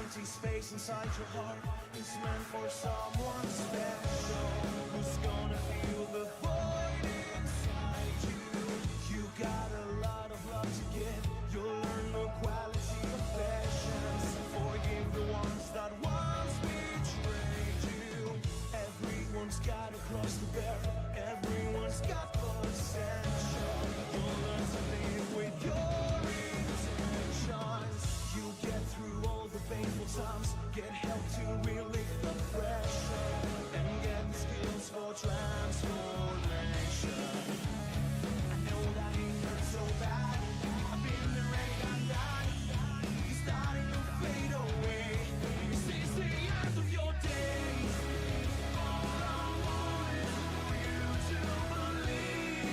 Empty space inside your heart is meant for someone special who's gonna feel the void inside you. You got a lot of love to give. You'll learn the quality of passions. Forgive the ones that once betrayed you. Everyone's got a cross to bear. Everyone's got potential. You'll learn to live with your intentions. You get through all the painful times, get help to relieve the pressure, and get the skills for transformation. I know that it hurts so bad. I've been there and got that. It's starting to fade away. This is the end of your days. All I want is for you to believe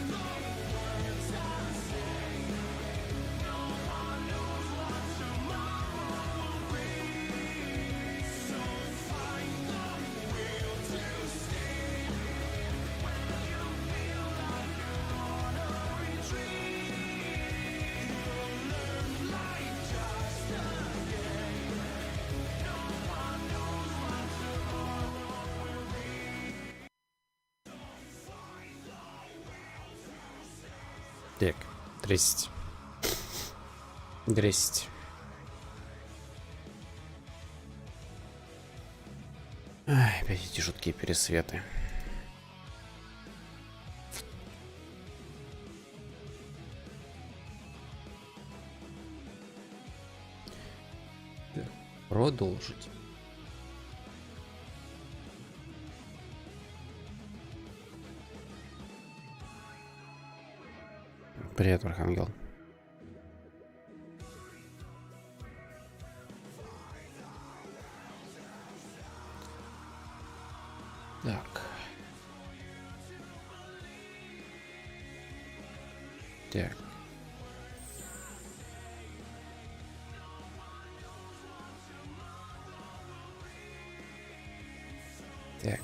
the words I say. No one knows what tomorrow will bring, so find the will to stay when you feel like you're on a retreat. You'll learn life just again. No one knows what tomorrow will be. Так, 30. 10. Ай, опять эти жуткие пересветы. Так, продолжить. Привет, Архангел. Так. Так. Так. Так.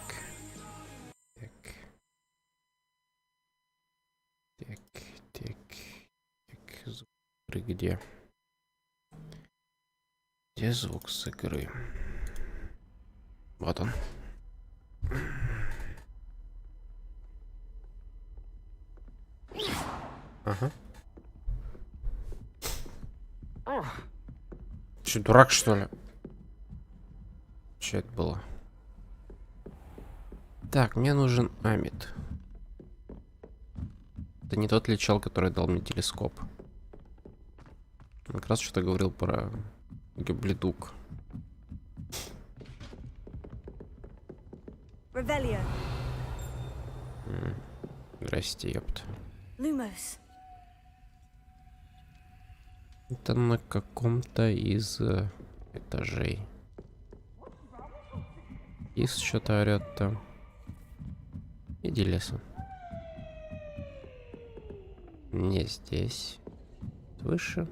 Так. Так. Так. Звук игры где? Где звук с игры? Вот он. Ага. Че, дурак, что ли? Че это было? Так, мне нужен Амид. Это не тот ли чел, который дал мне телескоп. Он как раз что-то говорил про гиблидук. Здрасте, ёпт. Это на каком-то из этажей. Из что-то орёт там. Иди лесом. Не здесь. Выше.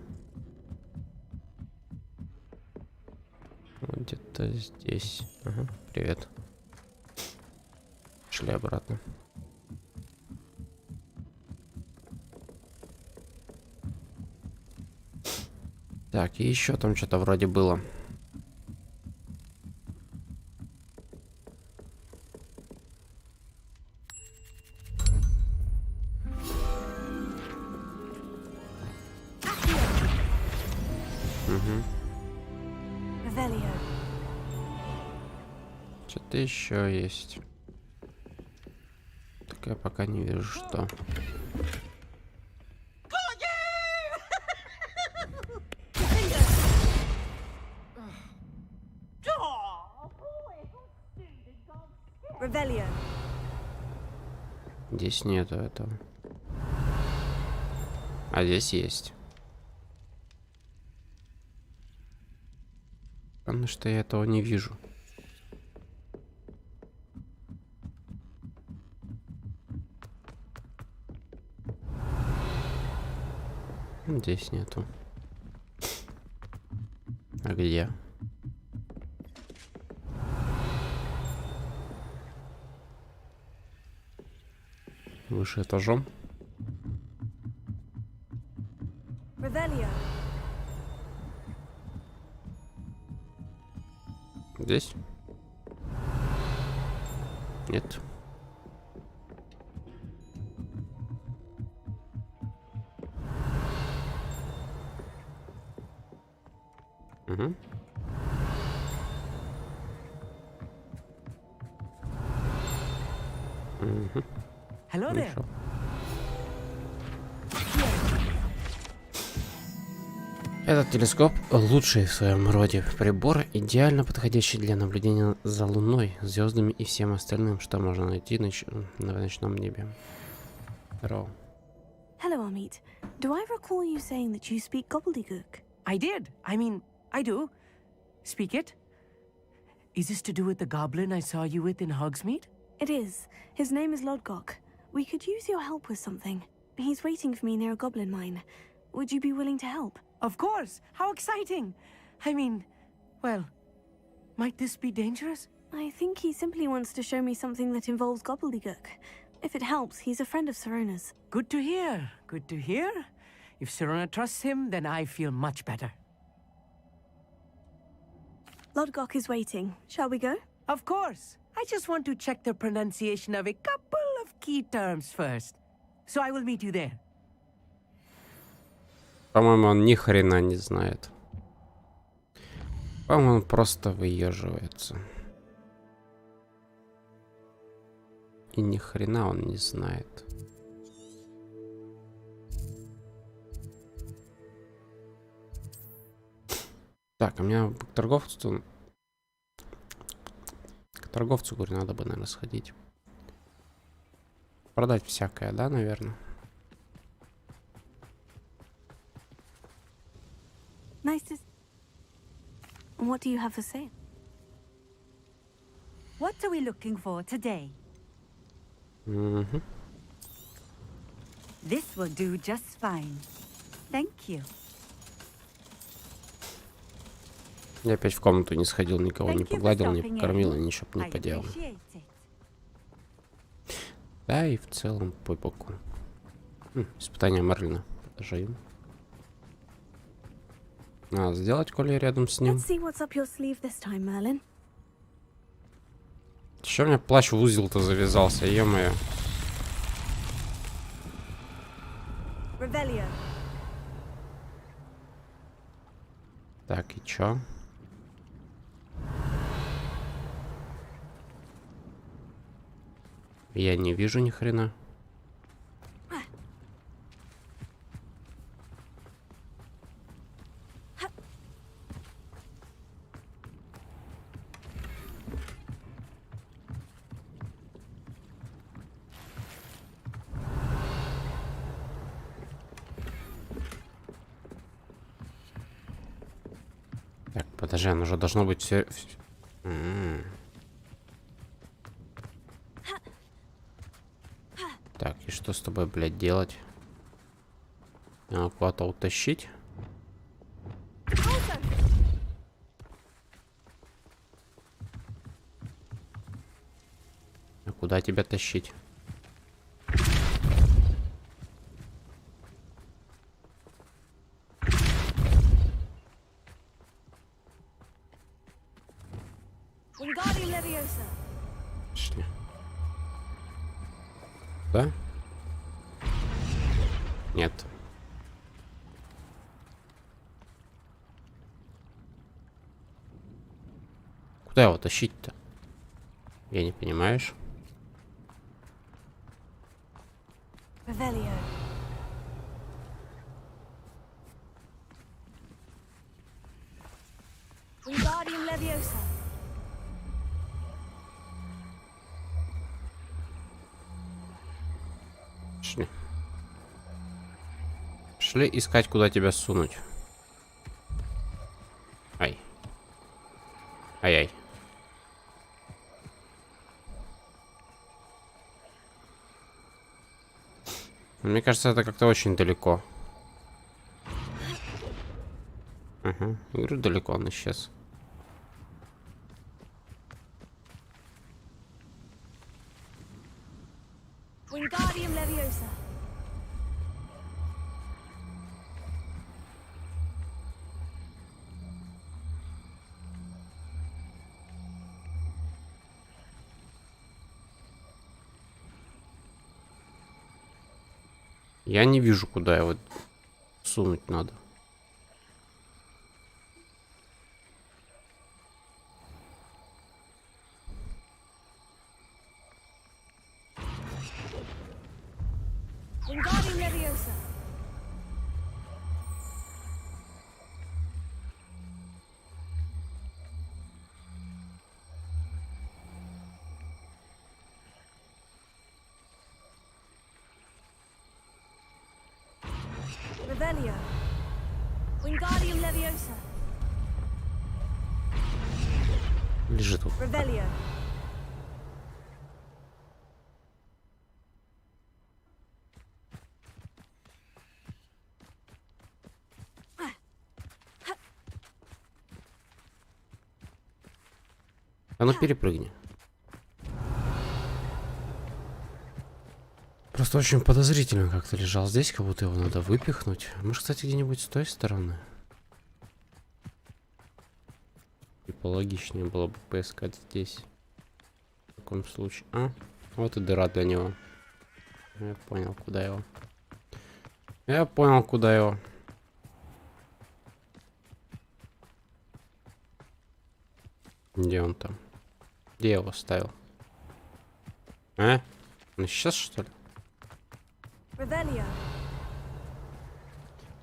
Вот где-то здесь. Ага, привет. Шли обратно. Так, и еще там что-то вроде было. Revelio. Что-то еще есть. Так я пока не вижу, что. Revelio. Здесь нету этого. А здесь есть. Потому что я этого не вижу. Здесь нету. А где? Выше этажом. Revelio. Здесь? Нет. Угу. Угу. Hello there. Хорошо. Этот телескоп лучший в своем роде прибор, идеально подходящий для наблюдения за Луной, звездами и всем остальным, что можно найти в ночном небе. Здорово. Hello, Amit. Do I recall you saying that you speak gobbledygook? I did. I mean, I do. Speak it. Is this to do with the goblin I saw you with in Hogsmeade? It is. His name is Lodgok. We could use your help with something. He's waiting for me near a goblin mine. Would you be willing to help? Of course. How exciting. I mean, well, might this be dangerous? I think he simply wants to show me something that involves gobbledygook. If it helps, he's a friend of Serona's. Good to hear. Good to hear. If Serona trusts him, then I feel much better. Lodgok is waiting. Shall we go? Of course. I just want to check the pronunciation of a couple of key terms first. So I will meet you there. По-моему, он ни хрена не знает. По-моему, он просто выеживается. И ни хрена он не знает. Так, а мне к торговцу... К торговцу, говорю, надо бы, наверное, сходить. Продать всякое, да, наверное? Nice to... What do you have for sale? What are we looking for today? Угу. This will do just fine. Thank you. Я опять в комнату не сходил, никого не Thank you for погладил, не stopping покормил и in. ничего не I поделал. appreciate it. Да, и в целом по боку. Испытание Мерлина. Продолжаем. Надо сделать, коли я рядом с ним. Let's see what's up your sleeve this time, Merlin. Чё у меня плащ в узел-то завязался, ё-моё. Revelio. Так, и чё? Я не вижу ни хрена. Так, подожди, оно же должно быть все... Так, и что с тобой, блядь, делать? Надо куда-то утащить? А куда тебя тащить? Wingardium Leviosa. Пошли. Да? Нет. Куда его тащить-то? Я не понимаешь. Revelio. Wingardium Leviosa. Шли. Шли искать, куда тебя сунуть. Ай. Ай-яй. Мне кажется, это как-то очень далеко. Ага, говорю, далеко он исчез. Wingardium Leviosa. Я не вижу, куда его сунуть надо. Wingardium Leviosa. Revelio. Wingardium Leviosa. Лежит тут. Revelio. А ну перепрыгни. Просто очень подозрительно как-то лежал здесь, как будто его надо выпихнуть. Может, кстати, где-нибудь с той стороны? И пологичнее было бы поискать здесь. В таком случае. А, вот и дыра для него. Я понял, куда его. Я понял, куда его. Где он там? Где я его ставил? А? Ну сейчас, что ли? Revelio.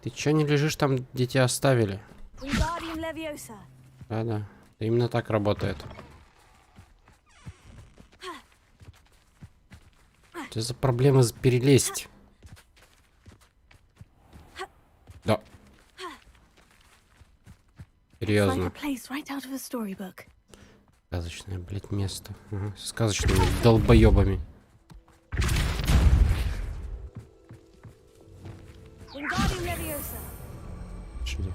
Ты чё не лежишь там, где тебя оставили? Wingardium Leviosa. Да-да. Именно так работает. Что за проблема перелезть? Да. Серьезно. Like a place right out of a storybook. Сказочное, блядь, место. Ага. С сказочными долбоебами. Wingardium Leviosa. Шли.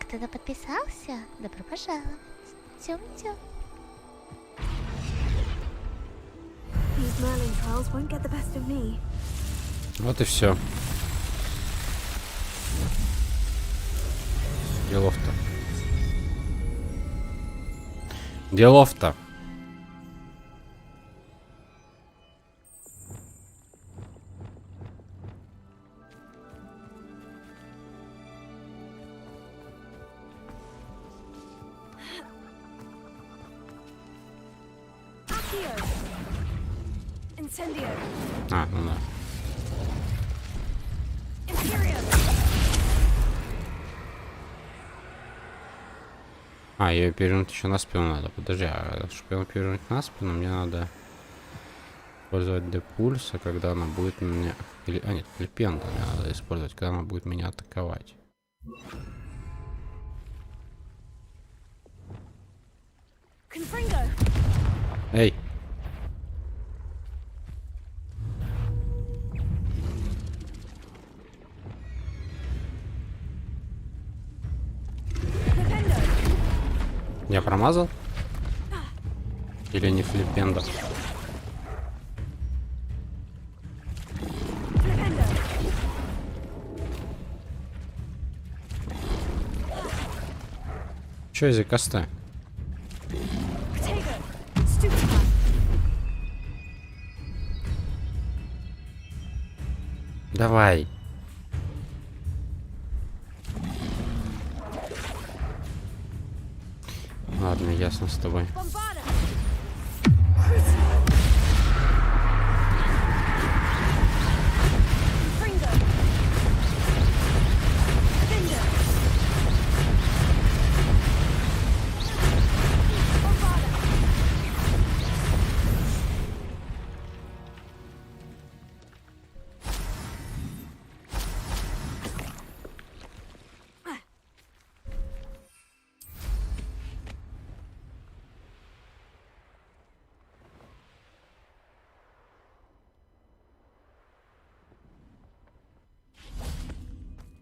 Кто-то подписался? Добро пожаловать. Тём-тём. These Merlin trials won't get the best of me. Вот и все. Делов-то. Делов-то. Accio. Incendio. А, ну да. Imperium. А, ее перевернуть еще на спину надо. Подожди, а чтобы ее перевернуть на спину, мне надо использовать депульса, когда она будет меня... Или... А, нет, флипенда мне надо использовать, когда она будет меня атаковать. Confringo. Эй! Flipendo. Я промазал? Или не флипенда? Flipendo. Че из косты? Protego. Stupefy. Давай. Ладно, ясно с тобой.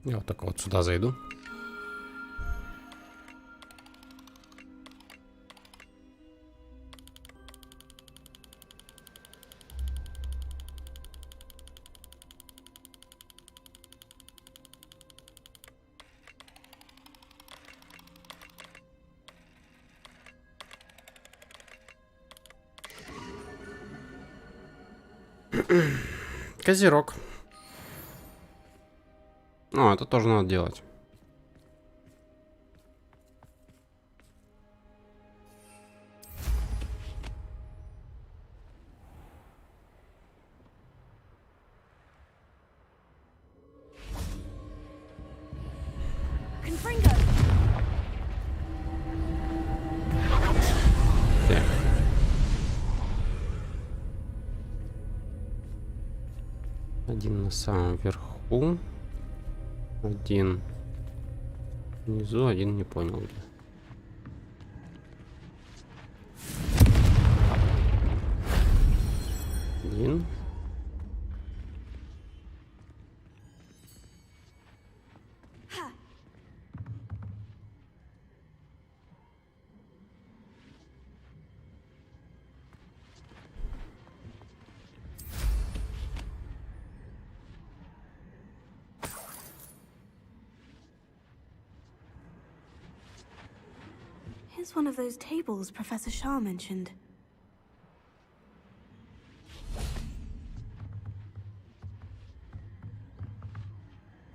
Я вот так вот сюда зайду. Козерог. Ну, это тоже надо делать. Так. Один на самом верху. Один внизу, один не понял где. Один. Here's one of those tables Professor Shah mentioned.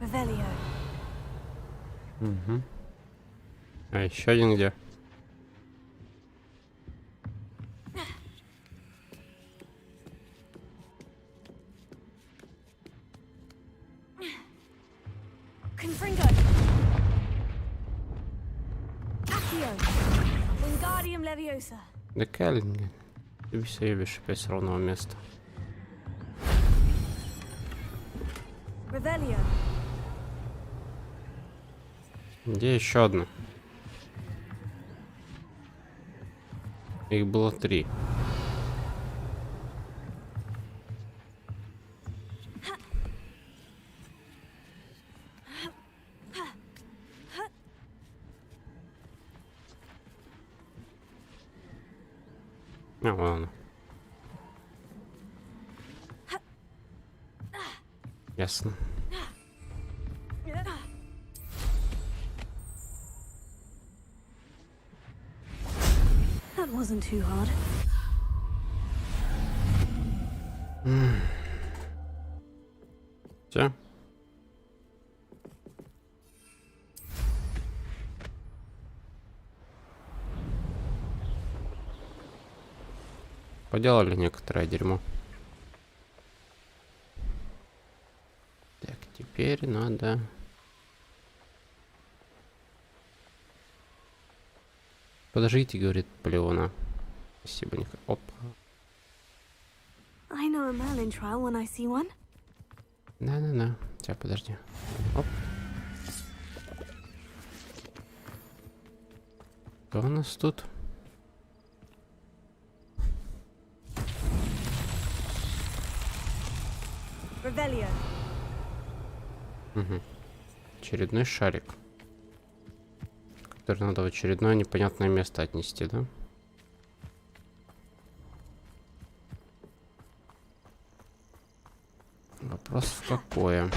Revelio. Угу. А еще один где? Confringo. Accio. Wingardium Leviosa. Да Калин. Ты все ебишь опять с ровного места. Revelio. Где еще одна? Их было 3. А, вон она. Ясно. That wasn't too hard. Все. Поделали некоторое дерьмо. Так, теперь надо... Подождите, говорит Плеона. Спасибо, Ника. Оп. I know a Merlin trial when I see one. Да-да-да. Сейчас, подожди. Оп. Что у нас тут? Revelio. Угу. Очередной шарик. Который надо в очередное непонятное место отнести, да? Вопрос в какое?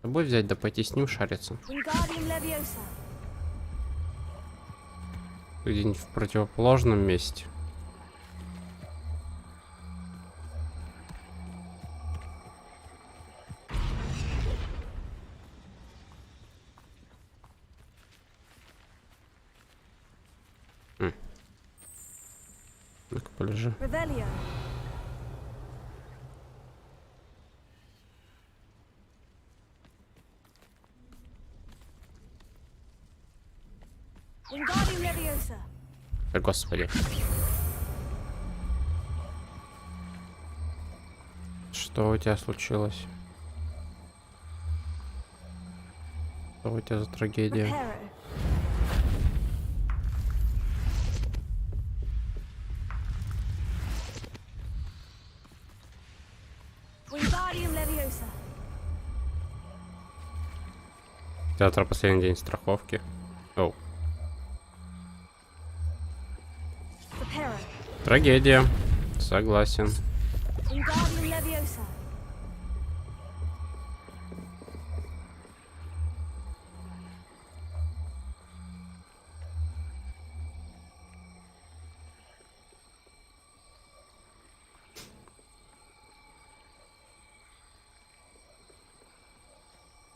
тобой взять, да пойти с ним шариться. Wingardium Leviosa. Где-нибудь в противоположном месте. Ну-ка, полежи. Revelio. Wingardium Leviosa. Господи. Что у тебя случилось? Что у тебя за трагедия? Reparo. Wingardium Leviosa. Завтра последний день страховки. Оу. Reparo. Трагедия. Согласен. Wingardium Leviosa.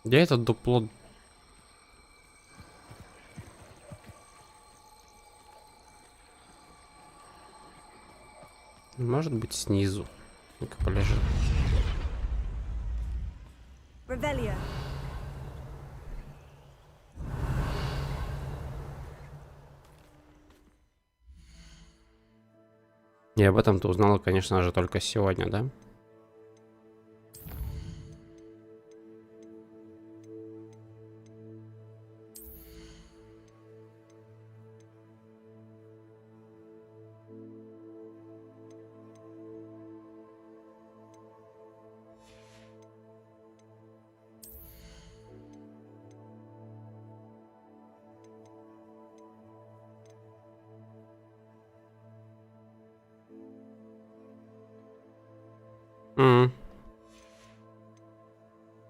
Где этот дупло? Может быть, снизу. Ну-ка, полежи. Revelio. И об этом ты узнала, конечно же, только сегодня, да?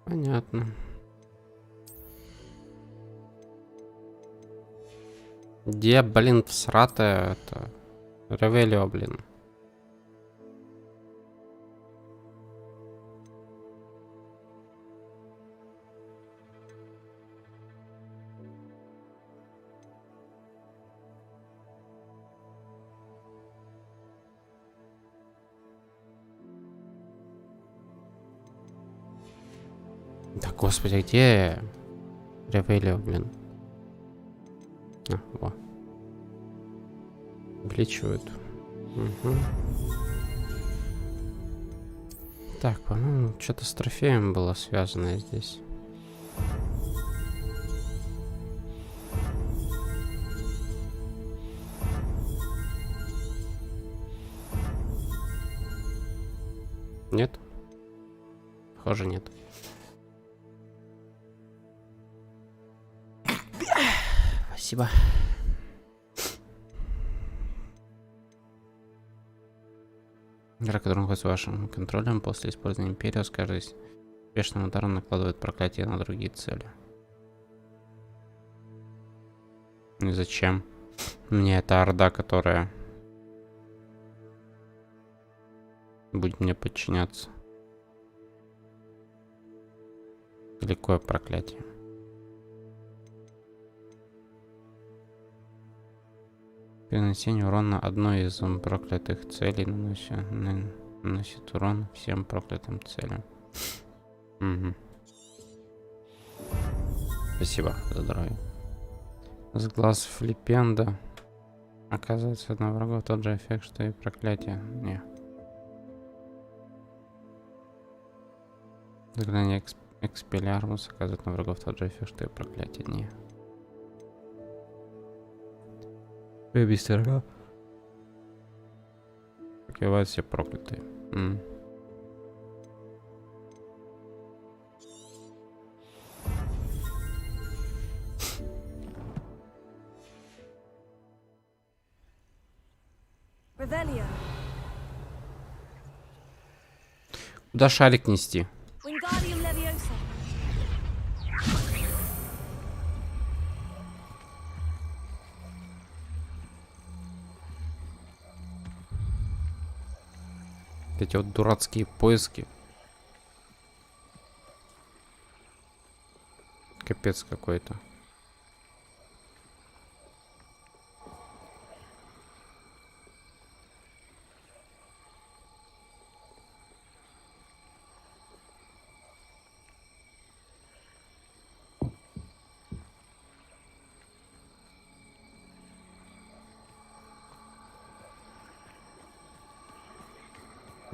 Понятно. Где, блин, всратая это? Ревелио, блин. Да господи, где Ревелио, блин? А, во. Увеличивают. Угу. Так, по-моему, что-то с трофеем было связано здесь. Нет? Похоже, нет. Спасибо. Игра, которая находится вашим контролем, после использования Империи, с каждым успешным ударом накладывает проклятие на другие цели. И зачем? Мне эта орда, которая будет мне подчиняться. Великое проклятие. При нанесении урона одной из проклятых целей наносит урон всем проклятым целям. Угу. Спасибо за здоровье. С глаз флипенда оказывается на врагов тот же эффект, что и проклятие. Не. Заклинание экспеллиармус оказывает на врагов тот же эффект, что и проклятие. Не. Без врага. Покрывают все проклятые. Revelio. Куда шарик нести? Wingardium Leviosa. Эти вот дурацкие поиски. Капец какой-то.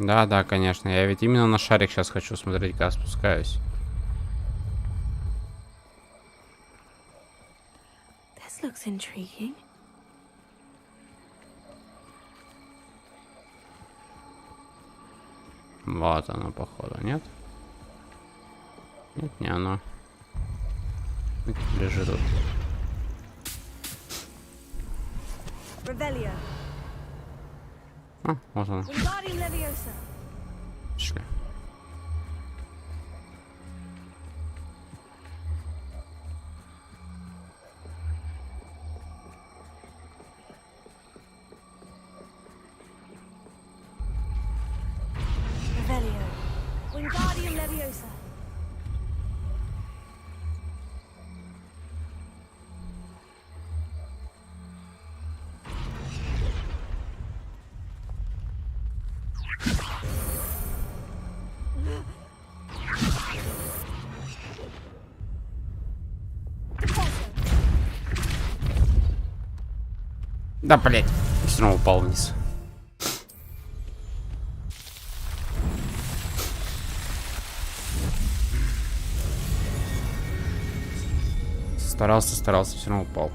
Да, конечно. Я ведь именно на шарик сейчас хочу смотреть, когда спускаюсь. This looks intriguing. Вот оно, походу, нет? Нет, не оно. Лежит тут. Revelio. А, вот оно. Wingardium Leviosa. Шли. Revelio. Wingardium Leviosa. Да, блять. Все равно упал вниз. Старался, все равно упал.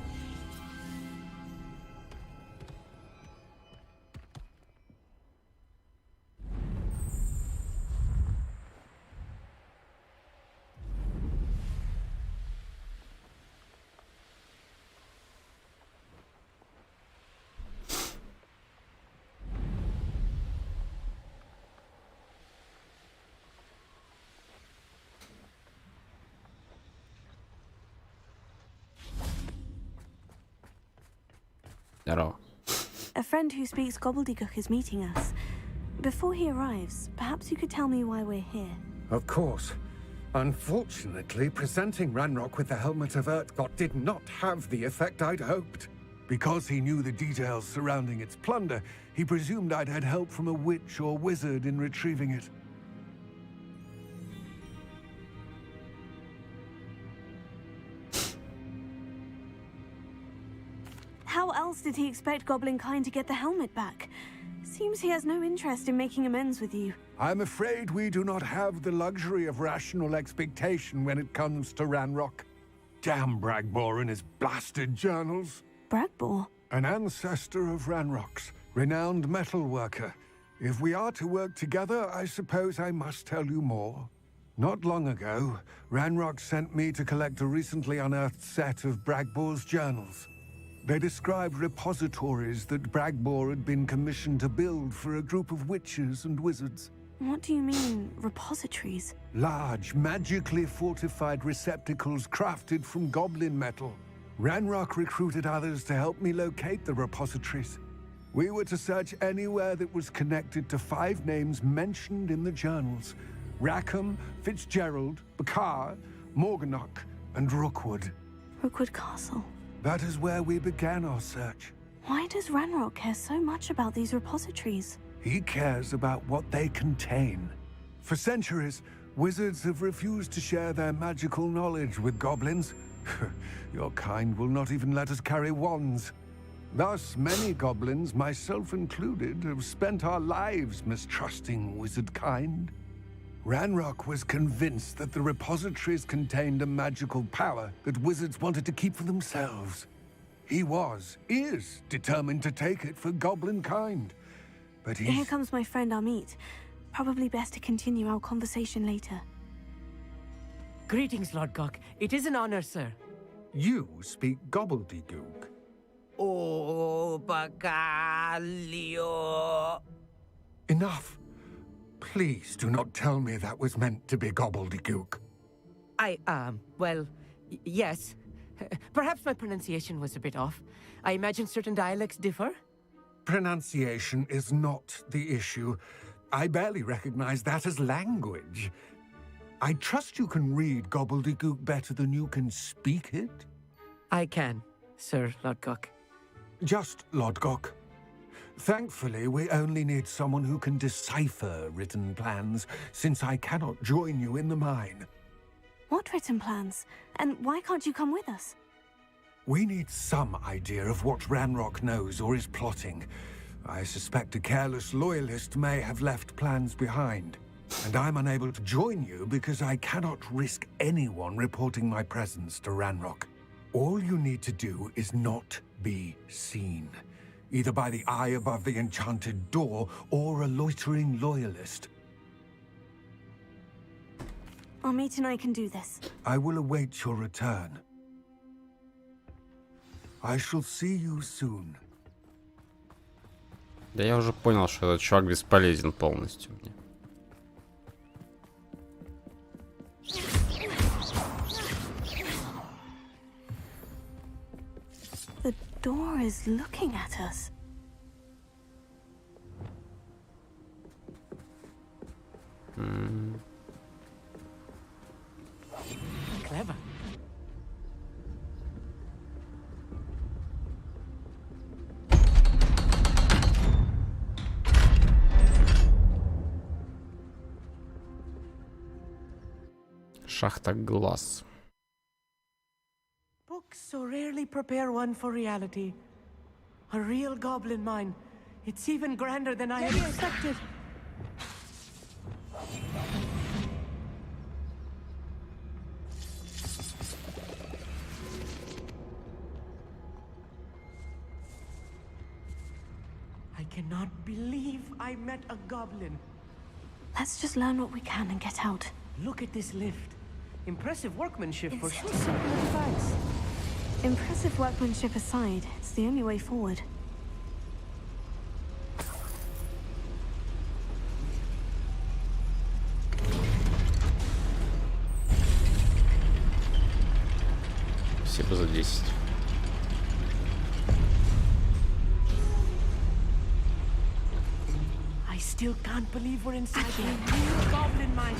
Здорово. A friend who speaks gobbledygook is meeting us. Before he arrives, perhaps you could tell me why we're here. Of course. Unfortunately, presenting Ranrock with the helmet of Urtkot did not have the effect I'd hoped. Because he knew the details surrounding its plunder, he presumed I'd had help from a witch or wizard in retrieving it. How else did he expect Goblinkind to get the helmet back? Seems he has no interest in making amends with you. I'm afraid we do not have the luxury of rational expectation when it comes to Ranrock. Damn Bragbor and his blasted journals. Bragbor? An ancestor of Ranrock's, renowned metal worker. If we are to work together, I suppose I must tell you more. Not long ago, Ranrock sent me to collect a recently unearthed set of Bragbor's journals. They described repositories that Bragbor had been commissioned to build for a group of witches and wizards. What do you mean, repositories? Large, magically fortified receptacles crafted from goblin metal. Ranrock recruited others to help me locate the repositories. We were to search anywhere that was connected to 5 names mentioned in the journals. Rackham, Fitzgerald, Bakar, Morganach, and Rookwood. Rookwood Castle. That is where we began our search. Why does Ranrock care so much about these repositories? He cares about what they contain. For centuries, wizards have refused to share their magical knowledge with goblins. Your kind will not even let us carry wands. Thus, many goblins, myself included, have spent our lives mistrusting wizard kind. Ranrock was convinced that the repositories contained a magical power that wizards wanted to keep for themselves. He is determined to take it for goblin kind. But Here comes my friend Amit. Probably best to continue our conversation later. Greetings, Lord Gok. It is an honor, sir. You speak gobbledygook. Oh, Bacalio. Enough. Please do not tell me that was meant to be gobbledygook. Well, yes. Perhaps my pronunciation was a bit off. I imagine certain dialects differ. Pronunciation is not the issue. I barely recognize that as language. I trust you can read gobbledygook better than you can speak it? I can, Sir Lodgok. Just Lodgok. Thankfully, we only need someone who can decipher written plans, since I cannot join you in the mine. What written plans? And why can't you come with us? We need some idea of what Ranrock knows or is plotting. I suspect a careless loyalist may have left plans behind. And I'm unable to join you because I cannot risk anyone reporting my presence to Ranrock. All you need to do is not be seen, either by the eye above the enchanted door or a loitering loyalist. Armit and I can do this. I will await your return. I shall see you soon. Да я уже понял, что этот чувак бесполезен полностью мне. The door is looking at us. Clever. Шахта глаз. Books so rarely prepare one for reality. A real goblin mine. It's even grander than I had expected. I cannot believe I met a goblin. Let's just learn what we can and get out. Look at this lift. Impressive workmanship for so simple a device. Impressive workmanship aside, it's the only way forward. Спасибо за 10. I still can't believe we're inside a real goblin mine.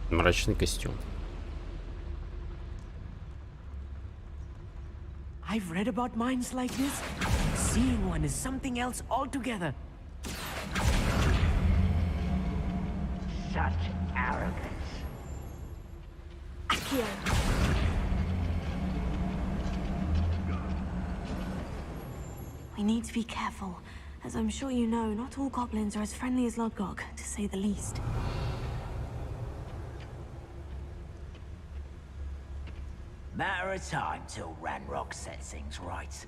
Мрачный костюм. I've read about mines like this. Seeing one is something else altogether. Such arrogance. Akio! We need to be careful. As I'm sure you know, not all goblins are as friendly as Lodgok, to say the least. Matter of time till Ranrock sets things right.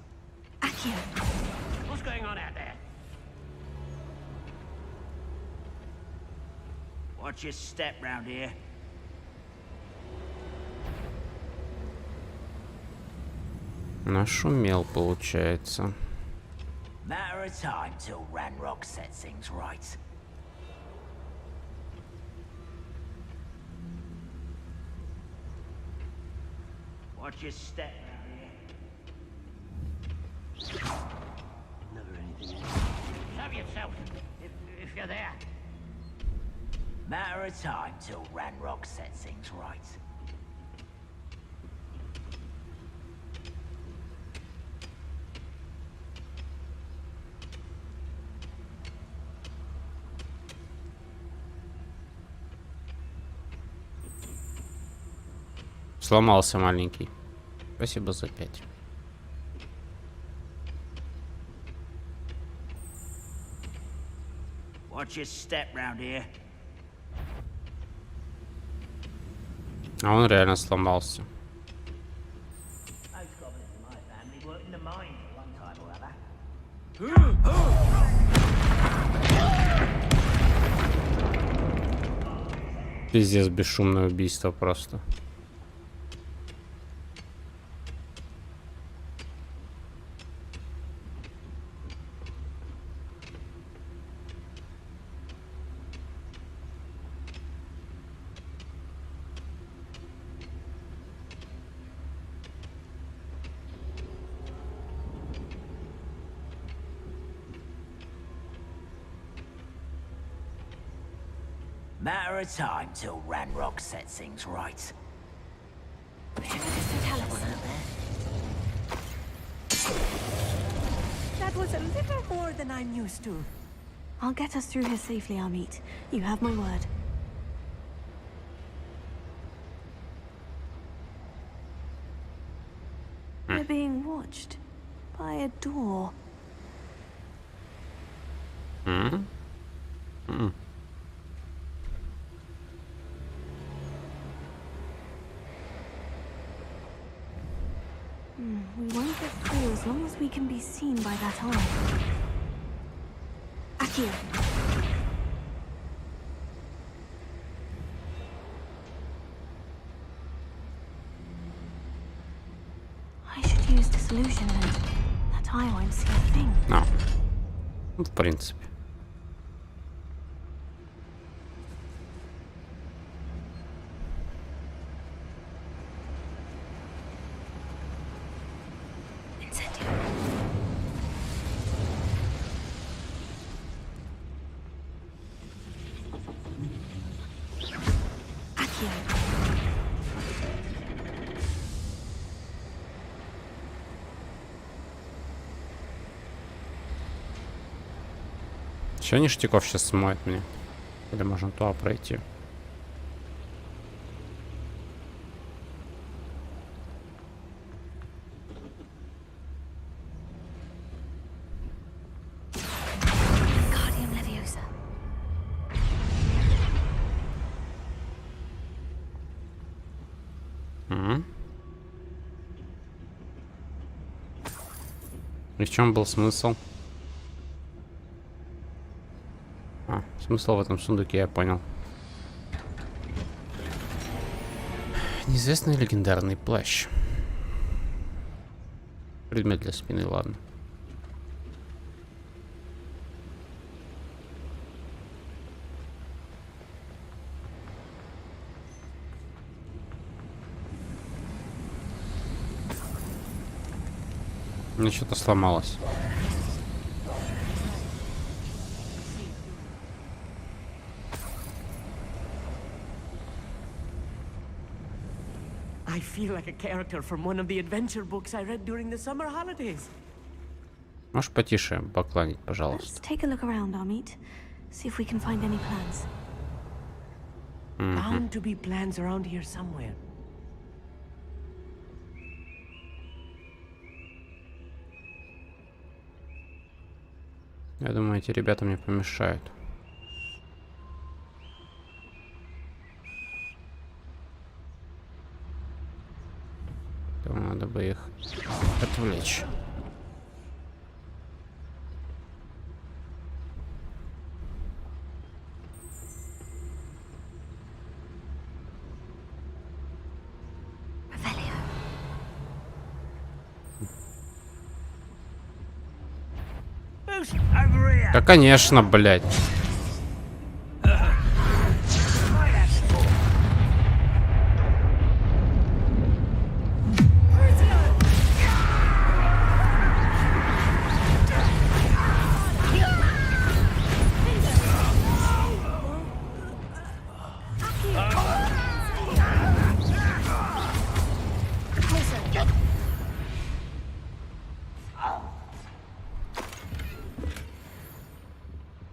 Akio! What's going on out there? Watch your step round here. Нашумел, получается. Matter of time till Ranrock sets things right. Watch your step round here. Never anything else. Show yourself, if you're there. Matter of time till Ranrock sets things right. Сломался маленький. Спасибо за 5. Watch your step round here. А он реально сломался. Those goblins in my family worked in the mine at one time or other. Пиздец, бесшумное убийство просто. Matter of time till Ranrock sets things right. That was a little more than I'm used to. I'll get us through here safely, Amit. You have my word. We're being watched by a door. We won't get through as long as we can be seen by that eye. Akio. I should use disillusionment. That eye won't see a thing. No. В принципе. Еще ништяков сейчас смоет мне. Или можно туда пройти. И в чем был смысл? Смысл в этом сундуке я понял. Неизвестный легендарный плащ. Предмет для спины, ладно. Мне что-то сломалось. I feel like a character from one of the adventure books I read during the summer holidays. Можешь потише поклонить, Let's пожалуйста? take a look around, Amit. See if we can find any plans. Bound to be plans around here somewhere. Я думаю, эти ребята мне помешают. Надо бы их отвлечь. Да, конечно, блядь.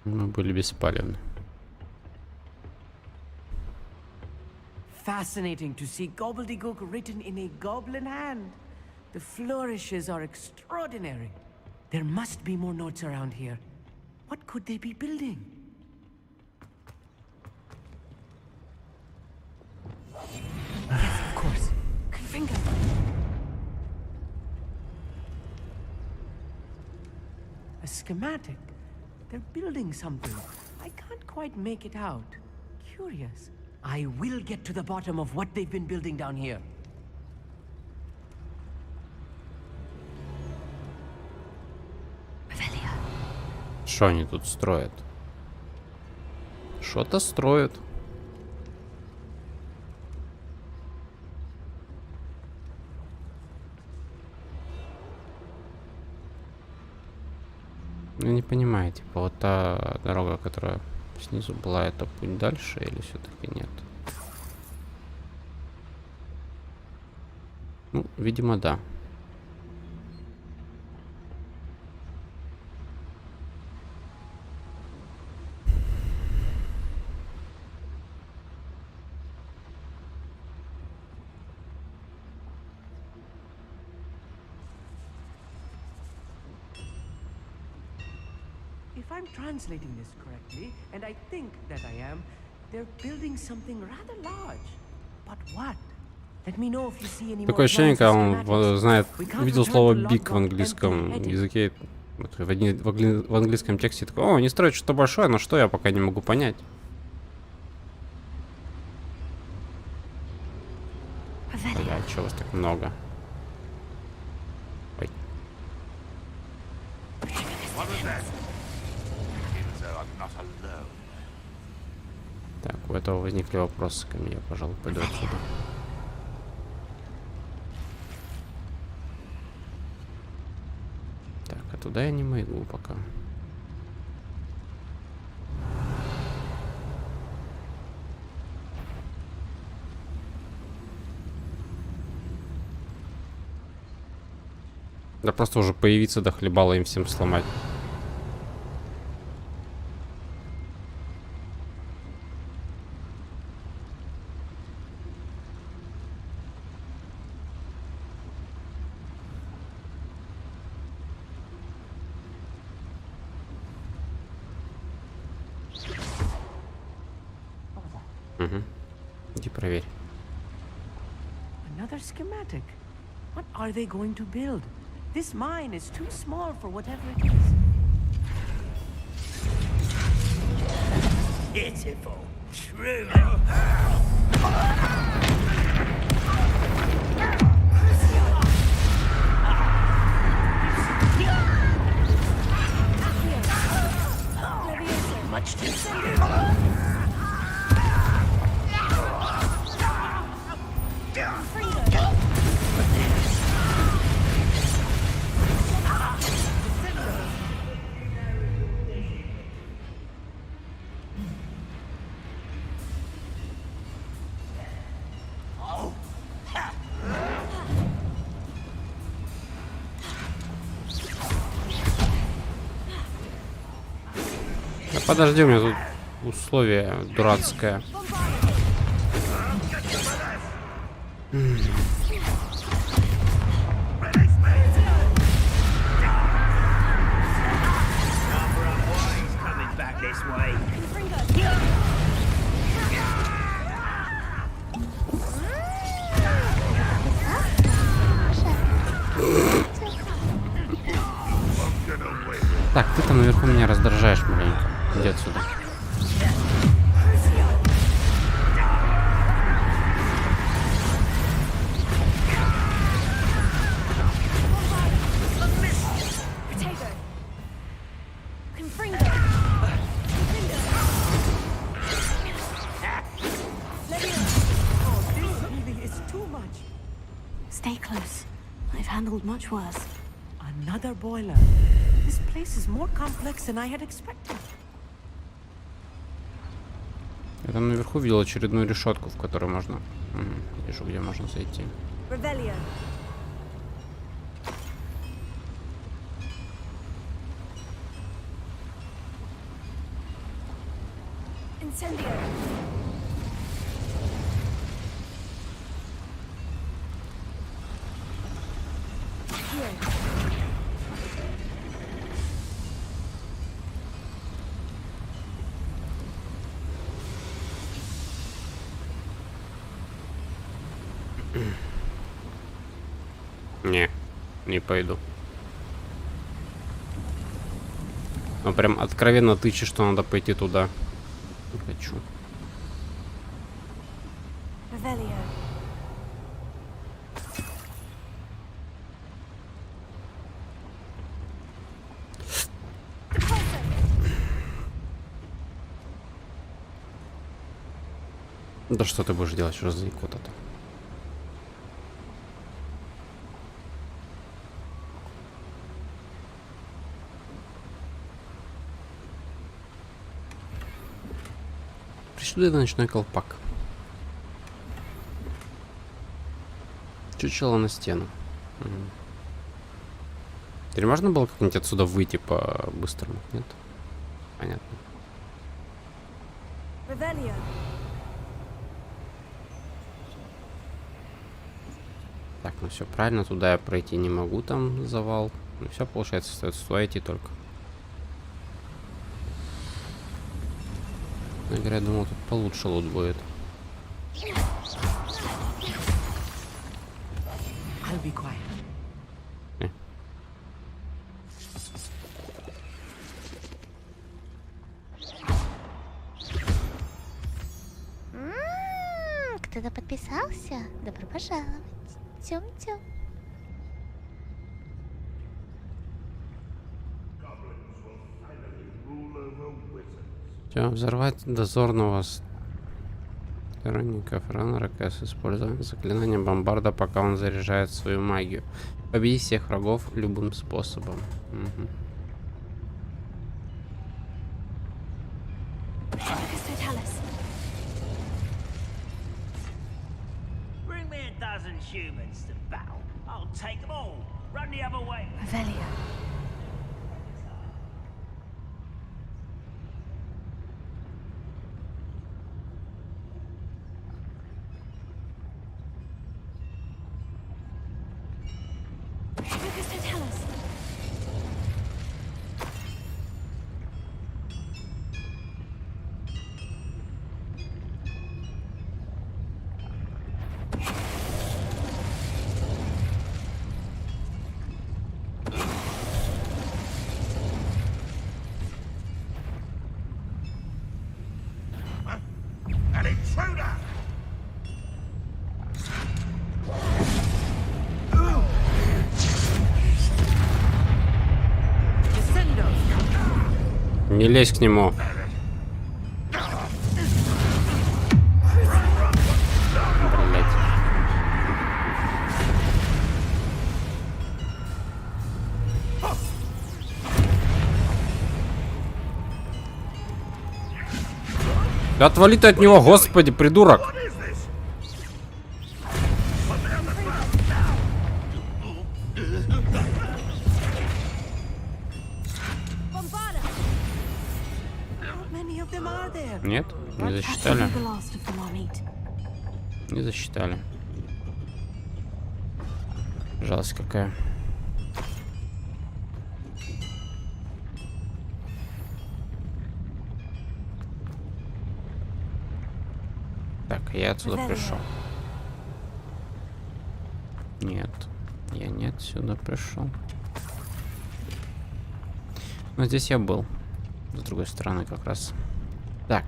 Мы были беспалевны. Fascinating to see gobbledygook written in a goblin hand. The flourishes are extraordinary. There must be more notes around here. What could they be building? Yes, of course. Finger. A schematic. They're building something. I can't quite make it out. Curious. I will get to the bottom of what they've been building down here. Что они тут строят? Что-то строят. Я не понимаю, типа, вот та дорога, которая Снизу была это путь дальше или все-таки нет? Ну, видимо, да. If I'm translating this correctly, and I think that I am, they're building something rather large. But what? Let me know if you see any more Такое ощущение, plans or когда он schematics. знает, We can't увидел return слово to big в Lodgok английском empty-headed. языке, вот в английском тексте, такой: о, не строить что-то большое, но что я пока не могу понять. Бля, чего вас так много? Ой. Так, у этого возникли вопросы ко мне, я, пожалуй, пойду отсюда. Так, а туда я не могу пока. Да просто уже появиться до хлебала им всем сломать. Угу. Иди проверь. Another schematic. What are they going to build? This mine is too small for whatever it is. Pitiful. Truly. Much too soon. Да подожди, у меня тут условие дурацкое. Так, ты там наверху меня раздражаешь маленько. Иди отсюда. Stay close. I've handled much worse. Another boiler. This place is more complex than I had expected. Я там наверху видел очередную решетку, в которую можно... вижу, где можно зайти. Revelio. Incendio. Не пойду. Ну прям откровенно тычешь, что надо пойти туда. Не хочу. Revelio. Да что ты будешь делать? Что за икота-то? Чудо-ночной колпак. Чучело на стену. Теперь можно было как-нибудь отсюда выйти по-быстрому? Нет? Понятно. Revelio. Так, ну все правильно, туда я пройти не могу, там завал. Ну все, получается, остается туда идти только. Я думал, тут получше лут будет. I'll be quiet. Кто-то подписался? Добро пожаловать. Тём-тём. Все, взорвать дозорного сторонников раннера с использованием заклинания бомбарда, пока он заряжает свою магию. Победить всех врагов любым способом. Угу. Bring me a dozen humans to battle. I'll take them all. Run the other way. Revelio. An intruder! Не лезь к нему. Блять. Да отвали ты от него, господи, придурок. Нет, не засчитали. Не засчитали. Жалость какая. Так, я отсюда пришел. Нет, я не отсюда пришел. Но здесь я был. С другой стороны как раз. Так.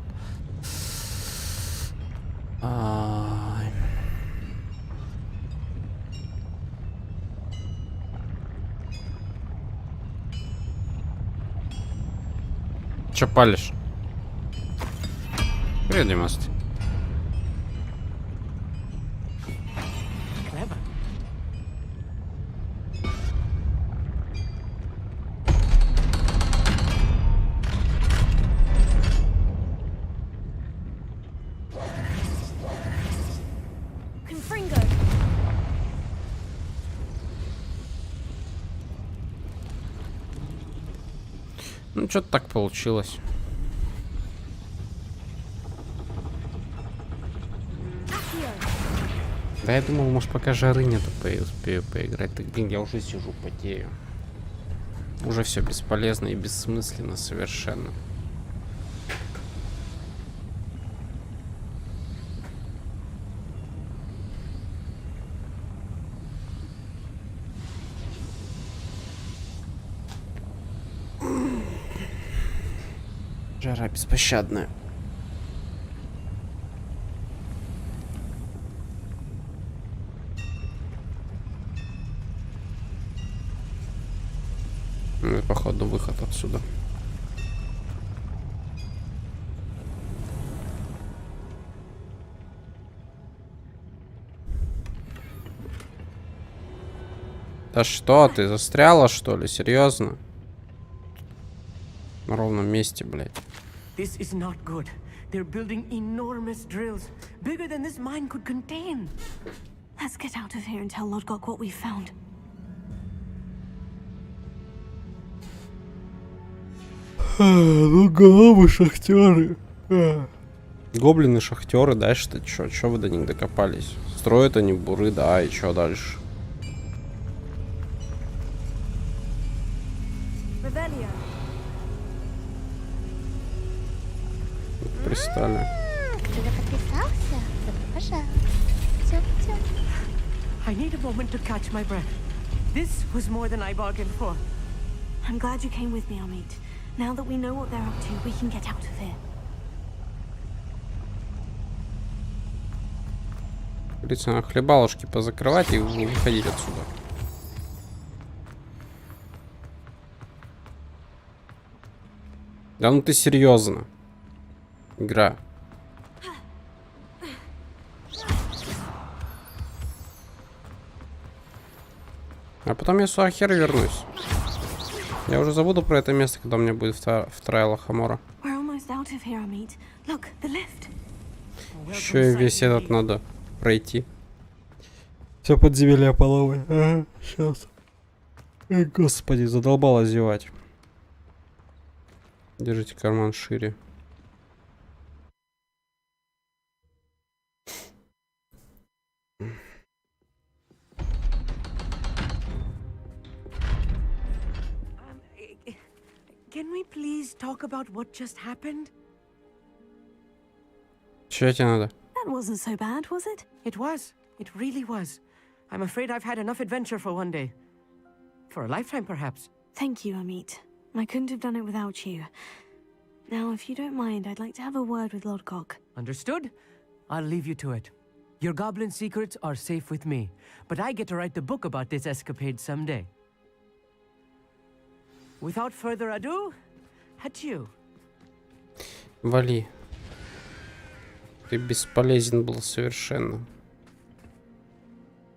Чё палишь? Привет, Димаст. Ну, что-то так получилось. Да я думал, может, пока жары нету, успею поиграть. Так, блин, я уже сижу, потею. Уже все бесполезно и бессмысленно совершенно. Жара беспощадная. Ну, походу, выход отсюда. Да что, ты застряла, что ли? Серьезно? На ровном месте, блядь. This is not good. They're building enormous drills, bigger than this mine could contain. Let's get out of here and tell Lodgok what we found. Ну, головы шахтеры. Гоблины, шахтеры, дальше-то чё? Чё вы до них докопались? Строят они буры, да, и чё дальше? Пристали. Кто-то подписался? Добро пожаловать. Тём-тём. I need a moment to catch my breath. This was more than I bargained for. I'm glad you came with me, Amit. Now that we know what they're up to, we can get out of here. Говорится, надо хлебалушки позакрывать и выходить отсюда. Да ну ты серьезно? Игра. А потом я сюда хер вернусь. Я уже забуду про это место, когда у меня будет вторая лохомора. Еще и весь этот надо пройти. Все подземелье половое. Ага, сейчас. Ой, господи, задолбало зевать. Держите карман шире. Can we please talk about what just happened? Че тебе надо? That wasn't so bad, was it? It was. It really was. I'm afraid I've had enough adventure for one day. For a lifetime, perhaps. Thank you, Amit. I couldn't have done it without you. Now, if you don't mind, I'd like to have a word with Lodgok. Understood? I'll leave you to it. Your goblin secrets are safe with me, but I get to write the book about this escapade someday. Without further ado, adieu. Вали. Ты бесполезен был совершенно.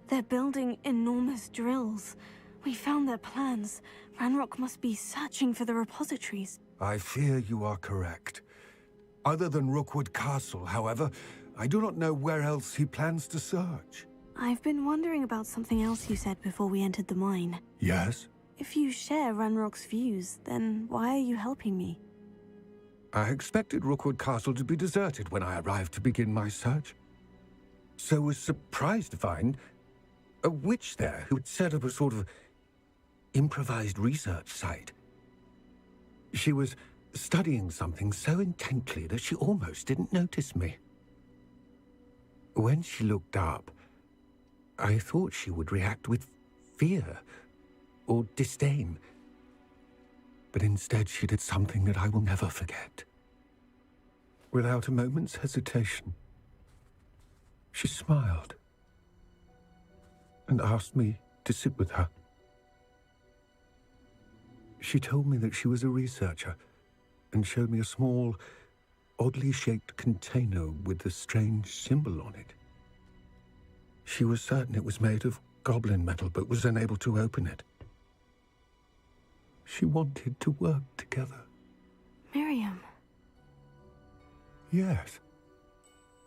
They're building enormous drills. We found their plans. Ranrock must be searching for the repositories. I fear you are correct. Other than Rookwood Castle, however, I do not know where else he plans to search. I've been wondering about something else you said before we entered the mine. Yes? If you share Ranrock's views, then why are you helping me? I expected Rookwood Castle to be deserted when I arrived to begin my search. So was surprised to find a witch there who had set up a sort of improvised research site. She was studying something so intently that she almost didn't notice me. When she looked up, I thought she would react with fear or disdain. But instead she did something that I will never forget. Without a moment's hesitation, she smiled and asked me to sit with her. She told me that she was a researcher and showed me a small, oddly shaped container with a strange symbol on it. She was certain it was made of goblin metal, but was unable to open it. She wanted to work together. Miriam. Yes.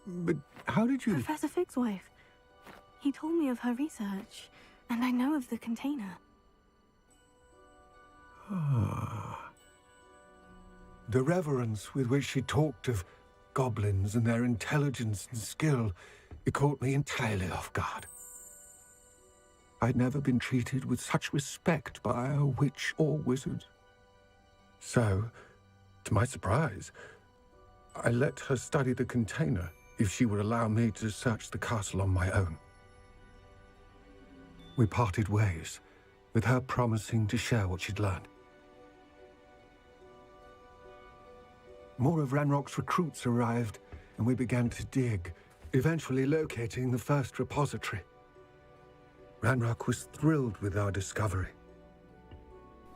But how did you... Professor Fig's wife. He told me of her research, and I know of the container. Ah. The reverence with which she talked of goblins and their intelligence and skill, it caught me entirely off guard. I'd never been treated with such respect by a witch or wizard. So, to my surprise, I let her study the container if she would allow me to search the castle on my own. We parted ways, with her promising to share what she'd learned. More of Ranrock's recruits arrived, and we began to dig, eventually locating the first repository. Ranrock was thrilled with our discovery,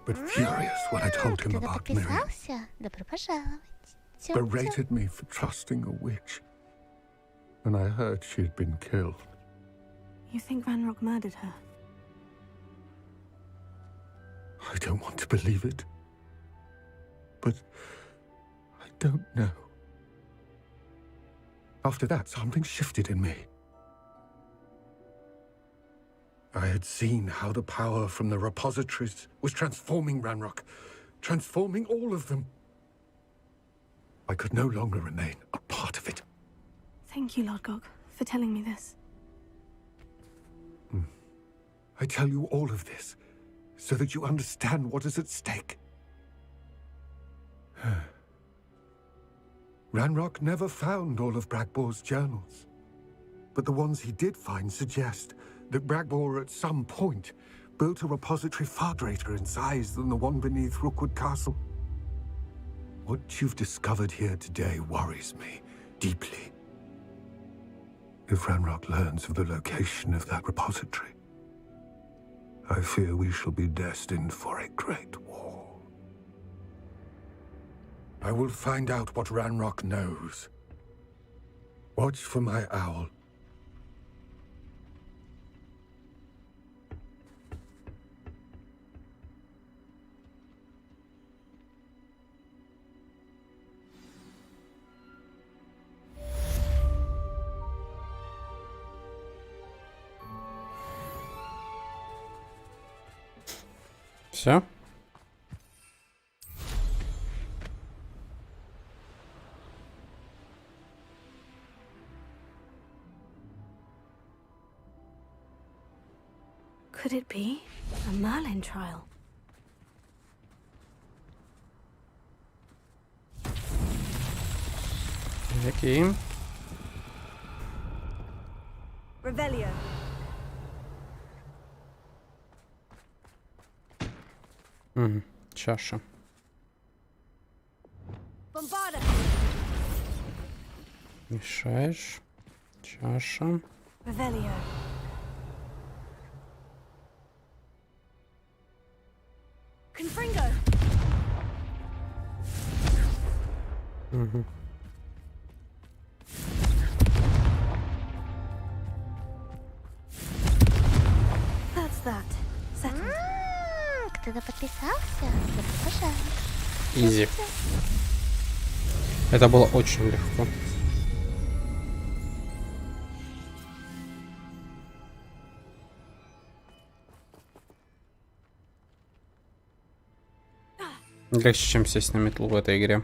but furious when I told him about Miriam. Добро пожаловать. Berated me for trusting a witch, and I heard she had been killed. You think Ranrock murdered her? I don't want to believe it, but I don't know. After that, something shifted in me. I had seen how the power from the repositories was transforming Ranrock, transforming all of them. I could no longer remain a part of it. Thank you, Lord Gog, for telling me this. I tell you all of this so that you understand what is at stake. Ranrock never found all of Bragbor's journals, but the ones he did find suggest that Bragbor at some point built a repository far greater in size than the one beneath Rookwood Castle. What you've discovered here today worries me deeply. If Ranrock learns of the location of that repository, I fear we shall be destined for a great war. I will find out what Ranrock knows. Watch for my owl. Все? Could it be a Merlin trial? Окей. Revelio. Чаша. Bombarda. Мешаешь. Чаша. Revelio. Confringo. That's that. Settled. Кто-то подписался? Добро пожаловать. Изи. Это было очень легко. Легче, чем сесть на метлу в этой игре.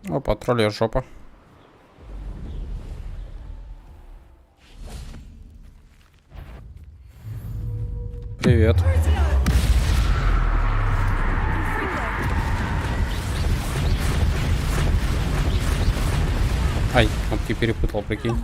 Опа, троллья жопа. Привет. Ай, вот ты перепутал, прикинь.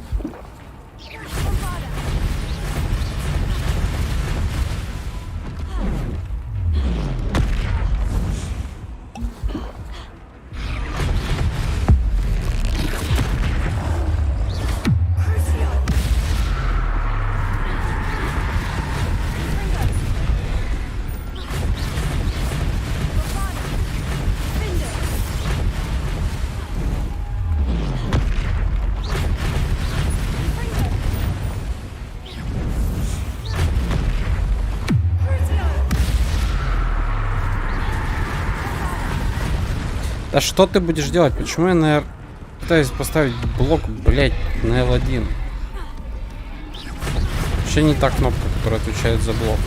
Да что ты будешь делать? Почему я, пытаюсь поставить блок, блять, на L1? Вообще не та кнопка, которая отвечает за блок.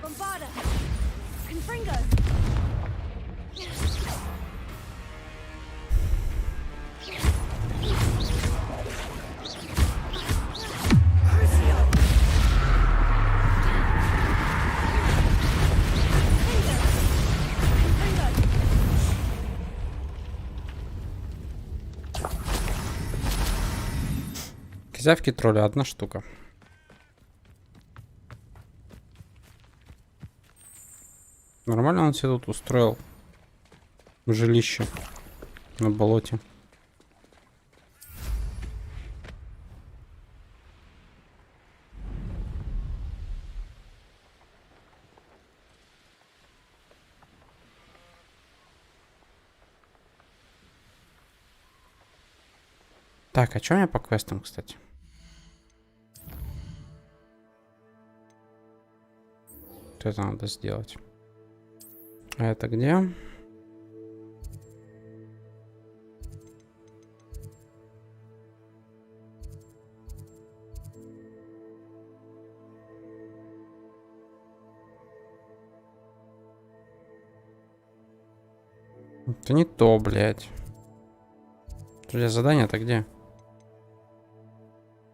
Bombarda. Confringo. Козявки тролля, одна штука. Нормально он себе тут устроил жилище на болоте. Так, а что у меня по квестам, кстати? Что это надо сделать? А это где? Это не то, блядь. Друзья, задание-то где?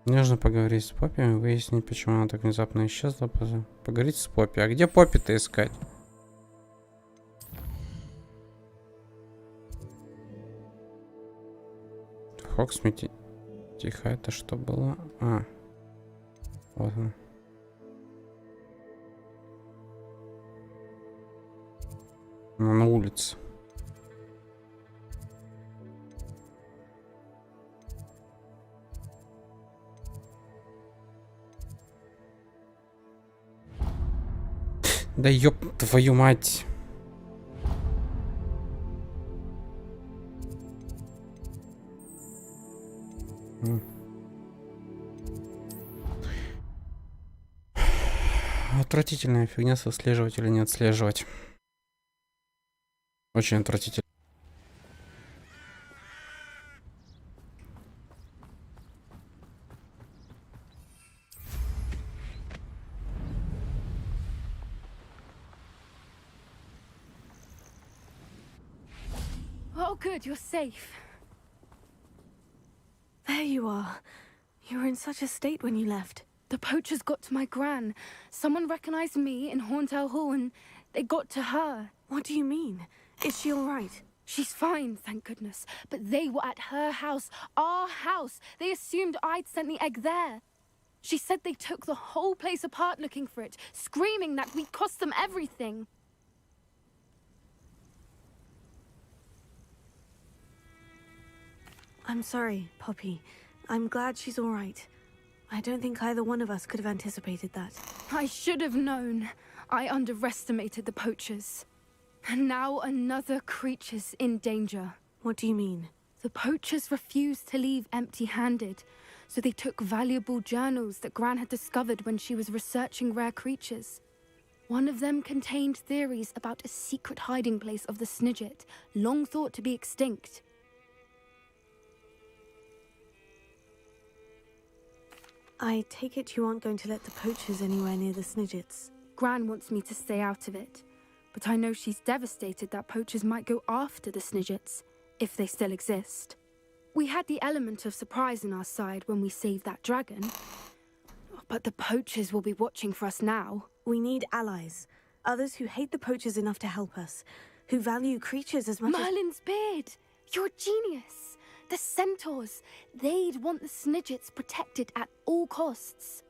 Мне нужно поговорить с Поппи и выяснить, почему она так внезапно исчезла. Поговорить с Поппи. А где Поппи-то искать? Хоксмити. Тихо, это что было? А. Вот он. Она на улице. Да ёб твою мать. Отвратительная фигня, отслеживать или не отслеживать. Очень отвратительно. Oh, good, you're safe. There you are. You were in such a state when you left. The poachers got to my gran. Someone recognized me in Horntail Hall and they got to her. What do you mean? Is she all right? She's fine, thank goodness. But they were at her house, our house. They assumed I'd sent the egg there. She said they took the whole place apart looking for it, screaming that we'd cost them everything. I'm sorry, Poppy. I'm glad she's all right. I don't think either one of us could have anticipated that. I should have known. I underestimated the poachers. And now another creature's in danger. What do you mean? The poachers refused to leave empty-handed, so they took valuable journals that Gran had discovered when she was researching rare creatures. One of them contained theories about a secret hiding place of the Snidget, long thought to be extinct. I take it you aren't going to let the poachers anywhere near the Snidgets. Gran wants me to stay out of it, but I know she's devastated that poachers might go after the Snidgets, if they still exist. We had the element of surprise on our side when we saved that dragon, but the poachers will be watching for us now. We need allies, others who hate the poachers enough to help us, who value creatures as much Merlin's beard! You're a genius! The centaurs, they'd want the Snidgets protected at all costs.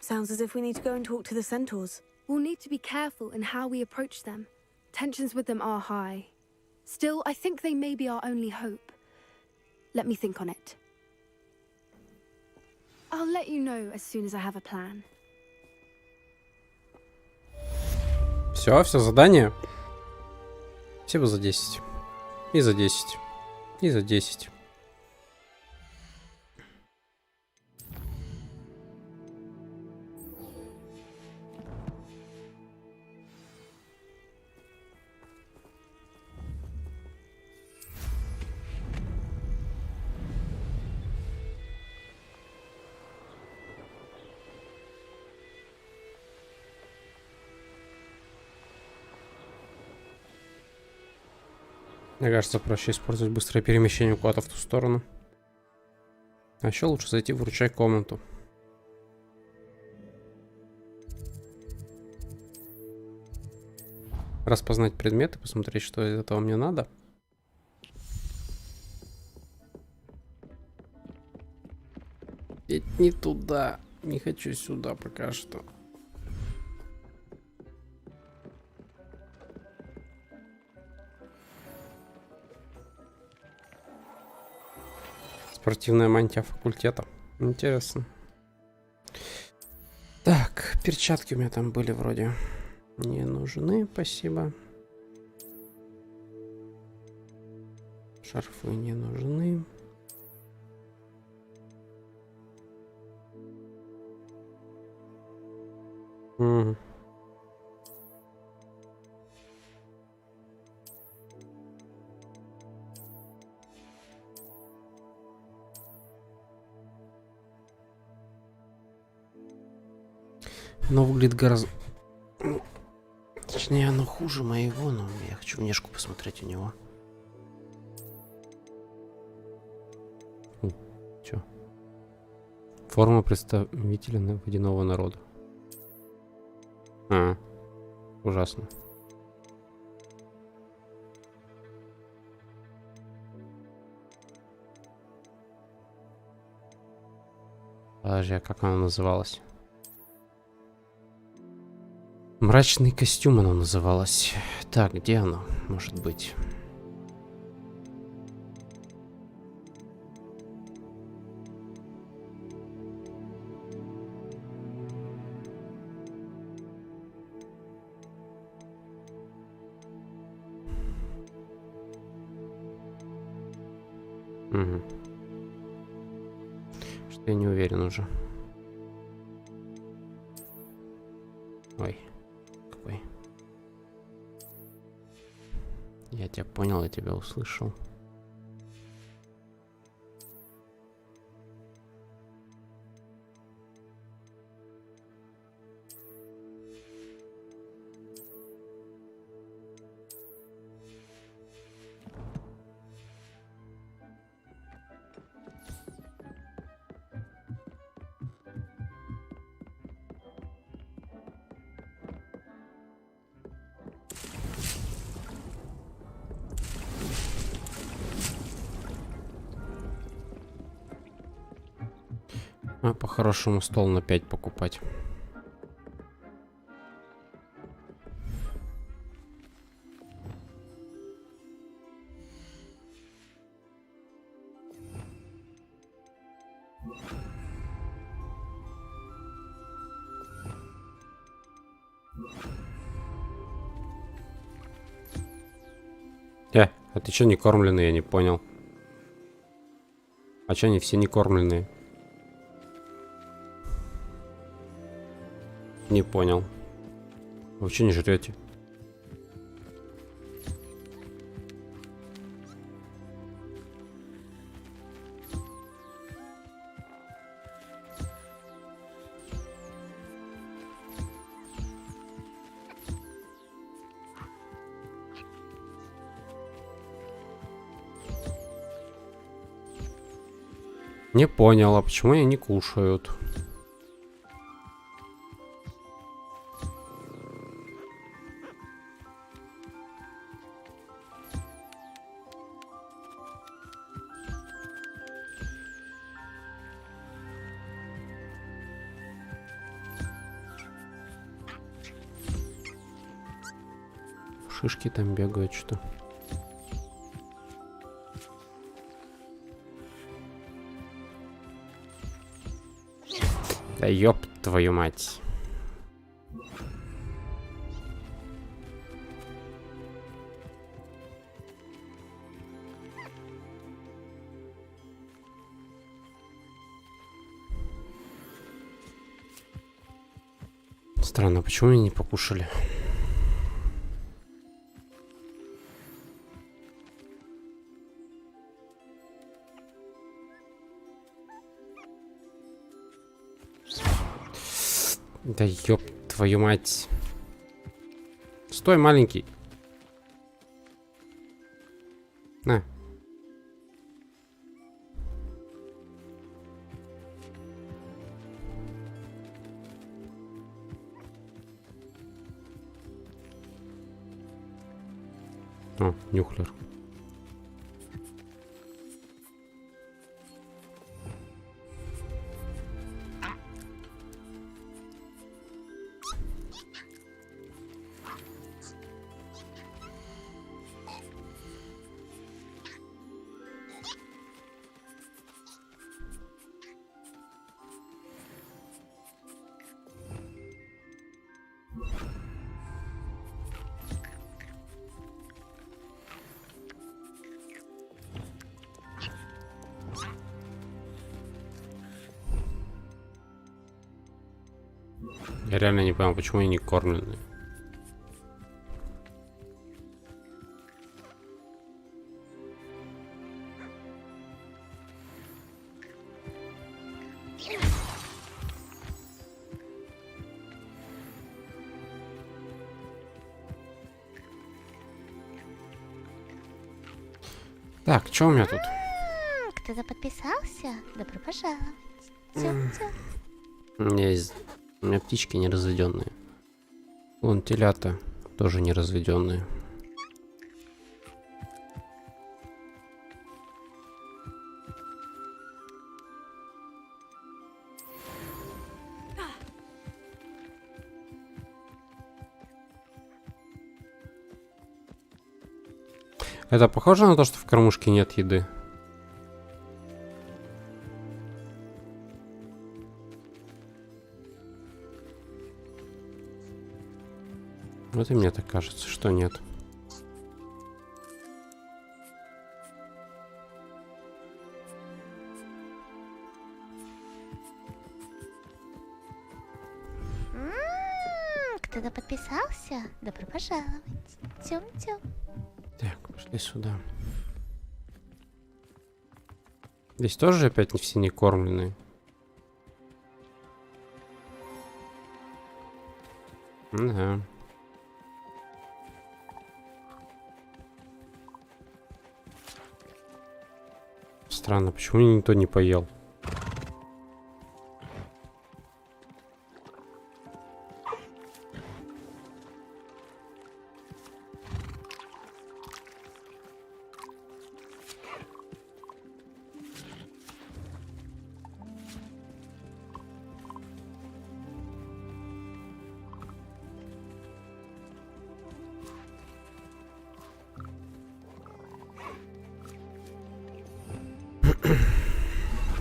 Sounds as if we need to go and talk to the centaurs. We'll need to be careful in how we approach them. Tensions with them are high. Still, I think they may be our only hope. Let me think on it. I'll let you know as soon as I have a plan. Все задание. Всего за 10. И за 10. И за 10. Мне кажется, проще использовать быстрое перемещение куда-то в ту сторону. А еще лучше зайти в ручай комнату. Распознать предметы, посмотреть, что из этого мне надо. Ведь не туда. Не хочу сюда пока что. Спортивная мантия факультета. Интересно. Так, перчатки у меня там были вроде. Не нужны, спасибо. Шарфы не нужны. Но выглядит гораздо... Точнее, оно хуже моего, но я хочу внешку посмотреть у него. Чё? Форма представителя водяного народа. Ужасно. Подожди, а как она называлась? Мрачный костюм оно называлось. Так, где оно? Может быть. Угу. Что я не уверен уже. Ой. Какой. Я тебя понял, я тебя услышал. А по-хорошему стол на 5 покупать. А ты чё не кормленный, я не понял. А чё они все не кормленные? Не понял. Вы что не жрете? Не понял, а почему они не кушают? Шишки там бегают, что? Да ёб твою мать. Странно, почему они не покушали? Да ёб твою мать. Стой, маленький. На. О, нюхлер. Я реально не понял, почему они не кормлены. Так, что у меня тут? Кто-то подписался? Добро пожаловать. Тём-тём. У меня птички неразведенные. Вон телята тоже неразведенные. Это похоже на то, что в кормушке нет еды? Вот и мне так кажется, что нет. Кто-то подписался? Добро пожаловать. Тём-тём. Так, пошли сюда. Здесь тоже опять не все не кормленные. Да. Странно, почему никто не поел?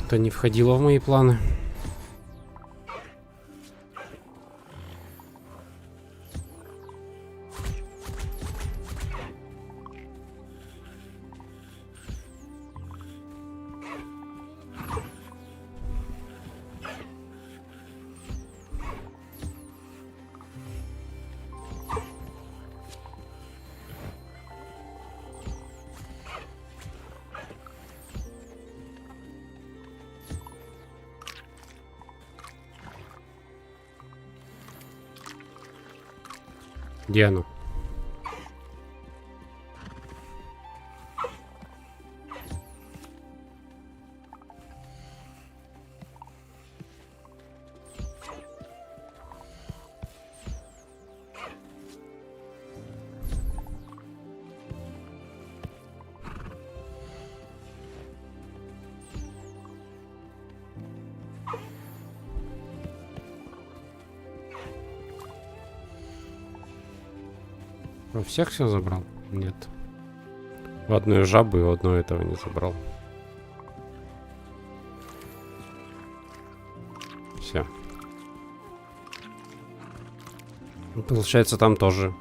Это не входило в мои планы. Где оно? У всех все забрал? Нет. В одной жабы и в одной этого не забрал. Все. Получается, там тоже.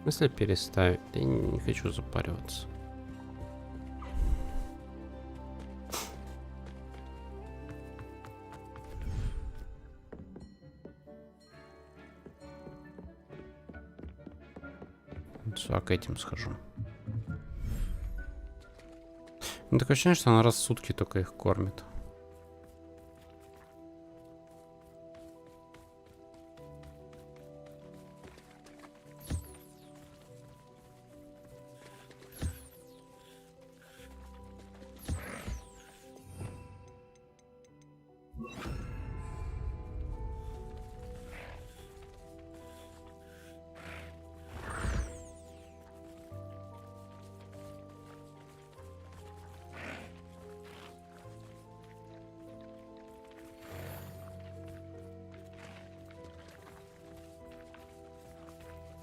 Если переставить, я не хочу запариваться. А к этим схожу. Ну, такое ощущение, что она раз в сутки только их кормит.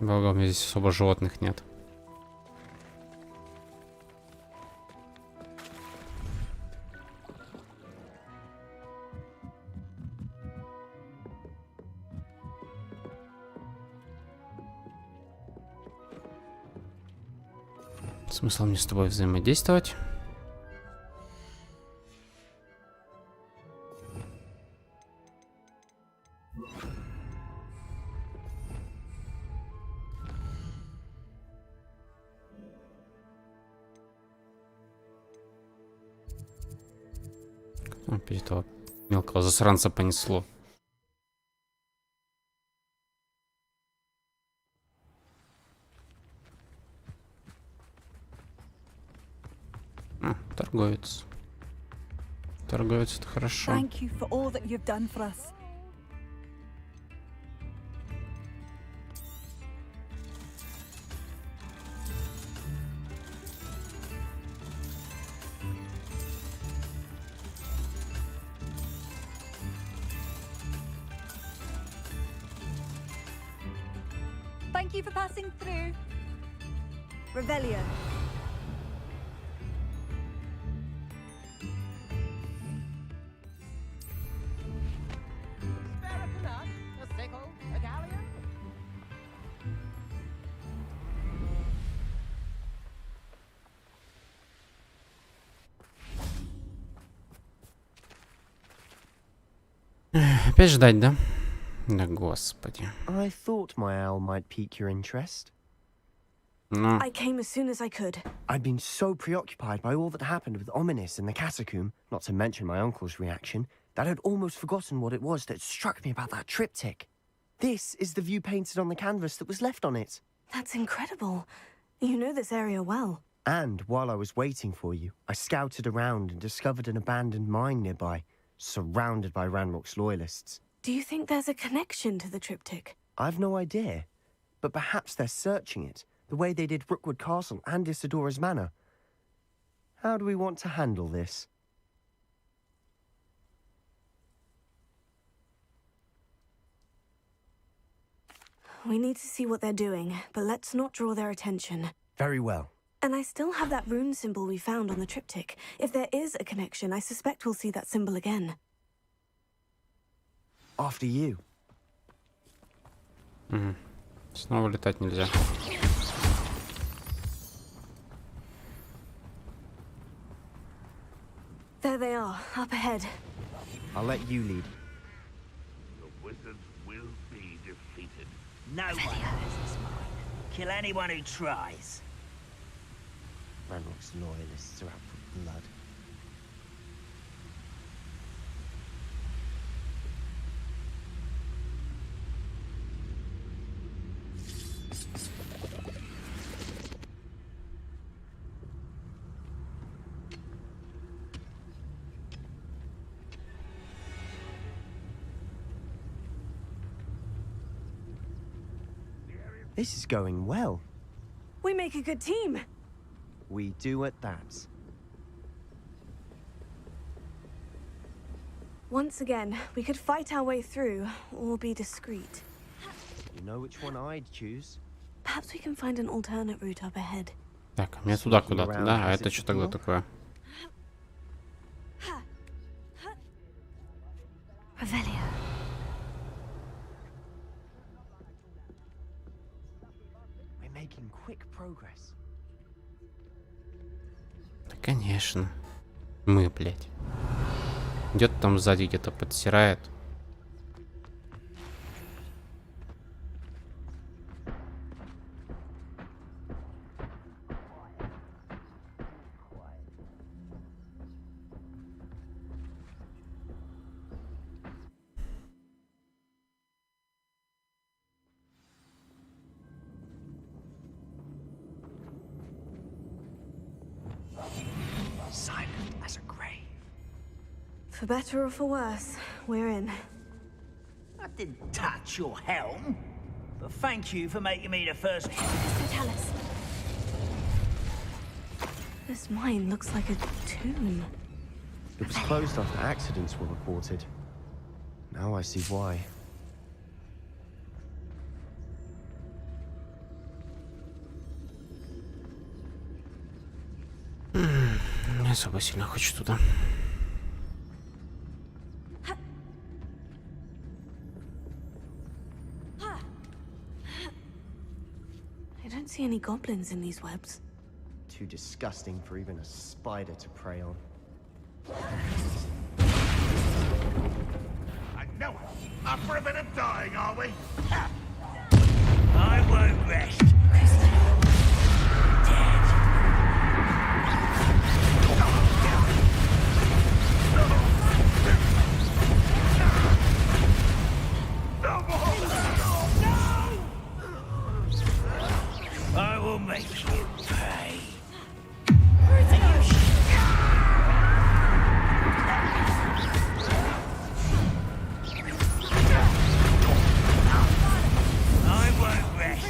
Благо, у меня здесь особо животных нет. Смысл мне с тобой взаимодействовать? Опять этого мелкого засранца понесло. Торговец. Торговец, это хорошо. Thank you for all that you've done for us. Thank you for passing through. Revelio. Опять ждать, да? Да господи. I thought my owl might pique your interest. Ну, I came as soon as I could. I'd been so preoccupied by all that happened with Ominous in the catacomb, not to mention my uncle's reaction, that I'd almost forgotten what it was that struck me about that triptych. This is the view painted on the canvas that was left on it. That's incredible. You know this area well. And while I was waiting for you, I scouted around and discovered an abandoned mine nearby, surrounded by Ranrock's loyalists. Do you think there's a connection to the triptych? I've no idea, but perhaps they're searching it, the way they did Rookwood Castle and Isidora's Manor. How do we want to handle this? We need to see what they're doing, but let's not draw their attention. Very well. And I still have that rune symbol we found on the triptych. If there is a connection, I suspect we'll see that symbol again. After you. снова летать нельзя. There they are, up ahead. I'll let you lead. The wizards will be defeated. No one has this mind. Kill anyone who tries. Ranrock's loyalists are out for blood. This is going well. We make a good team. We do at that. Once again, we could fight our way through, or be discreet. You know which one I'd choose? Perhaps we can find an alternate route up ahead. Так, мне туда куда-то, да? А это что тогда такое? Revelio. We're making quick progress. Да, конечно. Мы, блядь. Идет там сзади где-то подсирает. Silent as a grave. For better or for worse, we're in. I didn't touch your helm, but thank you for making me the first. So tell us. This mine looks like a tomb. It was closed after accidents were reported. Now I see why. особо сильно хочу туда. I don't see any goblins in these webs. Too disgusting for even a spider to prey on. I know it. Up for a bit of dying, are we? I won't rest. I will make you pay. I won't rest.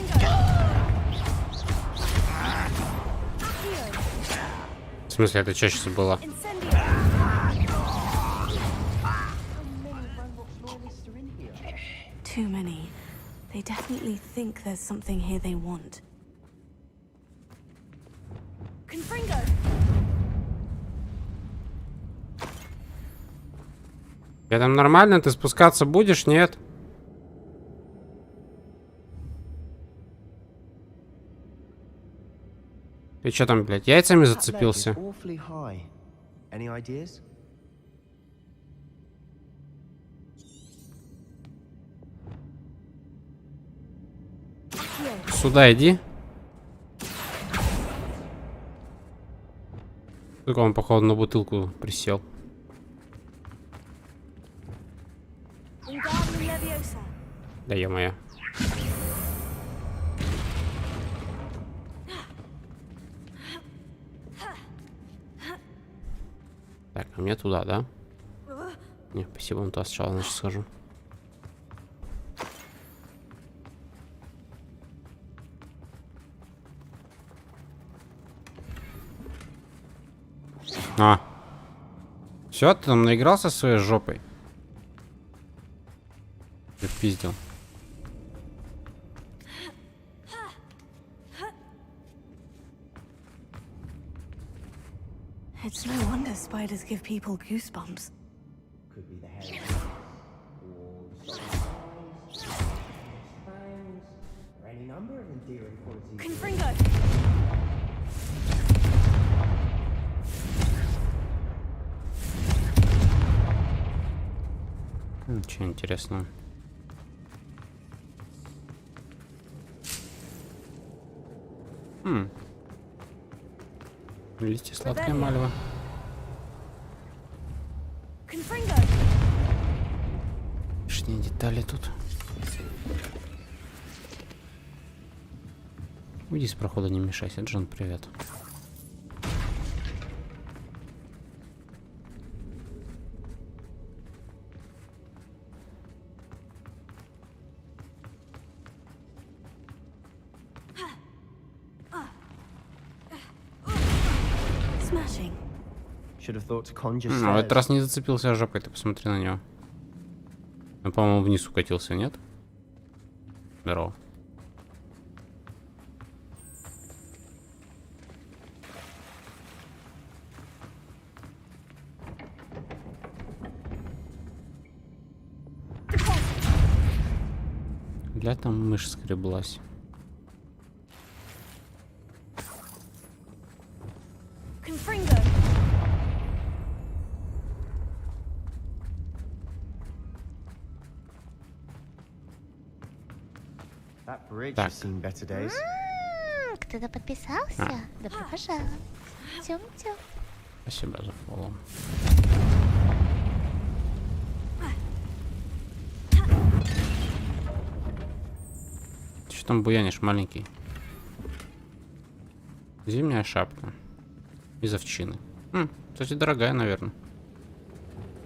В смысле, это чаще всего было? Too many. They definitely think there's something here they want. Confringo! Я там нормально? Ты спускаться будешь? Нет? Ты чё там, блядь, яйцами зацепился? Awfully high. Any ideas? Сюда иди. Только он, походу, на бутылку присел. Да е-мое. Так, а мне туда, да? Не, спасибо, вон туда сначала, значит, схожу. А. Все, ты там наигрался своей жопой? Ты пиздил. It's no wonder spiders give people goosebumps. Could be the hair. Or any number of endearing qualities. Confringo! Ничего интересного. Листья сладкая мальва. Лишние детали тут. Уйди с прохода, не мешайся. Джон, привет. В этот раз не зацепился жопой, ты посмотри на него. Он, по-моему, вниз укатился, нет? Здорово. Бля, там мышь скреблась. Так. Кто-то подписался? Добро пожаловать. Тём-тём. Спасибо за фоллоу. Ты что там буянишь, маленький? Зимняя шапка. Из овчины. Кстати, дорогая, наверное.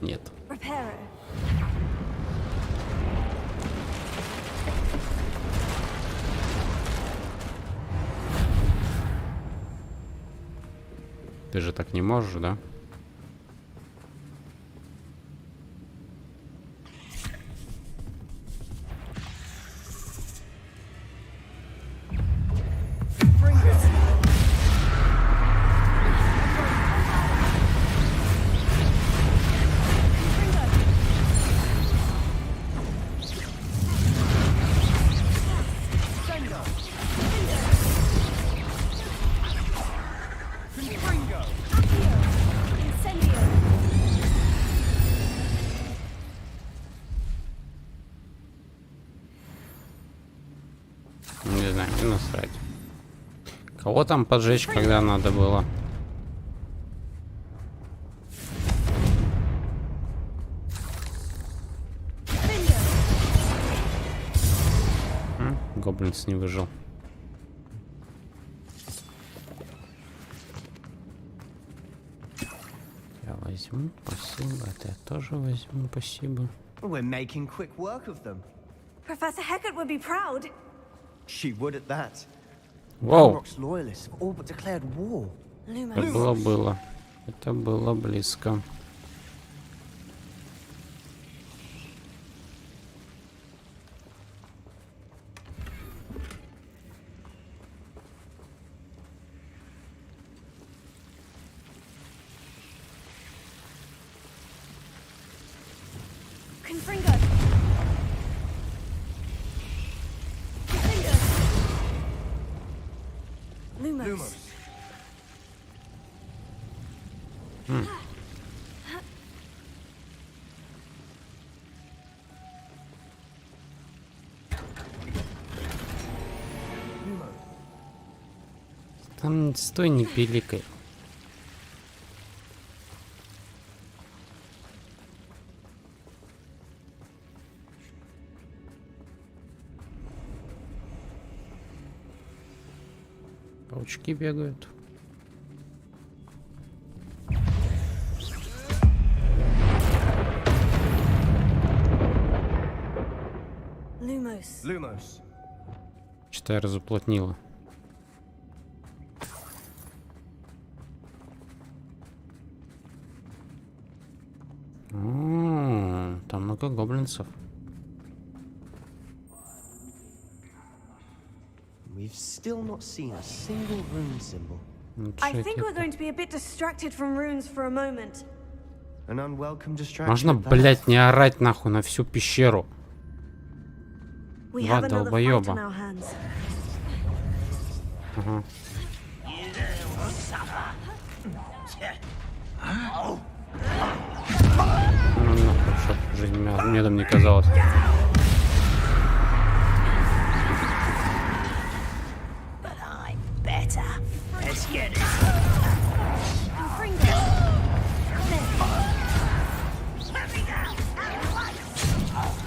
Нет. Ты же так не можешь, да? Не знаю, не насрать. Кого там поджечь, когда надо было? Гоблинс не выжил. Я возьму, спасибо. Это я тоже возьму, спасибо. We're making quick work of them. Professor Heckert would be proud. She would at that. Вау! Rock's loyalists have all but declared war. Это было. Это было близко. Confringo. Confringo. Lumos. Там стой, не пиликай. Паучки бегают. Lumos. Lumos. Что-то я разуплотнила. Там много гоблинцев. We've still not seen a single rune symbol. I think we're going to be a bit distracted from runes for a moment. An unwelcome distraction. Можно, at that. блять, не орать нахуй на всю пещеру. We Два have another fight долбоеба. on our hands. Ага. Ну, нахуй, чтоб жизнь медом не казалась. But I'm better. Let's get it.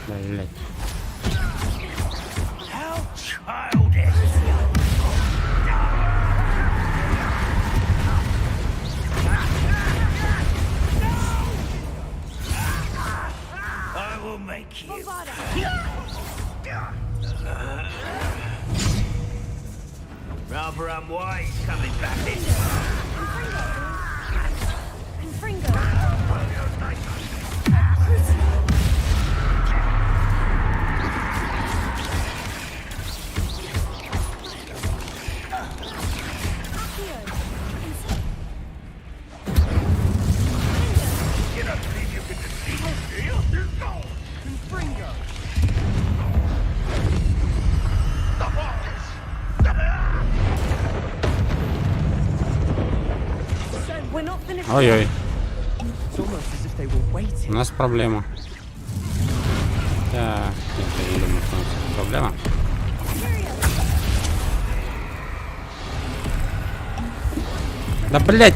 Блять. How childish. I will make you. Rather unwise coming back in. You don't believe you can defeat me, do you? We're not finished. Ой-ой, It's almost as if they were waiting. у нас проблема. Так, я не думаю, что у нас проблема. Да блять!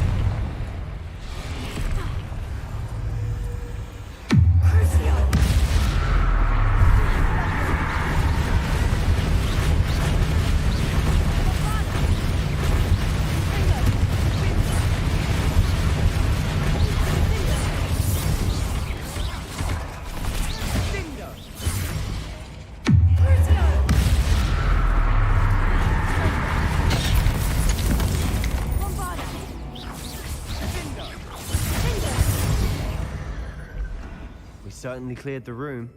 We certainly cleared the room.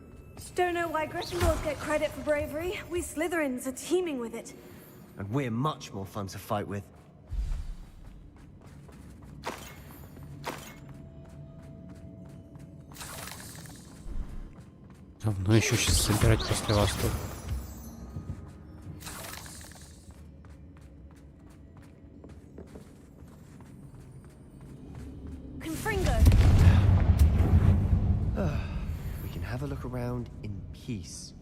Don't know why Gryffindors get credit for bravery. We Slytherins are teeming with it. And we're much more fun to fight with. Говно еще сейчас собирать после вас тут. Confringo. We can have a look around in peace.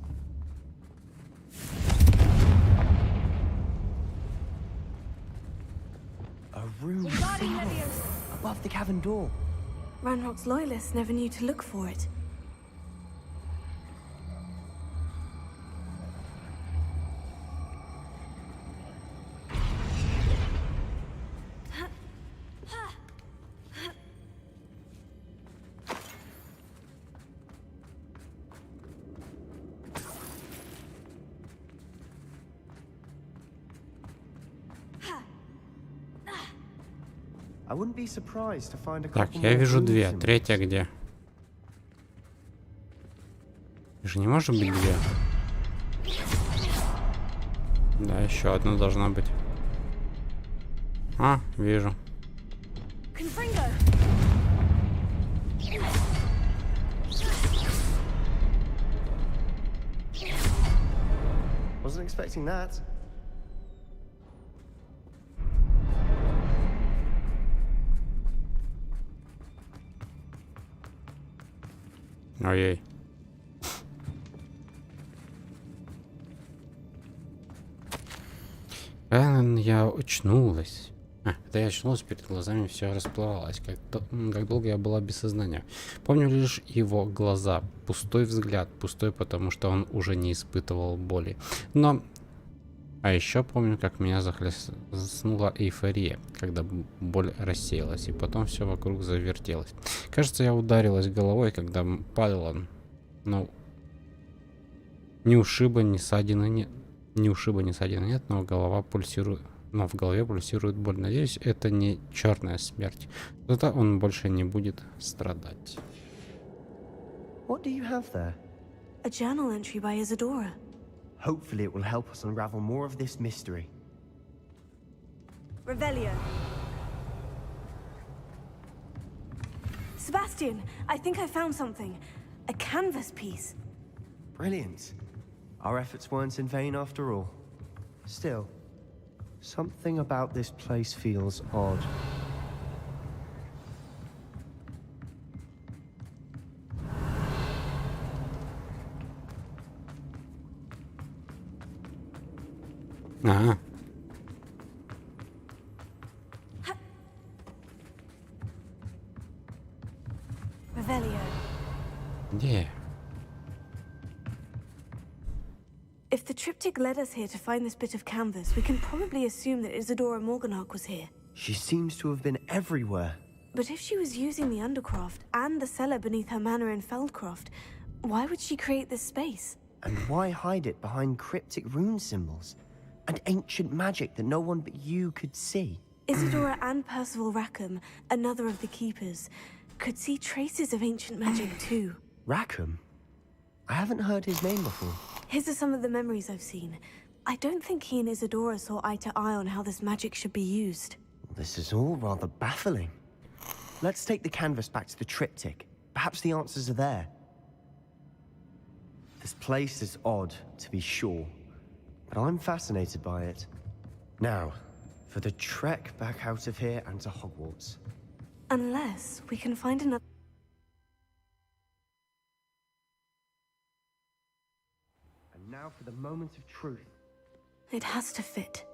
above the cavern door. Ranrock's loyalists never knew to look for it. I wouldn't be surprised to find a Так, couple я more вижу rune две. symbols. Третья где? Же не может быть две. Да, еще одна должна быть. А, вижу. Confringo! Wasn't expecting that. Ой-ой. Я очнулась. Когда я очнулась, перед глазами все расплывалось. Как долго я была без сознания. Помню лишь его глаза. Пустой взгляд. Пустой, потому что он уже не испытывал боли. А еще помню, как меня захлестнула эйфория, когда боль рассеялась, и потом все вокруг завертелось. Кажется, я ударилась головой, когда падала, но ни ушиба, ни ссадины нет. Ни ушиба, ни ссадины нет, но голова пульсирует. Но в голове пульсирует боль. Надеюсь, это не черная смерть. Зато он больше не будет страдать. What do you have there? A journal entry by Isadora. Hopefully it will help us unravel more of this mystery. Revelio. Sebastian, I think I found something. A canvas piece. Brilliant. Our efforts weren't in vain after all. Still, something about this place feels odd. Ага. Revelio. Где? If the triptych led us here to find this bit of canvas, we can probably assume that Isadora Morganach was here. She seems to have been everywhere. But if she was using the Undercroft and the cellar beneath her manor in Feldcroft, why would she create this space? And why hide it behind cryptic rune symbols? And ancient magic that no one but you could see? Isadora and Percival Rackham, another of the keepers, could see traces of ancient magic too. Rackham? I haven't heard his name before. His are some of the memories I've seen. I don't think he and Isadora saw eye to eye on how this magic should be used. This is all rather baffling. Let's take the canvas back to the triptych. Perhaps the answers are there. This place is odd, to be sure, but I'm fascinated by it. Now, for the trek back out of here and to Hogwarts. Unless we can find another... And now for the moment of truth. It has to fit.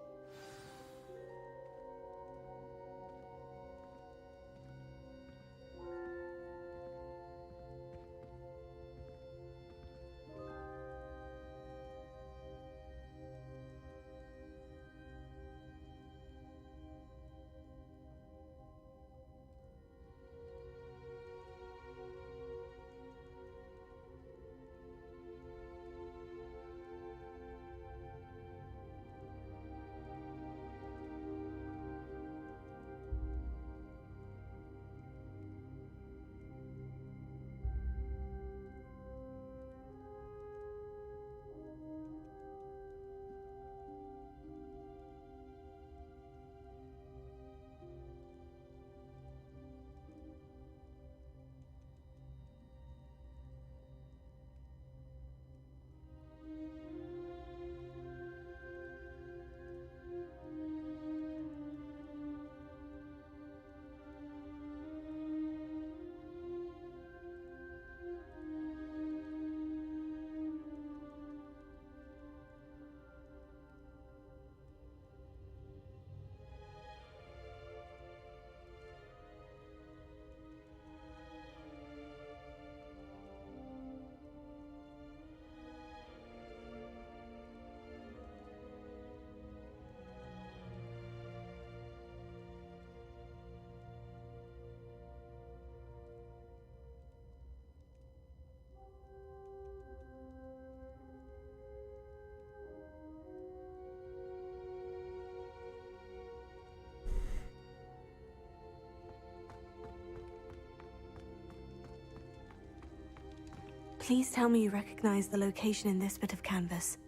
Please tell me you recognize the location in this bit of canvas.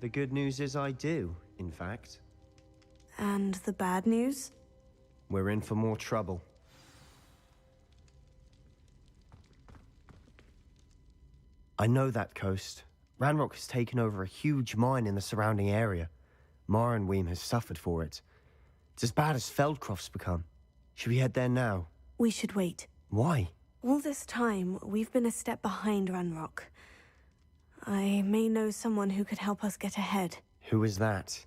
The good news is I do, in fact. And the bad news? We're in for more trouble. I know that coast. Ranrock has taken over a huge mine in the surrounding area. Marenweem has suffered for it. It's as bad as Feldcroft's become. Should we head there now? We should wait. Why? All this time, we've been a step behind Ranrock. I may know someone who could help us get ahead. Who is that?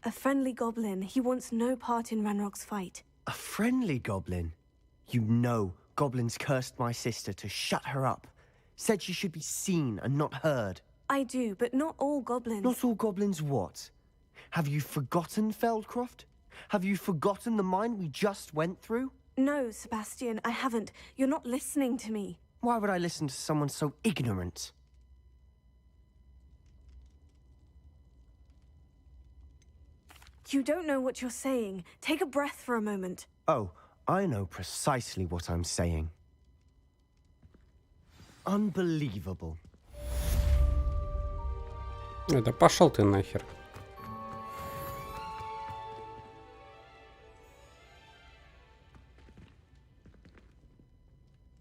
A friendly goblin. He wants no part in Ranrock's fight. A friendly goblin? You know goblins cursed my sister to shut her up. Said she should be seen and not heard. I do, but not all goblins. Not all goblins what? Have you forgotten Feldcroft? Have you forgotten the mine we just went through? No, Sebastian, I haven't. You're not listening to me. Why would I listen to someone so ignorant? You don't know what you're saying. Take a breath for a moment. Oh, I know precisely what I'm saying. Unbelievable. Да пошел ты нахер.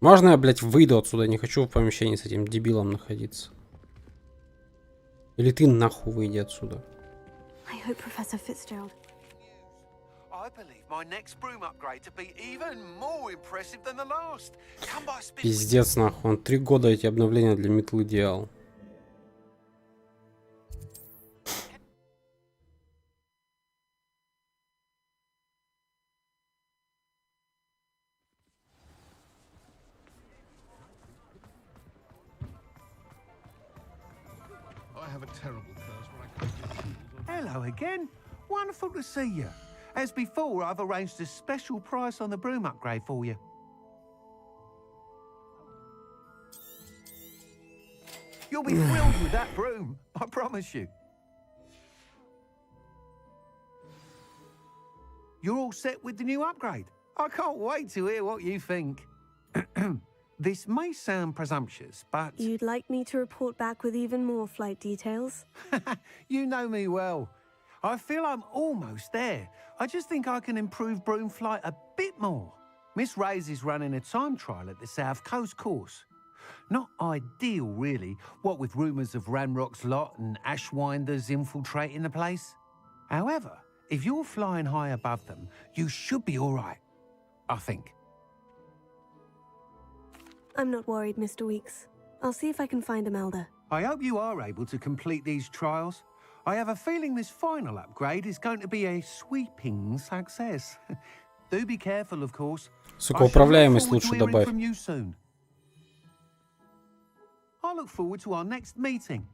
Можно я, блядь, выйду отсюда? Не хочу в помещении с этим дебилом находиться. Или ты нахуй выйди отсюда. I hope Professor Fitzgerald. I believe my next broom upgrade to be even more impressive than the last. Come by speed. Пиздец нахуй, он 3 года эти обновления для метлы делал. Hello again. Wonderful to see you. As before, I've arranged a special price on the broom upgrade for you. You'll be thrilled with that broom, I promise you. You're all set with the new upgrade. I can't wait to hear what you think. This may sound presumptuous, but... You'd like me to report back with even more flight details? You know me well. I feel I'm almost there. I just think I can improve broom flight a bit more. Miss Ray's is running a time trial at the South Coast course. Not ideal, really, what with rumours of Ranrock's lot and Ashwinders infiltrating the place. However, if you're flying high above them, you should be all right, I think. I'm not worried, Mr. Weeks. I'll see if I can find Imelda. I hope you are able to complete these trials. I have a feeling this final upgrade is going to be a sweeping success. Do be careful, of course. Сука, управляемость лучше добавь. From you soon. I look forward to our next meeting.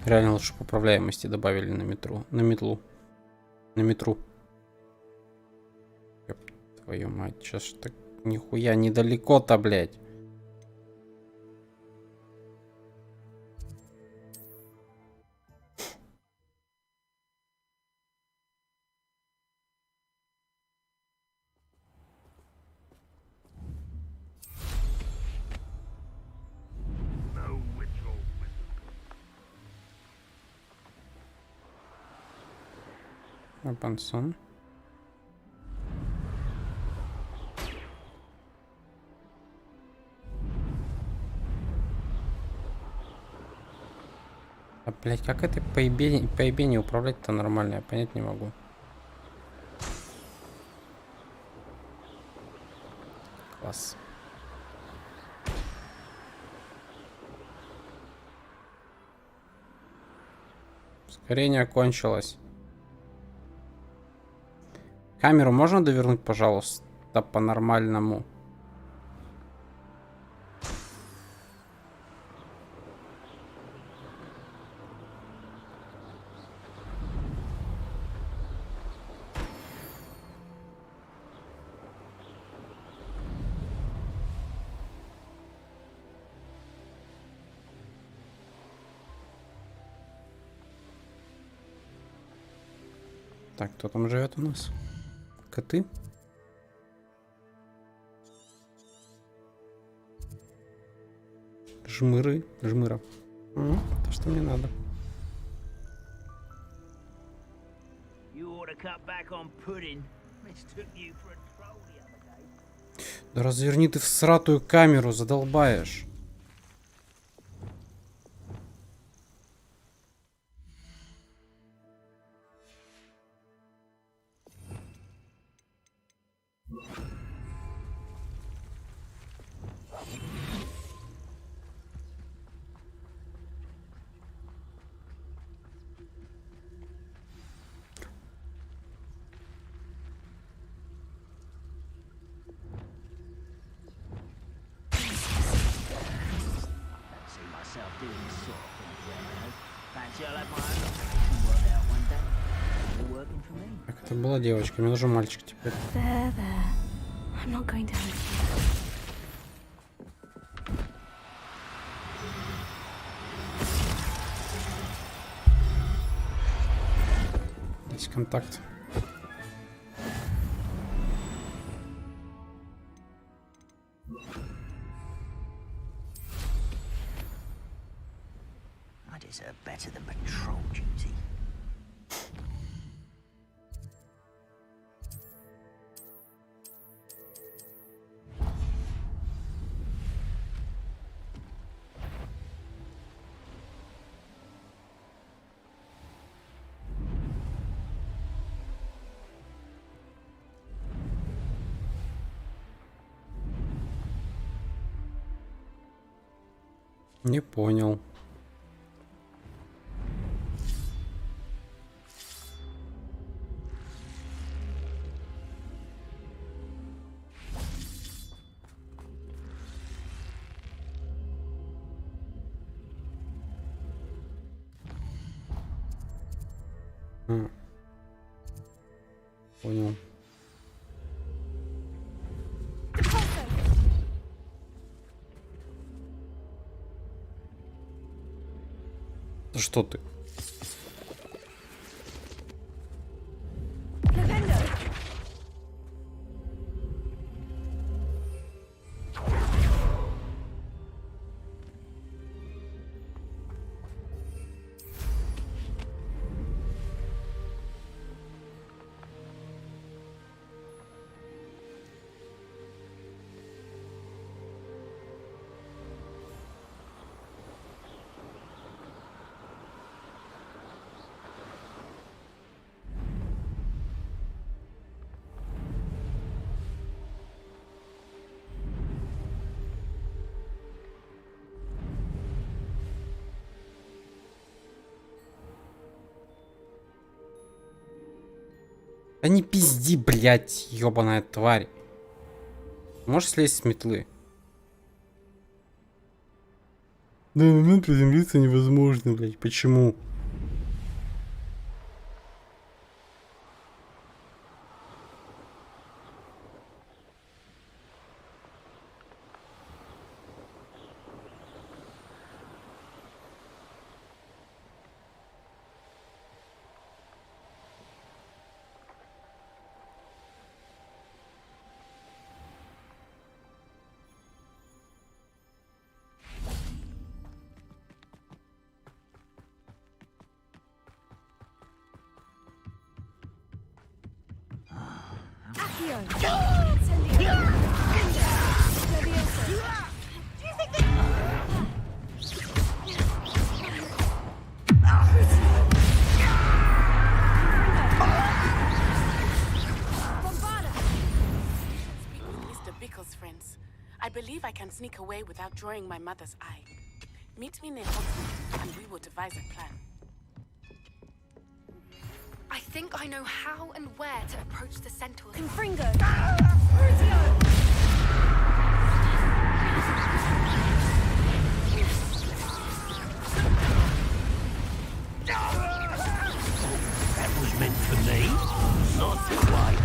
Реально лучше по управляемости добавили на метру. На метлу. На метру. Ёп, твою мать, сейчас ж так нихуя недалеко-то, блядь. Пансон. А, блядь, как это поебение управлять-то нормально, я понять не могу. Класс. Ускорение кончилось. Камеру можно довернуть, пожалуйста, по-нормальному? Так, кто там живет у нас? Коты? Жмыра. То, что мне надо. Да разверни ты в сратую камеру, задолбаешь. Так, это была девочка, мне нужен мальчик теперь. There. I'm not going to hurt you. Есть контакт. I deserve better than patrol duty. Не понял. Понял. Да что ты? Да не пизди, блядь, ёбаная тварь. Можешь слезть с метлы? Да, на момент приземлиться невозможно, блядь. Почему? I believe I can sneak away without drawing my mother's eye. Meet me near Hogsmeade, and we will devise a plan. I think I know how and where to approach the centaurs. Confringo! That was meant for me, not quite.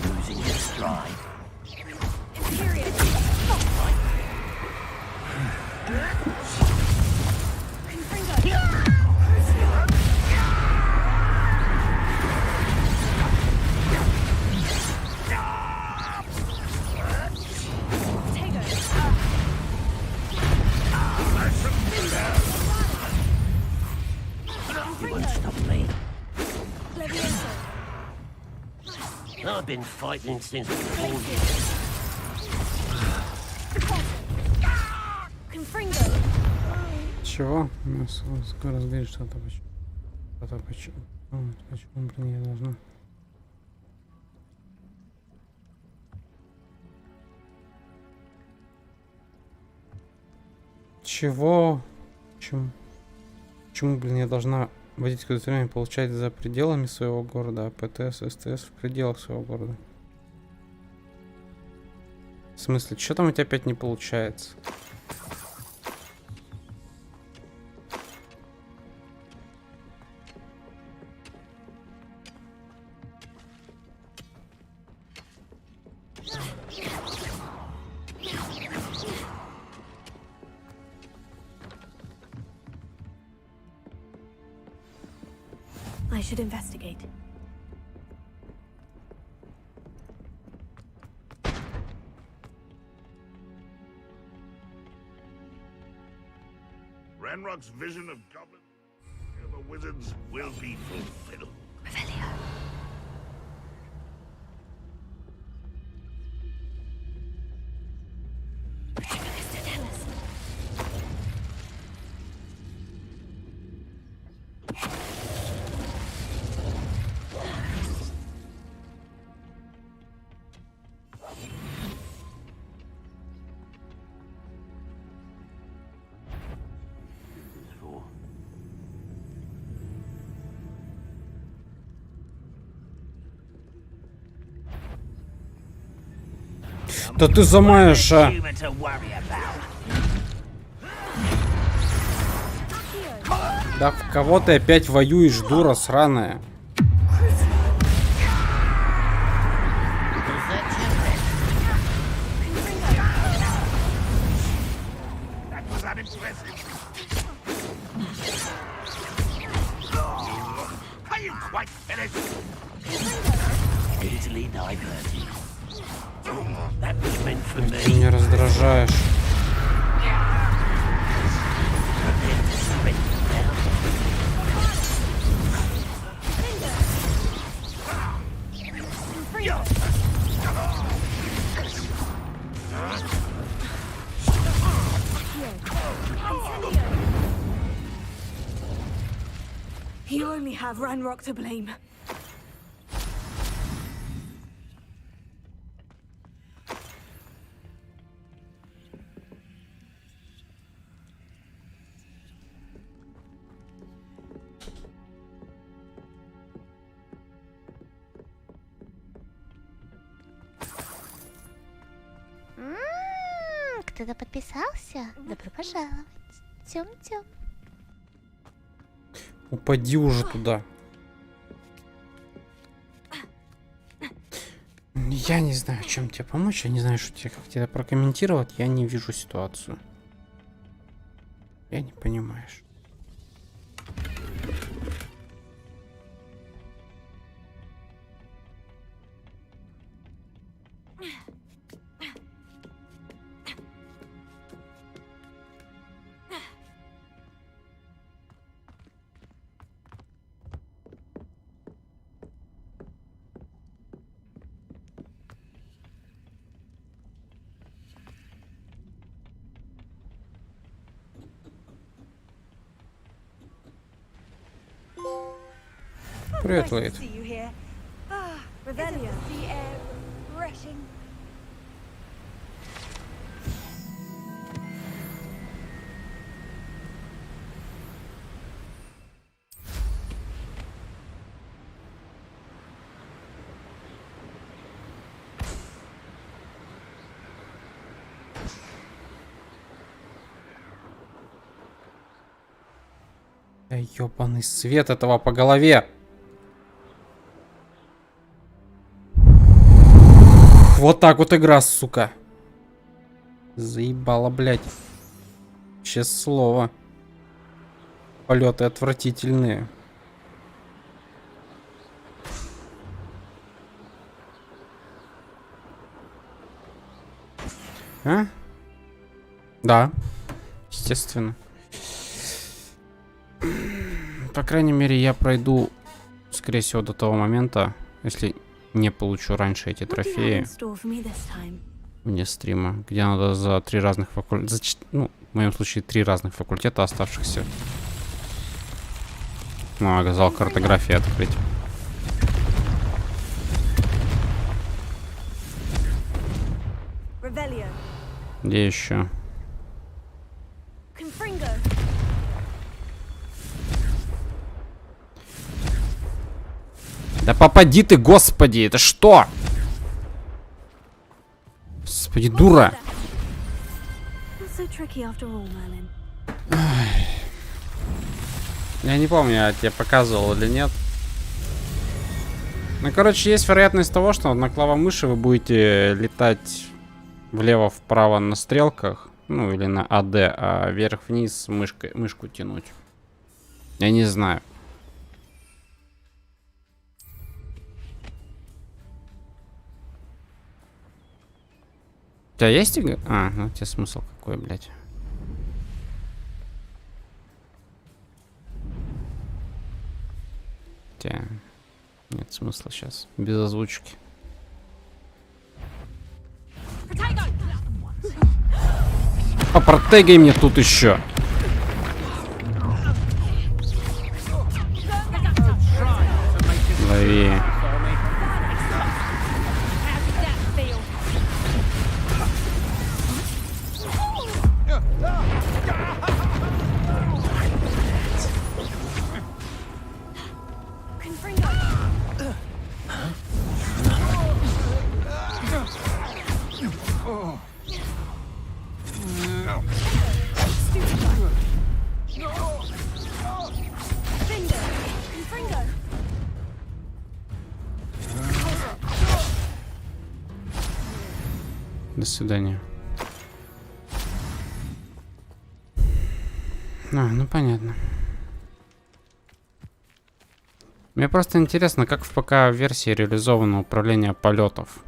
Losing your stride. I've been fighting since before you. Чего? Скоро сгорит что-то. Почему? Почему, блин, я должна? Чего? Почему, блин, я должна водительское удостоверение получать за пределами своего города, а ПТС, СТС в пределах своего города? В смысле, что там у тебя опять не получается? I should investigate. Ranrock's vision of goblins and the wizards will be fulfilled. Revelio. Да ты замаешь, а! Human to worry about. Да в кого ты опять воюешь, дура сраная? That was unimpressive. Are you quite finished? Easily diverted. That was meant for Ты me. меня раздражаешь. You only have Ranrock to blame. Кто-то подписался? Добро пожаловать. Тём-тём. Упади уже туда. Я не знаю, чем тебе помочь. Я не знаю, что тебе, как тебе прокомментировать. Я не вижу ситуацию. Я не понимаешь. Привет, Лейд. Revelio. The air refreshing. Да ёбаный свет этого по голове. Вот так вот игра, сука. Заебала, блядь. Честное слово. Полеты отвратительные. А? Да. Естественно. По крайней мере, я пройду, скорее всего, до того момента, если не получу раньше эти трофеи вне стрима, где надо за 3 разных факультета, ну, в моем случае 3 разных факультета оставшихся. Ну, оказал картографию открыть. Где еще? Да попади ты, господи, это что? Господи, дура. Я не помню, я тебе показывал или нет. Ну, короче, есть вероятность того, что на клавомыши вы будете летать влево-вправо на стрелках. Ну, или на АД, а вверх-вниз мышку тянуть. Я не знаю. У тебя есть игра? А, ну у тебя смысл какой, блядь. У тебя нет смысла сейчас. Без озвучки. Попротегай мне тут еще. Лови. До свидания. Ну понятно. Мне просто интересно, как в ПК-версии реализовано управление полетов.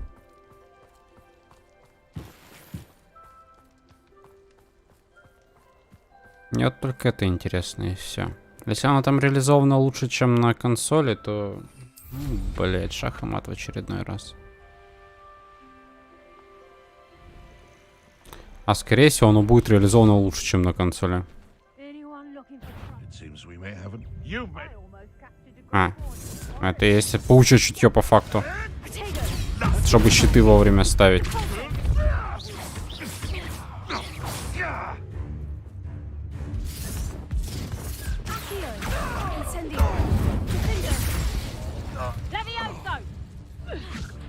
Мне вот только это интересно, и все. Если оно там реализовано лучше, чем на консоли, то... Ну, блять, шах и мат в очередной раз. А скорее всего оно будет реализовано лучше, чем на консоли. А, это если получить чутье по факту. Чтобы щиты вовремя ставить.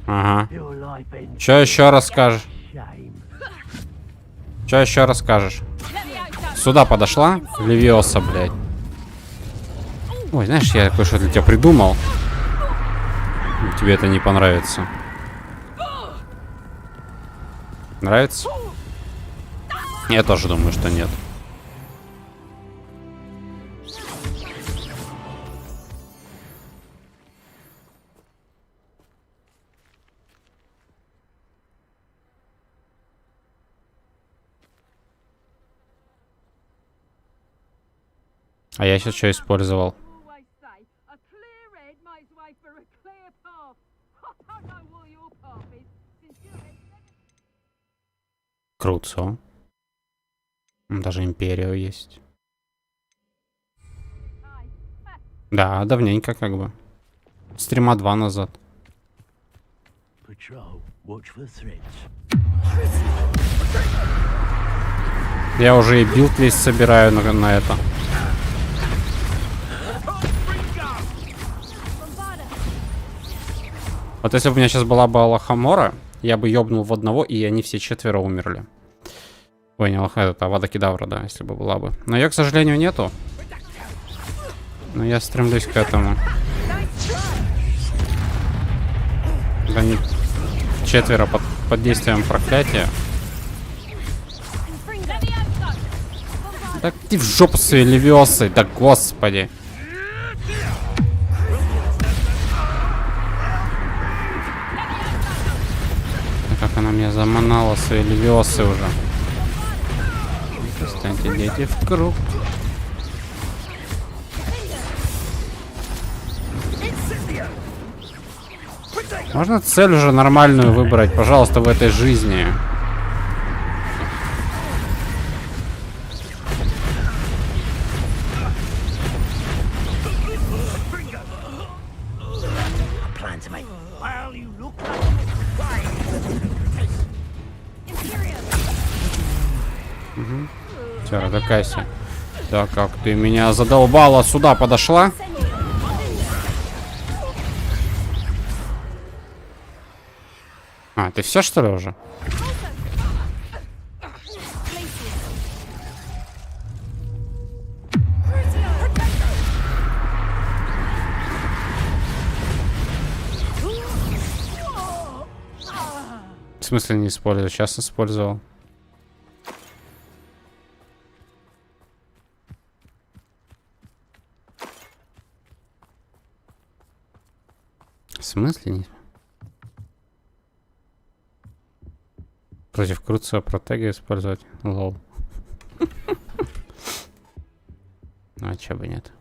Ага. Что еще расскажешь? Что еще расскажешь? Сюда подошла? Левиоса, блядь. Ой, знаешь, я кое-что для тебя придумал. Тебе это не понравится. Нравится? Я тоже думаю, что нет. А я сейчас что использовал? Круто. Даже империя есть. Да, давненько как бы. Стрима 2 назад. Я уже и билд весь собираю на это. Вот если бы у меня сейчас была бы Алахамора, я бы ёбнул в одного, и они все 4 умерли. Ой, не Алаха, это Авада Кедавра, да, если бы была бы. Но ее, к сожалению, нету. Но я стремлюсь к этому. Они 4 под действием проклятия. Да ты в жопу свои левиосы, да господи. Как она меня заманала, свои левиосы уже. Встаньте, дети, в круг. Можно цель уже нормальную выбрать, пожалуйста, в этой жизни. Все, радакайся. Да как ты меня задолбала, сюда подошла? А, ты все что ли уже? В смысле не использовал? Сейчас использовал. В смысле не? Против крутого протега использовать? Лол. Ну а чё бы нет?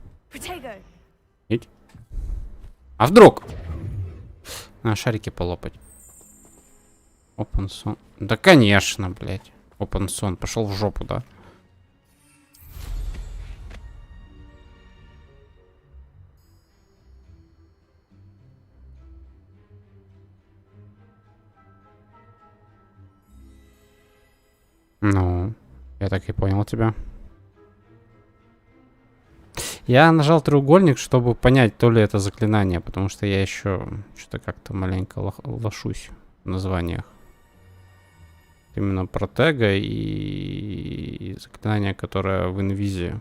Идь. А вдруг? На шарики полопать. Open Son. Да конечно, блядь. Open Son. Пошел в жопу, да? Ну, я так и понял тебя. Я нажал треугольник, чтобы понять, то ли это заклинание, потому что я еще что-то как-то маленько лошусь в названиях. Именно протега и заклинание, которое в инвизе.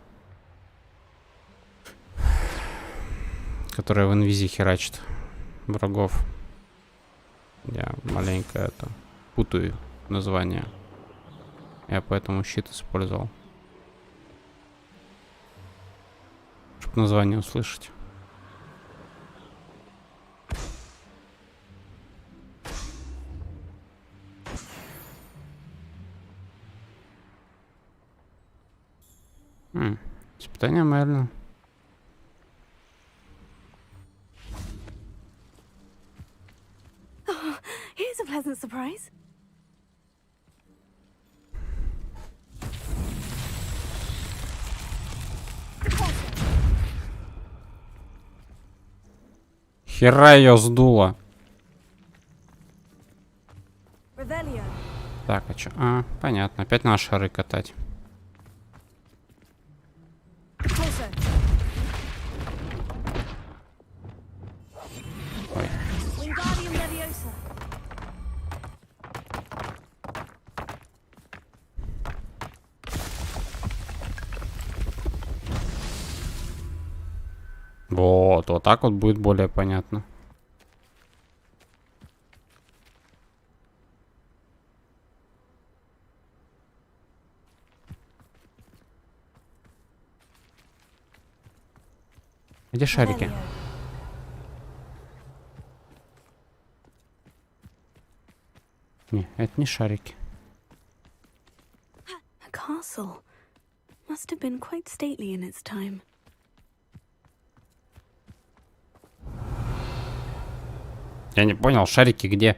Которое в инвизе херачит врагов. Я маленько это путаю название. Я поэтому щит использовал. Чтобы название услышать. Испытание Мерлина. Here's a pleasant surprise. Хера ее сдуло. Так, а чё? А, понятно. Опять на шары катать. Ой. Вот так вот будет более понятно. Где шарики? Не, это не шарики. A castle must have been quite stately in its time. Я не понял, шарики где?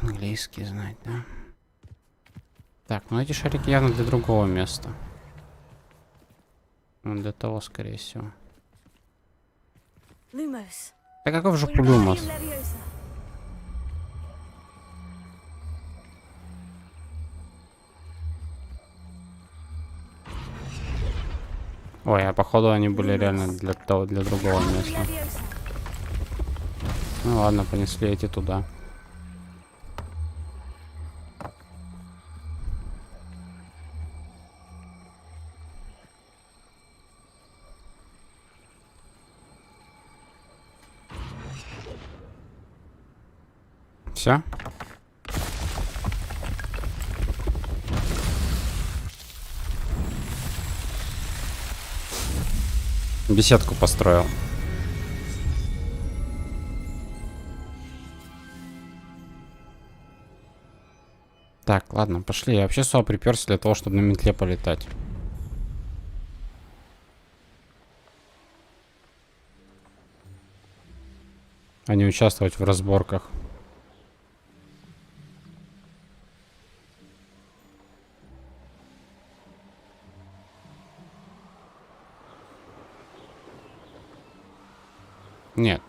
Английский знать, да? Так, ну эти шарики явно для другого места. Ну, для того, скорее всего. Да каков же Lumos? Ой, а походу они были реально для того, для другого места. Ну ладно, понесли эти туда. Все? Беседку построил. Так, ладно, пошли. Я вообще сюда приперся для того, чтобы на метле полетать. А не участвовать в разборках. Нет.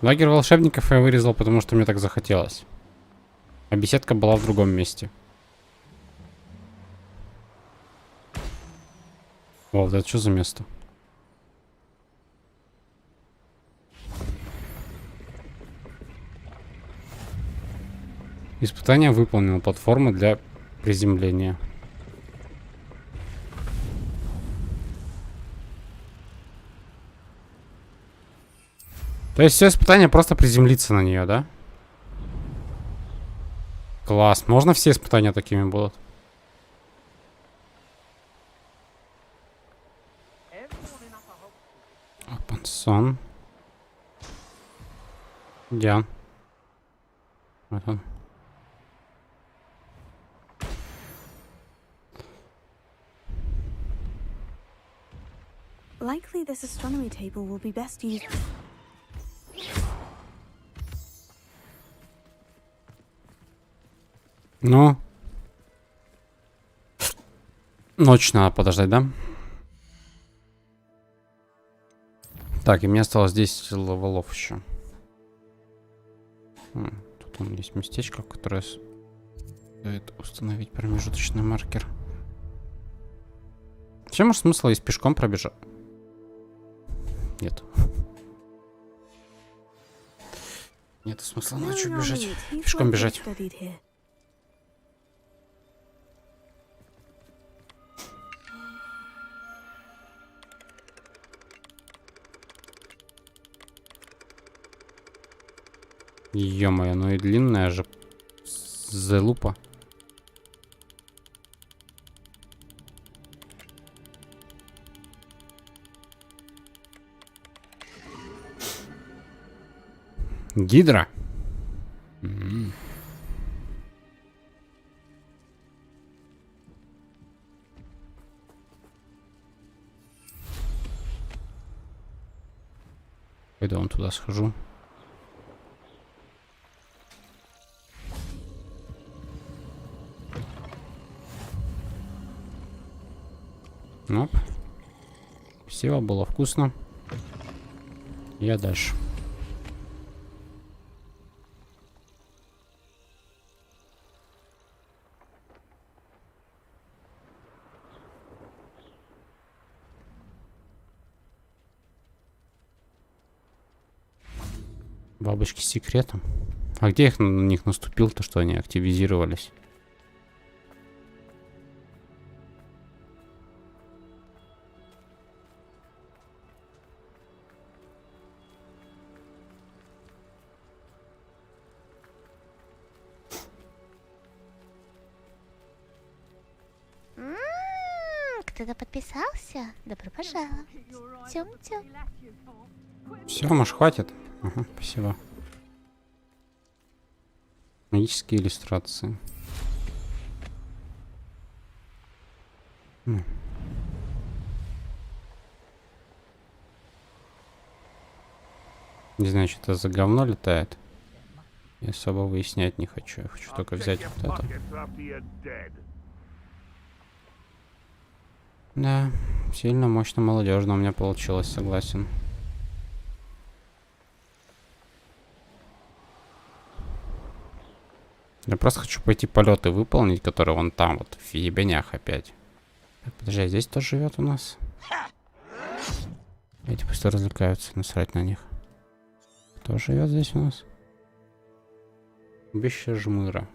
Лагерь волшебников я вырезал, потому что мне так захотелось. А беседка была в другом месте. О, вот это что за место? Испытание выполнено. Платформа для приземления. То есть все испытания просто приземлиться на нее, да? Класс. Можно все испытания такими будут? Опенсон. Где? Вот он. Likely this astronomy table will be best used. Ну. Ночь надо подождать, да? Так, и мне осталось 10 левелов еще. Тут у меня есть местечко, в которое стоит установить промежуточный маркер. Вообще, может, смысл есть пешком пробежать? Нет. Нет смысла ночью бежать. Пешком бежать. Ё-моё, ну и длинная же залупа. Гидра. Пойду вон туда схожу. Оп. Спасибо, было вкусно. Я дальше. Бабочки с секретом. А где их на них наступил-то, что они активизировались? Кто-то подписался? Добро пожаловать. Тём-тём. Все, может, хватит? Ага, спасибо. Магические иллюстрации. Не знаю, что это за говно летает. Я особо выяснять не хочу. Я хочу только взять вот это. Да, сильно, мощно, молодежно у меня получилось, согласен. Я просто хочу пойти полеты выполнить, которые вон там, вот в ебенях опять. Так, подожди, а здесь тоже живет у нас? Эти пусть развлекаются, насрать на них. Кто живет здесь у нас? Убежище жмыра.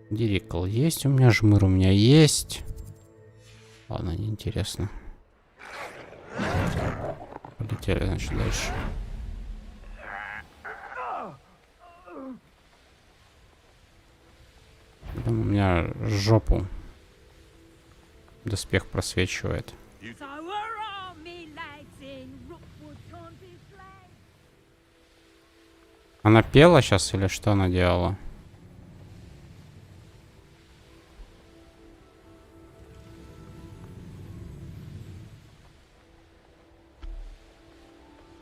Дирикл есть у меня, жмыр у меня есть. Ладно, неинтересно. Полетели, значит, дальше. Там у меня жопу доспех просвечивает. Она пела сейчас или что она делала?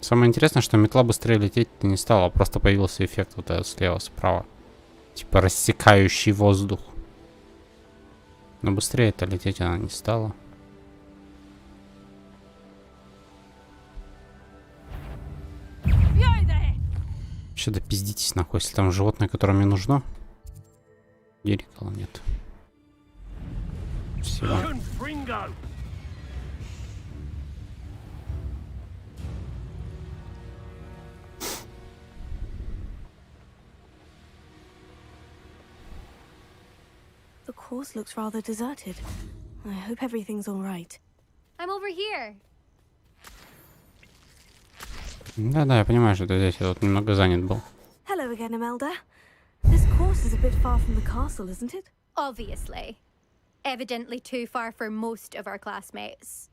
Самое интересное, что метла быстрее лететь не стала, просто появился эффект вот этот слева, справа. Типа рассекающий воздух. Но быстрее это лететь она не стала. Вообще-то пиздитесь нахуй, если там животное, которое мне нужно. Дирикала нет. Спасибо. The course looks rather deserted. I hope everything's all right. I'm over here. Да-да, я понимаю, что ты здесь. Я тут немного занят был. Hello again, Imelda. This course is a bit far from the castle, isn't it? Obviously. Evidently too far for most of our classmates.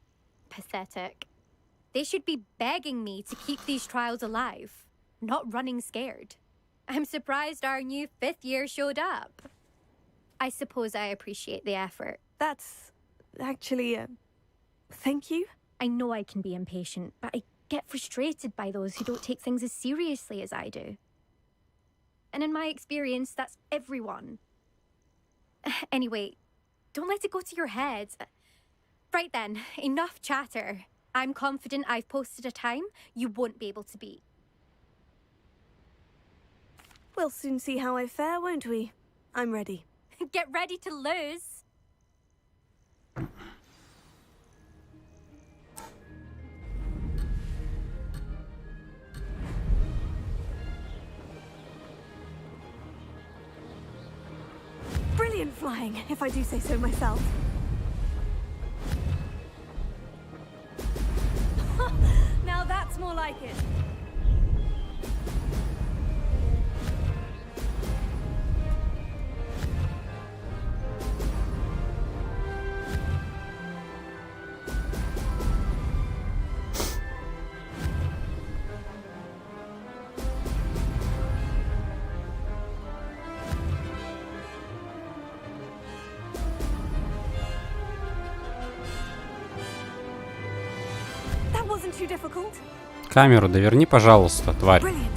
Pathetic. They should be begging me to keep these trials alive, not running scared. I'm surprised our new 5th year showed up. I suppose I appreciate the effort. That's actually, thank you. I know I can be impatient, but I get frustrated by those who don't take things as seriously as I do. And in my experience, that's everyone. Anyway, don't let it go to your head. Right then, enough chatter. I'm confident I've posted a time you won't be able to beat. We'll soon see how I fare, won't we? I'm ready. Get ready to lose. Brilliant flying, if I do say so myself. Now that's more like it. Wasn't too difficult. Камеру доверни, пожалуйста, тварь. Brilliant.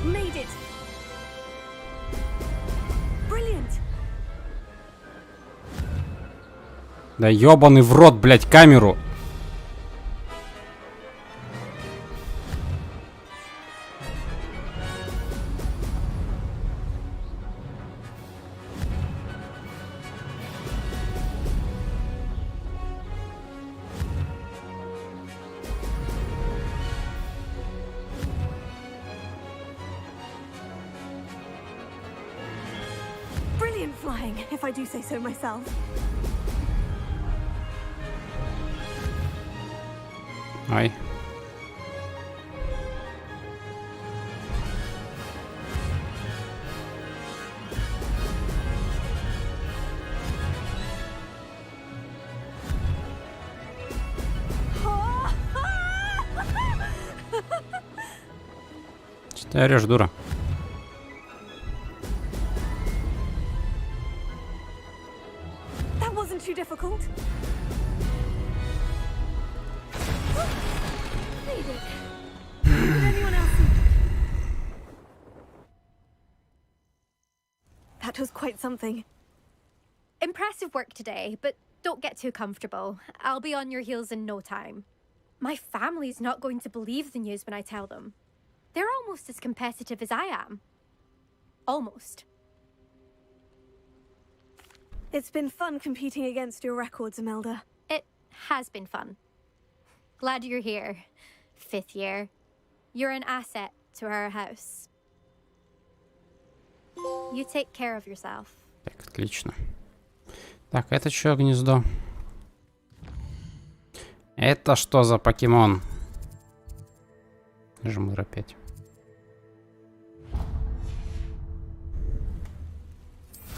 Made it. Brilliant. Да ёбаный в рот, блядь, камеру. Brilliant flying, if I do say so myself. Ай. Что ты орешь, дура? That wasn't too difficult. Made it. Did anyone else see? That was quite something. Impressive work today, but don't get too comfortable. I'll be on your heels in no time. My family's not going to believe the news when I tell them. They're almost as competitive as I am. Almost. It's been fun competing against your records, Imelda. It has been fun. Glad you're here. 5th year. You're an asset to our house. You take care of yourself. Так, отлично. Так, это что гнездо? Это что за покемон? Жмыр опять.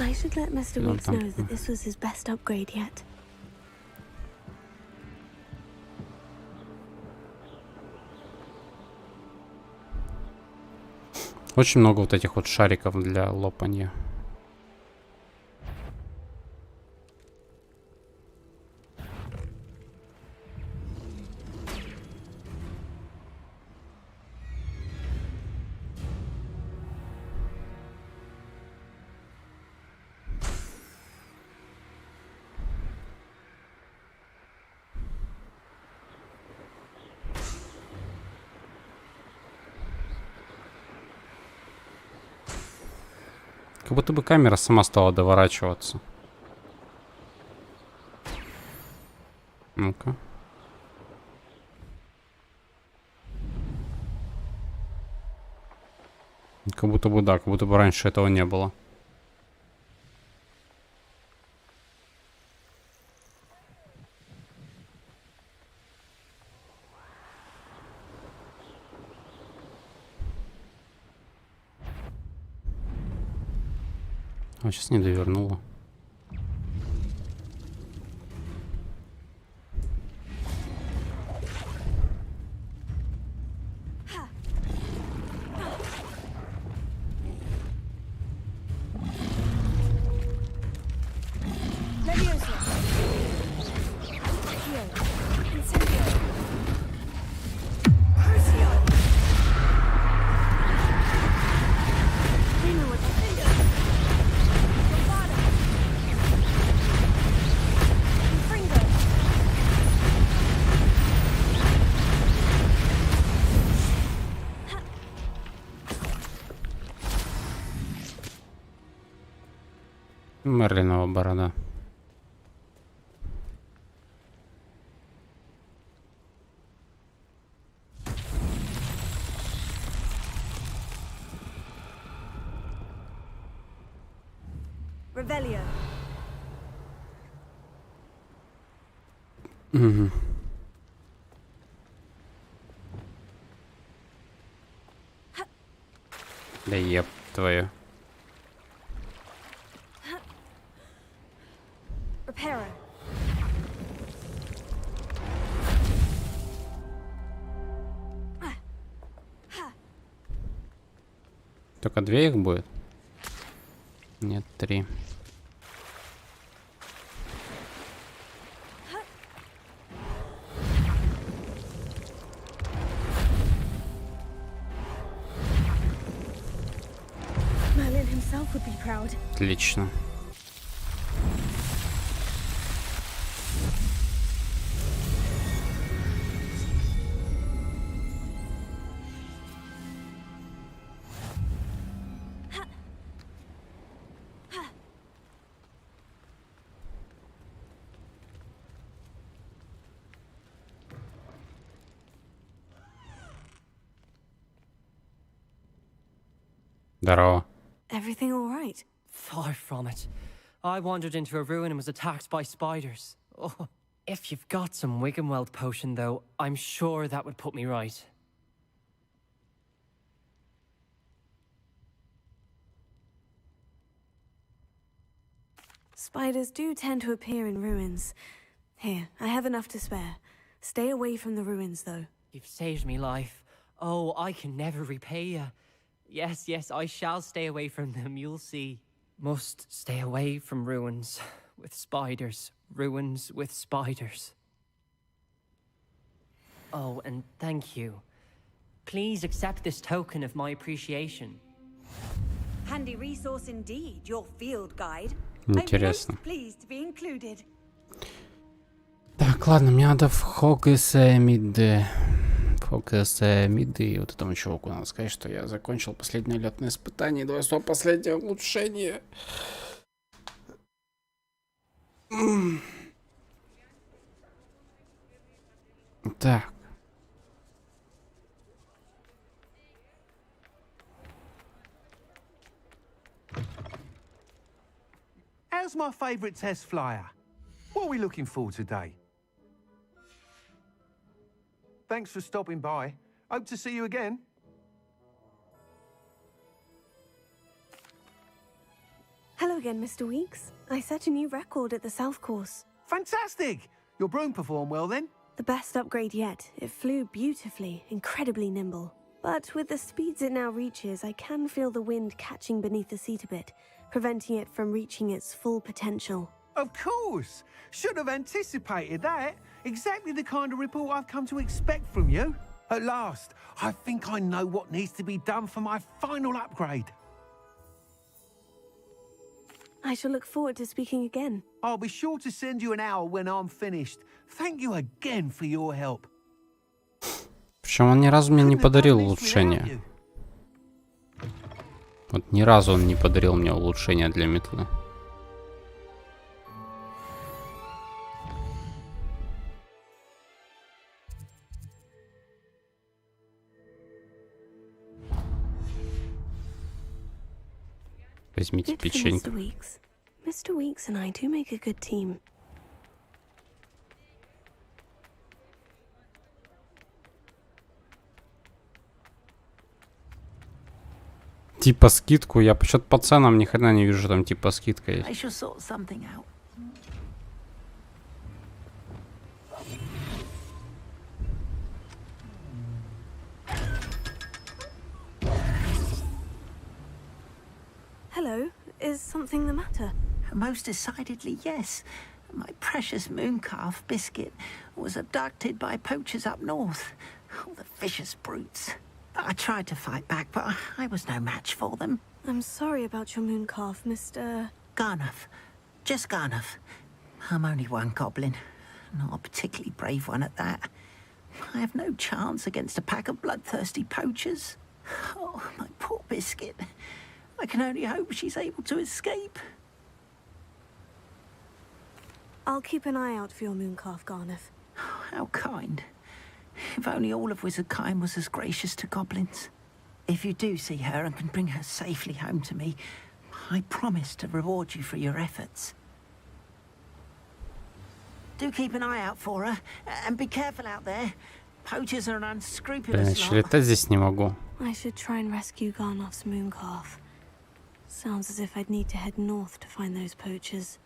I should let Mr. Ну, Weeks там, know that this was his best upgrade yet. Очень много вот этих вот шариков для лопанья. Как будто бы камера сама стала доворачиваться. Ну-ка. Как будто бы да, как будто бы раньше этого не было. А сейчас не довернула. Мерлинова борода. Угу. Да еб твою. Только 2 их будет? Нет, 3. Отлично. Здорово. Everything all right? Far from it. I wandered into a ruin and was attacked by spiders. Oh. If you've got some Wiggenweld potion, though, I'm sure that would put me right. Spiders do tend to appear in ruins. Here, I have enough to spare. Stay away from the ruins, though. You've saved me life. Oh, I can never repay you. Yes, yes, I shall stay away from them, you'll see. Must stay away from ruins with spiders. Ruins with spiders. Oh, and thank you. Please accept this token of my appreciation. Handy resource indeed, your field guide. Интересно. I'm most pleased to be included. Так, ладно, мне надо в Хогесемиде. Миды, и вот этому чуваку надо сказать, что я закончил последнее летное испытание, давай свое последнее улучшение. Так. How's my favourite test flyer? What are we looking for today? Thanks for stopping by. Hope to see you again. Hello, again, Mr. Weeks. I set a new record at the South Course. Fantastic! Your broom performed well then? The best upgrade yet. It flew beautifully, incredibly nimble. But with the speeds it now reaches, I can feel the wind catching beneath the seat a bit, preventing it from reaching its full potential. Of course! Should have anticipated that. Exactly the kind of report I've come to expect from you. At last, I think I know what needs to be done for my final upgrade. I shall look forward to speaking again. I'll be sure to send you an hour when I'm finished. Thank you again for your help. Причем он ни разу мне не подарил улучшения. Вот ни разу он не подарил мне улучшения для метлы. Возьмите печеньку. Mr. Weeks and I do make a good team. Типа скидку. Я почему-то по ценам ни хрена не вижу, там типа скидка есть. Hello, is something the matter? Most decidedly, yes. My precious mooncalf biscuit was abducted by poachers up north. Oh, the vicious brutes. I tried to fight back, but I was no match for them. I'm sorry about your mooncalf, Mr. Garnuff. Just Garnuff. I'm only one goblin. Not a particularly brave one at that. I have no chance against a pack of bloodthirsty poachers. Oh, my poor biscuit. I can only hope she's able to escape. I'll keep an eye out for your mooncalf, Garnuff. How kind. If only all of Wizardkind was as gracious to goblins. If you do see her and can bring her safely home to me, I promise to reward you for your efforts. Do keep an eye out for her, and be careful out there. Poachers are an unscrupulous lot. Летать здесь не могу. I should try and rescue Garnuff's mooncalf. Sounds as if I'd need to head north to find those poachers.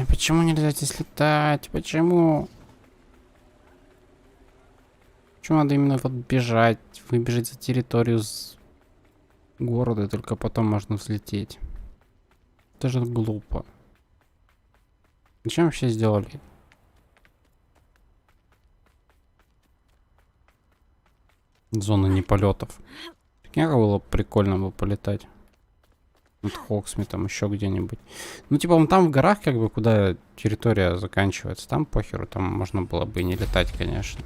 Почему нельзя здесь летать? Почему? Почему надо именно вот бежать, выбежать за территорию города, и только потом можно взлететь? Это же глупо. Зачем вообще сделали? Зона неполетов. Как было прикольно бы полетать. Над Хоксми, там еще где-нибудь. Ну, типа, вон там в горах, как бы, куда территория заканчивается. Там похеру, там можно было бы и не летать, конечно.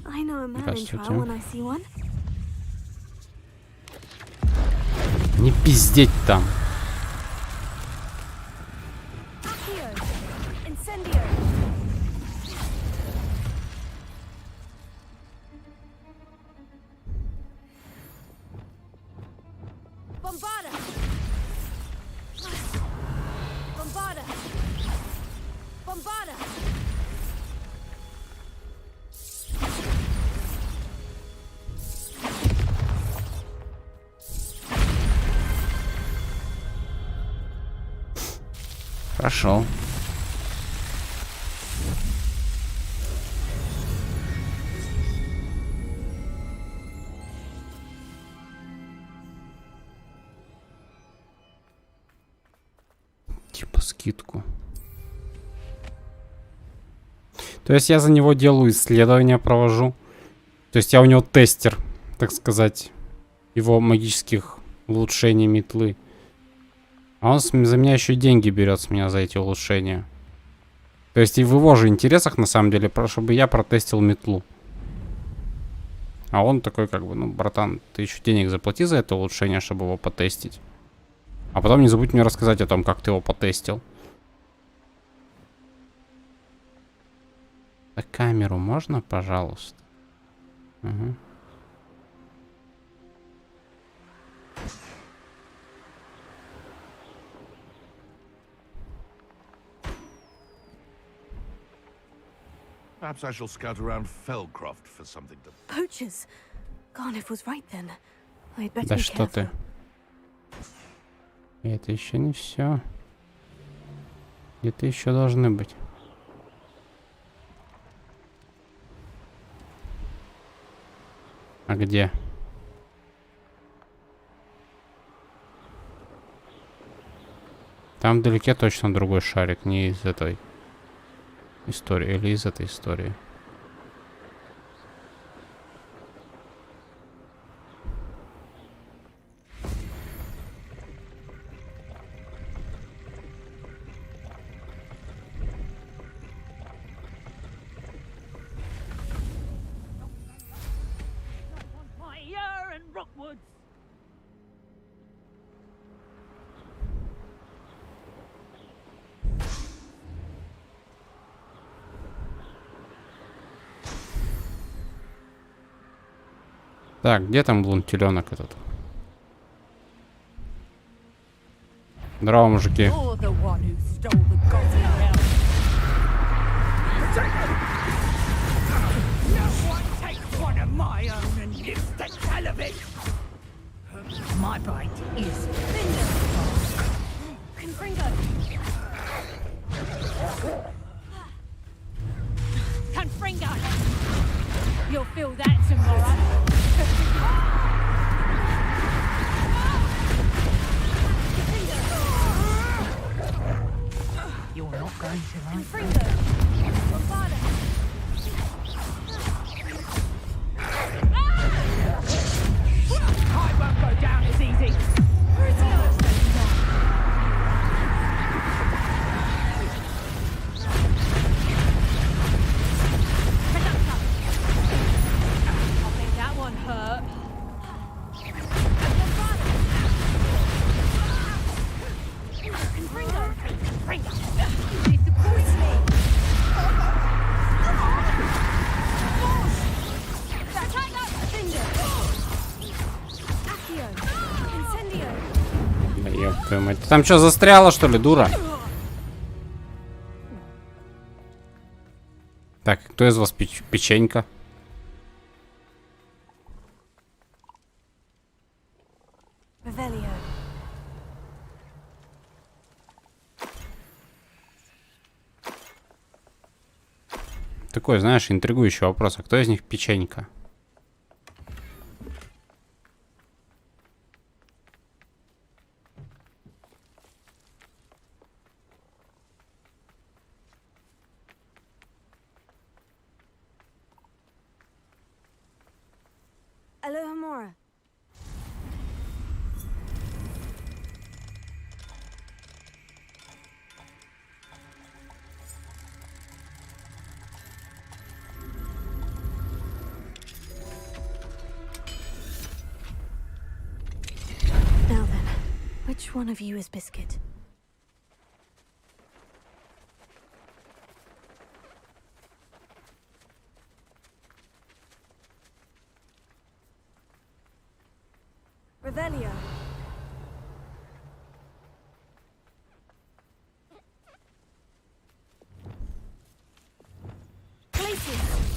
Здравствуйте. Не пиздеть там. Прошел. Типа скидку. То есть я за него делаю исследования, провожу. То есть я у него тестер, так сказать, его магических улучшений метлы. А он за меня еще и деньги берет с меня за эти улучшения. То есть и в его же интересах, на самом деле, чтобы я протестил метлу. А он такой, как бы, ну, братан, ты еще денег заплати за это улучшение, чтобы его потестить. А потом не забудь мне рассказать о том, как ты его потестил. А камеру можно, пожалуйста? Угу. Perhaps I shall scout around Felcroft for something to... Poachers. Garniff was right then. I'd better Да be что ты? careful. Это еще не все. Где-то еще должны быть. А где? Там вдалеке точно другой шарик, не из этой истории, или из этой истории. Так, где там блунтеленок этот? Здорово, мужики. My bite is Confringo. You'll feel that tomorrow. You're not going to like Confringo. I won't go down as easy. I think that one hurt. Да ёб твою мать. Ты там что, застряла, что ли, дура? Так, кто из вас печенька? Такой, знаешь, интригующий вопрос. А кто из них печенька? Alohomora. Now then, which one of you is Biscuit? Revelio. Places.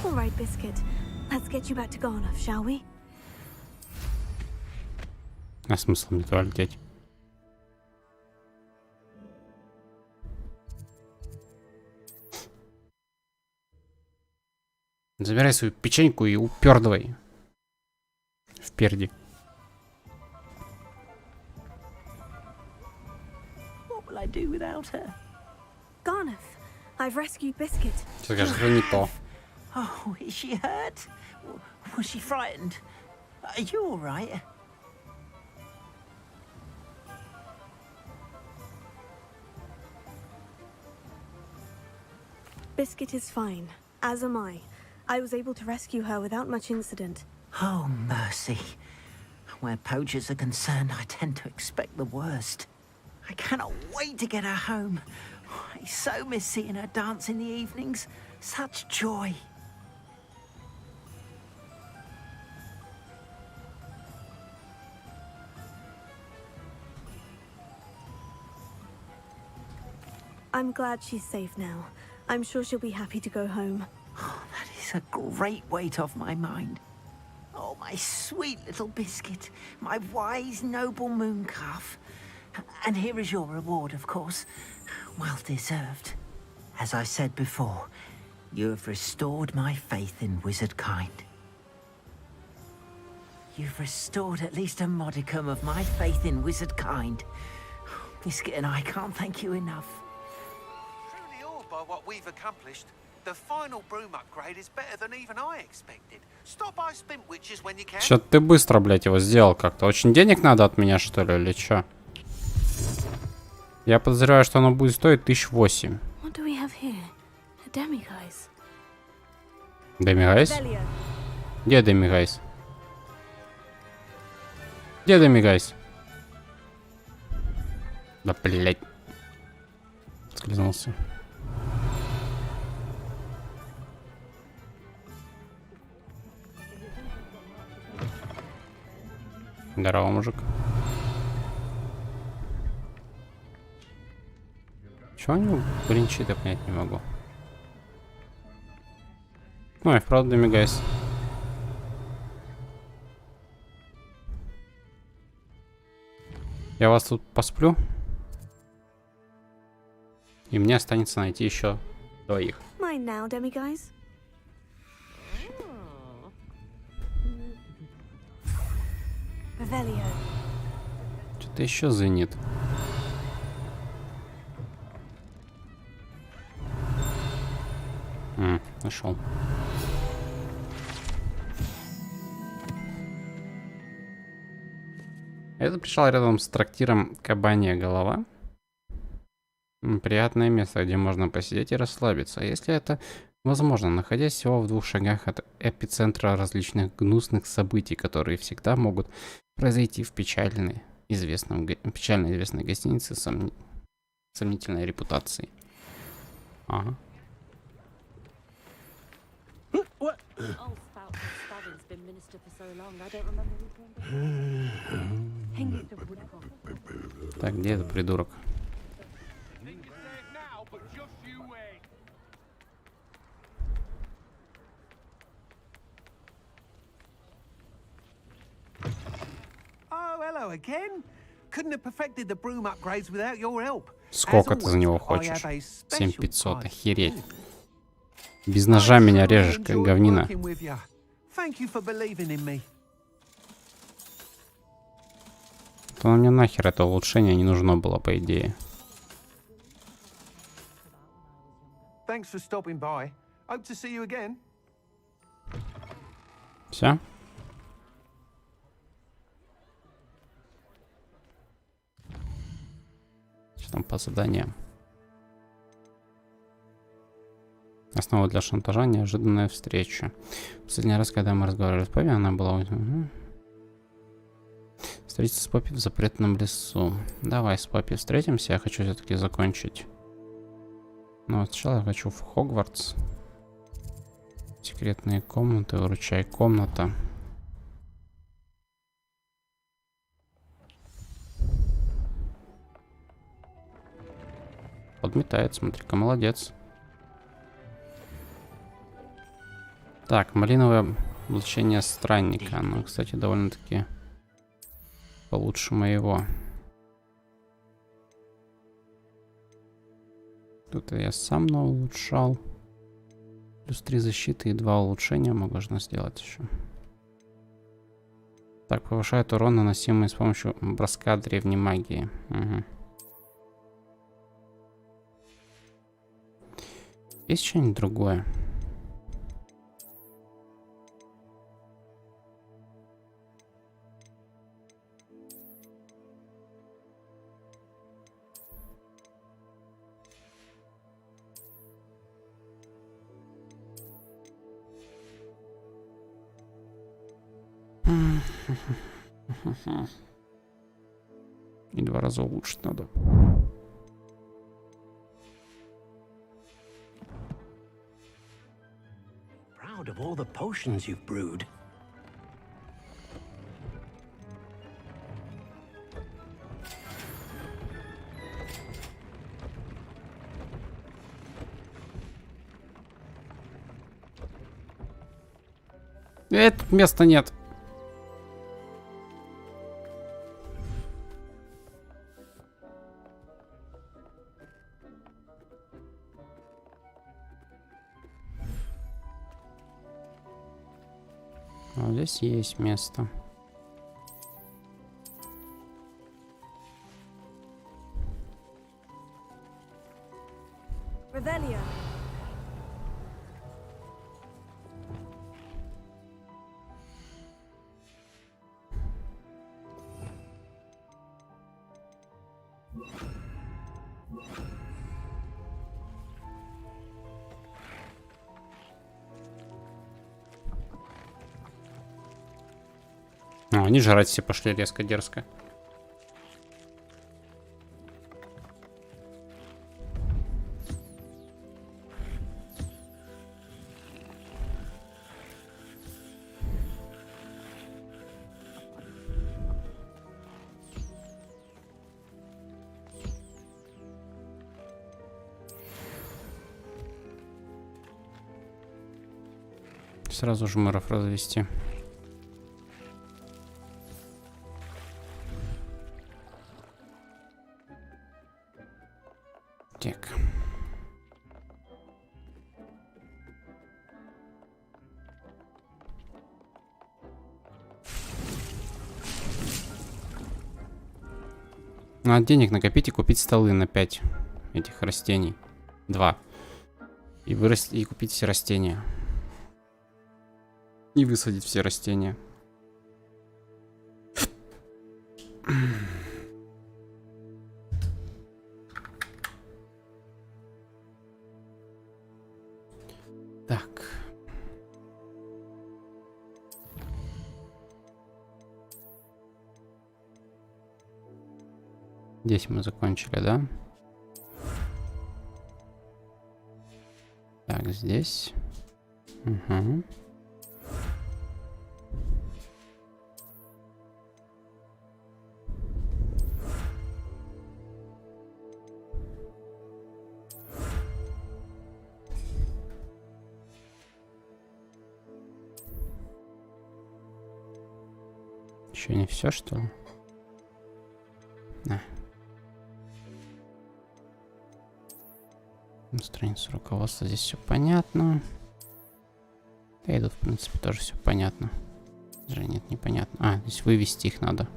All right, Biscuit. Let's get you back to Garnoff, shall we? А смысл мне туда лететь? Забирай свою печеньку и упердывай. Впереди. What will I do without her? Garnoff, I've rescued Biscuit. Скажи, что не то. Oh, is she hurt? Was she frightened? Are you all right? Biscuit is fine, as am I. I was able to rescue her without much incident. Oh, mercy. Where poachers are concerned, I tend to expect the worst. I cannot wait to get her home. I so miss seeing her dance in the evenings. Such joy. I'm glad she's safe now. I'm sure she'll be happy to go home. Oh, that is a great weight off my mind. Oh, my sweet little biscuit. My wise, noble mooncalf. And here is your reward, of course. Well deserved. As I said before, you have restored my faith in wizard kind. You've restored at least a modicum of my faith in wizard kind. Biscuit and I can't thank you enough. Truly awed by what we've accomplished. The final broom upgrade is better than even I expected. Stop by Spin Witches when you can. Что-то ты быстро, блядь, его сделал как-то. Очень денег надо от меня, что ли, или чё? Я подозреваю, что оно будет стоить 1008. What do we have here? A demiguise. Демигайс? Где демигайс? Где демигайс? Да, блядь. Скользнулся. Здорово, мужик. Чего у него бринчит, я понять не могу. Ну и вправду демигайс. Я вас тут посплю. И мне останется найти еще двоих. Mine now, demiguise. Revelio. Что-то еще звенит. Нашел. Это пришел рядом с трактиром Кабанья голова. Приятное место, где можно посидеть и расслабиться. Если это возможно, находясь всего в 2 шагах от эпицентра различных гнусных событий, которые всегда могут произойти в печально известной гостинице с сомнительной репутацией. Ага. Так, где этот придурок? Oh, hello again. Couldn't have perfected the broom upgrades without your help. Сколько ты за него хочешь? 7500, охереть. Без ножа меня режешь, как говнина. То мне нахер это улучшение не нужно было, по идее. Все? Что там по заданиям? Основа для шантажа — неожиданная встреча. Последний раз, когда мы разговаривали с Поппи, она была... Встретиться с Поппи в запретном лесу. Давай с Поппи встретимся, я хочу все-таки закончить. Но вот сначала я хочу в Хогвартс. Секретные комнаты, выручай комната. Подметает, смотри-ка, молодец. Так, малиновое облачение странника. Оно, кстати, довольно-таки получше моего. Тут я сам улучшал. Плюс 3 защиты и 2 улучшения можно сделать еще. Так, повышает урон, наносимый с помощью броска древней магии. Угу. Есть что-нибудь другое? И 2 раза улучшить надо. Proud of all the potions you've brewed. Тут места нет. А здесь есть место. Revelio. Они жрать все пошли резко-дерзко. Сразу жмыров развести. Так. Надо денег накопить и купить столы на 5 этих растений. 2. И вырастить, и купить все растения. И высадить все растения. Так. Здесь мы закончили, да? Так, здесь. Угу. Еще не все, что ли? Да. Страница руководства, здесь все понятно. Да и тут, в принципе, тоже все понятно. Даже нет, непонятно. А, здесь вывести их надо.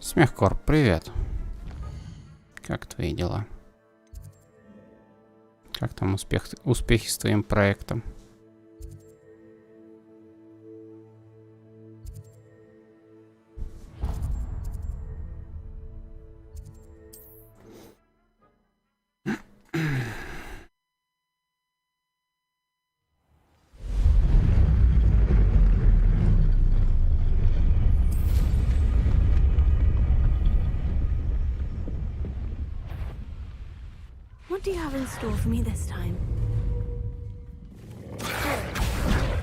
Смехкорп, привет. Как твои дела? Как там успехи с твоим проектом? What do you have in store for me this time?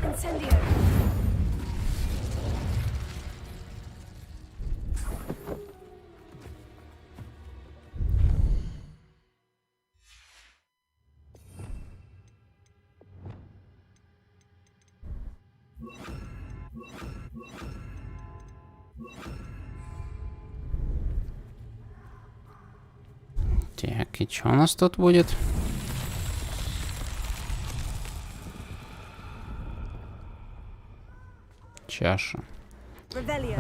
Incendio. Так, и что у нас тут будет? Чаша.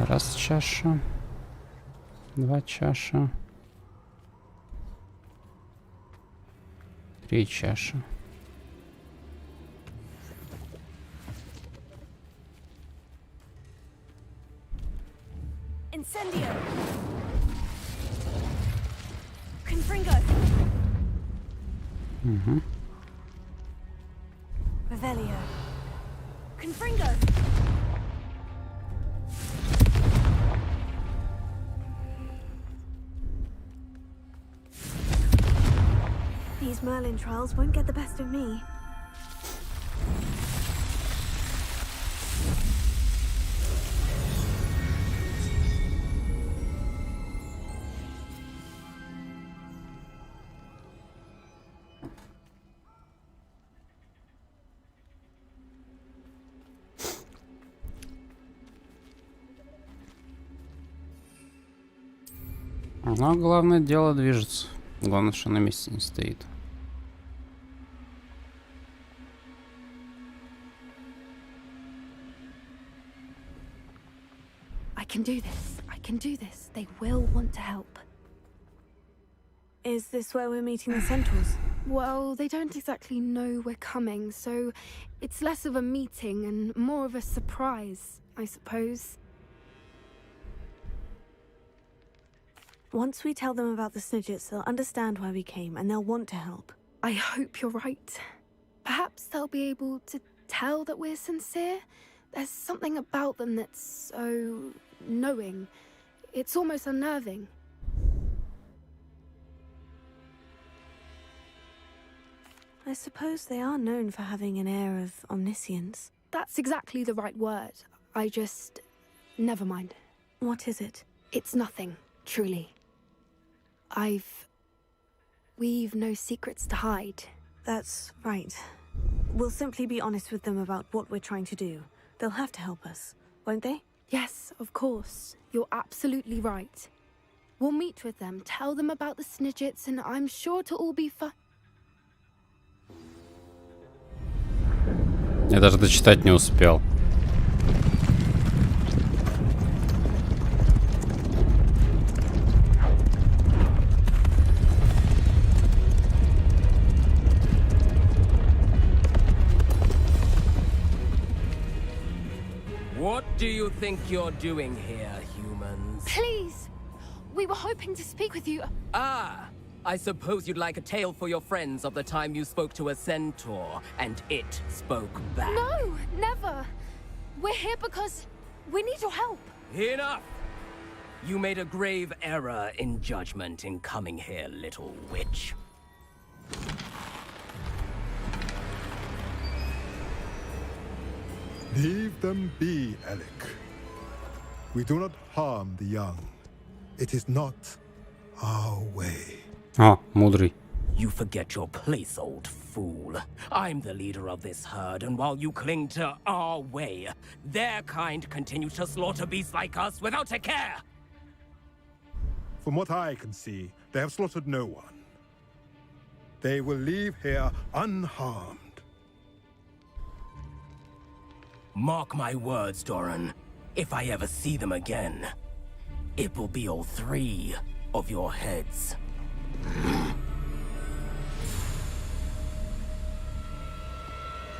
Раз чаша. 2 чаша. 3 чаша. Incendio. Угу. Revelio. Confringo. These Merlin trials won't get the best of me. Но главное, дело движется. Главное, что на месте не стоит. I can do this. I can do this. They will want to help. Is this where we're meeting the centaurs? Well, they don't exactly know we're coming, so it's less of a meeting and more of a surprise, I suppose. Once we tell them about the Snidgets, they'll understand why we came and they'll want to help. I hope you're right. Perhaps they'll be able to tell that we're sincere. There's something about them that's so knowing. It's almost unnerving. I suppose they are known for having an air of omniscience. That's exactly the right word. I just... never mind. What is it? It's nothing, truly. We've no secrets to hide. That's right. We'll simply be honest with them about what we're trying to do. They'll have to help us, won't they? Yes, of course. You're absolutely right. We'll meet with them, tell them about the Snidgets, and I'm sure to all be fine. Я даже дочитать не успел. What do you think you're doing here, humans? Please! We were hoping to speak with you. Ah! I suppose you'd like a tale for your friends of the time you spoke to a centaur, and it spoke back. No, never. We're here because we need your help. Enough! You made a grave error in judgment in coming here, little witch. Leave them be, Alec. We do not harm the young. It is not our way. Oh, мудрый. You forget your place, old fool. I'm the leader of this herd, and while you cling to our way, their kind continue to slaughter beasts like us without a care. From what I can see, they have slaughtered no one. They will leave here unharmed. Mark my words, Doran. If I ever see them again, it will be all three of your heads.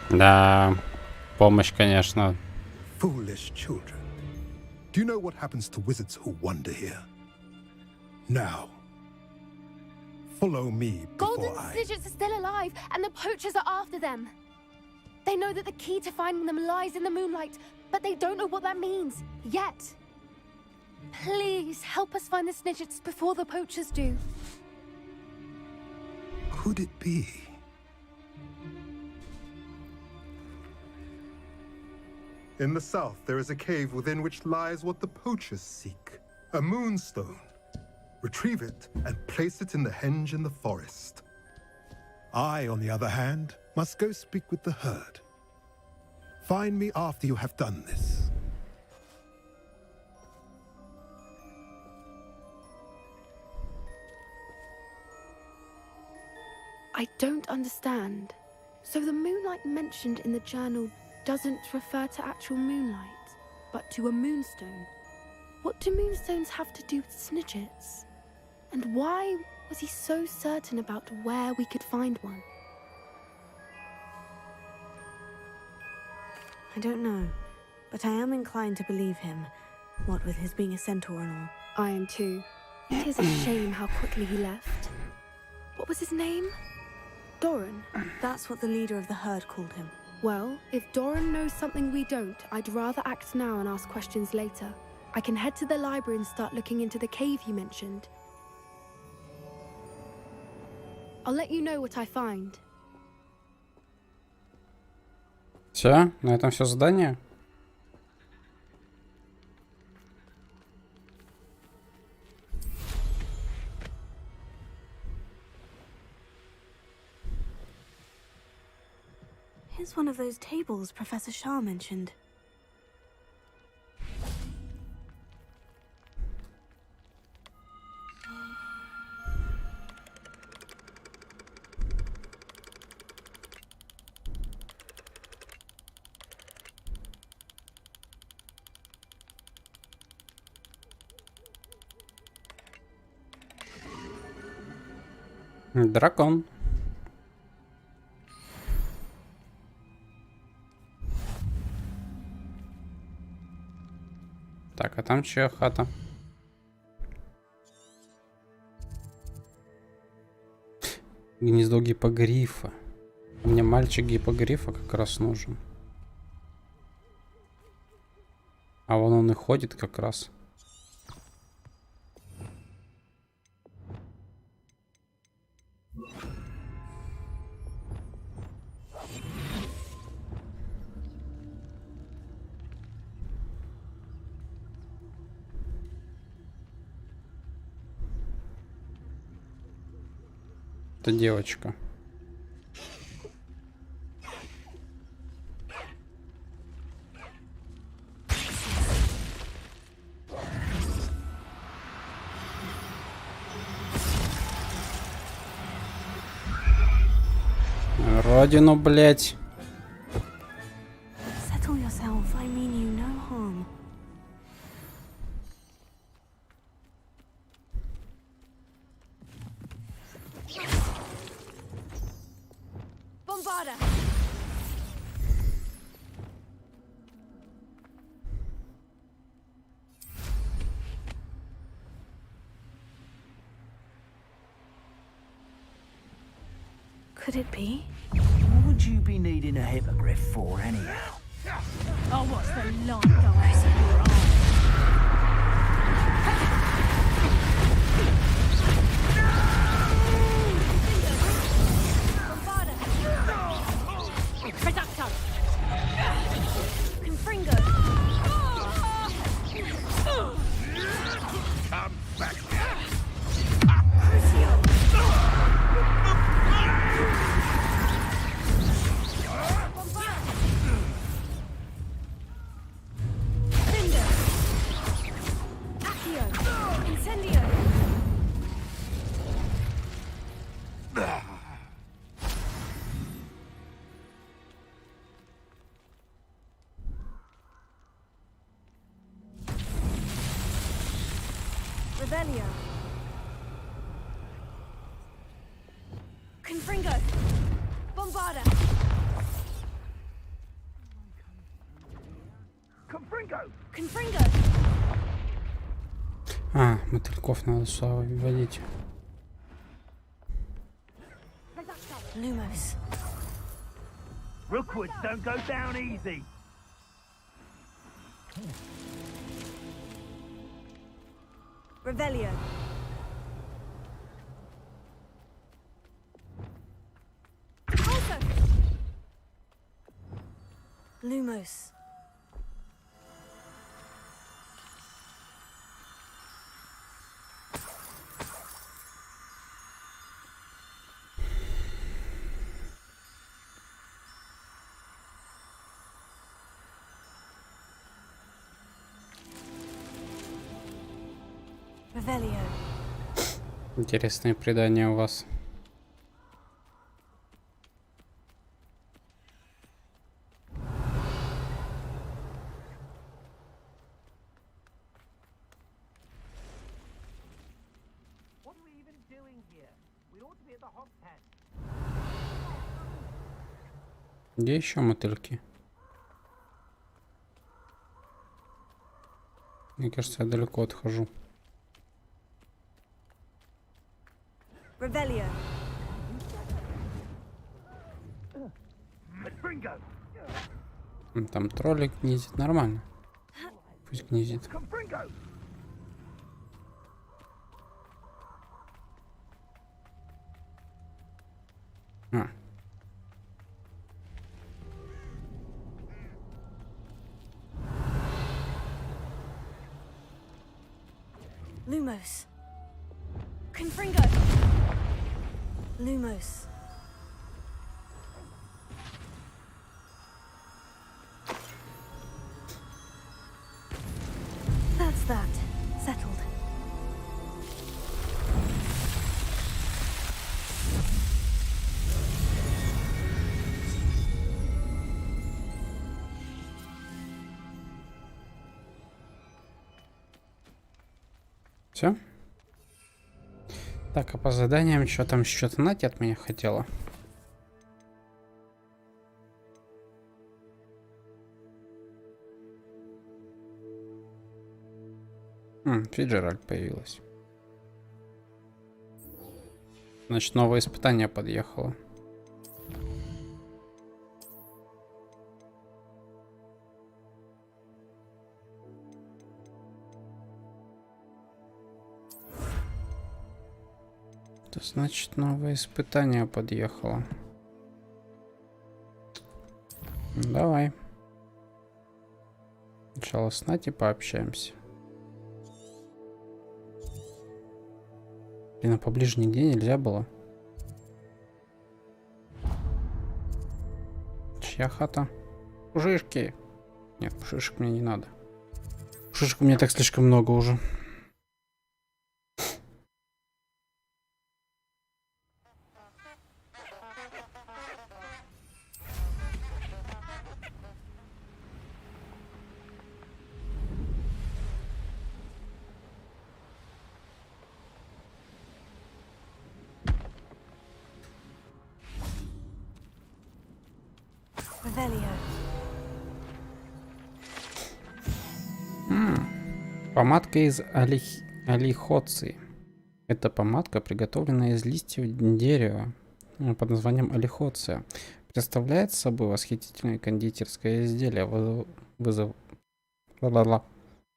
Да, помощь, конечно. Foolish children. Do you know what happens to wizards who wander here? Now, follow me before Golden Snidgets are still alive, and the poachers are after them. They know that the key to finding them lies in the moonlight, but they don't know what that means, yet. Please, help us find the Snidgets before the poachers do. Could it be? In the south, there is a cave within which lies what the poachers seek. A moonstone. Retrieve it and place it in the henge in the forest. I, on the other hand, must go speak with the herd. Find me after you have done this. I don't understand. So the moonlight mentioned in the journal doesn't refer to actual moonlight, but to a moonstone. What do moonstones have to do with Snidgets? And why was he so certain about where we could find one? I don't know, but I am inclined to believe him, what with his being a centaur and all. I am too. It is a shame how quickly he left. What was his name? Doran? That's what the leader of the herd called him. Well, if Doran knows something we don't, I'd rather act now and ask questions later. I can head to the library and start looking into the cave you mentioned. I'll let you know what I find. Все, на этом все задание. Here's one of those tables Professor Shah mentioned. Дракон. Так, а там чья хата? Гнездо гиппогрифа. Мне мальчик гиппогрифа как раз нужен. А вон он и ходит как раз. Это девочка. Родину, блять. Settle yourself. I mean you no harm. Bombarda! Could it be? What would you be needing a hippogriff for, anyhow? Oh, what's the line guys of your arm? Reducto! Confringo! Come back. Revelio. Confringo. Bombarda. Confringo. А, мотыльков надо сюда вводить. Lumos. Rookwoods don't go down easy. Revelio. Also. Lumos. Revelio. Интересные предания у вас. Где еще мотыльки? Мне кажется, я далеко отхожу. Revelio. Там троллик гнизит, нормально. Пусть гнизит. А. Lumos. Confringo. Lumos. That's that. Settled. Все? Так, а по заданиям что там, что-то Надя от меня хотела? Фиджеральд появилась. Значит, новое испытание подъехало. Это значит, новое испытание подъехало. Давай. Сначала с Натей пообщаемся. Блин, а поближе нигде нельзя было. Чья хата? Пушишки. Нет, пушишек мне не надо. Пушишек у меня так слишком много уже. Помадка из олихоци. Это помадка, приготовленная из листьев дерева под названием олихоция. Представляет собой восхитительное кондитерское изделие,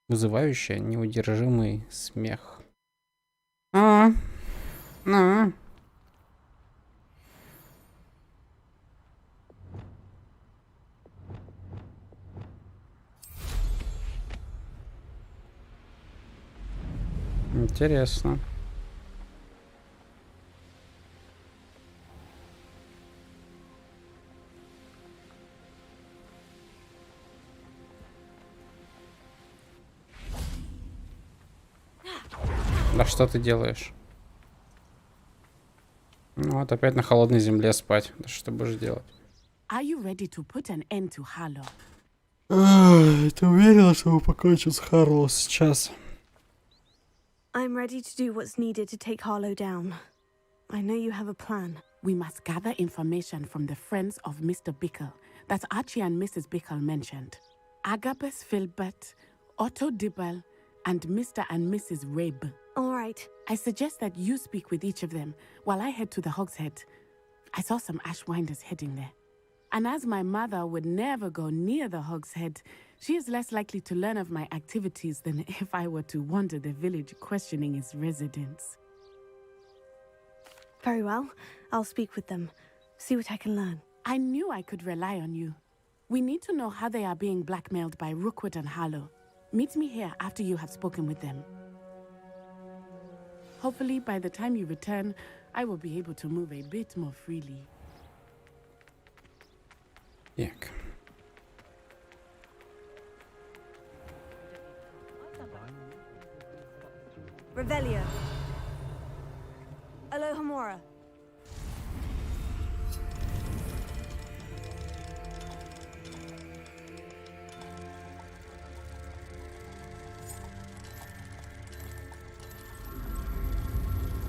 вызывающее неудержимый смех. Интересно. Да что ты делаешь? Ну вот опять на холодной земле спать. Да что будешь делать? Are you ready to put an end to Harlow? Ты уверена, что мы покончим с Харлоу сейчас? I'm ready to do what's needed to take Harlow down. I know you have a plan. We must gather information from the friends of Mr. Bickle that Archie and Mrs. Bickle mentioned. Agabus Filbert, Otto Dibble, and Mr. and Mrs. Rabe. All right. I suggest that you speak with each of them while I head to the Hogshead. I saw some Ashwinders heading there. And as my mother would never go near the Hogshead, she is less likely to learn of my activities than if I were to wander the village questioning its residents. Very well. I'll speak with them. See what I can learn. I knew I could rely on you. We need to know how they are being blackmailed by Rookwood and Harlow. Meet me here after you have spoken with them. Hopefully, by the time you return, I will be able to move a bit more freely. Так. Revelio. Alohomora.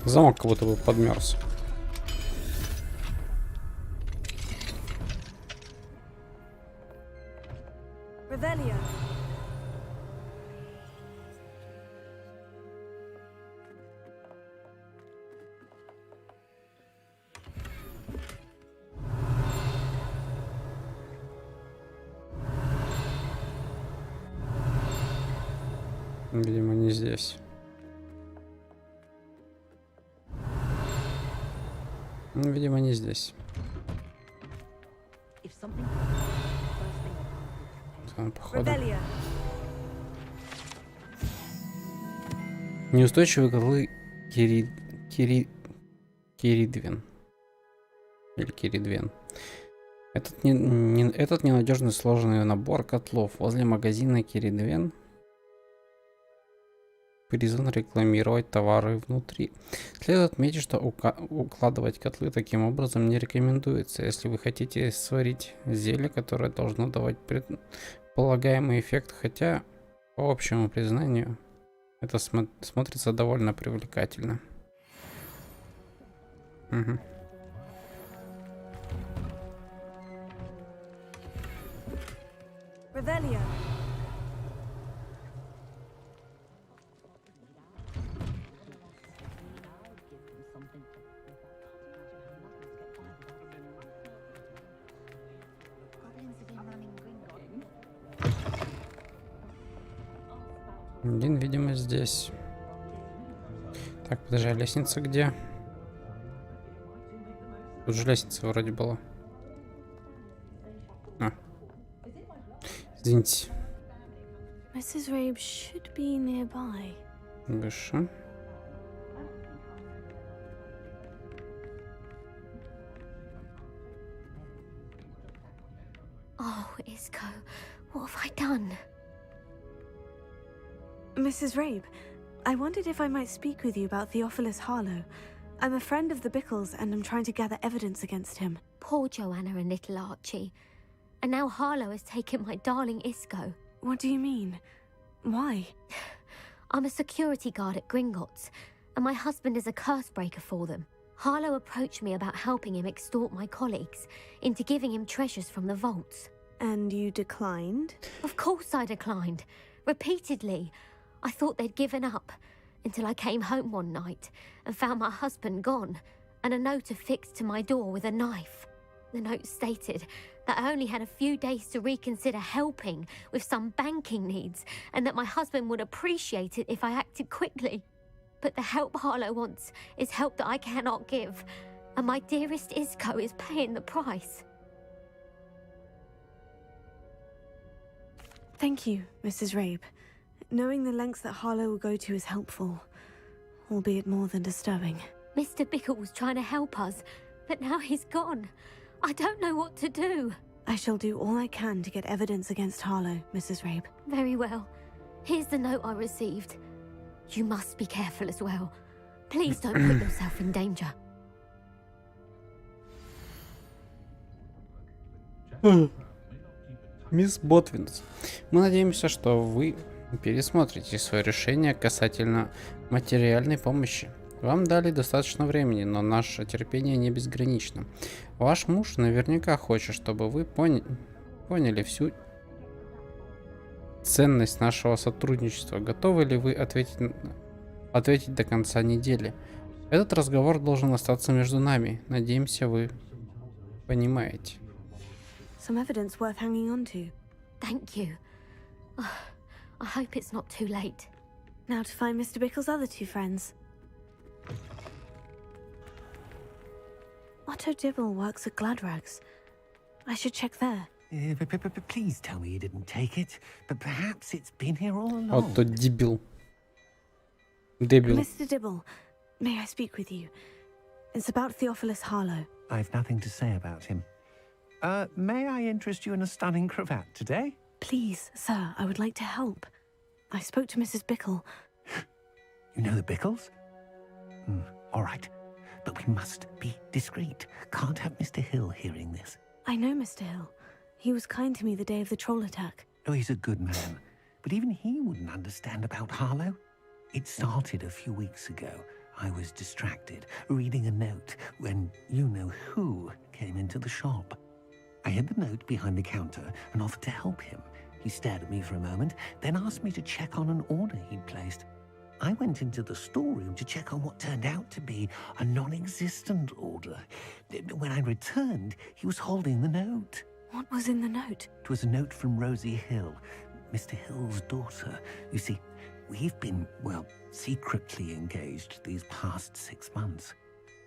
Замок как будто бы подмерз. Revelio. Видимо, не здесь. Видимо, не здесь. Походу. Неустойчивые котлы Киридвен. Или Киридвен. Этот ненадежный сложенный набор котлов возле магазина Киридвен призван рекламировать товары внутри. Следует отметить, что укладывать котлы таким образом не рекомендуется, если вы хотите сварить зелье, которое должно давать предполагаемый эффект, хотя, по общему признанию, это смотрится довольно привлекательно. Угу. Один, видимо, здесь. Так, подожди, а лестница где? Тут же лестница вроде была. А. Извините. Mrs. Rabe should be nearby. Выше. Oh, Isco, what have I done? Mrs. Rabe, I wondered if I might speak with you about Theophilus Harlow. I'm a friend of the Bickles and I'm trying to gather evidence against him. Poor Joanna and little Archie. And now Harlow has taken my darling Isco. What do you mean? Why? I'm a security guard at Gringotts, and my husband is a curse breaker for them. Harlow approached me about helping him extort my colleagues into giving him treasures from the vaults. And you declined? Of course I declined. Repeatedly. I thought they'd given up, until I came home one night and found my husband gone, and a note affixed to my door with a knife. The note stated that I only had a few days to reconsider helping with some banking needs, and that my husband would appreciate it if I acted quickly. But the help Harlow wants is help that I cannot give, and my dearest Isco is paying the price. Thank you, Mrs. Rabe. Knowing the lengths that Harlow will go to is helpful, albeit more than disturbing. Mr. Bickle was trying to help us, but now he's gone. I don't know what to do. I shall do all I can to get evidence against Harlow, Mrs. Rabe. Very well. Here's the note I received. You must be careful as well. Please don't put yourself in danger. Мисс Ботвинс, мы надеемся, что вы пересмотрите свое решение касательно материальной помощи. Вам дали достаточно времени, но наше терпение не безгранично. Ваш муж наверняка хочет, чтобы вы поняли всю ценность нашего сотрудничества. Готовы ли вы ответить до конца недели? Этот разговор должен остаться между нами. Надеемся, вы понимаете. Some evidence worth hanging on to. Thank you. I hope it's not too late. Now to find Mr. Bickle's other two friends. Otto Dibble works at Gladrags. I should check there. Please tell me you didn't take it. But perhaps it's been here all along. Otto Dibble. Debil. Mr. Dibble, may I speak with you? It's about Theophilus Harlow. I've nothing to say about him. May I interest you in a stunning cravat today? Please, sir, I would like to help. I spoke to Mrs. Bickle. You know the Bickles? All right. But we must be discreet. Can't have Mr. Hill hearing this. I know Mr. Hill. He was kind to me the day of the troll attack. Oh, he's a good man. But even he wouldn't understand about Harlow. It started a few weeks ago. I was distracted, reading a note, when you-know-who came into the shop. I hid the note behind the counter and offered to help him. He stared at me for a moment, then asked me to check on an order he'd placed. I went into the storeroom to check on what turned out to be a non-existent order. When I returned, he was holding the note. What was in the note? It was a note from Rosie Hill, Mr. Hill's daughter. You see, We've been, well, secretly engaged these past 6 months.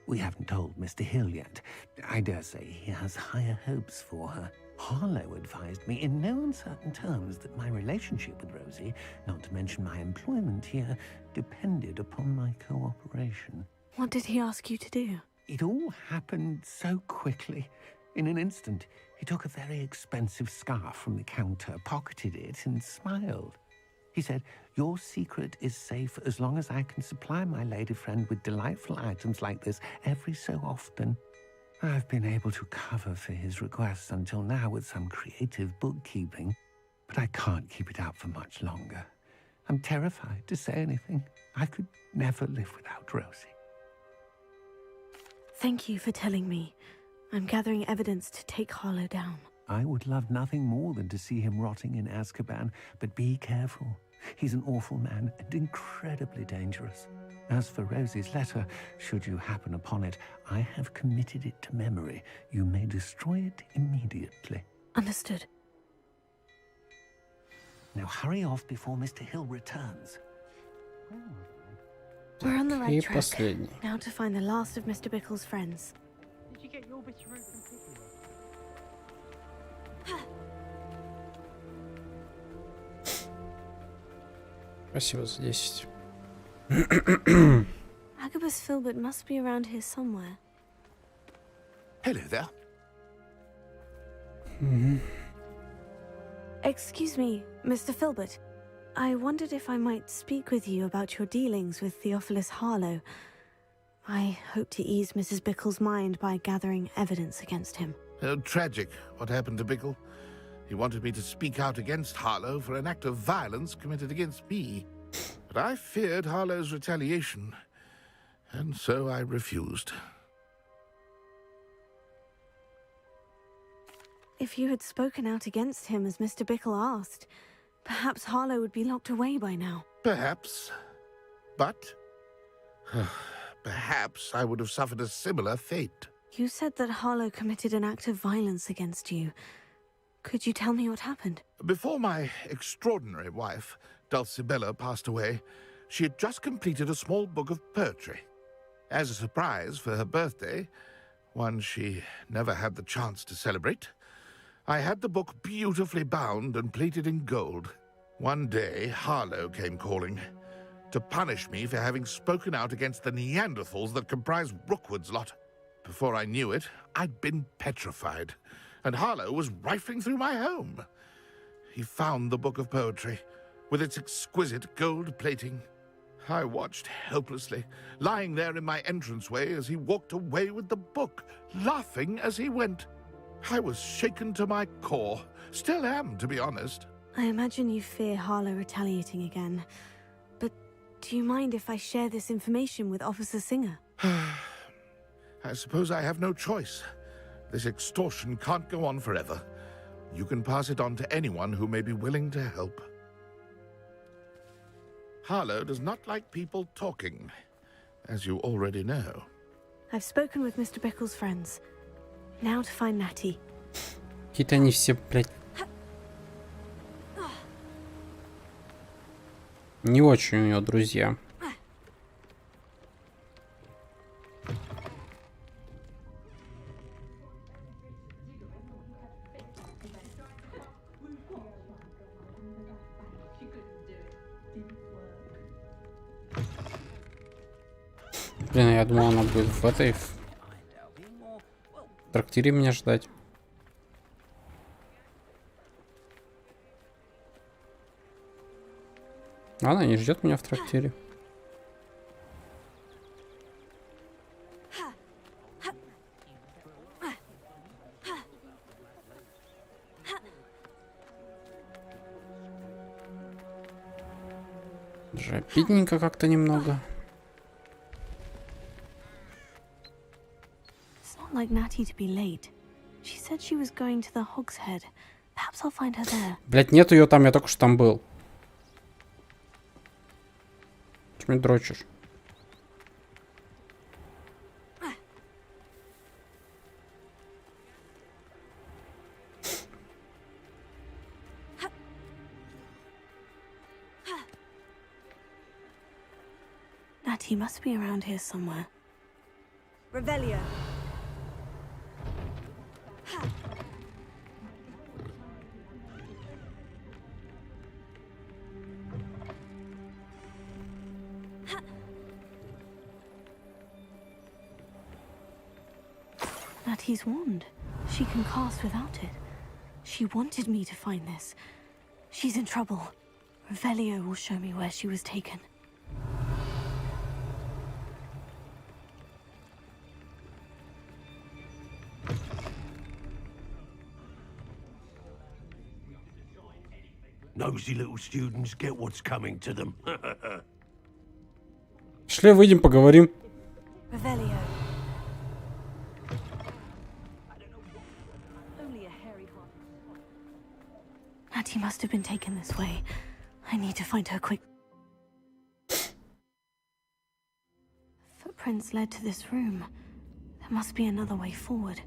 We haven't told Mr. Hill yet. I dare say he has higher hopes for her. Harlow advised me in no uncertain terms that my relationship with Rosie, not to mention my employment here, depended upon my cooperation. What did he ask you to do? It all happened so quickly. In an instant, he took a very expensive scarf from the counter, pocketed it, and smiled. He said, "Your secret is safe as long as I can supply my lady friend with delightful items like this every so often." I've been able to cover for his requests until now with some creative bookkeeping, but I can't keep it up for much longer. I'm terrified to say anything. I could never live without Rosie. Thank you for telling me. I'm gathering evidence to take Harlow down. I would love nothing more than to see him rotting in Azkaban, but be careful. He's an awful man and incredibly dangerous. As for Rosie's letter, should you happen upon it, I have committed it to memory. You may destroy it immediately. Understood. Now hurry off before Mr. Hill returns. We're on the right И track. последний. Now to find the last of Mr. Bickle's friends. Did you get your bit of rope from Pickle? Спасибо за 10. Agabus Filbert must be around here somewhere. Hello there. Excuse me, Mr. Filbert. I wondered if I might speak with you about your dealings with Theophilus Harlow. I hope to ease Mrs. Bickle's mind by gathering evidence against him. Oh, tragic what happened to Bickle. He wanted me to speak out against Harlow for an act of violence committed against me. But I feared Harlow's retaliation, and so I refused. If you had spoken out against him as Mr. Bickle asked, perhaps Harlow would be locked away by now. Perhaps. But perhaps I would have suffered a similar fate. You said that Harlow committed an act of violence against you. Could you tell me what happened? Before my extraordinary wife, Dulcibella, passed away, she had just completed a small book of poetry. As a surprise for her birthday, one she never had the chance to celebrate, I had the book beautifully bound and plated in gold. One day, Harlow came calling to punish me for having spoken out against the Neanderthals that comprise Rookwood's lot. Before I knew it, I'd been petrified, and Harlow was rifling through my home. He found the book of poetry, with its exquisite gold plating. I watched helplessly, lying there in my entranceway as he walked away with the book, laughing as he went. I was shaken to my core. Still am, to be honest. I imagine you fear Harlow retaliating again. But do you mind if I share this information with Officer Singer? I suppose I have no choice. This extortion can't go on forever. You can pass it on to anyone who may be willing to help. Harlow does not like people talking, as you already know. I've spoken with Mr. Bickle's friends. Now to find Natty. Какие-то они все, блядь, не очень у нее друзья. Блин, я думал, она будет в этой в трактире меня ждать. Она не ждет меня в трактире. Даже обидненько как-то немного. Like Natty to be late. She said she was going to the Hogshead. Perhaps I'll find her there. Блять, нет ее там, я только что там был. Что мне дрочишь? Natty must be around here somewhere. Revelio. Natty's wand. She can cast without it. She wanted me to find this. She's in trouble. Revelio will show me where she was taken. Nosy little students get what's coming to them. Шли, выйдем, поговорим. Revelio. Natty must have been taken this way. I need to find her quick. Footprints led to this room. There must be another way forward.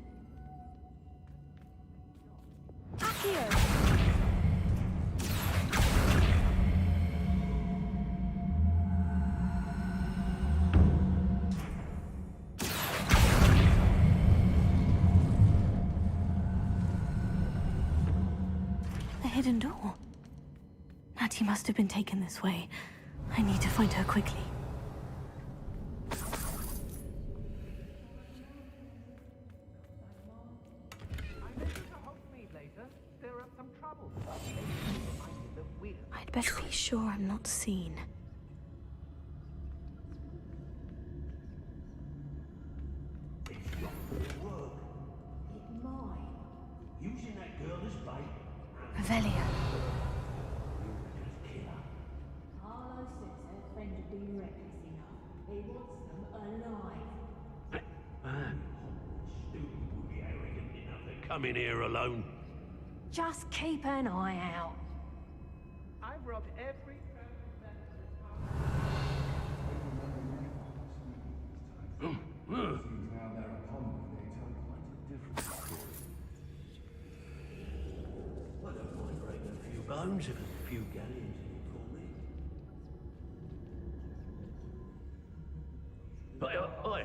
The hidden door. Natty must have been taken this way. I need to find her quickly. I'd better be sure I'm not seen. Using that girl as bait. Revelio. Harlow says her friend would be reckless enough. He wants them alive. Man, student would be arrogant enough to come in here alone. Just keep an eye out. I've robbed every... I don't mind breaking a few bones if a few galleons in it for me. But, oi!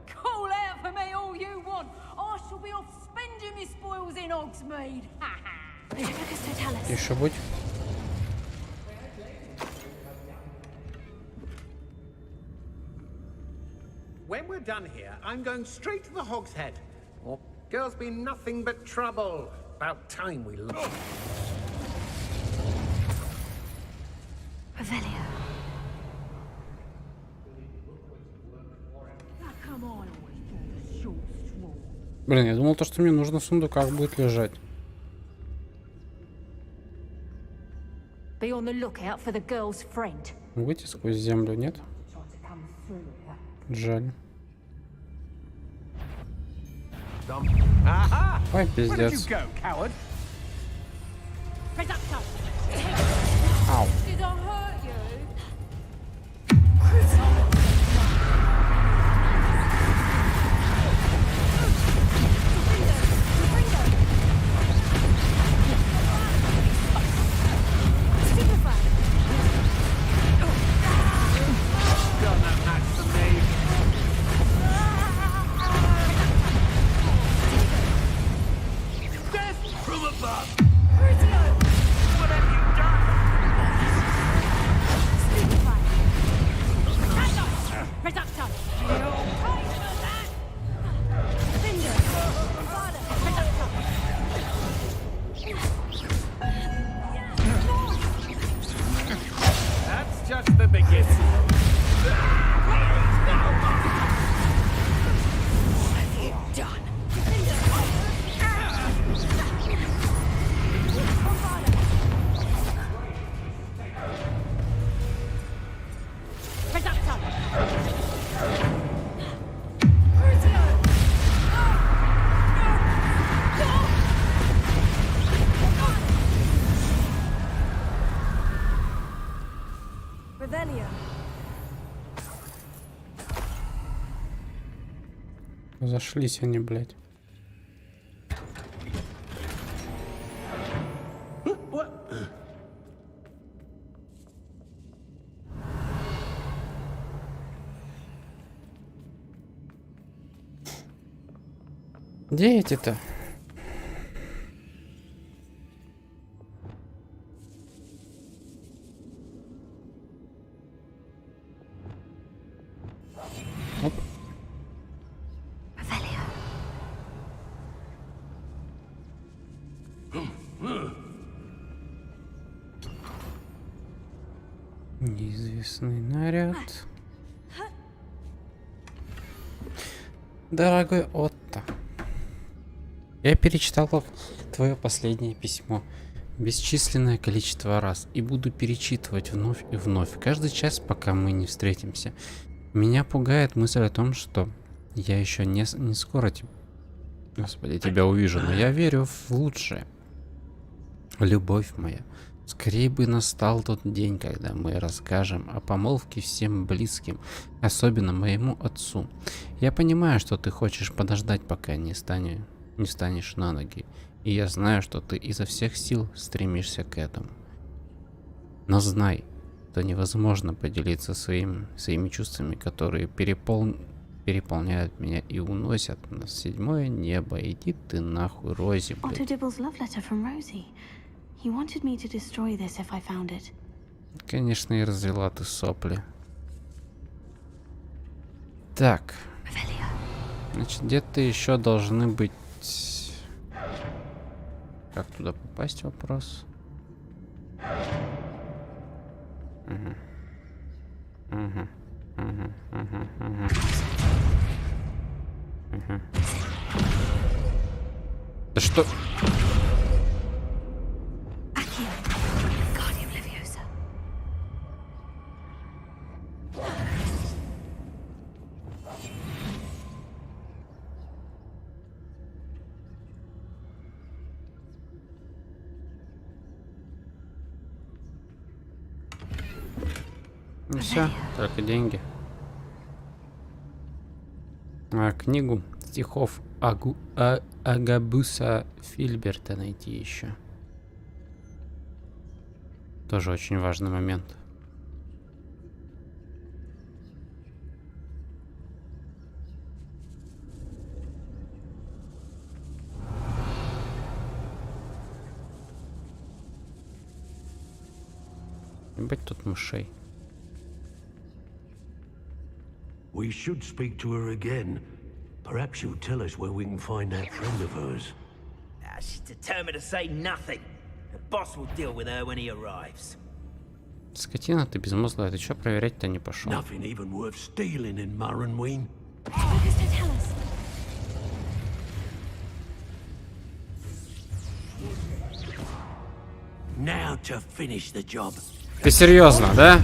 Call out for me all you want. I shall be off spending my spoils in Hogsmeade. Еще будь. When we're done here, I'm going straight to the Hog's Head. Oh, girl's been nothing but trouble. About time we looked. Revelio. Come on, always pull the short straw. Блин, я думал, то, что мне нужно в сундуках будет лежать. Be on the lookout for the girl's friend. Выйти сквозь землю, нет? Trying to come through here. Жаль. Aha! Ой, Where did you пиздец. go, coward? Ау. Did I hurt you? Got no match for me. Death from above! What have you done? That's just the beginning. What have you done? Revelio. Зашлись они, блядь. Где эти-то? Оп. Неизвестный наряд. Дорогой Отто, я перечитал твое последнее письмо бесчисленное количество раз и буду перечитывать вновь и вновь, каждый час, пока мы не встретимся. Меня пугает мысль о том, что я еще не скоро тебя увижу, но я верю в лучшее. Любовь моя, скорее бы настал тот день, когда мы расскажем о помолвке всем близким, особенно моему отцу. Я понимаю, что ты хочешь подождать, пока не станешь на ноги, и я знаю, что ты изо всех сил стремишься к этому. Но знай, что невозможно поделиться своими чувствами, которые переполняют меня и уносят на седьмое небо. Иди ты нахуй, Рози, блядь. He wanted me to destroy this if I found it. Конечно, и развела ты сопли. Так. Значит, где-то еще должны быть... Как туда попасть, вопрос? Да что? Ну все, только деньги. Книгу стихов Агабуса Фильберта найти еще. Тоже очень важный момент. Ебать тут мышей. We should speak to her again. Perhaps she'll tell us where we can find that friend of hers. She's determined to say nothing. The boss will deal with her when he arrives. Скотина ты безмозглая, ты чё проверять-то не пошел? Nothing even worth stealing in Murrenween. Now to finish the job. Ты серьезно, да?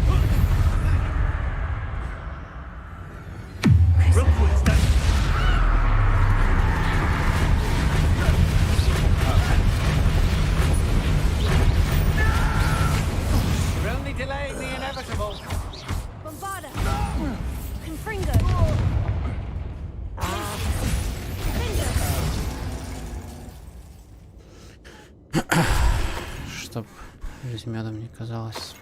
Чтоб без меда мне казалось.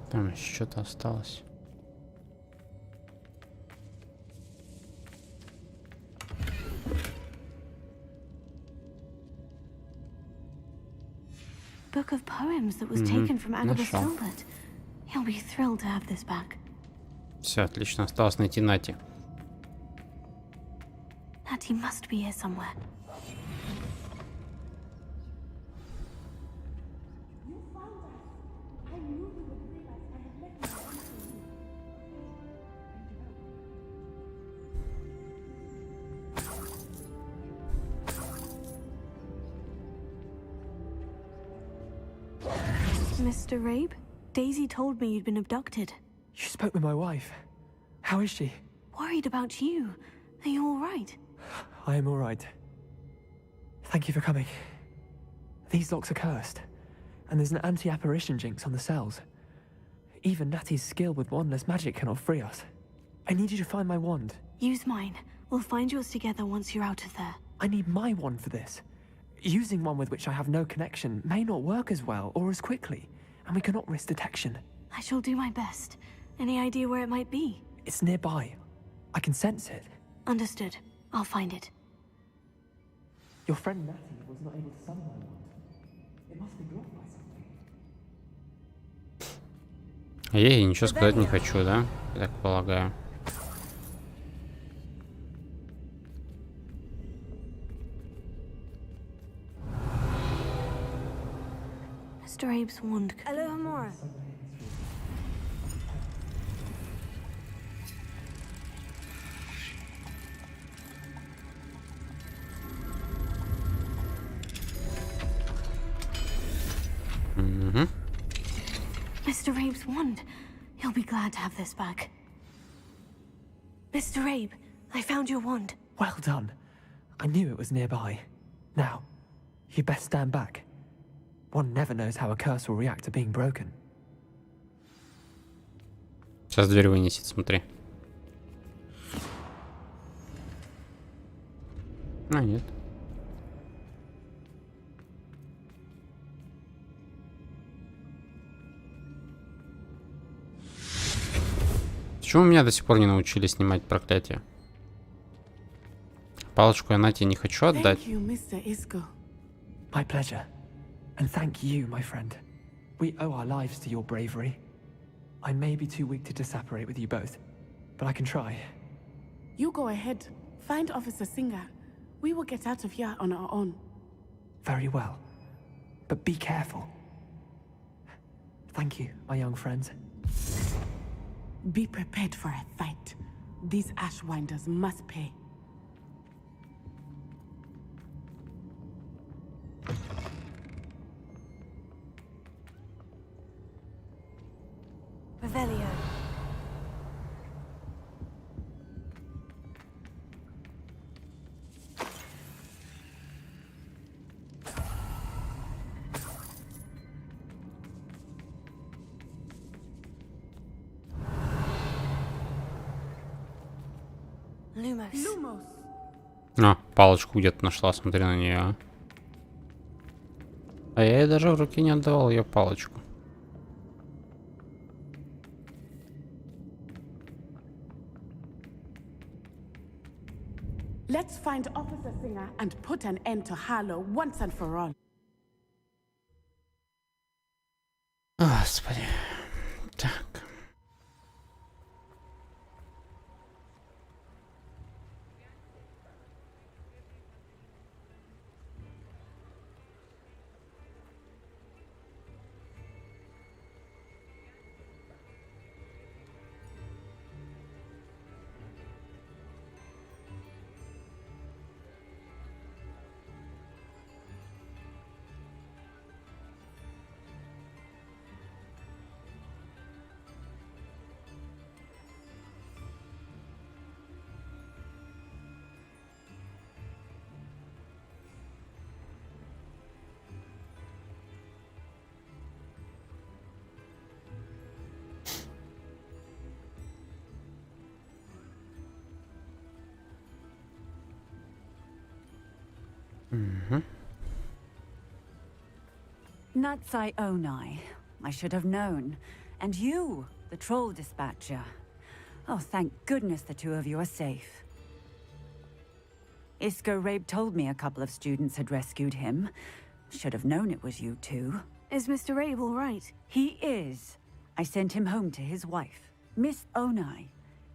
Там еще что-то осталось. Book of poems that was taken from Agabus Gilbert. He'll be thrilled to have this back. Все, отлично. Осталось найти Нати. Natty must be here somewhere. Mr. Rabe, Daisy told me you'd been abducted. You spoke with my wife. How is she? Worried about you. Are you all right? I am all right. Thank you for coming. These locks are cursed, and there's an anti-apparition jinx on the cells. Even Natty's skill with wandless magic cannot free us. I need you to find my wand. Use mine. We'll find yours together once you're out of there. I need my wand for this. Using one with which I have no connection may not work as well or as quickly, and we cannot risk detection. I shall do my best. Any idea where it might be? It's nearby. I can sense it. Understood. I'll find it. Your friend Natty was not able to summon my wand. It must be blocked by something. Я ей ничего сказать не хочу, да? Я так полагаю. Mr. Abe's wand. Alohomora. Mr. Abe's wand. He'll be glad to have this back. Mr. Abe, I found your wand. Well done. I knew it was nearby. Now, you best stand back. One never knows how a curse will react to being broken. Сейчас дверь вынесет, смотри. А, нет. Почему меня до сих пор не научили снимать проклятие? Палочку я Нате не хочу отдать. My pleasure. And thank you, my friend. We owe our lives to your bravery. I may be too weak to disapparate with you both, but I can try. You go ahead. Find Officer Singer. We will get out of here on our own. Very well. But be careful. Thank you, my young friends. Be prepared for a fight. These Ashwinders must pay. Revelio. Lumos. А, палочку где-то нашла, смотри на нее. А я ей даже в руки не отдавал ее палочку. Let's find Officer Singer and put an end to Harlow once and for all. Господи. Так. Natsai Onai. I should have known. And you, the troll dispatcher. Oh, thank goodness the two of you are safe. Isco Rabe told me a couple of students had rescued him. Should have known it was you two. Is Mr. Abe all right? He is. I sent him home to his wife. Miss Onai,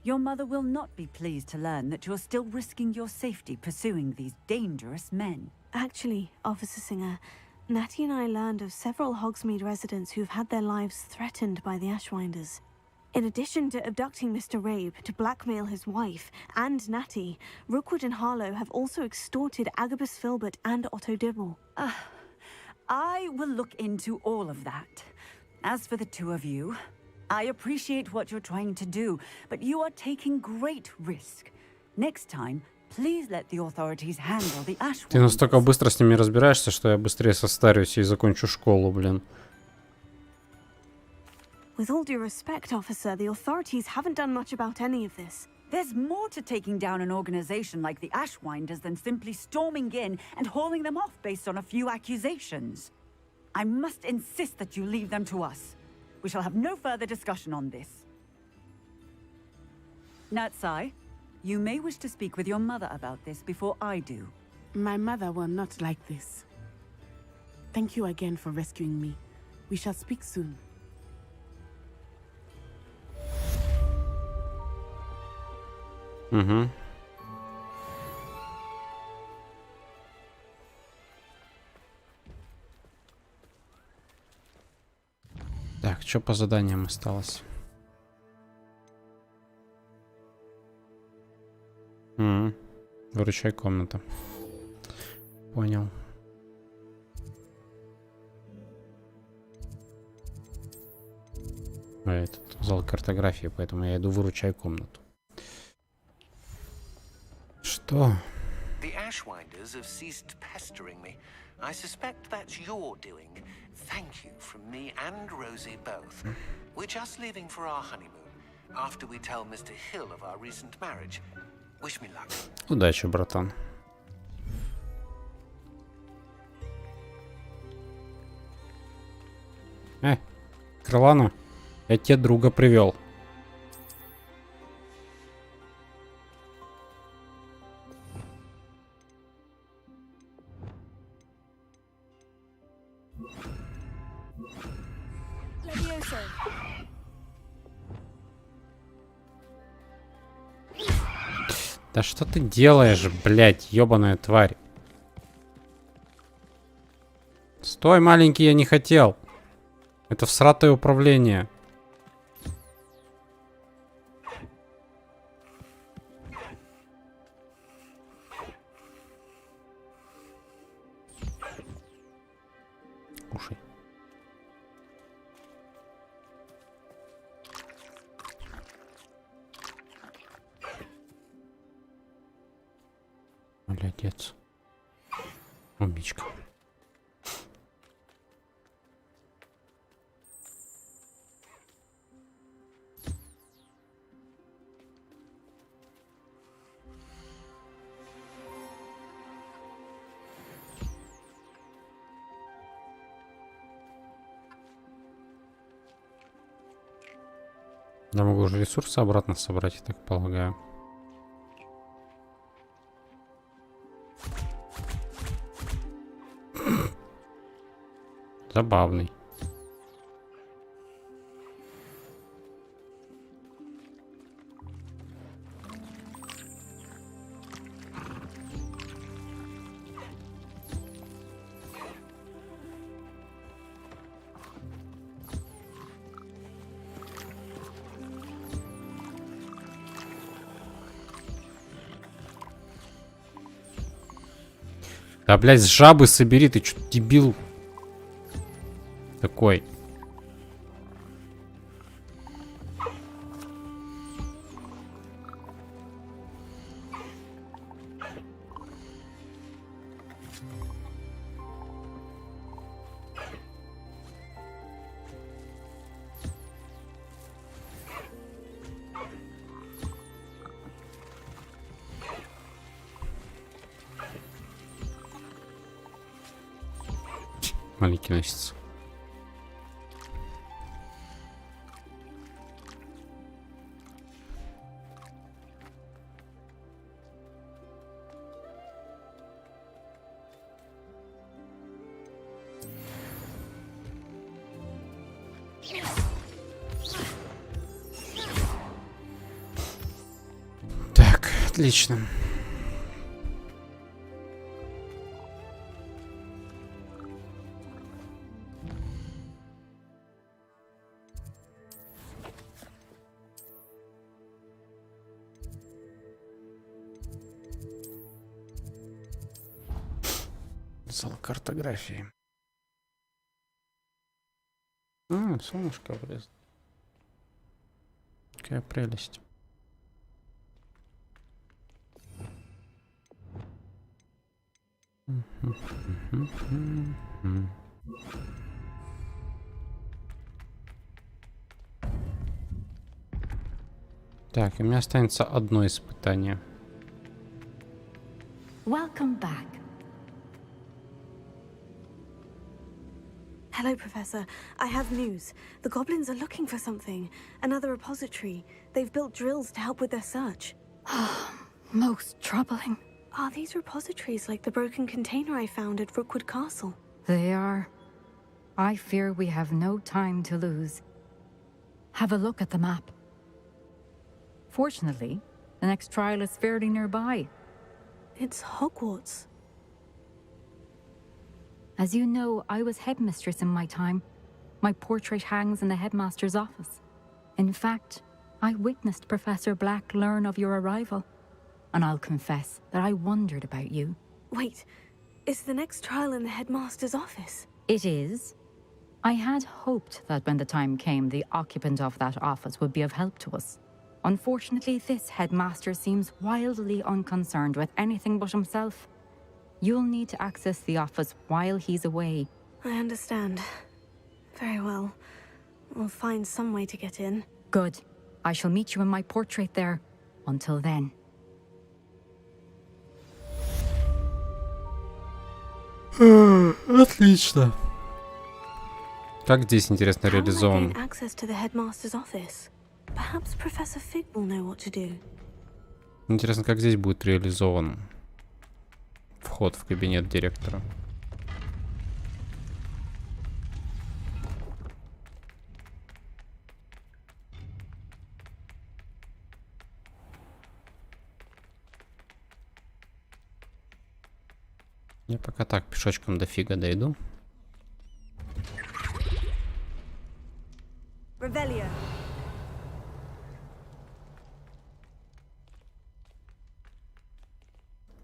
your mother will not be pleased to learn that you're still risking your safety pursuing these dangerous men. Actually, Officer Singer, Natty and I learned of several Hogsmeade residents who've had their lives threatened by the Ashwinders. In addition to abducting Mr. Rabe to blackmail his wife and Natty, Rookwood and Harlow have also extorted Agabus Filbert and Otto Dibble. I will look into all of that. As for the two of you, I appreciate what you're trying to do, but you are taking great risk. Next time, please let the authorities handle the Ashwinders. Ты настолько быстро с ними разбираешься, что я быстрее состарюсь и закончу школу, блин. With all due respect, officer, the authorities haven't done much about any of this. There's more to taking down an organization like the Ashwinders than simply storming in and hauling them off based on a few accusations. I must insist that you leave them to us. We shall have no further discussion on this. Natsai, you may wish to speak with your mother about this before I do. My mother will not like this. Thank you again for rescuing me. We shall speak soon. Угу. Так, что по заданиям осталось? Выручай комната. Понял. Этот зал картографии, поэтому я иду выручай комнату. Что? The Ashwinders have ceased pestering me. I suspect that's your doing. Thank you from me and Rosie both. We're just leaving for our honeymoon after we tell Mr. Hill of our recent marriage. Wish me luck. Удачи, братан. Крылана, я тебе друга привел. Да что ты делаешь, блядь, ёбаная тварь? Стой, маленький, я не хотел. Это всратое управление. Кушай. Молодец. Умничка. Я могу уже ресурсы обратно собрать, я так полагаю. Забавный. Да, блядь, с жабы собери, ты чё, дебил? Такой. Маленький носится. Так, отлично. Зал картографии. Солнышко влезло. Какая прелесть. Так, и у меня останется одно испытание. Welcome back. Hello, Professor. I have news. The goblins are looking for something. Another repository. They've built drills to help with their search. Most troubling. Are these repositories like the broken container I found at Rookwood Castle? They are. I fear we have no time to lose. Have a look at the map. Fortunately, the next trial is fairly nearby. It's Hogwarts. As you know, I was headmistress in my time. My portrait hangs in the headmaster's office. In fact, I witnessed Professor Black learn of your arrival. And I'll confess that I wondered about you. Wait, is the next trial in the headmaster's office? It is. I had hoped that when the time came, the occupant of that office would be of help to us. Unfortunately, this headmaster seems wildly unconcerned with anything but himself. You'll need to access the office while he's away. I understand. Very well. We'll find some way to get in. Good. I shall meet you in my portrait there. Until then. Отлично. Как здесь, интересно, How am I реализован? getting access to the headmaster's office? Perhaps Professor Fig will know what to do. Интересно, как здесь будет реализован вход в кабинет директора. Я пока так пешочком до фига дойду. Revelio.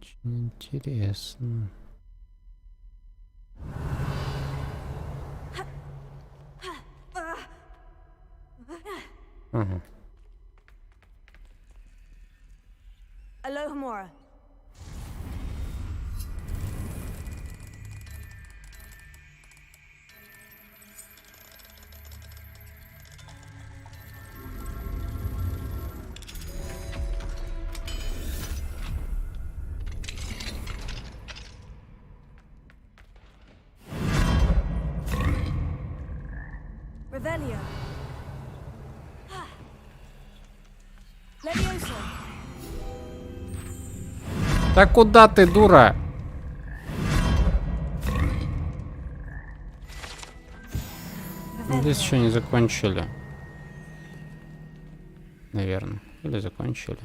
Очень интересно. Ага. Alohomora. Revelio. Levioso. Да куда ты, дура? Здесь еще не закончили. Наверное. Или закончили.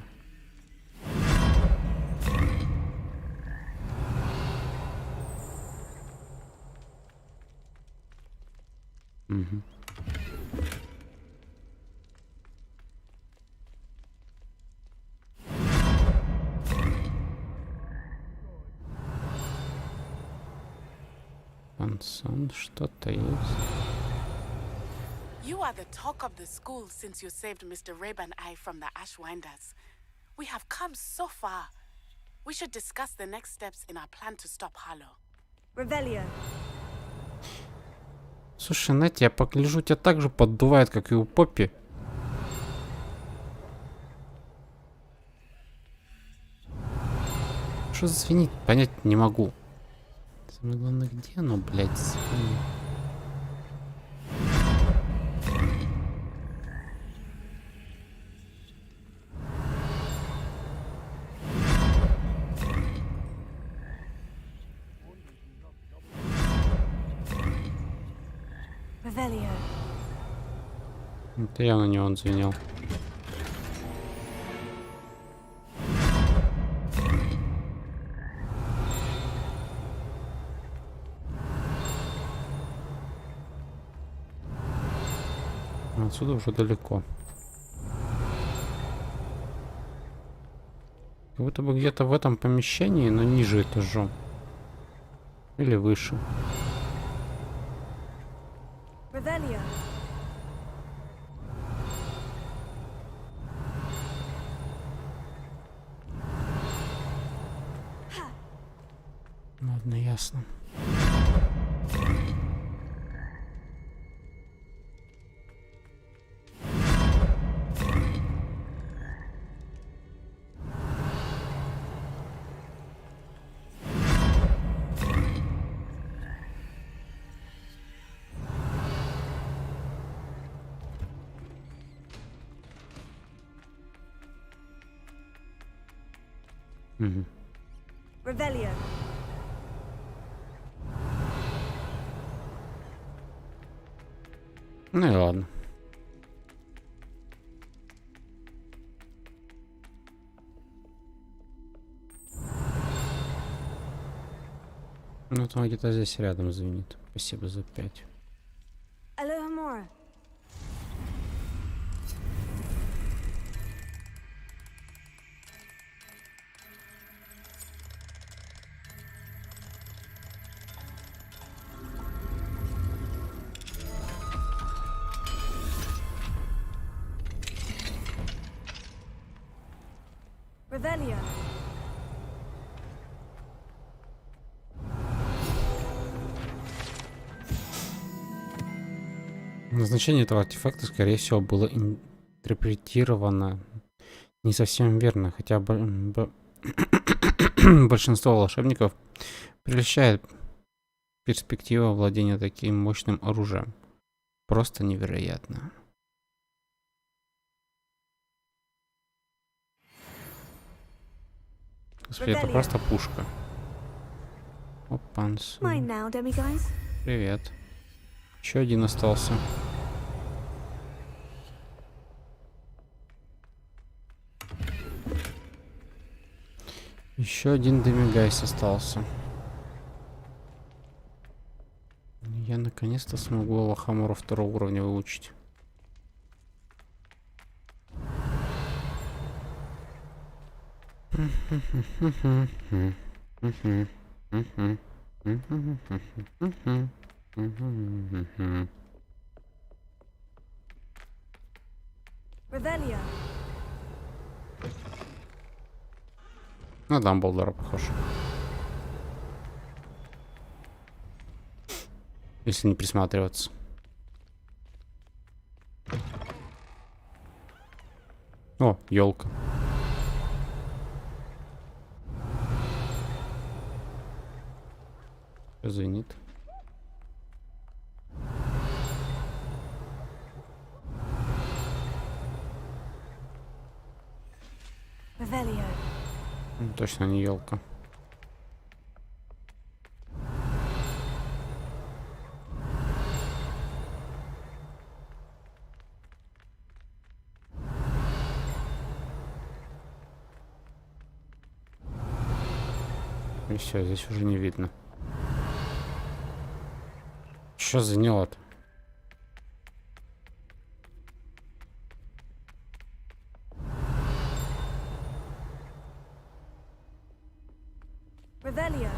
Угу. Пансон, что-то есть. You are the talk of the school since you saved Mr. Reb and I from the Ashwinders. We have come so far. We should discuss the next steps in our plan to stop Harlow. Revelio. Слушай, Нэти, я погляжу, тебя так же поддувает, как и у Поппи. Что звенит? Понять не могу. Самое главное, где оно, блядь, звенит? Revelio. Это явно не он звенел. Отсюда уже далеко. Как будто бы где-то в этом помещении, но ниже этажом. Или выше. Revelio. Ладно, ясно. Угу. Revelio. Ну и ладно. Ну, там где-то здесь рядом звенит. Спасибо за 5. Alohomora. Revelio. Назначение этого артефакта, скорее всего, было интерпретировано не совсем верно, хотя большинство волшебников прельщает перспектива владения таким мощным оружием. Просто невероятно. Господи, это просто пушка. Опанс. Mine now, demiguise. Привет. Еще один остался. Еще один демигайс остался. Я наконец-то смогу Алахамуру 2 уровня выучить. Revelio. На Дамблдора похож. Если не присматриваться. О, елка. Звенит. Revelio. Точно не елка. И все, здесь уже не видно. Что звенело-то? Revelio.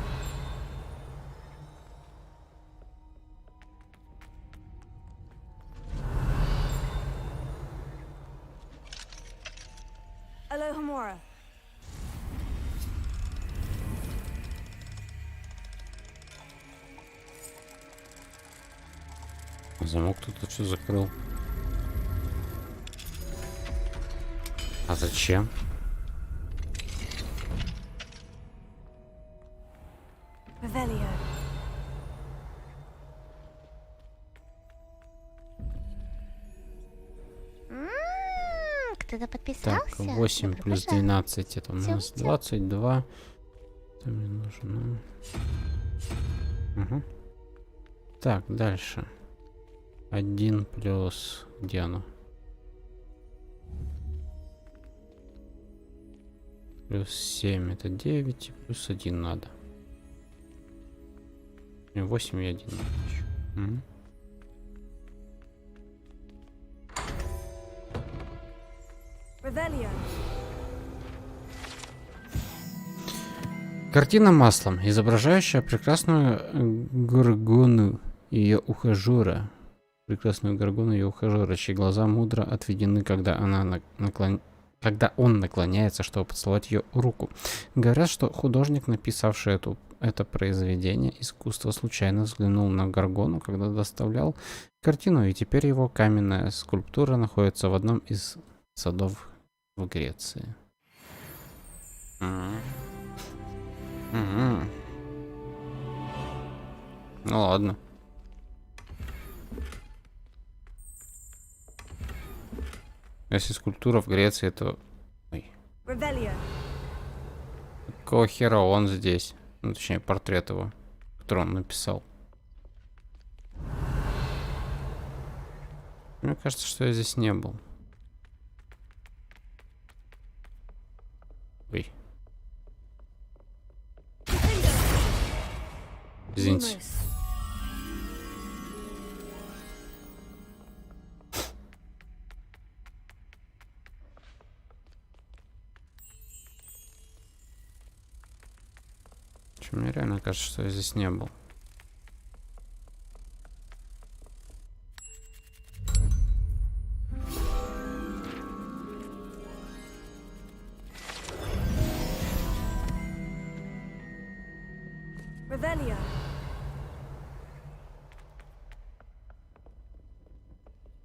Alohomora. Замок тут все закрыл. А зачем? Revelio. Кто-то Так, подписался? 8 плюс 12 это у нас 22. Это мне нужно. Угу. Так, дальше. 1 плюс... Где оно? Плюс 7 это 9. Плюс 1 надо. 8 и 1 надо еще. Угу. Revelio. Картина маслом, изображающая прекрасную горгону и ее ухажера. Прекрасную горгону и ее ухажера, чьи глаза мудро отведены, когда он наклоняется, чтобы поцеловать ее руку. Говорят, что художник, написавший это произведение искусства, случайно взглянул на горгону, когда доставлял картину, и теперь его каменная скульптура находится в одном из садов в Греции. Ну ладно. Если скульптура в Греции, то... Ой. Revelio. какого хера он здесь? Ну, точнее, портрет его, который он написал. Мне кажется, что я здесь не был. Ой. Извините. Мне реально кажется, что я здесь не был. Revelio.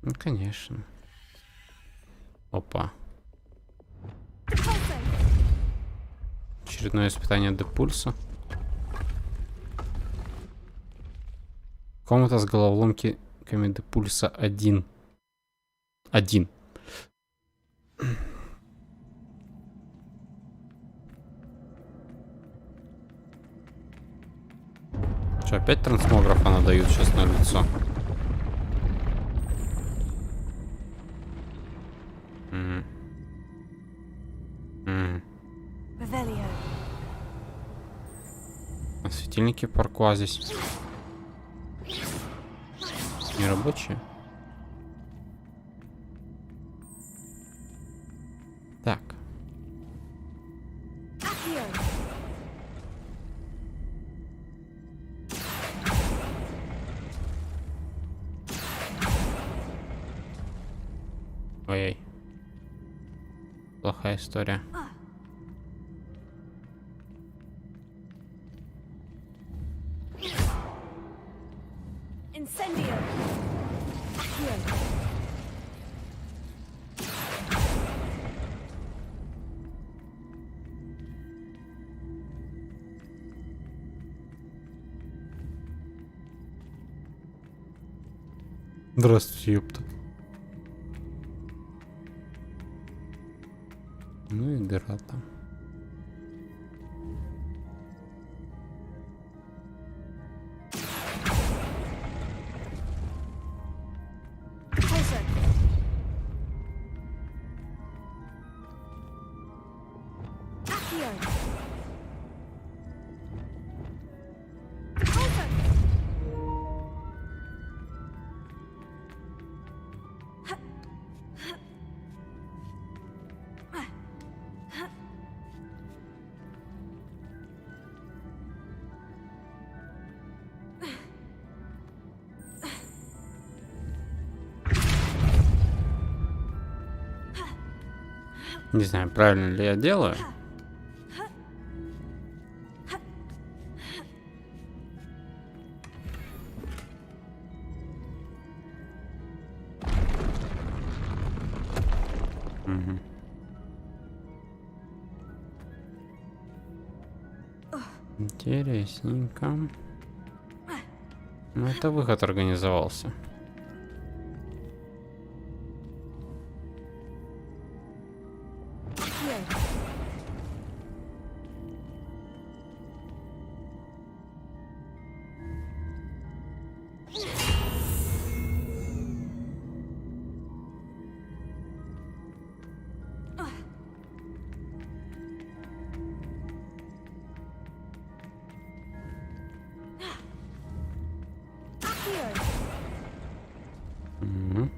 Ну, конечно. Опа. Очередное испытание до пульса. Комната с головоломками до пульса 1. Что, опять трансмографа надают сейчас на лицо? А светильники паркуа здесь не рабочие? Так. Ой-ой. Плохая история. Здравствуйте, ёпта. Ну и дыра там. Не знаю, правильно ли я делаю. Угу. Интересненько. Ну, это выход организовался. Угу.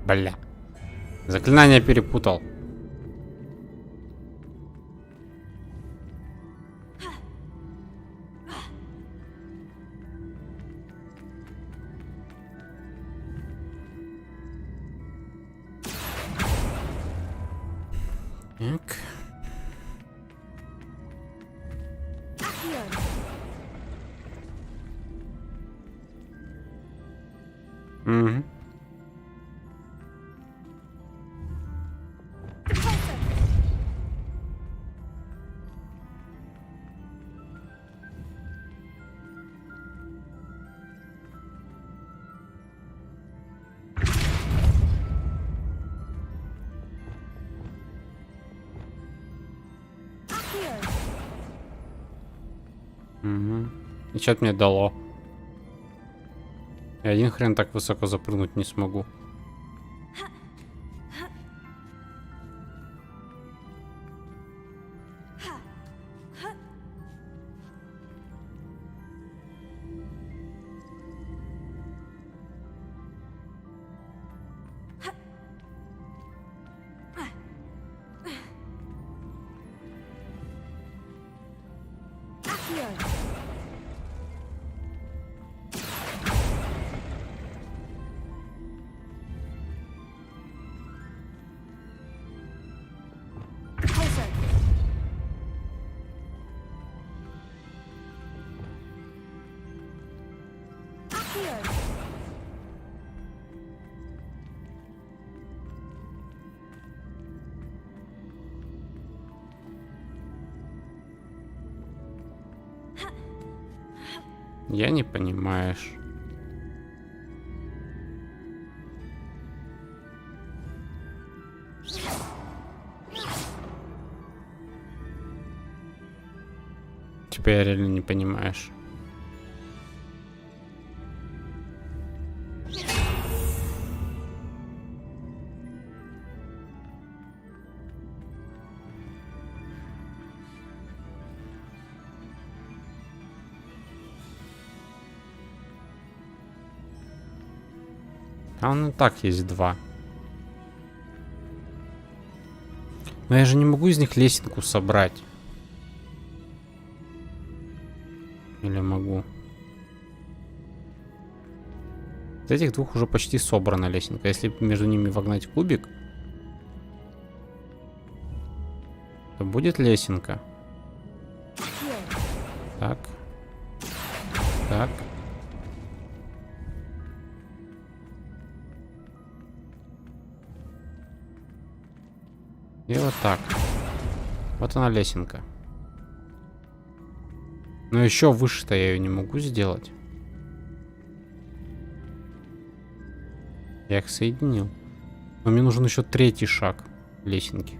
Бля. Заклинание перепутал. Так. Угу. Угу. И что-то мне дало. Я один хрен так высоко запрыгнуть не смогу. Я не понимаешь. Теперь реально не понимаешь. А он и так есть два. Но я же не могу из них лесенку собрать. Или могу? Из этих двух уже почти собрана лесенка. Если между ними вогнать кубик, то будет лесенка. Так. Так. И вот так. Вот она лесенка. Но еще выше-то я ее не могу сделать. Я их соединил. Но мне нужен еще третий шаг лесенки.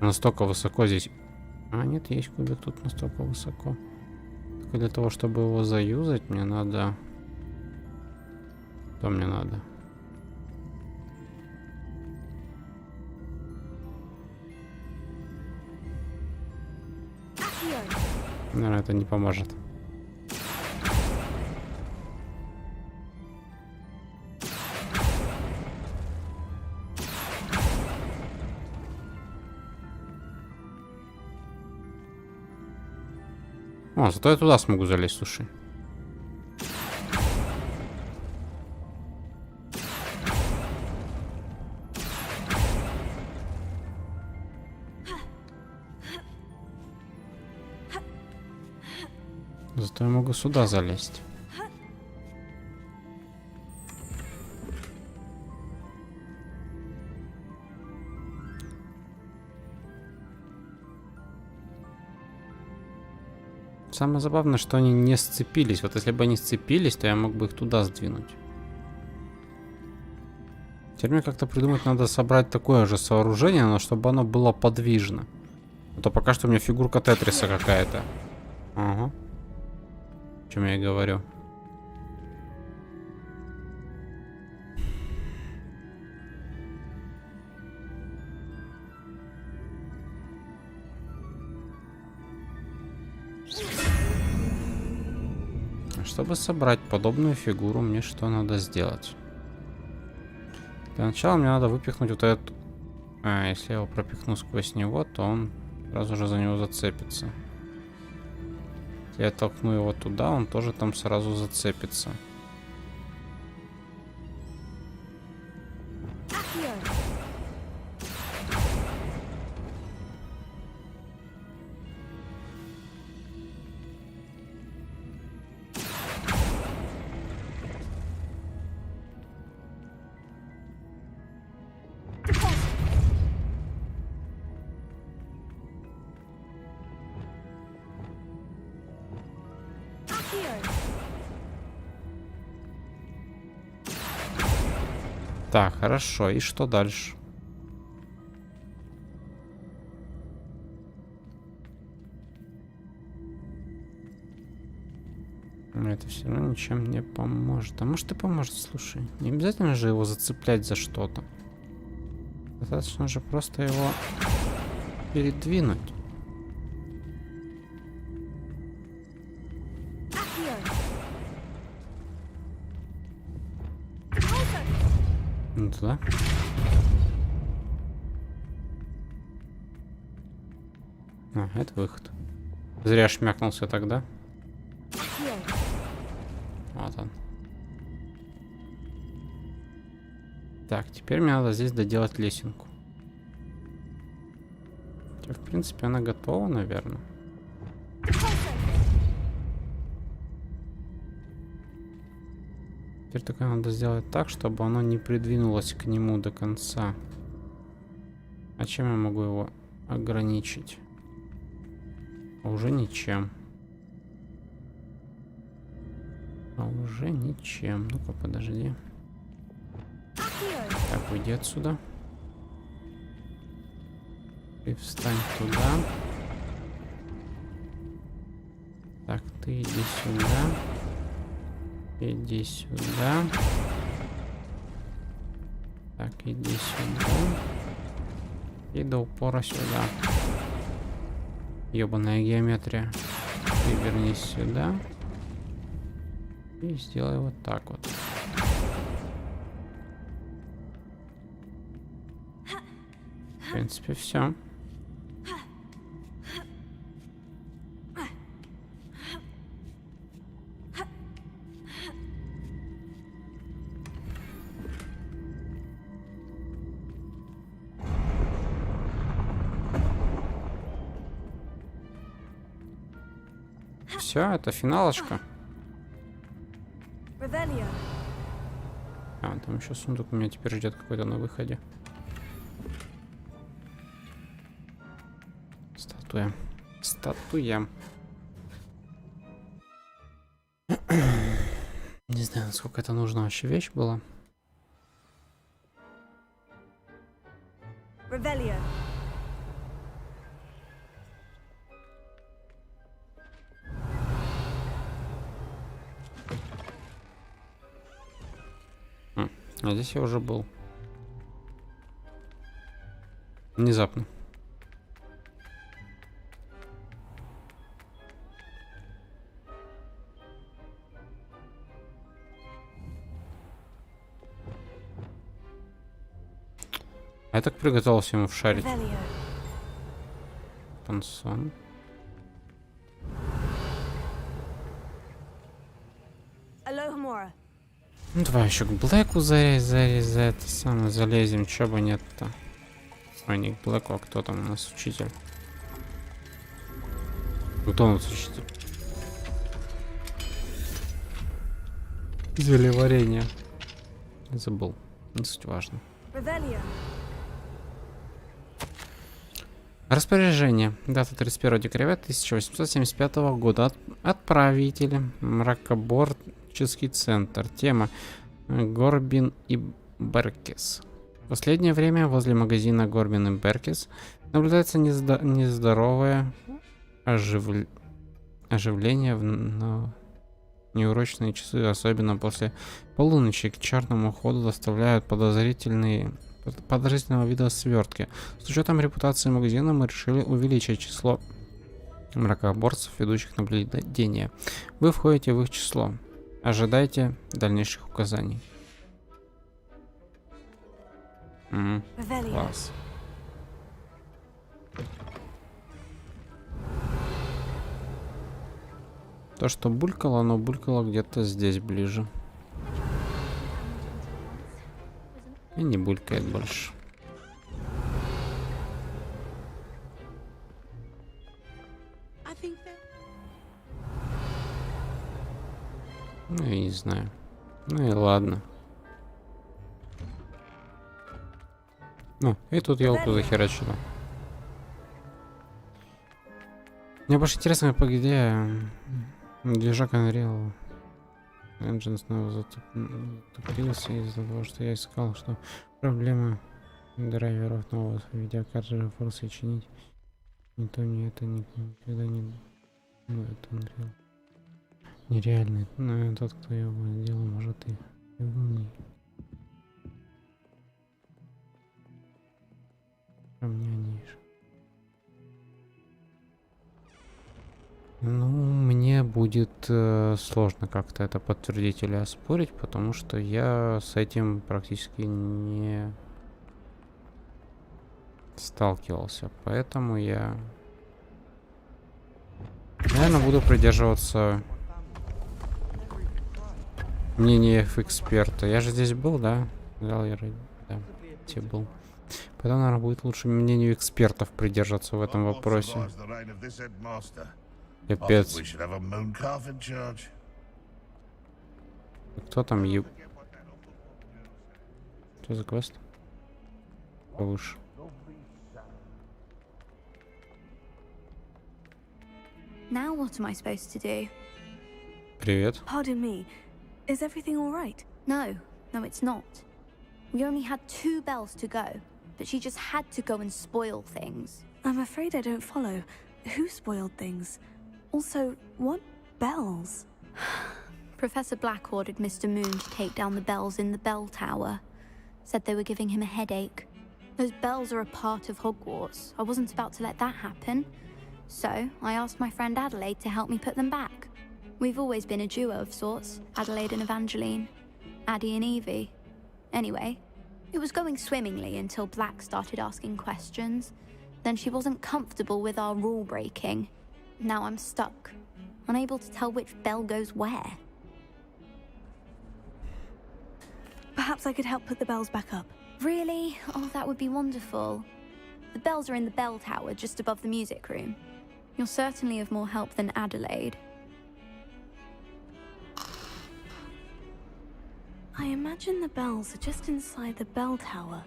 Настолько высоко здесь. А, нет, есть кубик тут настолько высоко. Только для того, чтобы его заюзать, мне надо... Что мне надо? Наверное, это не поможет. О, зато я туда смогу залезть, слушай. Зато я могу сюда залезть. Самое забавное, что они не сцепились. Вот если бы они сцепились, то я мог бы их туда сдвинуть. Теперь мне как-то придумать надо собрать такое же сооружение, но чтобы оно было подвижно. А то пока что у меня фигурка Тетриса какая-то. Ага. О чем я и говорю. Чтобы собрать подобную фигуру, мне что надо сделать? Для начала мне надо выпихнуть вот этот... А, если я его пропихну сквозь него, то он сразу же за него зацепится. Если я толкну его туда, он тоже там сразу зацепится. Так, хорошо. И что дальше? Это все равно ничем не поможет. А может и поможет, слушай. Не обязательно же его зацеплять за что-то. Достаточно же просто его передвинуть. Ну туда. А, это выход. Зря шмякнулся тогда. Вот он. Так, теперь мне надо здесь доделать лесенку. Хотя, в принципе, она готова, наверное. Теперь только надо сделать так, чтобы оно не придвинулось к нему до конца. А чем я могу его ограничить? А уже ничем. А уже ничем. Ну-ка, подожди. Так, уйди отсюда. Ты встань туда. Так, ты иди сюда. Иди сюда. Так, иди сюда. И до упора сюда. Ёбаная геометрия. Ты вернись сюда. И сделай вот так вот. В принципе, все. Все, это финалочка. А, там еще сундук меня теперь ждет какой-то на выходе. Статуя. Статуя. Не знаю, насколько это нужна вообще вещь была. А здесь я уже был. Внезапно. Я так приготовился ему вшарить. Пансон. Ну, давай еще к Блэку за это самое залезем, чё бы нет-то. Ой, не к Блэку, а кто там у нас учитель? Кто у нас учитель? Зелеварение. Забыл. Не суть важно. Распоряжение. Дата 31 декабря 1875 года. Отправители. Мракоборческий центр. Тема Горбин и Беркес. В последнее время возле магазина Горбин и Беркес наблюдается нездоровое оживление в неурочные часы, особенно после полуночи. К черному ходу доставляют подозрительного вида свертки. С учетом репутации магазина мы решили увеличить число мракоборцев, ведущих наблюдения. Вы входите в их число. Ожидайте дальнейших указаний. Класс. То, что булькало, оно булькало где-то здесь ближе. И не булькает больше. Ну, я не знаю. Ну и ладно. Ну, и тут елку захерачила. Мне больше интересно, где движок Unreal Engine снова затупился из-за того, что я искал, что проблема драйверов нового видеокарты форса чинить. Никто мне это никогда не... Ну, это Unreal. Нереальный. Ну, тот, кто его сделал, может и умный. Сравнянишь. Ну, мне будет сложно как-то это подтвердить или оспорить, потому что я с этим практически не сталкивался. Поэтому я, наверное, буду придерживаться мнения эксперта. Я же здесь был, да? Да, где был. Поэтому, наверное, будет лучше мнению экспертов придерживаться в этом вопросе. Капец. Кто там Что за квест? Повыше. Now what am I supposed to do? Привет. Pardon me. Is everything all right? No, it's not. We only had 2 bells to go, but she just had to go and spoil things. I'm afraid I don't follow. Who spoiled things? Also, what bells? Professor Black ordered Mr. Moon to take down the bells in the bell tower. Said they were giving him a headache. Those bells are a part of Hogwarts. I wasn't about to let that happen. So, I asked my friend Adelaide to help me put them back. We've always been a duo of sorts, Adelaide and Evangeline. Addie and Evie. Anyway, it was going swimmingly until Black started asking questions. Then she wasn't comfortable with our rule breaking. Now I'm stuck, unable to tell which bell goes where. Perhaps I could help put the bells back up. Really? Oh, that would be wonderful. The bells are in the bell tower just above the music room. You're certainly of more help than Adelaide. I imagine the bells are just inside the bell tower.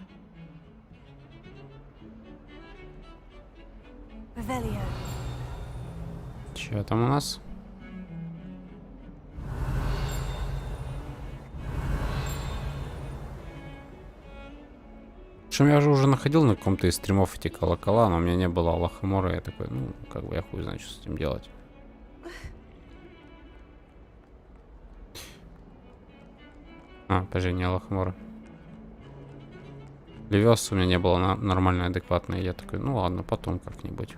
Revelio. Чё там у нас? Причем я же уже находил на каком-то из стримов эти колокола, но у меня не было Аллахамора, я такой, ну, как бы я хуй знаю, что с этим делать. Подожди, не Аллахамора. Левиоса у меня не было нормальной, адекватной, я такой, ну ладно, потом как-нибудь.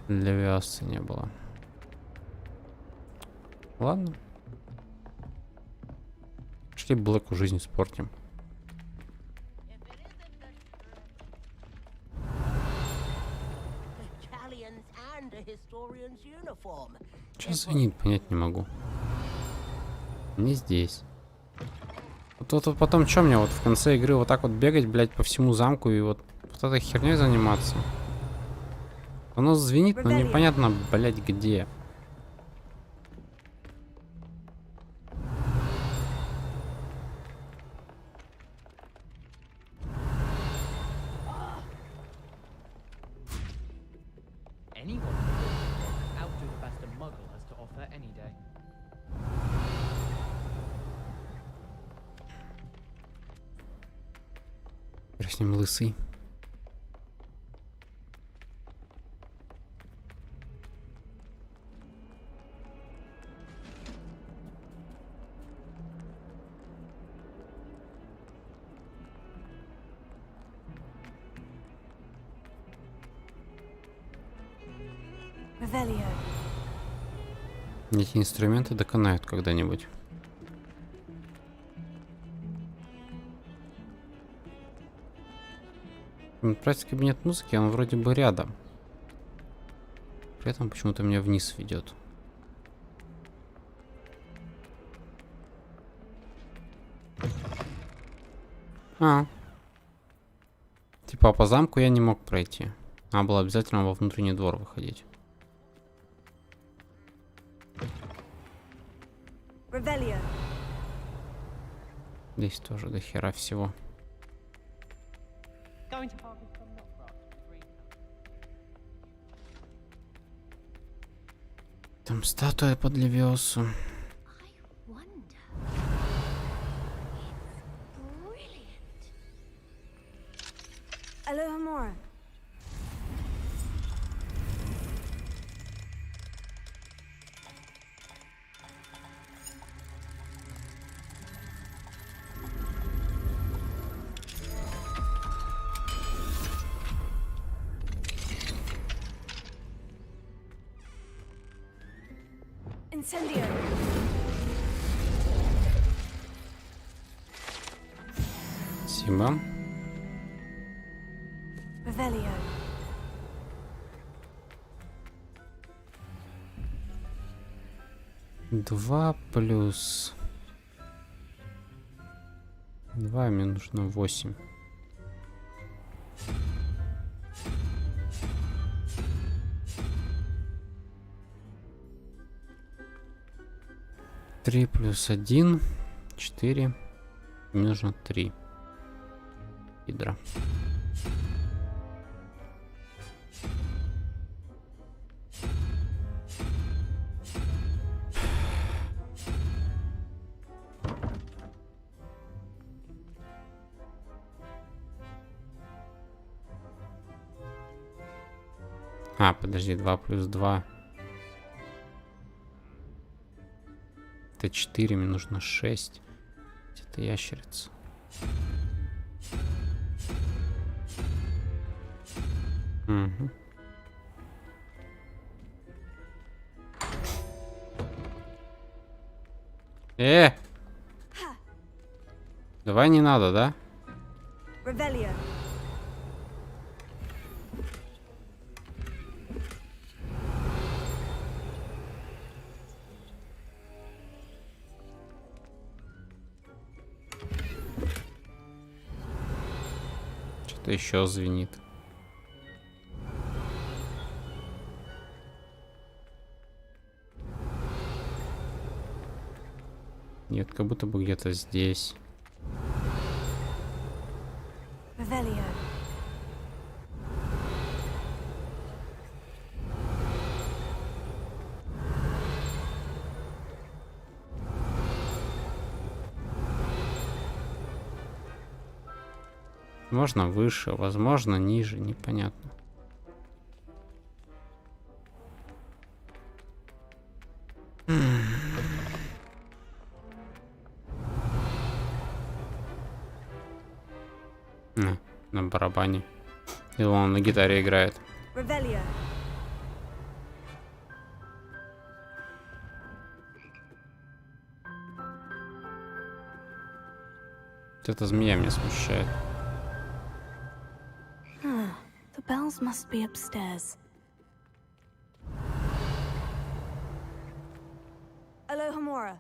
Левиоса не было. Ладно. Шли Блэку жизнь испортим. Что звонит, понять не могу. Не здесь. Вот потом что мне вот в конце игры вот так вот бегать, блядь, по всему замку и вот этой херней заниматься? Оно звенит, но непонятно, блядь, где. С ним лысый. Эти инструменты доконают когда-нибудь. Отправить в кабинет музыки, он вроде бы рядом. При этом почему-то меня вниз ведет. Типа по замку я не мог пройти. Надо было обязательно во внутренний двор выходить. Здесь тоже до хера всего. Там статуя под Левиосу. Incendio. Спасибо. Revelio. Два плюс 2, мне нужно 8. Три плюс 1, 4. Мне нужно 3. Гидра. А, подожди, 2 плюс 2. Это 4, мне нужно 6. Это ящерица. Угу. Давай не надо, да? Revelio. Что-то еще звенит. Нет, как будто бы где-то здесь. Revelio. Возможно, выше, возможно, ниже, непонятно. На барабане. Или он на гитаре играет. Revelio. Эта змея меня смущает. The bells must be upstairs. Alohomora.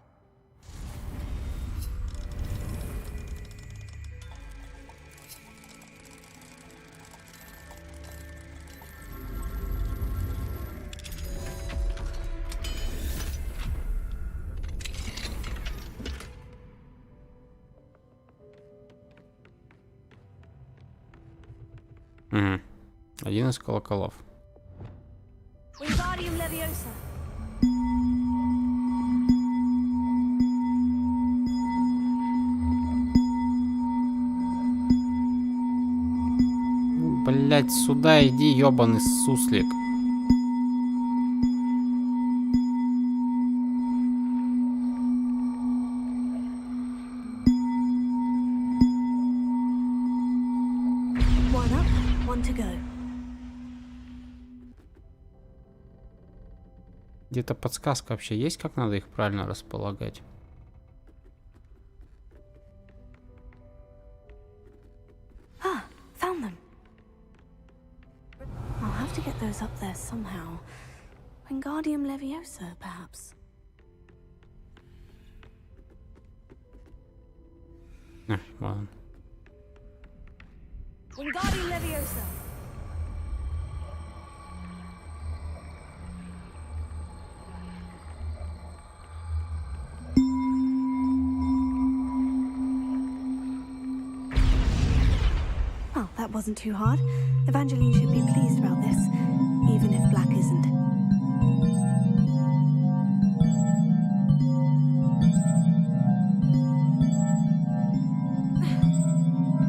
Угу. Один из колоколов. Wingardium Leviosa. Блять, сюда иди, ёбаный суслик. One up, one to go. Где-то подсказка вообще есть, как надо их правильно располагать? Ah, found them. I'll have to get those up there somehow. Wingardium Leviosa, perhaps. Ладно. Wingardium Leviosa. Well, that wasn't too hard. Evangeline should be pleased about this, even if Black isn't.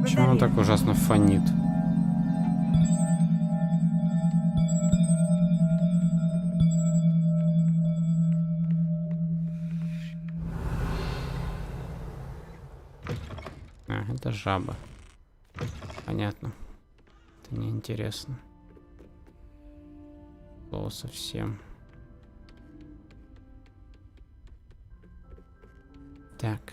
Почему он так ужасно фонит? Это жаба. Понятно. Это неинтересно. Слово совсем. Так.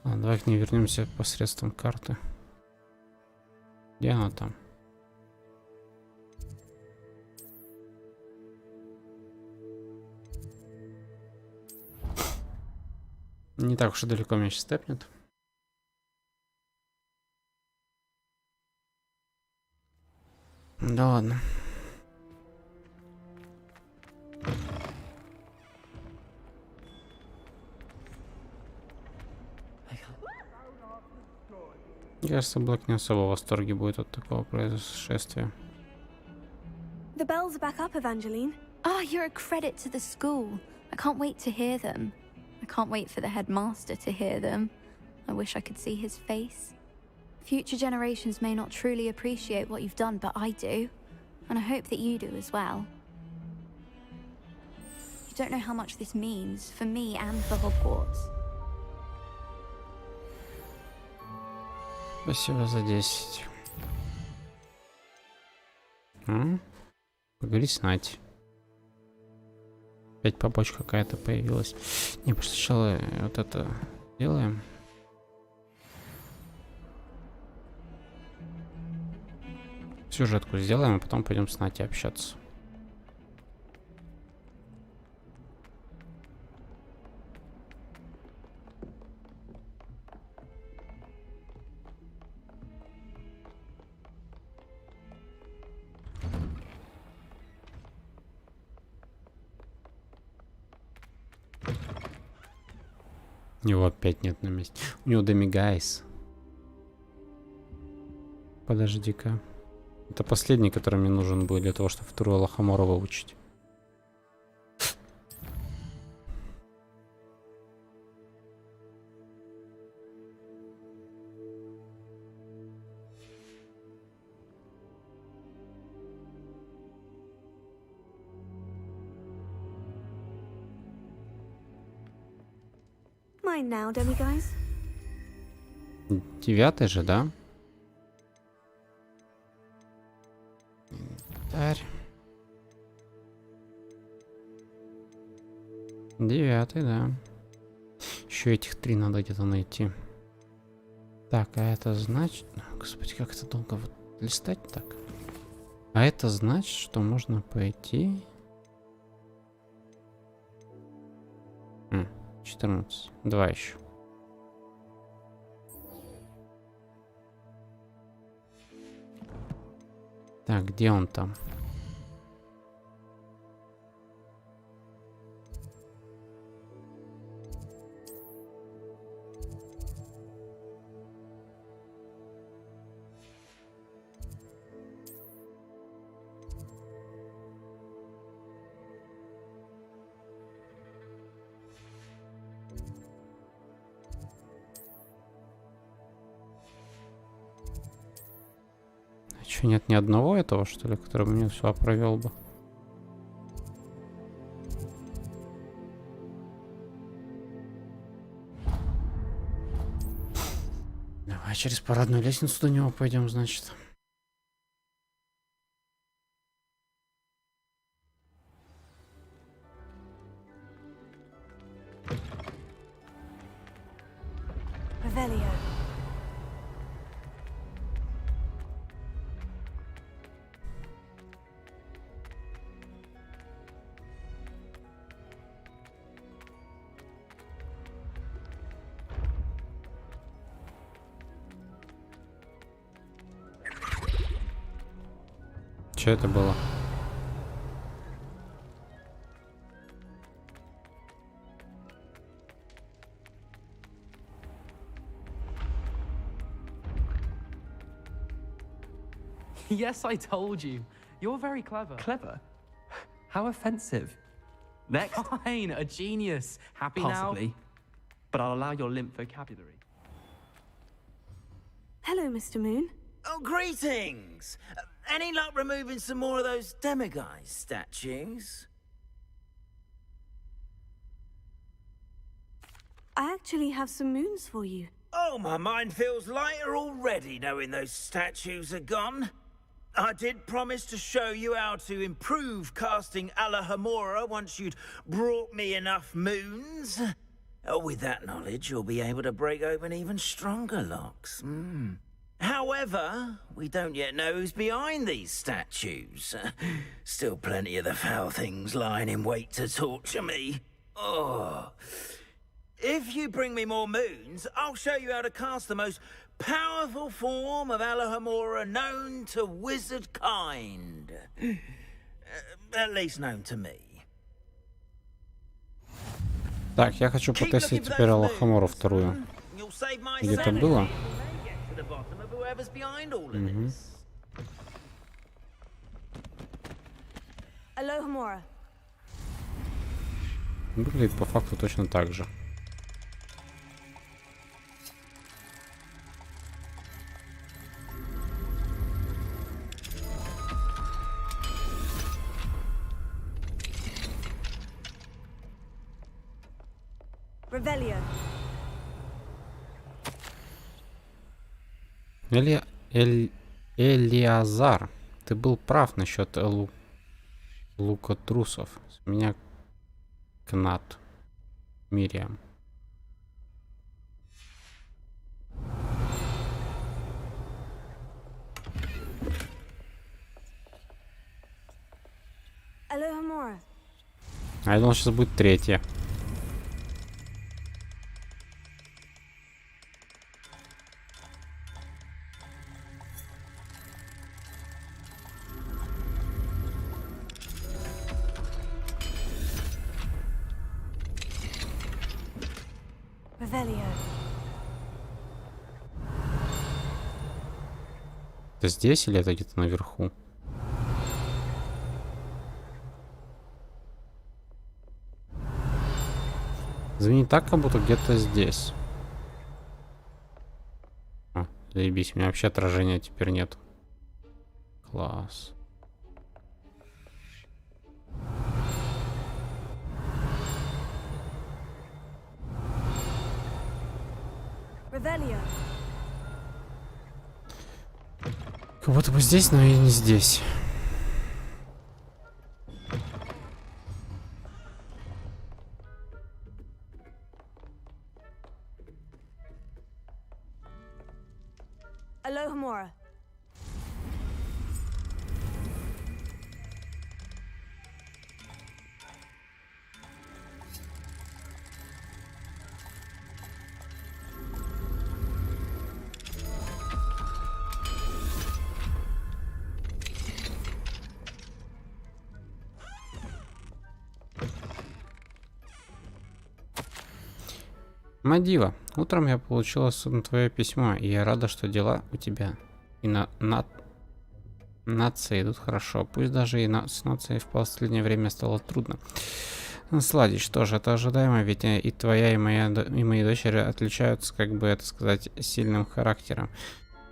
Ладно, давай к ней вернемся посредством карты. Где она там? Не так уж и далеко меня сейчас степнет. Да ладно. Кажется, Блэк не особо в восторге будет от такого происшествия. The bells are back up, Evangeline. Ah, you're a credit to the school. I can't wait to hear them. I can't wait for the headmaster to hear them. I wish I could see his face. Future generations may not truly appreciate what you've done, but I do. And I hope that you do as well. You don't know how much this means for me and for Hogwarts. Спасибо за 10. Поговорить с Нати. Опять побочка какая-то появилась. Не, просто сначала вот это делаем. Сюжетку сделаем, а потом пойдем с Нати общаться. У него опять нет на месте. У него Демигайс. Подожди-ка. Это последний, который мне нужен был для того, чтобы вторую Лохомора выучить. Mine now, demiguys. 9 же, да? Инвентарь. 9, да. Еще этих 3 надо где-то найти. Так, а это значит... Господи, как это долго вот листать так? А это значит, что можно пойти... 14. 2 еще. Так, где он там? Что, нет ни одного этого, что ли, который мне все провел бы? Давай через парадную лестницу до него пойдем, значит. Revelio. Что это было? Yes, I told you. You're very clever. Clever? How offensive. Next. Fine, a genius. Happy Possibly. Now? But I'll allow your limp vocabulary. Hello, Mr. Moon. Oh, greetings! Any luck removing some more of those demiguise statues? I actually have some moons for you. Oh, my mind feels lighter already knowing those statues are gone. I did promise to show you how to improve casting Alohomora once you'd brought me enough moons. With that knowledge, you'll be able to break open even stronger locks. However, we don't yet know who's behind these statues. Still plenty of the foul things lying in wait to torture me. Oh. If you bring me more moons, I'll show you how to cast the most powerful form of Alohomora known to wizard kind. At least known to me. Так, я хочу потестить теперь Alohomora вторую. Где-то было? Alohomora. Выглядит по факту точно так же. Revelio. Элиазар, ты был прав насчет лукотрусов. С меня Кнат. Мириам. Alohomora. А я думал, сейчас будет третья. Это здесь или это где-то наверху? Звенит так, как будто где-то здесь. А, заебись, у меня вообще отражения теперь нет. Класс. Как будто бы здесь, но и не здесь. Alohomora. Мадива, утром я получила твое письмо, и я рада, что дела у тебя и нации идут хорошо. Пусть даже и с нацией в последнее время стало трудно сладить. Что ж, это ожидаемо, ведь и твоя, и мои дочери отличаются, как бы это сказать, сильным характером.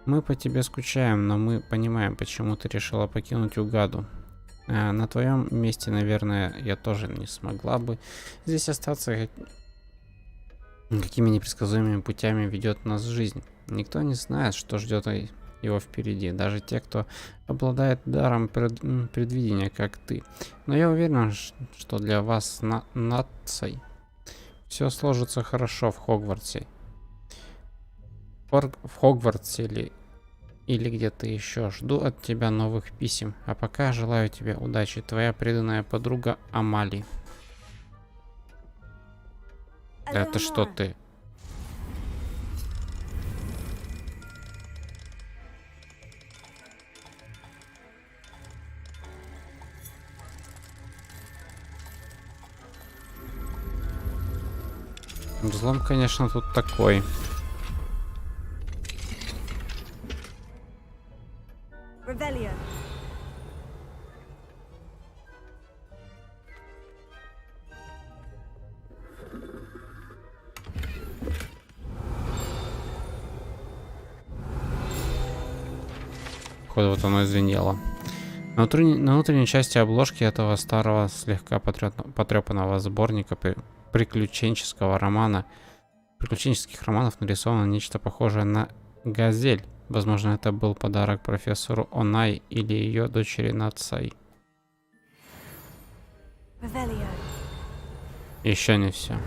Мы по тебе скучаем, но мы понимаем, почему ты решила покинуть Угаду. На твоем месте, наверное, я тоже не смогла бы здесь остаться. Какими непредсказуемыми путями ведет нас жизнь. Никто не знает, что ждет его впереди. Даже те, кто обладает даром предвидения, как ты. Но я уверен, что для вас, наций, все сложится хорошо в Хогвартсе. В Хогвартсе или где-то еще. Жду от тебя новых писем. А пока желаю тебе удачи. Твоя преданная подруга Амали. Это что ты? Взлом, конечно, тут такой. Revelio. Походу, вот оно извинело. На внутренней части обложки этого старого, слегка потрепанного сборника приключенческих романов нарисовано нечто похожее на газель, Возможно, это был подарок профессору Онай или ее дочери Нацай. Еще не все.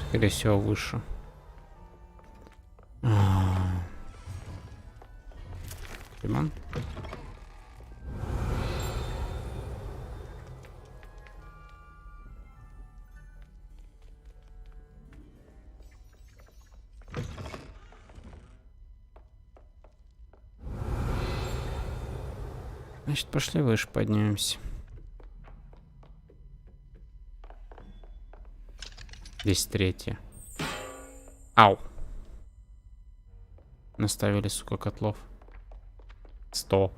Скорее всего, выше. Димон? Значит, пошли выше поднимемся. Здесь третье. Ау. Наставили, сука, котлов. 100.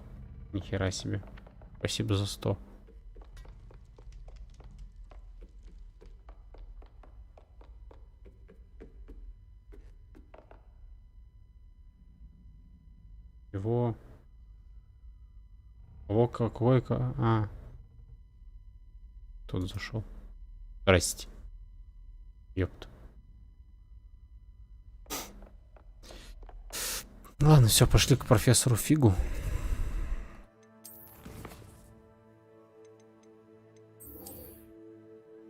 Нихера себе. Спасибо за 100. Его... О, какой... А. Тут зашел. Здрасте. Ёпта. Ладно, все, пошли к профессору Фигу.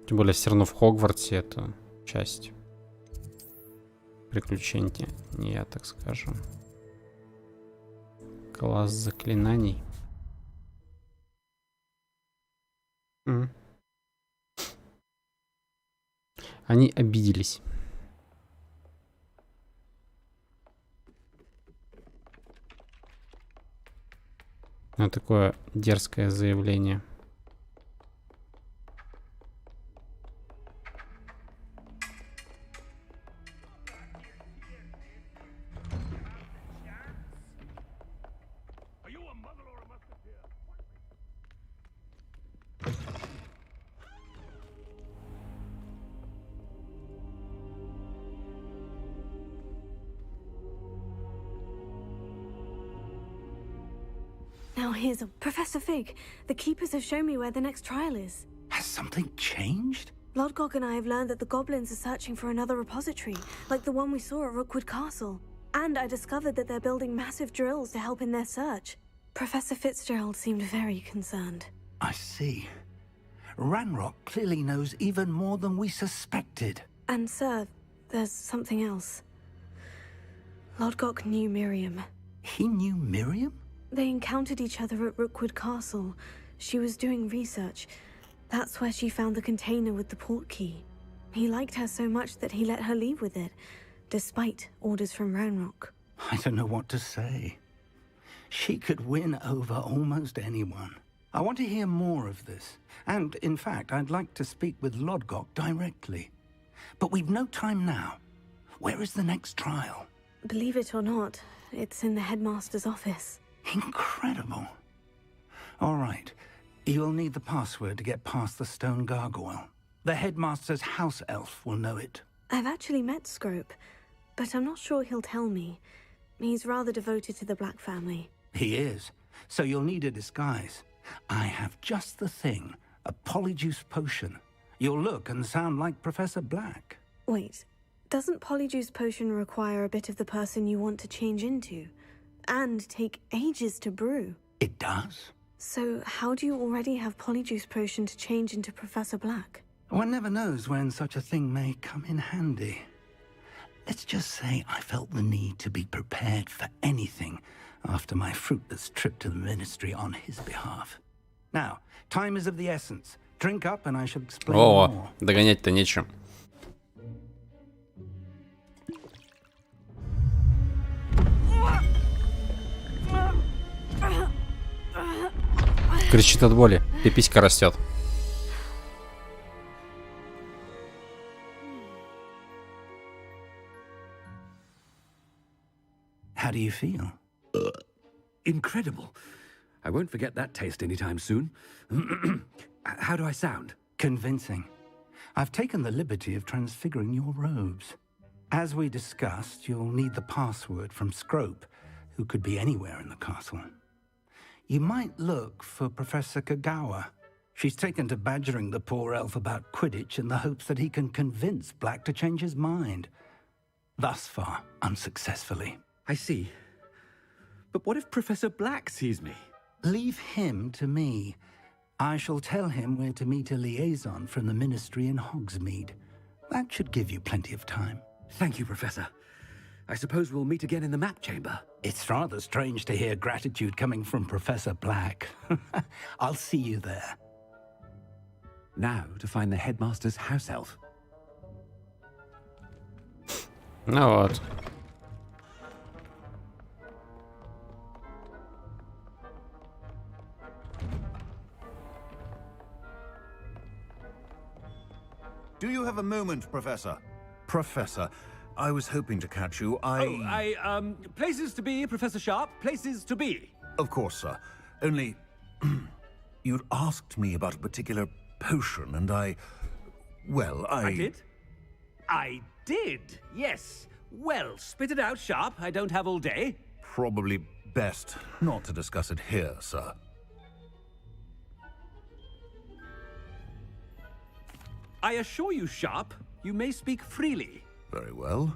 Тем более, все равно в Хогвартсе это часть приключения, не я, так скажем. Класс заклинаний. Они обиделись. Ну, такое дерзкое заявление. Now here's a... Professor Fig, the keepers have shown me where the next trial is. Has something changed? Lodgok and I have learned that the goblins are searching for another repository, like the one we saw at Rookwood Castle. And I discovered that they're building massive drills to help in their search. Professor Fitzgerald seemed very concerned. I see. Ranrock clearly knows even more than we suspected. And sir, there's something else. Lodgok knew Miriam. He knew Miriam? They encountered each other at Rookwood Castle. She was doing research. That's where she found the container with the port key. He liked her so much that he let her leave with it, despite orders from Ranrock. I don't know what to say. She could win over almost anyone. I want to hear more of this. And, in fact, I'd like to speak with Lodgok directly. But we've no time now. Where is the next trial? Believe it or not, it's in the headmaster's office. Incredible. All right. You'll need the password to get past the stone gargoyle. The headmaster's house elf will know it. I've actually met Scrope, but I'm not sure he'll tell me. He's rather devoted to the Black family. He is. So you'll need a disguise. I have just the thing. A polyjuice potion. You'll look and sound like Professor Black. Wait, doesn't polyjuice potion require a bit of the person you want to change into? And take ages to brew? It does. So how do you already have polyjuice potion to change into Professor Black? One never knows when such a thing may come in handy. Let's just say I felt the need to be prepared for anything after my fruitless trip to the ministry on his behalf. Now, time is of the essence. Drink up and I shall explain more. О, догонять-то нечем. Кричит от боли. Пиписька растет. How do you feel? Incredible. I won't forget that taste anytime soon. How do I sound? Convincing. I've taken the liberty of transfiguring your robes. As we discussed, you'll need the password from Scrope, who could be anywhere in the castle. You might look for Professor Kagawa. She's taken to badgering the poor elf about Quidditch in the hopes that he can convince Black to change his mind. Thus far, unsuccessfully. I see. But what if Professor Black sees me? Leave him to me. I shall tell him where to meet a liaison from the Ministry in Hogsmeade. That should give you plenty of time. Thank you, Professor. I suppose we'll meet again in the map chamber. It's rather strange to hear gratitude coming from Professor Black. I'll see you there. Now to find the headmaster's house elf. Ну вот. Do you have a moment, Professor? Professor, I was hoping to catch you. Places to be, Professor Sharp. Places to be. Of course, sir. Only, you'd asked me about a particular potion, and I did? I did, yes. Well, spit it out, Sharp. I don't have all day. Probably best not to discuss it here, sir. I assure you, Sharp, you may speak freely. Very well.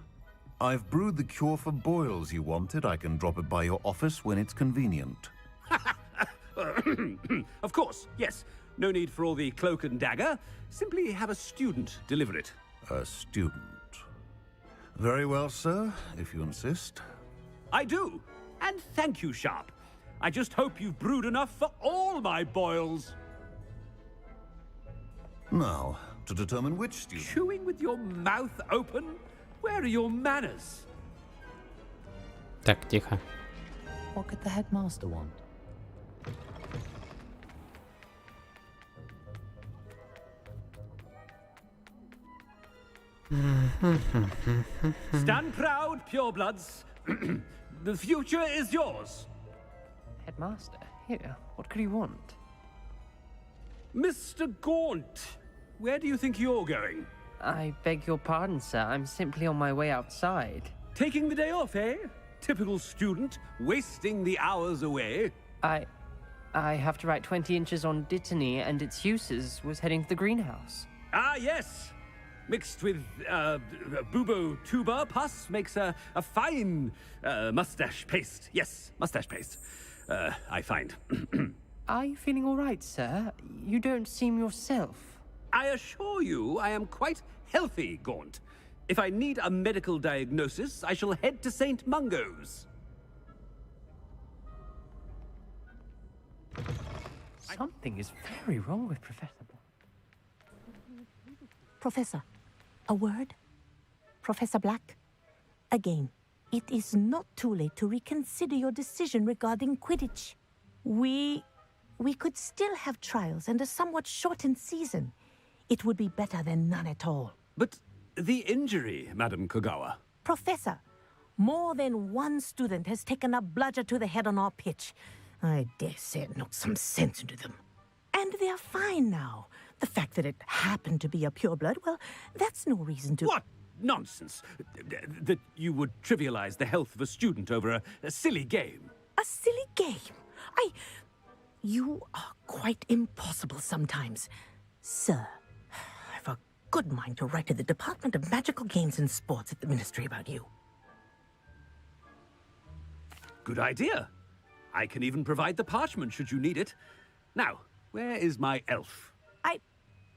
I've brewed the cure for boils you wanted. I can drop it by your office when it's convenient. Of course, yes. No need for all the cloak and dagger. Simply have a student deliver it. A student. Very well, sir, if you insist. I do. And thank you, Sharp. I just hope you've brewed enough for all my boils. Now, to determine which student... Chewing with your mouth open? Where are your manners? Так, тихо. What could the headmaster want? Stand proud, purebloods. The future is yours. Headmaster? Here, what could he want? Mr. Gaunt, where do you think you're going? I beg your pardon, sir. I'm simply on my way outside. Taking the day off, eh? Typical student, wasting the hours away. I have to write 20 inches on Dittany and its uses. Was heading to the greenhouse. Ah, yes. Mixed with bubo tuber pus makes a fine mustache paste. Yes, mustache paste. I find. Are you feeling all right, sir? You don't seem yourself. I assure you I am quite healthy, Gaunt. If I need a medical diagnosis, I shall head to St. Mungo's. Something is very wrong with Professor Black. Professor, a word? Professor Black? Again, it is not too late to reconsider your decision regarding Quidditch. We could still have trials and a somewhat shortened season. It would be better than none at all. But the injury, Madam Kogawa. Professor, more than one student has taken a bludger to the head on our pitch. I dare say it knocked some sense into them. And they are fine now. The fact that it happened to be a pureblood, well, that's no reason to... What nonsense! That you would trivialize the health of a student over a silly game. A silly game? You are quite impossible sometimes. Sir, I've a good mind to write to the Department of Magical Games and Sports at the Ministry about you. Good idea. I can even provide the parchment should you need it. Now, where is my elf?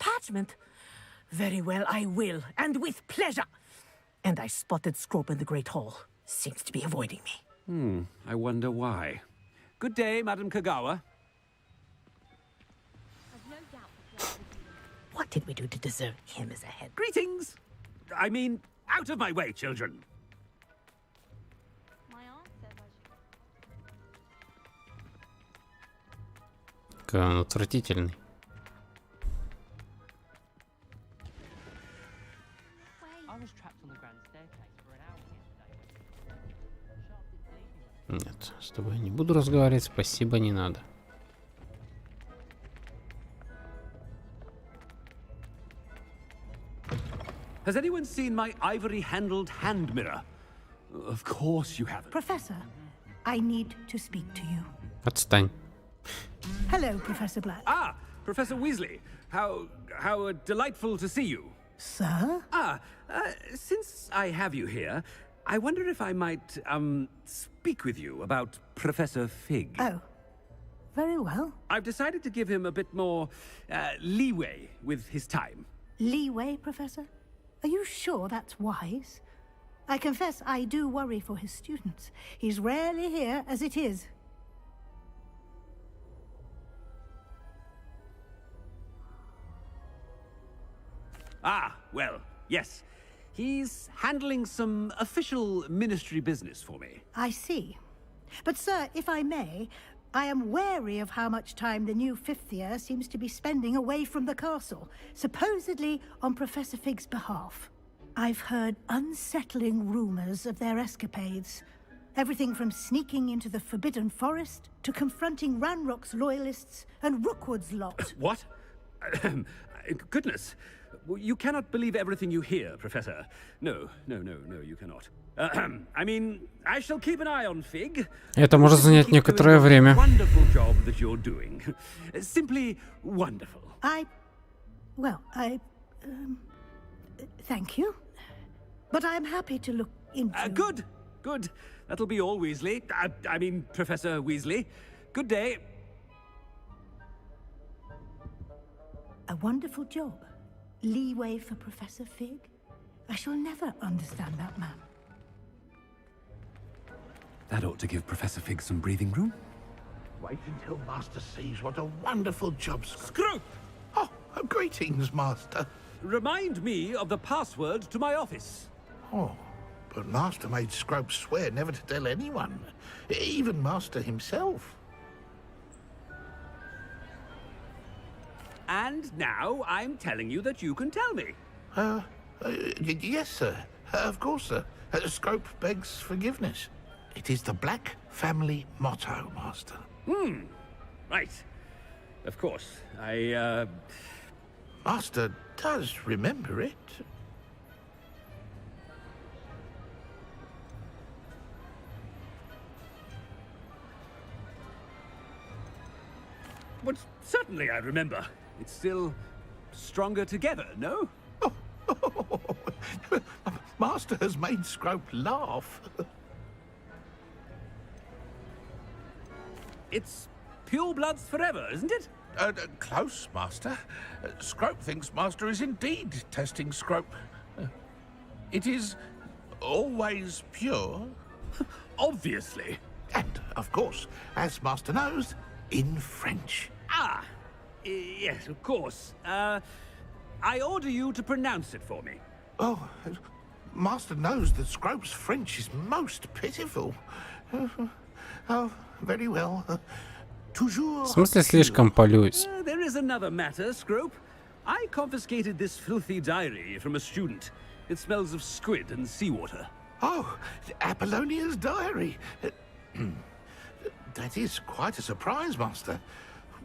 Parchment? Very well, I will, and with pleasure. And I spotted Scrope in the Great Hall. Seems to be avoiding me. I wonder why. Good day, Madam Kogawa. What did we do to deserve him as a head? Greetings! I mean, out of my way, children. Какой он отвратительный. Нет, с тобой не буду разговаривать, спасибо, не надо. Has anyone seen my ivory-handled hand mirror? Of course you haven't. Professor, I need to speak to you. Отстань. Hello, Professor Black. Ah, Professor Weasley. How delightful to see you. Sir? Since I have you here, I wonder if I might, speak with you about Professor Fig. Oh, very well. I've decided to give him a bit more, leeway with his time. Leeway, Professor? Are you sure that's wise? I confess I do worry for his students. He's rarely here as it is. Ah, well, yes. He's handling some official ministry business for me. I see. But, sir, if I may, I am wary of how much time the new fifth year seems to be spending away from the castle, supposedly on Professor Fig's behalf. I've heard unsettling rumors of their escapades. Everything from sneaking into the Forbidden Forest to confronting Ranrock's loyalists and Rookwood's lot. What? Goodness. You cannot believe everything you hear, Professor. No, you cannot. I mean, I shall keep an eye on Fig. Это может занять некоторое время. Wonderful job that you're doing. Simply wonderful. Thank you. But I'm happy to look into... Good. That'll be all, Weasley. I mean, Professor Weasley. Good day. A wonderful job. Leeway for Professor Fig? I shall never understand that man. That ought to give Professor Fig some breathing room. Wait until Master sees what a wonderful job. Scrope! Oh, greetings, Master. Remind me of the password to my office. Oh, but Master made Scrope swear never to tell anyone, even Master himself. And now I'm telling you that you can tell me. Yes, sir. Of course, sir. Scrope begs forgiveness. It is the Black family motto, Master. Right. Of course. Master does remember it. But certainly I remember. It's still stronger together, no? Master has made Scrope laugh. It's pure bloods forever, isn't it? Close, Master. Scrope thinks Master is indeed testing Scrope. It is always pure. Obviously. And, of course, as Master knows, in French. Ah, yes, of course. I order you to pronounce it for me. Oh, Master knows that Scrope's French is most pitiful. Oh, very well. В смысле слишком полюсь? There is another matter, Scrope. I confiscated this filthy diary from a student. It smells of squid and seawater. Oh, Apollonia's diary. That is quite a surprise, Master.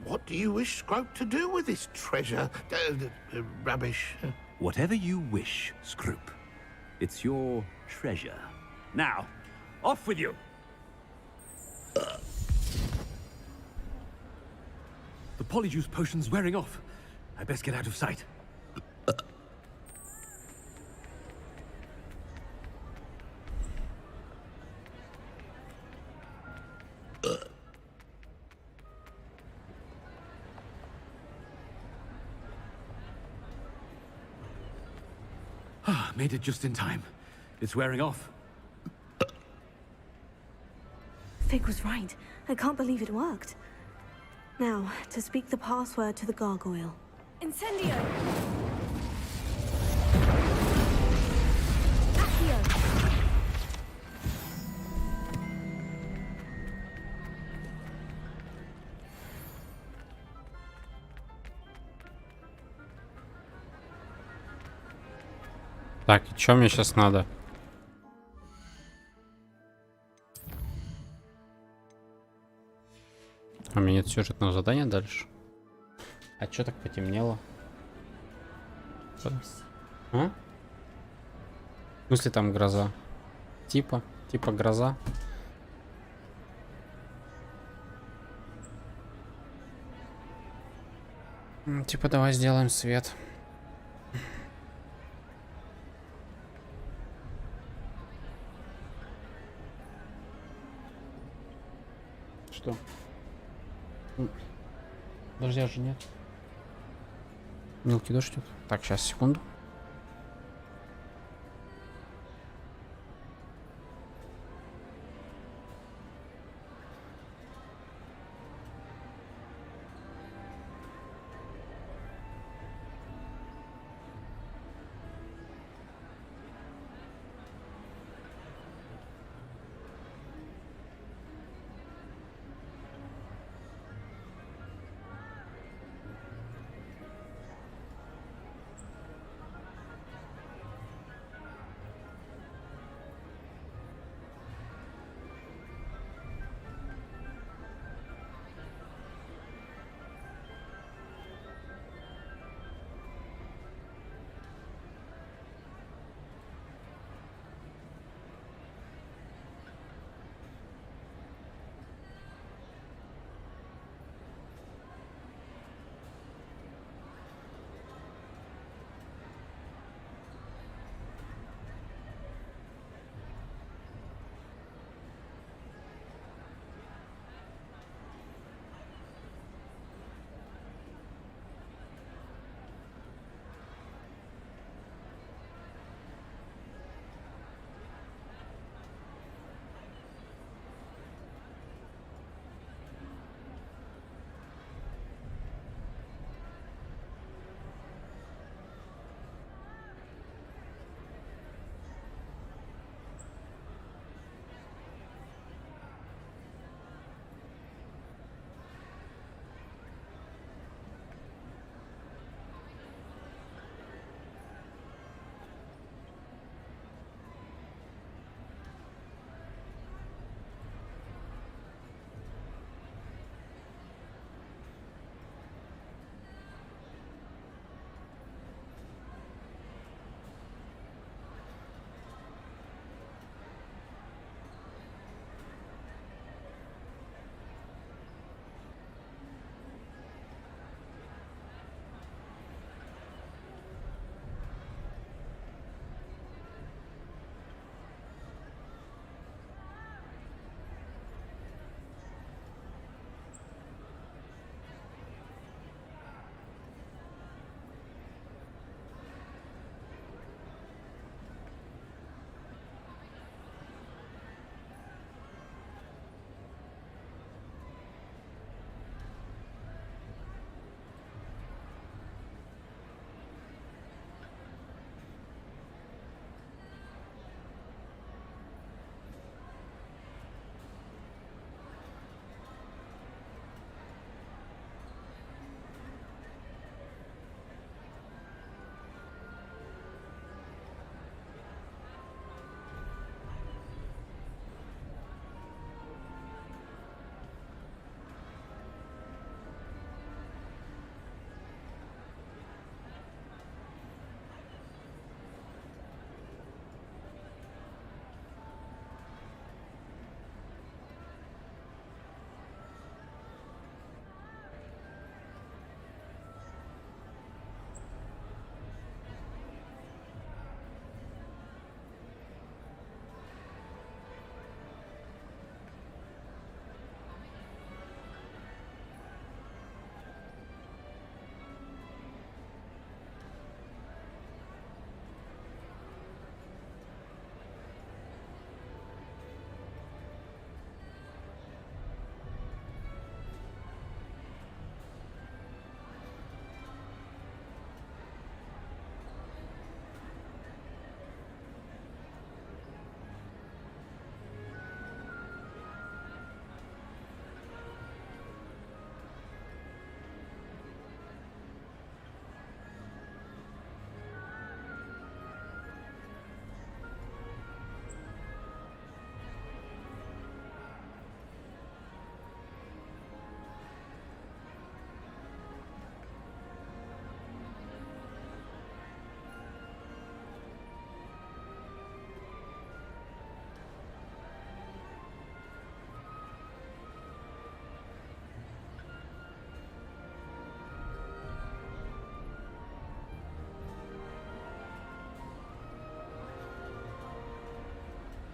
What do you wish Scrope to do with this treasure? Rubbish. Whatever you wish, Scrope. It's your treasure. Now, off with you. The polyjuice potion's wearing off. I best get out of sight. Made it just in time. It's wearing off. Fig was right. I can't believe it worked. Now, to speak the password to the gargoyle. Incendio! Accio! Так, и что мне сейчас надо? У меня нет сюжетного задания дальше. А чё так потемнело? А? В смысле там гроза? Типа гроза. Типа давай сделаем свет. Что? Дождя же нет. Мелкий дождь идет. Так, сейчас, секунду.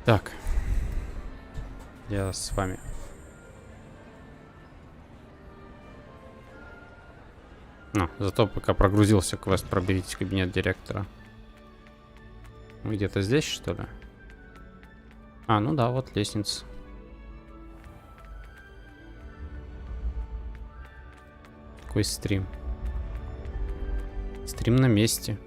Так. Я с вами. Ну, зато пока прогрузился квест, проберите кабинет директора. Где-то здесь, что ли? А, ну да, вот лестница. Какой стрим? Стрим на месте.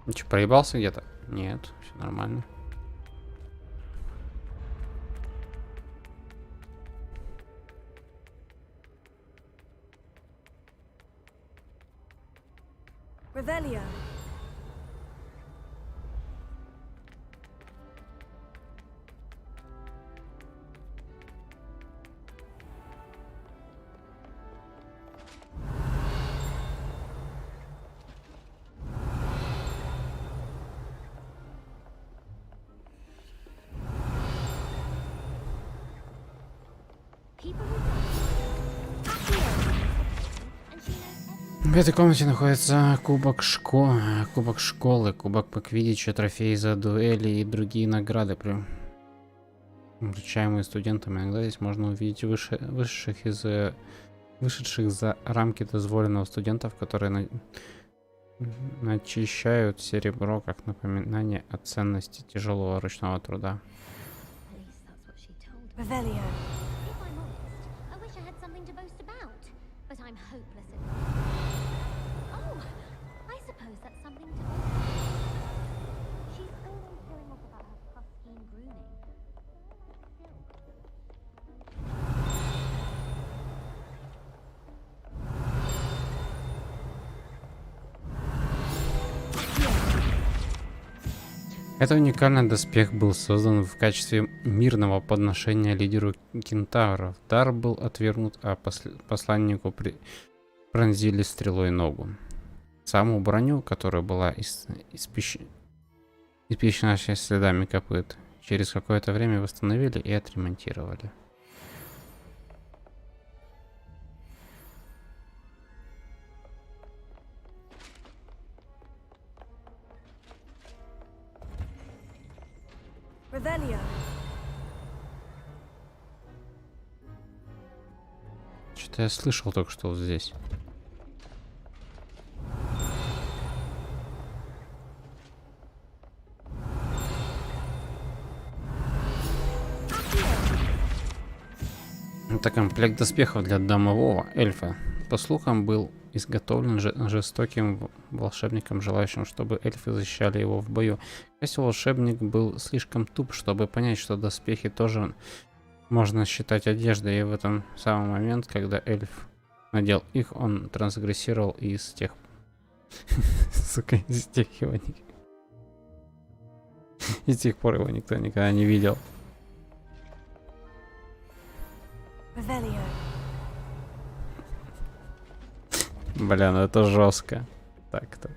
Ну что, проебался где-то? Нет, все нормально. Revelio. В этой комнате находится кубок школы, кубок поквидича, трофеи за дуэли и другие награды, вручаемые студентам. Иногда здесь можно увидеть вышедших за рамки дозволенного студентов, которые начищают серебро как напоминание о ценности тяжелого ручного труда. Этот уникальный доспех был создан в качестве мирного подношения лидеру кентавров. Дар был отвергнут, а посланнику пронзили стрелой ногу. Саму броню, которая была испещрена следами копыт, через какое-то время восстановили и отремонтировали. Revelio. Что-то я слышал только что вот здесь. Это комплект доспехов для домового эльфа. По слухам, был изготовлен жестоким волшебником, желающим, чтобы эльфы защищали его в бою. Если волшебник был слишком туп, чтобы понять, что доспехи тоже можно считать одеждой, и в этом самый момент, когда эльф надел их, он трансгрессировал, и с тех... Сука, с тех пор его никто никогда не видел. Бля, ну это жестко. Так-то.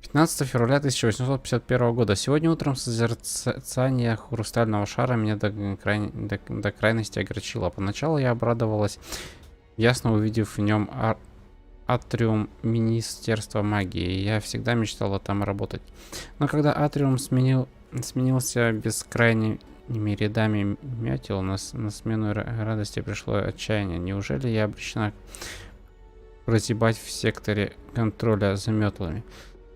15 февраля 1851 года. Сегодня утром созерцание хрустального шара меня до крайности огорчило. Поначалу я обрадовалась, ясно увидев в нем атриум Министерства магии. Я всегда мечтала там работать. Но когда атриум сменился бескрайними рядами мятел, на смену радости пришло отчаяние. Неужели я обречена прозябать в секторе контроля за метлами?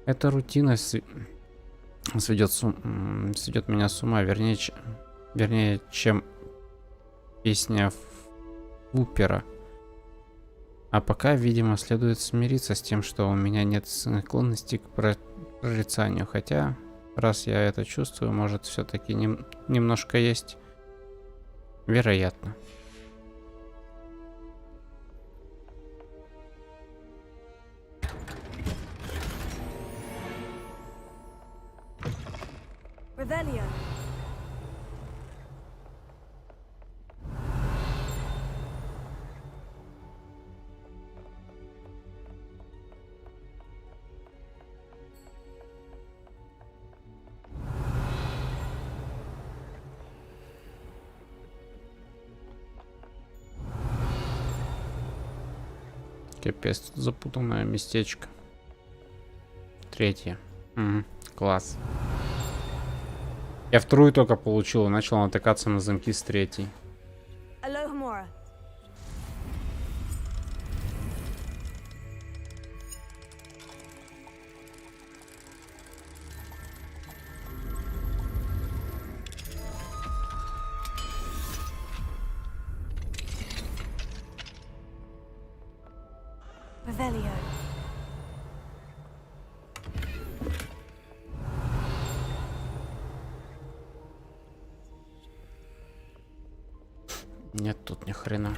Эта рутина сведет меня с ума, вернее, чем песня Фупера. А пока, видимо, следует смириться с тем, что у меня нет склонности к прорицанию. Хотя, раз я это чувствую, может, все-таки немножко есть. Вероятно. Revelio. Капец, тут запутанное местечко. Третье. Класс. Я вторую только получил и начал натыкаться на замки с третьей. Нет тут ни хрена.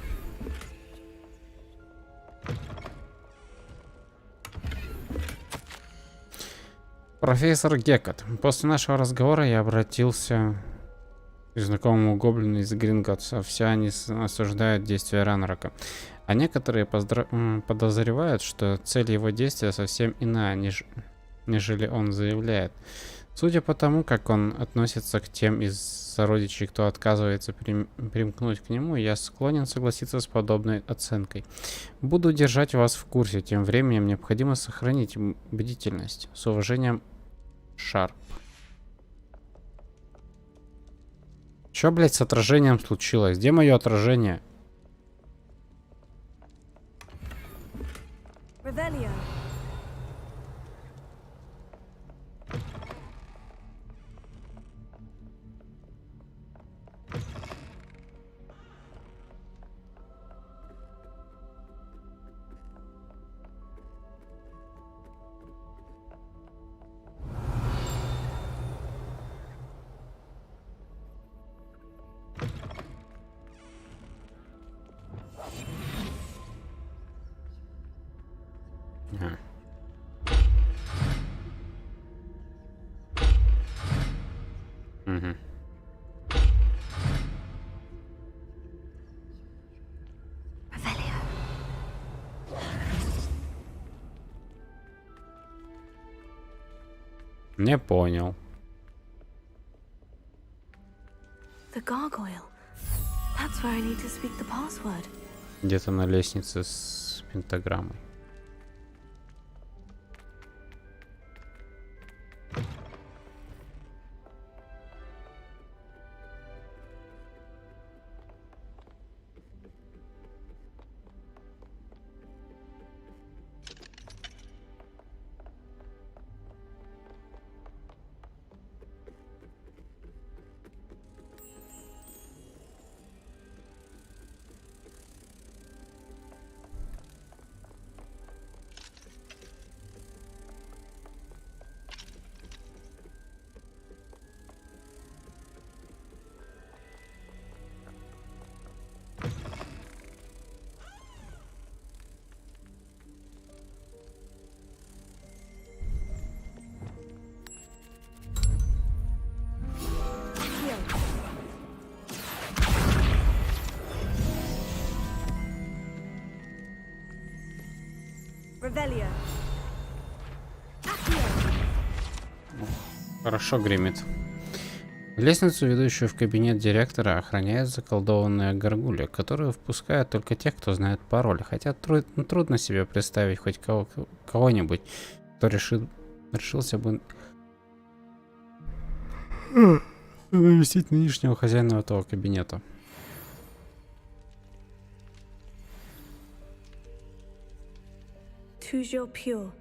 Профессор Гекат. После нашего разговора я обратился к знакомому гоблину из Гринготса. Все они осуждают действия Ранрока. А некоторые подозревают, что цель его действия совсем иная, нежели он заявляет. Судя по тому, как он относится к тем из сородичей, кто отказывается примкнуть к нему, я склонен согласиться с подобной оценкой. Буду держать вас в курсе. Тем временем необходимо сохранить бдительность. С уважением, Шарп. Чё, блядь, с отражением случилось? Где мое отражение? Не понял. Где-то на лестнице с пентаграммой. Хорошо гремит. Лестницу, ведущую в кабинет директора, охраняет заколдованная горгулья, которую впускают только те, кто знает пароль. Хотя трудно себе представить хоть кого-нибудь, кто решился бы навестить нынешнего хозяина этого кабинета. Toujours pure.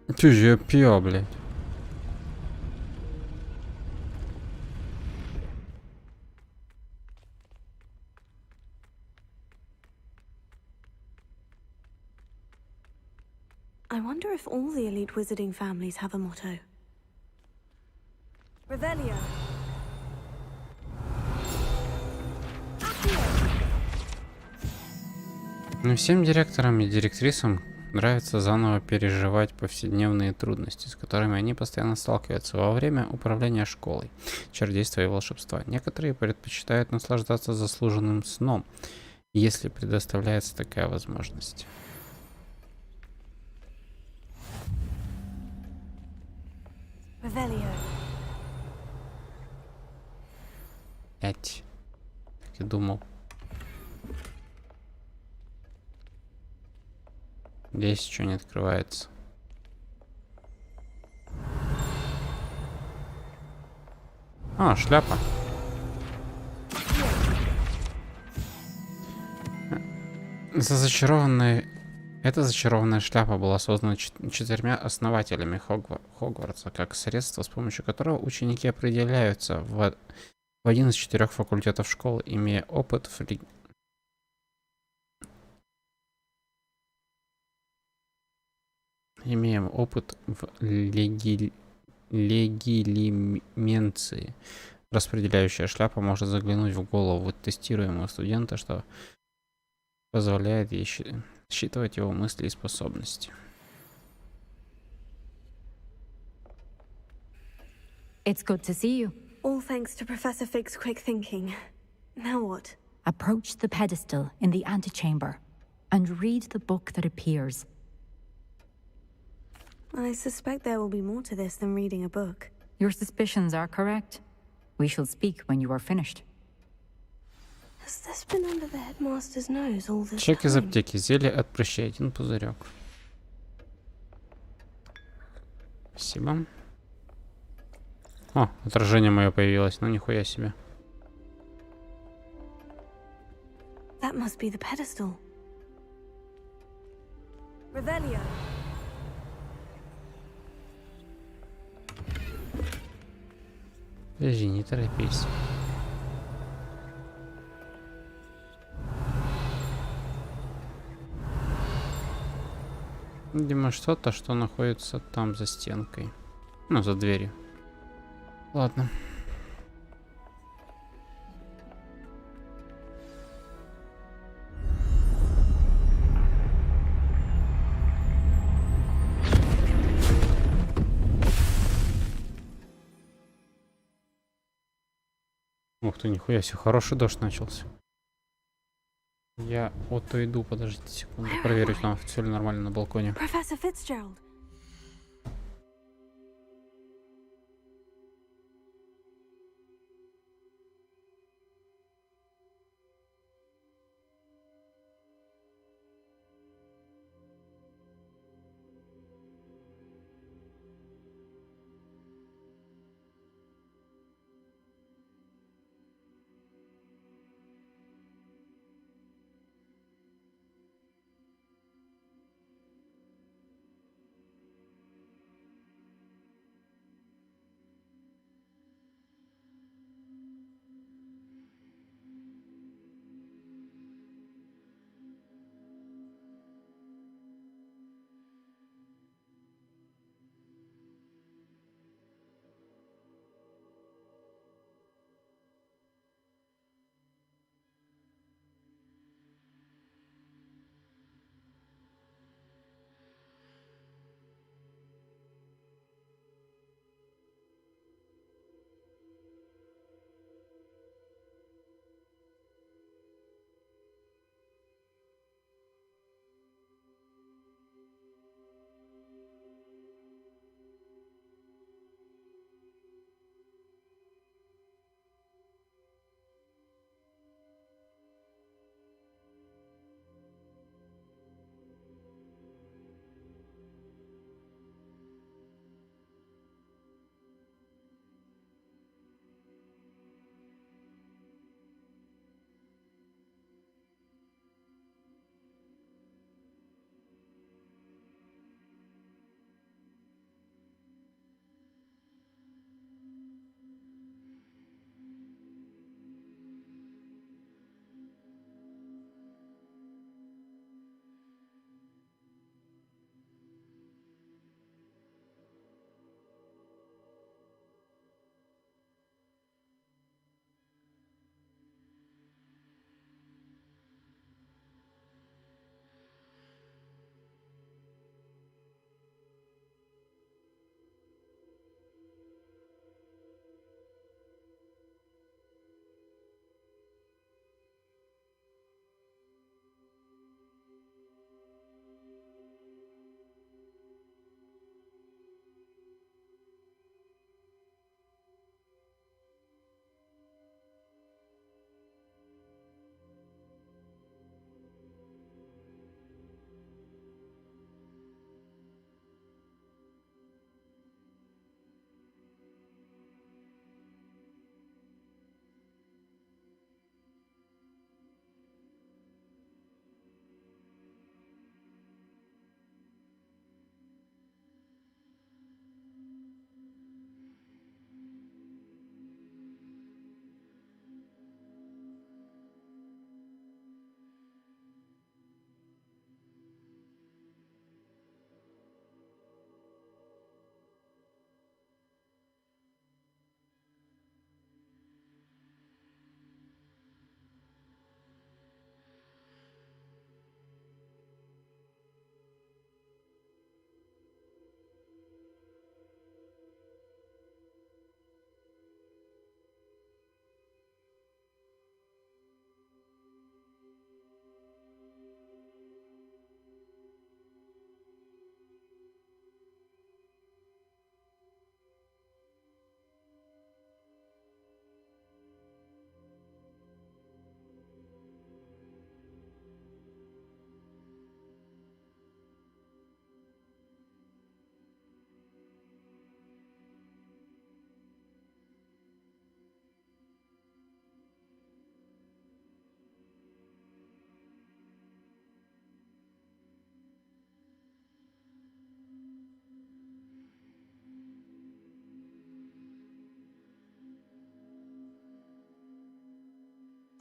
Toujours pure, блядь. I wonder if all the elite wizarding families have a motto. Revelio. Но всем директорам и директрисам нравится заново переживать повседневные трудности, с которыми они постоянно сталкиваются во время управления школой, чародейства и волшебства. Некоторые предпочитают наслаждаться заслуженным сном, если предоставляется такая возможность. Эть. Так и думал. Здесь что не открывается. А, шляпа. Эта зачарованная шляпа была создана 4 основателями Хогвартса как средство, с помощью которого ученики определяются в один из 4 факультетов школы, имея опыт в легилименции. Распределяющая шляпа может заглянуть в голову тестируемого студента, что позволяет ей считывать его мысли и способности. It's good to see you. All thanks to Professor Fig's quick thinking. Now what? Approach the pedestal in the antechamber and read the book that appears. I suspect there will be more to this than reading a book. Your suspicions are correct. We shall speak when you are finished. Has this been under the headmaster's nose all this Чек из time? аптеки. Зелье от прыщей. 1 пузырек. Спасибо. О, отражение мое появилось. Ну, нихуя себе. That must be the pedestal. Revelio. Подожди, не торопись. Видимо, что-то, что находится там за стенкой. Ну, за дверью. Ладно. Ух ты, нихуя себе, хороший дождь начался. Я иду, подождите секунду, проверю, там все ли нормально на балконе. Professor Fitzgerald.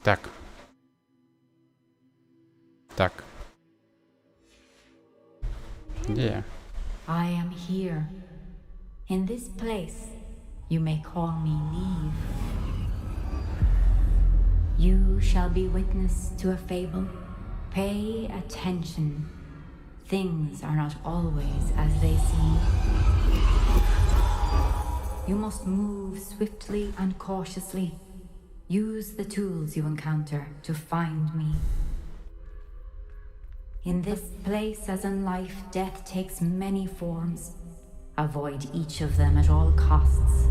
Так. Так. Где я? I am here. In this place, you may call me Neve. You shall be witness to a fable. Pay attention. Things are not always as they seem. You must move swiftly and cautiously. Use the tools you encounter to find me. In this place, as in life, death takes many forms. Avoid each of them at all costs.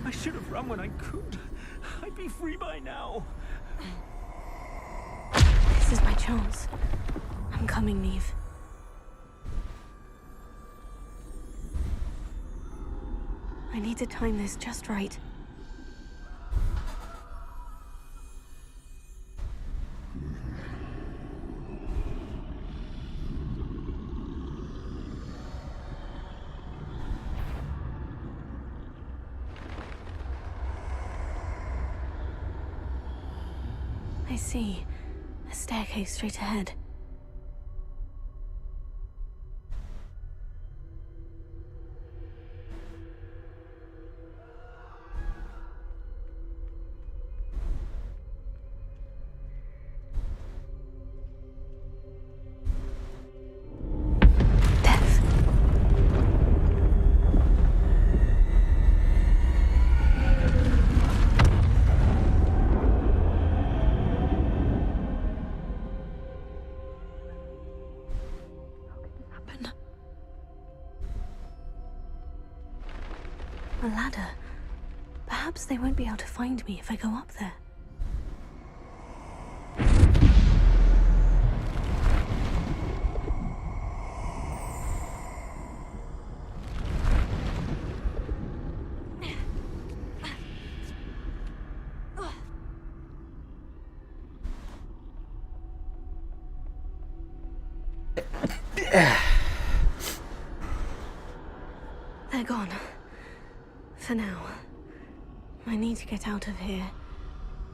I should have run when I could. I'd be free by now. This is my chance. I'm coming, Neve. I need to time this just right. I see. A staircase straight ahead. A ladder. Perhaps they won't be able to find me if I go up there. They're gone. For now. I need to get out of here.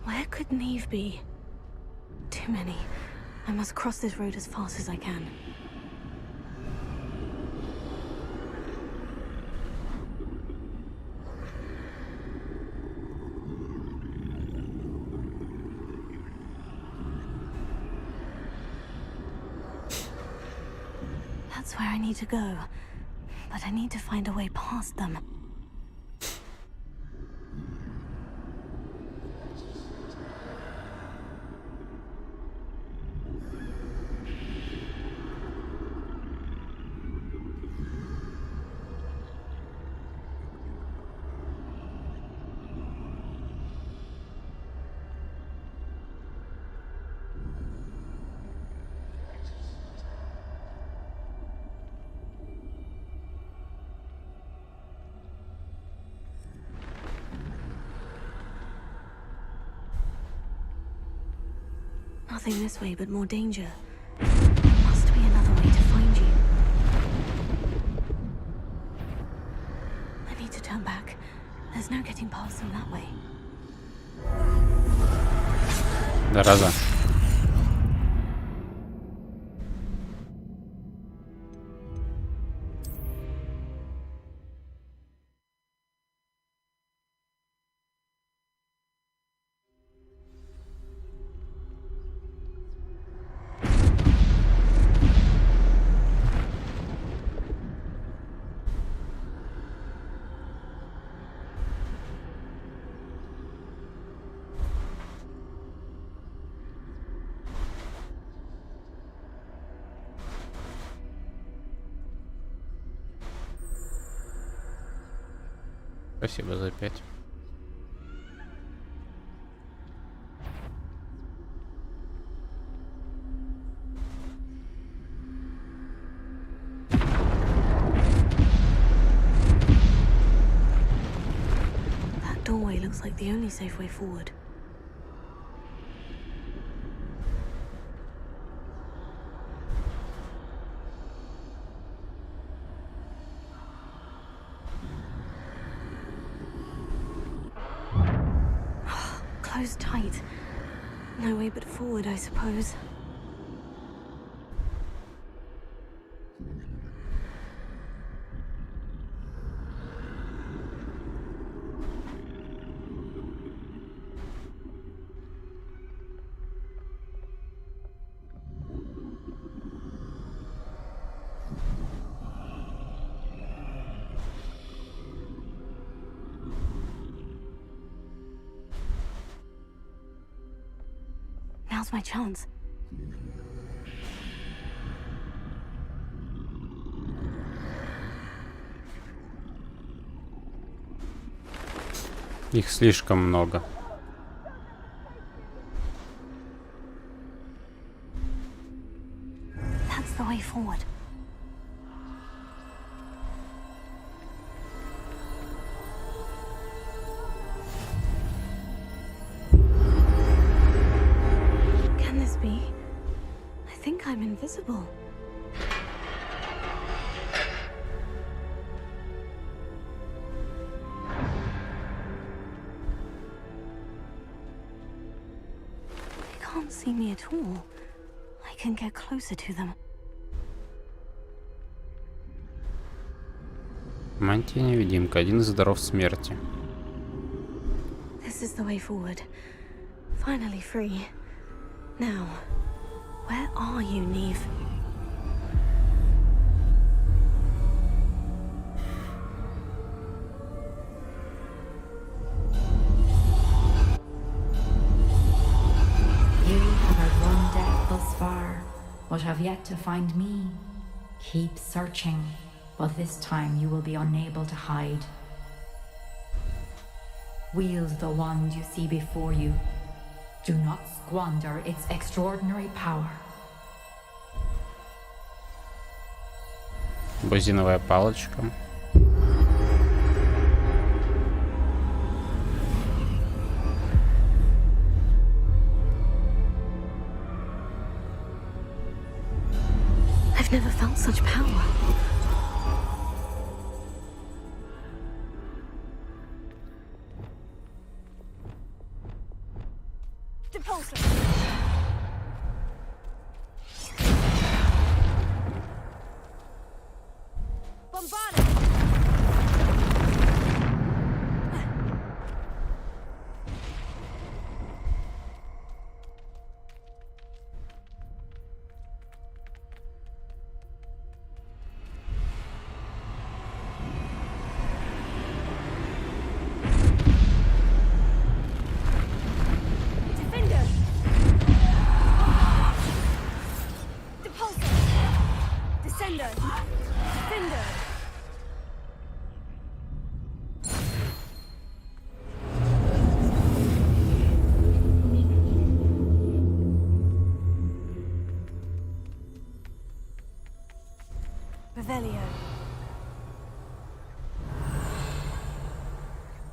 Where could Neve be? Too many. I must cross this road as fast as I can. That's where I need to go. But I need to find a way past them. Nothing this way, but more danger. There must be another way to find you. I need to turn back. There's no getting past them that way. Зараза. Спасибо за 5. That doorway looks like the only safe way forward. Closed tight. No way but forward, I suppose. Now's my chance. Их слишком много. That's the way forward. Can this be? I think I'm invisible. They can't see me at all. I can get closer to them. Мантия-невидимка. Один из даров смерти. This is the way forward. Finally free. Now, where are you, Neve? You have had one death thus far, but have yet to find me. Keep searching, but this time you will be unable to hide. Wield the wand you see before you. Do not squander its extraordinary power. Бузиновая палочка. I've never felt such power.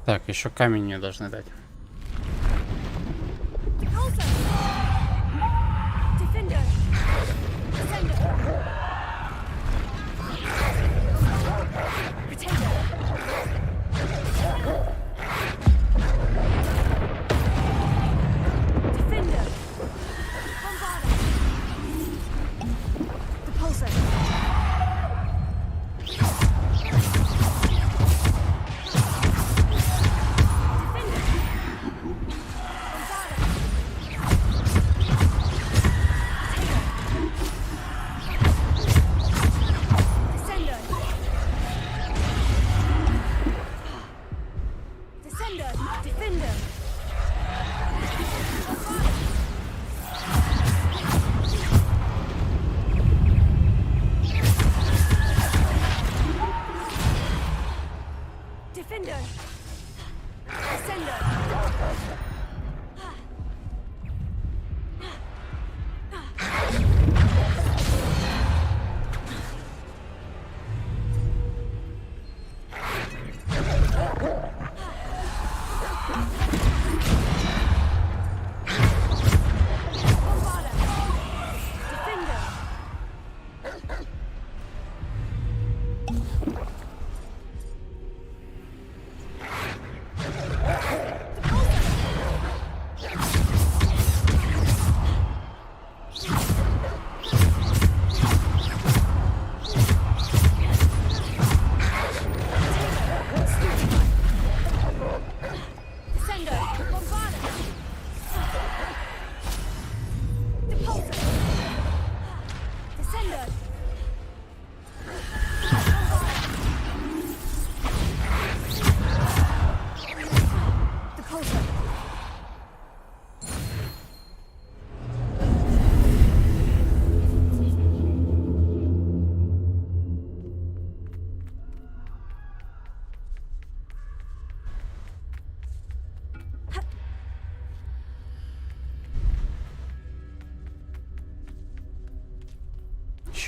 Так, еще камень мне должны дать.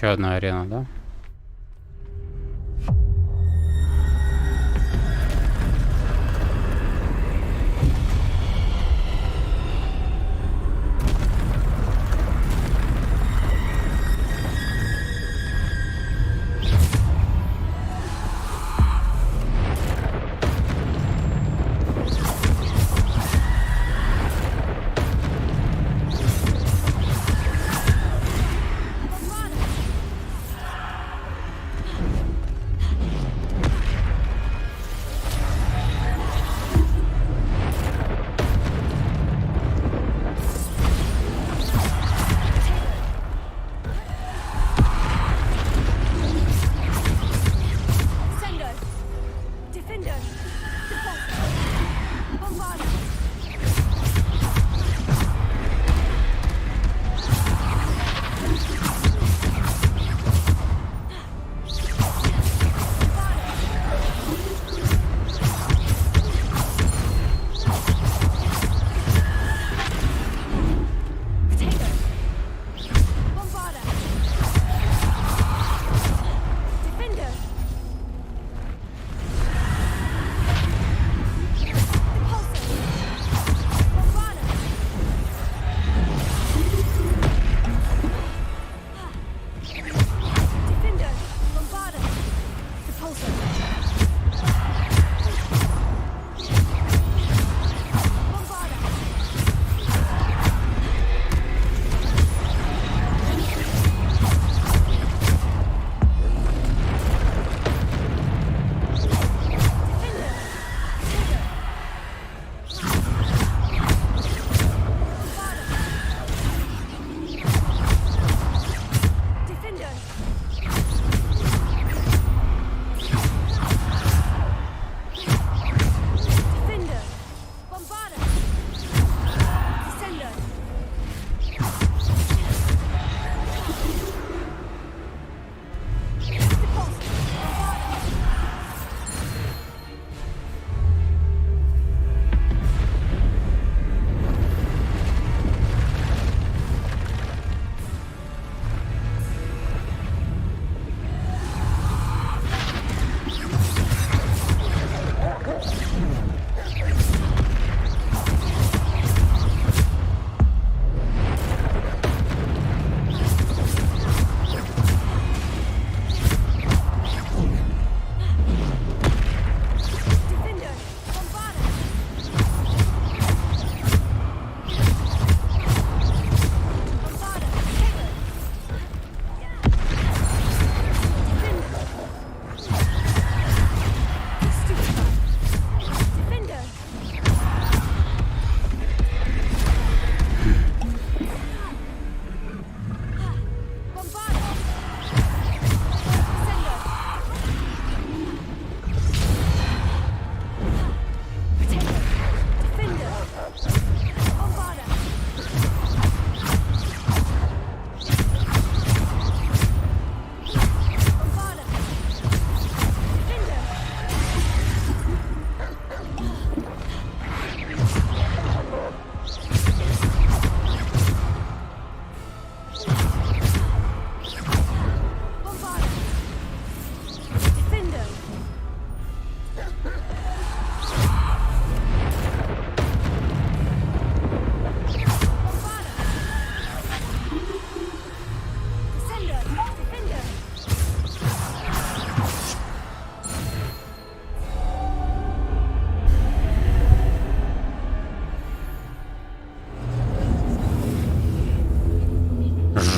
Еще одна арена, да?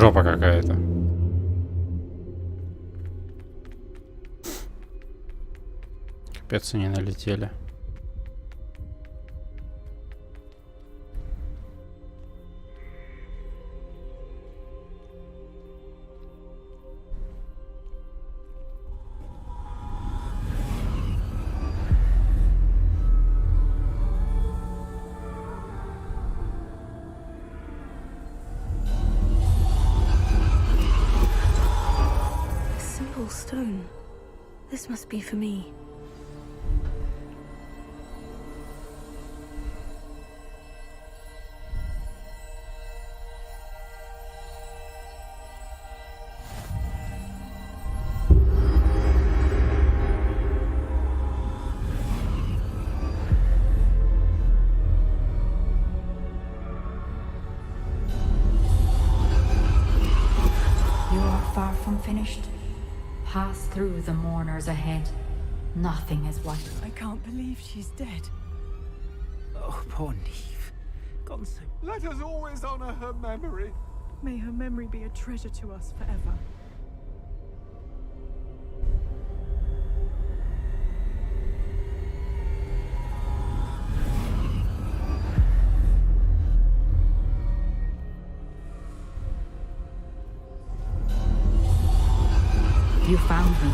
Жопа какая-то. Капец, они налетели. Stone. This must be for me. far from finished. Pass through the mourners ahead. Nothing is what. I can't believe she's dead. Oh, poor Neve. Gone so... Let us always honor her memory. May her memory be a treasure to us forever. You found me,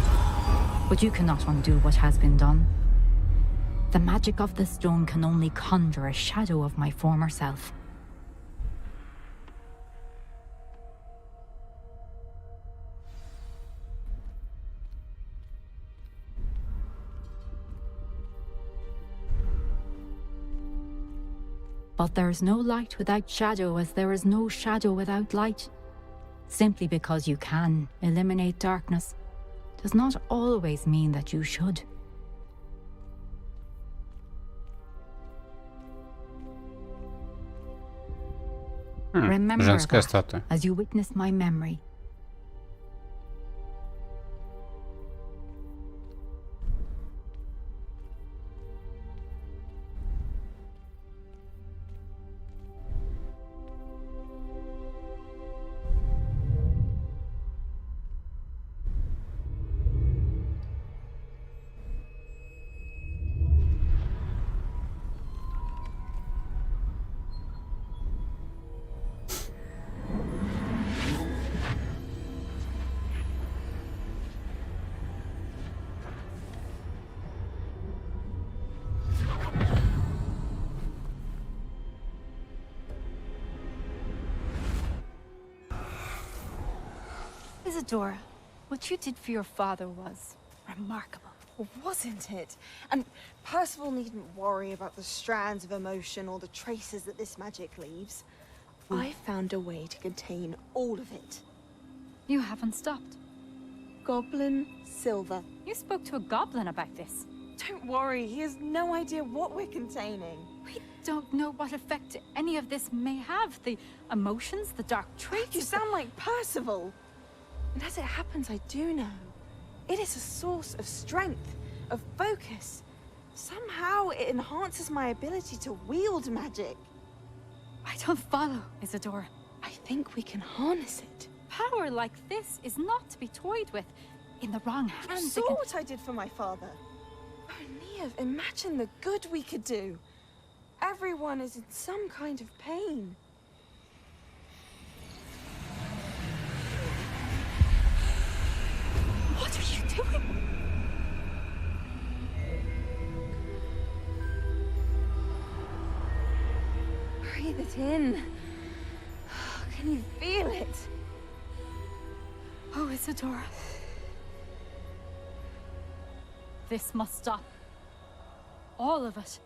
but you cannot undo what has been done. The magic of the stone can only conjure a shadow of my former self. But there is no light without shadow, as there is no shadow without light. Simply because you can eliminate darkness does not always mean that you should. Remember Женская that статуя. as you witness my memory. Isadora, what you did for your father was remarkable. Well, wasn't it? And Percival needn't worry about the strands of emotion or the traces that this magic leaves. I found a way to contain all of it. You haven't stopped. Goblin Silver. You spoke to a goblin about this. Don't worry, he has no idea what we're containing. We don't know what effect any of this may have. The emotions, the dark traits. You sound like Percival. And as it happens, I do know. It is a source of strength, of focus. Somehow it enhances my ability to wield magic. I don't follow, Isadora. I think we can harness it. Power like this is not to be toyed with. In the wrong You hands, saw what I did for my father. Oh, Neve, imagine the good we could do. Everyone is in some kind of pain. What are you doing? Breathe it in. Can you feel it? Oh, Isadora. This must stop. All of it.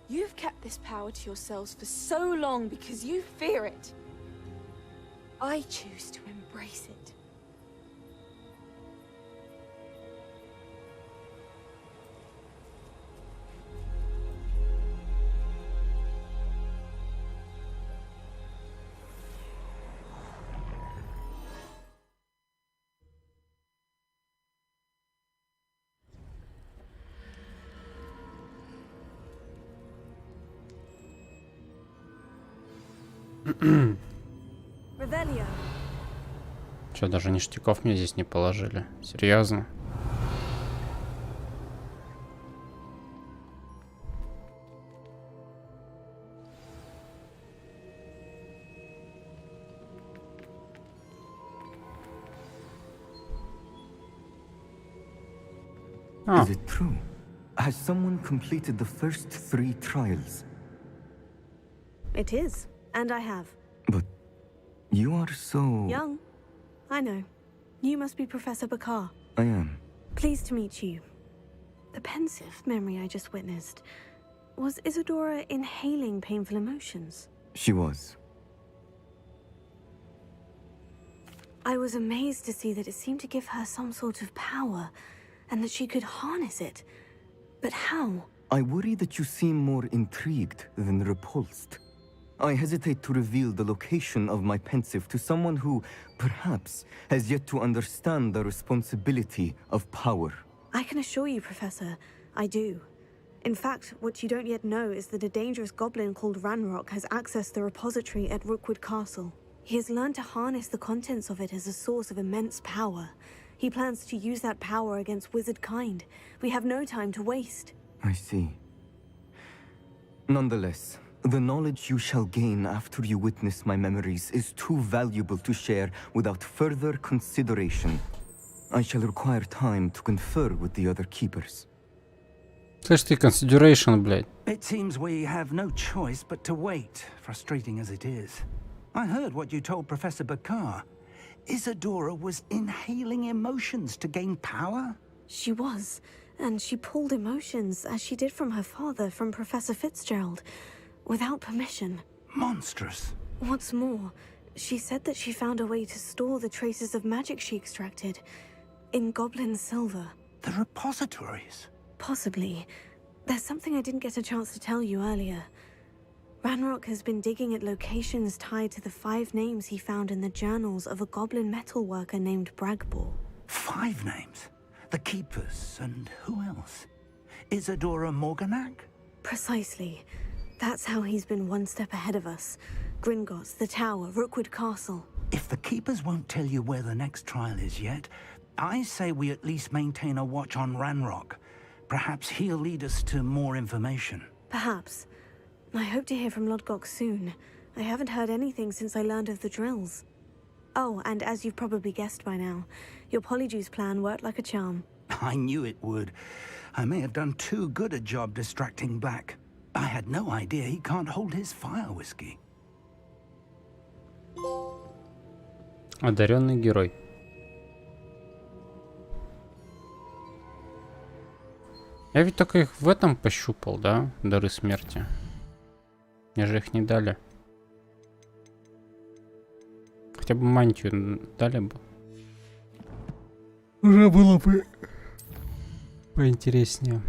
You've kept this power to yourselves for so long because you fear it. I choose to embrace it. Revelio. Че, даже ништяков мне здесь не положили? Серьезно? Is it true? Has someone completed the first 3 trials? It is, and I have. But you are so... Young. I know. You must be Professor Bakar. I am. Pleased to meet you. The pensive memory I just witnessed. Was Isadora inhaling painful emotions? She was. I was amazed to see that it seemed to give her some sort of power, and that she could harness it. But how? I worry that you seem more intrigued than repulsed. I hesitate to reveal the location of my pensive to someone who, perhaps, has yet to understand the responsibility of power. I can assure you, Professor, I do. In fact, what you don't yet know is that a dangerous goblin called Ranrock has accessed the repository at Rookwood Castle. He has learned to harness the contents of it as a source of immense power. He plans to use that power against wizard kind. We have no time to waste. I see. Nonetheless, the knowledge you shall gain after you witness my memories is too valuable to share without further consideration. I shall require time to confer with the other keepers. Слышь ты, consideration, блядь. It seems we have no choice but to wait, frustrating as it is. I heard what you told Professor Bakar. Isadora was inhaling emotions to gain power? She was, and she pulled emotions, as she did from her father, from Professor Fitzgerald, without permission. Monstrous. What's more, she said that she found a way to store the traces of magic she extracted in goblin silver. The repositories? Possibly. There's something I didn't get a chance to tell you earlier. Ranrock has been digging at locations tied to the 5 names he found in the journals of a goblin metalworker named Bragbor. 5 names? The Keepers, and who else? Isadora Morganac? Precisely. That's how he's been one step ahead of us. Gringotts, the Tower, Rookwood Castle. If the Keepers won't tell you where the next trial is yet, I say we at least maintain a watch on Ranrock. Perhaps he'll lead us to more information. Perhaps. I hope to hear from Lodgok soon. I haven't heard anything since I learned of the drills. Oh, and as you've probably guessed by now, your Polyjuice plan worked like a charm. I knew it would. I may have done too good a job distracting Black. I had no idea he can't hold his fire whiskey. Одаренный герой. Я ведь только их в этом пощупал, да? Дары смерти. Мне же их не дали. Хотя бы мантию дали бы. Уже было бы поинтереснее.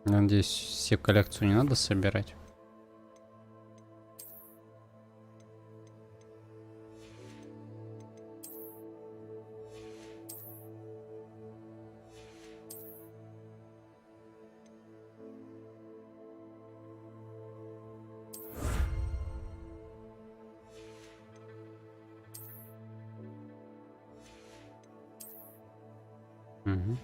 Надеюсь, все коллекцию не надо собирать. Угу.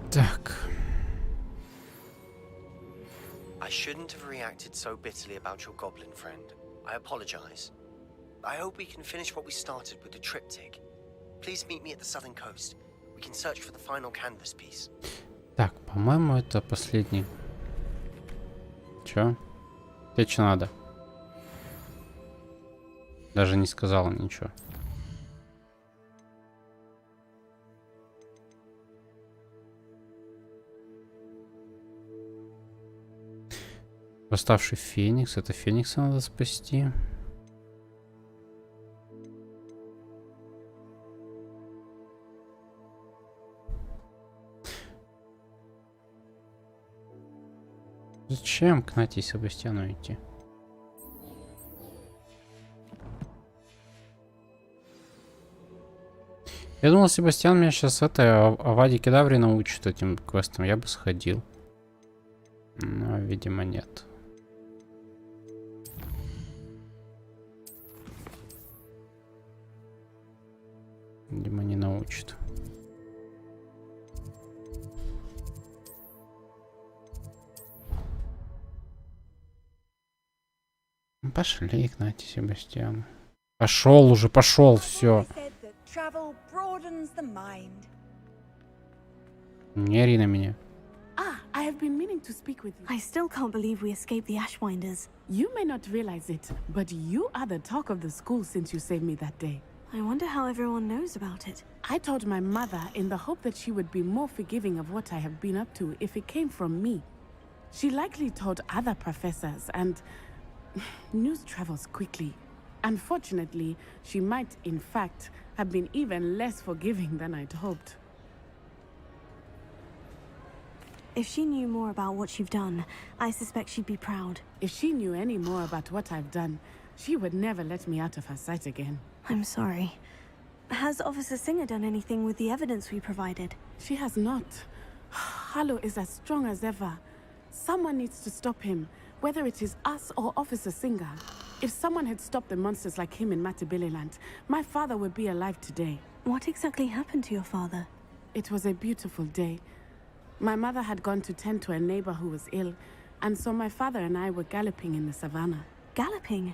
Так. I shouldn't have reacted so bitterly about your goblin friend. I apologize. I hope we can finish what we started with the triptych. Please meet me at the southern coast. We can search for the final canvas piece. Так, по-моему, это последний. Чё? Тебе что надо? Даже не сказала ничего. Восставший Феникс. Это Феникса надо спасти. Зачем к Нате и Себастьяну идти? Я думал, Себастьян меня сейчас Авади Кедаври научит этим квестом. Я бы сходил. Но, видимо, нет. Видимо, не научит. Пошли к Нате Себастьяну. Пошел уже, пошел, все. Не ори на меня. I have been meaning to speak with you. I still can't believe we escaped the Ashwinders. You may not realize it, but you are the talk of the school since you saved me that day. I wonder how everyone knows about it. I told my mother in the hope that she would be more forgiving of what I have been up to if it came from me. She likely told other professors, and news travels quickly. Unfortunately, she might, in fact, have been even less forgiving than I'd hoped. If she knew more about what you've done, I suspect she'd be proud. If she knew any more about what I've done, she would never let me out of her sight again. I'm sorry. Has Officer Singer done anything with the evidence we provided? She has not. Harlow is as strong as ever. Someone needs to stop him, whether it is us or Officer Singer. If someone had stopped the monsters like him in Matabeleland, my father would be alive today. What exactly happened to your father? It was a beautiful day. My mother had gone to tend to a neighbor who was ill, and so my father and I were galloping in the savannah. Galloping?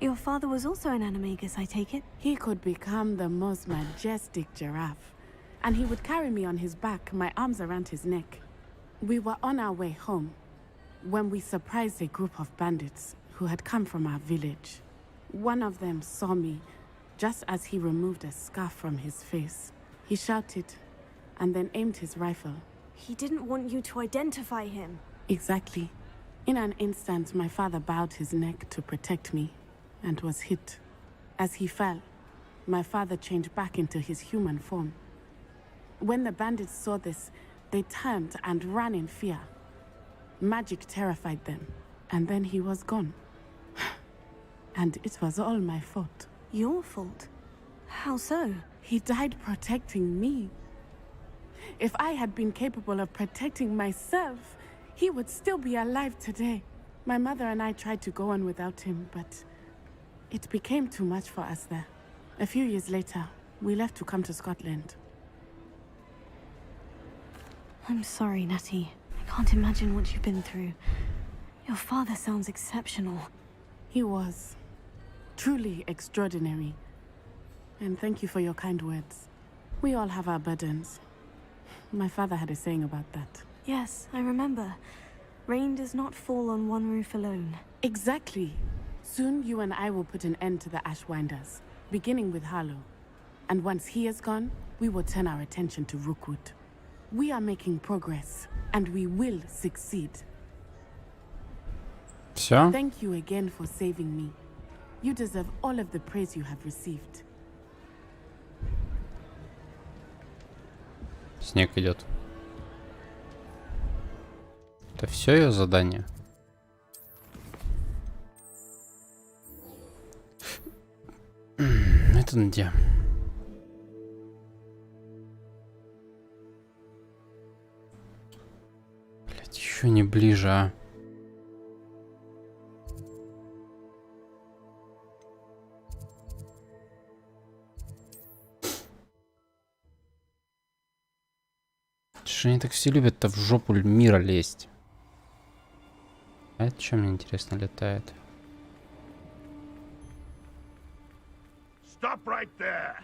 Your father was also an animagus, I take it? He could become the most majestic giraffe, and he would carry me on his back, my arms around his neck. We were on our way home when we surprised a group of bandits who had come from our village. One of them saw me just as he removed a scarf from his face. He shouted and then aimed his rifle. He didn't want you to identify him. Exactly. In an instant, my father bowed his neck to protect me and was hit. As he fell, my father changed back into his human form. When the bandits saw this, they turned and ran in fear. Magic terrified them, and then he was gone. And it was all my fault. Your fault? How so? He died protecting me. If I had been capable of protecting myself, he would still be alive today. My mother and I tried to go on without him, but it became too much for us there. A few years later, we left to come to Scotland. I'm sorry, Natty. I can't imagine what you've been through. Your father sounds exceptional. He was. Truly extraordinary. And thank you for your kind words. We all have our burdens. My father had a saying about that. Yes, I remember. Rain does not fall on one roof alone. Exactly. Soon you and I will put an end to the Ashwinders, beginning with Harlow. And once he is gone, we will turn our attention to Rookwood. We are making progress, and we will succeed. Все? Thank you again for saving me. You deserve all of the praise you have received. Снег идет. Это все ее задание. Это где? Блять, еще не ближе, а. Что они так все любят-то в жопу мира лезть? А это что, мне интересно, летает? Stop right there.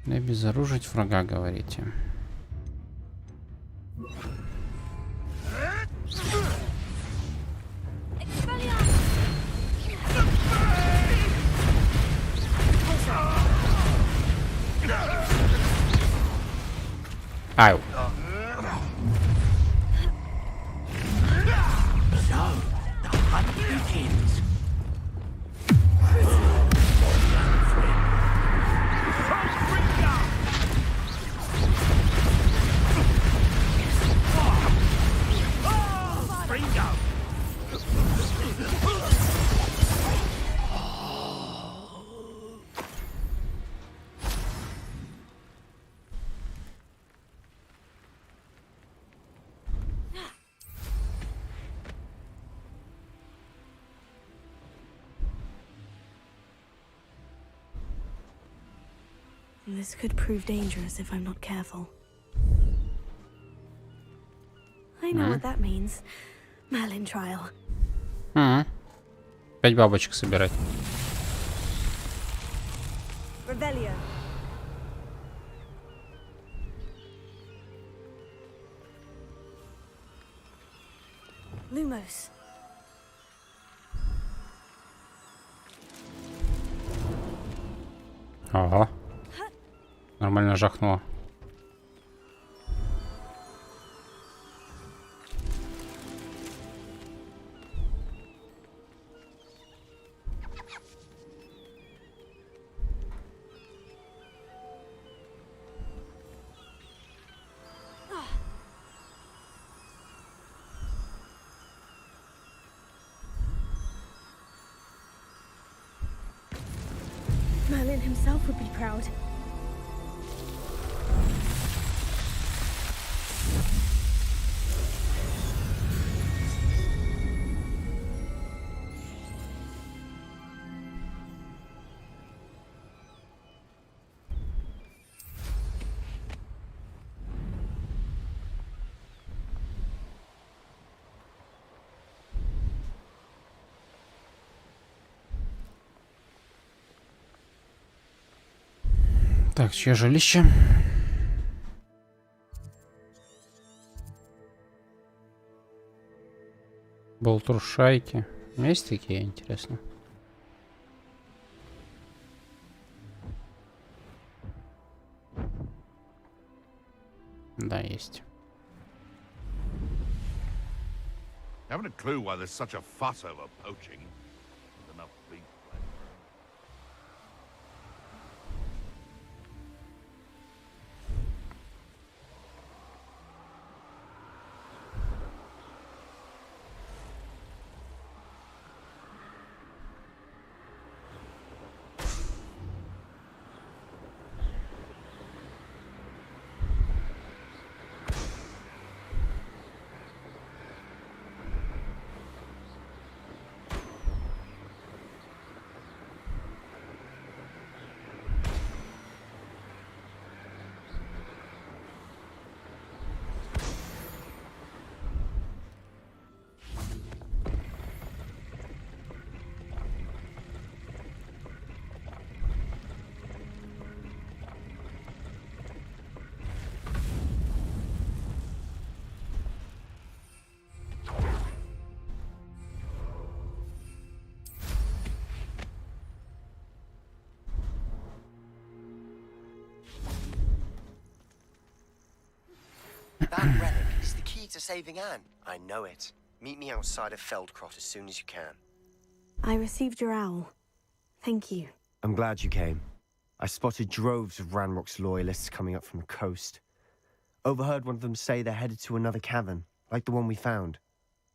Обезоружить врага, говорите. Ау. This could prove dangerous if I'm not careful. I know what that means. Merlin trial. 5 бабочек собирать. Revelio. Lumos. Ага. Нормально жахнуло. Merlin himself would be proud. Так, чье жилище? Болтрушайки. У меня есть такие, интересно. Да, есть. Haven't a clue why there's such a fuss over poaching. Enough beef. That relic is the key to saving Anne. I know it. Meet me outside of Feldcrot as soon as you can. I received your owl. Thank you. I'm glad you came. I spotted droves of Ranrock's loyalists coming up from the coast. Overheard one of them say they're headed to another cavern, like the one we found.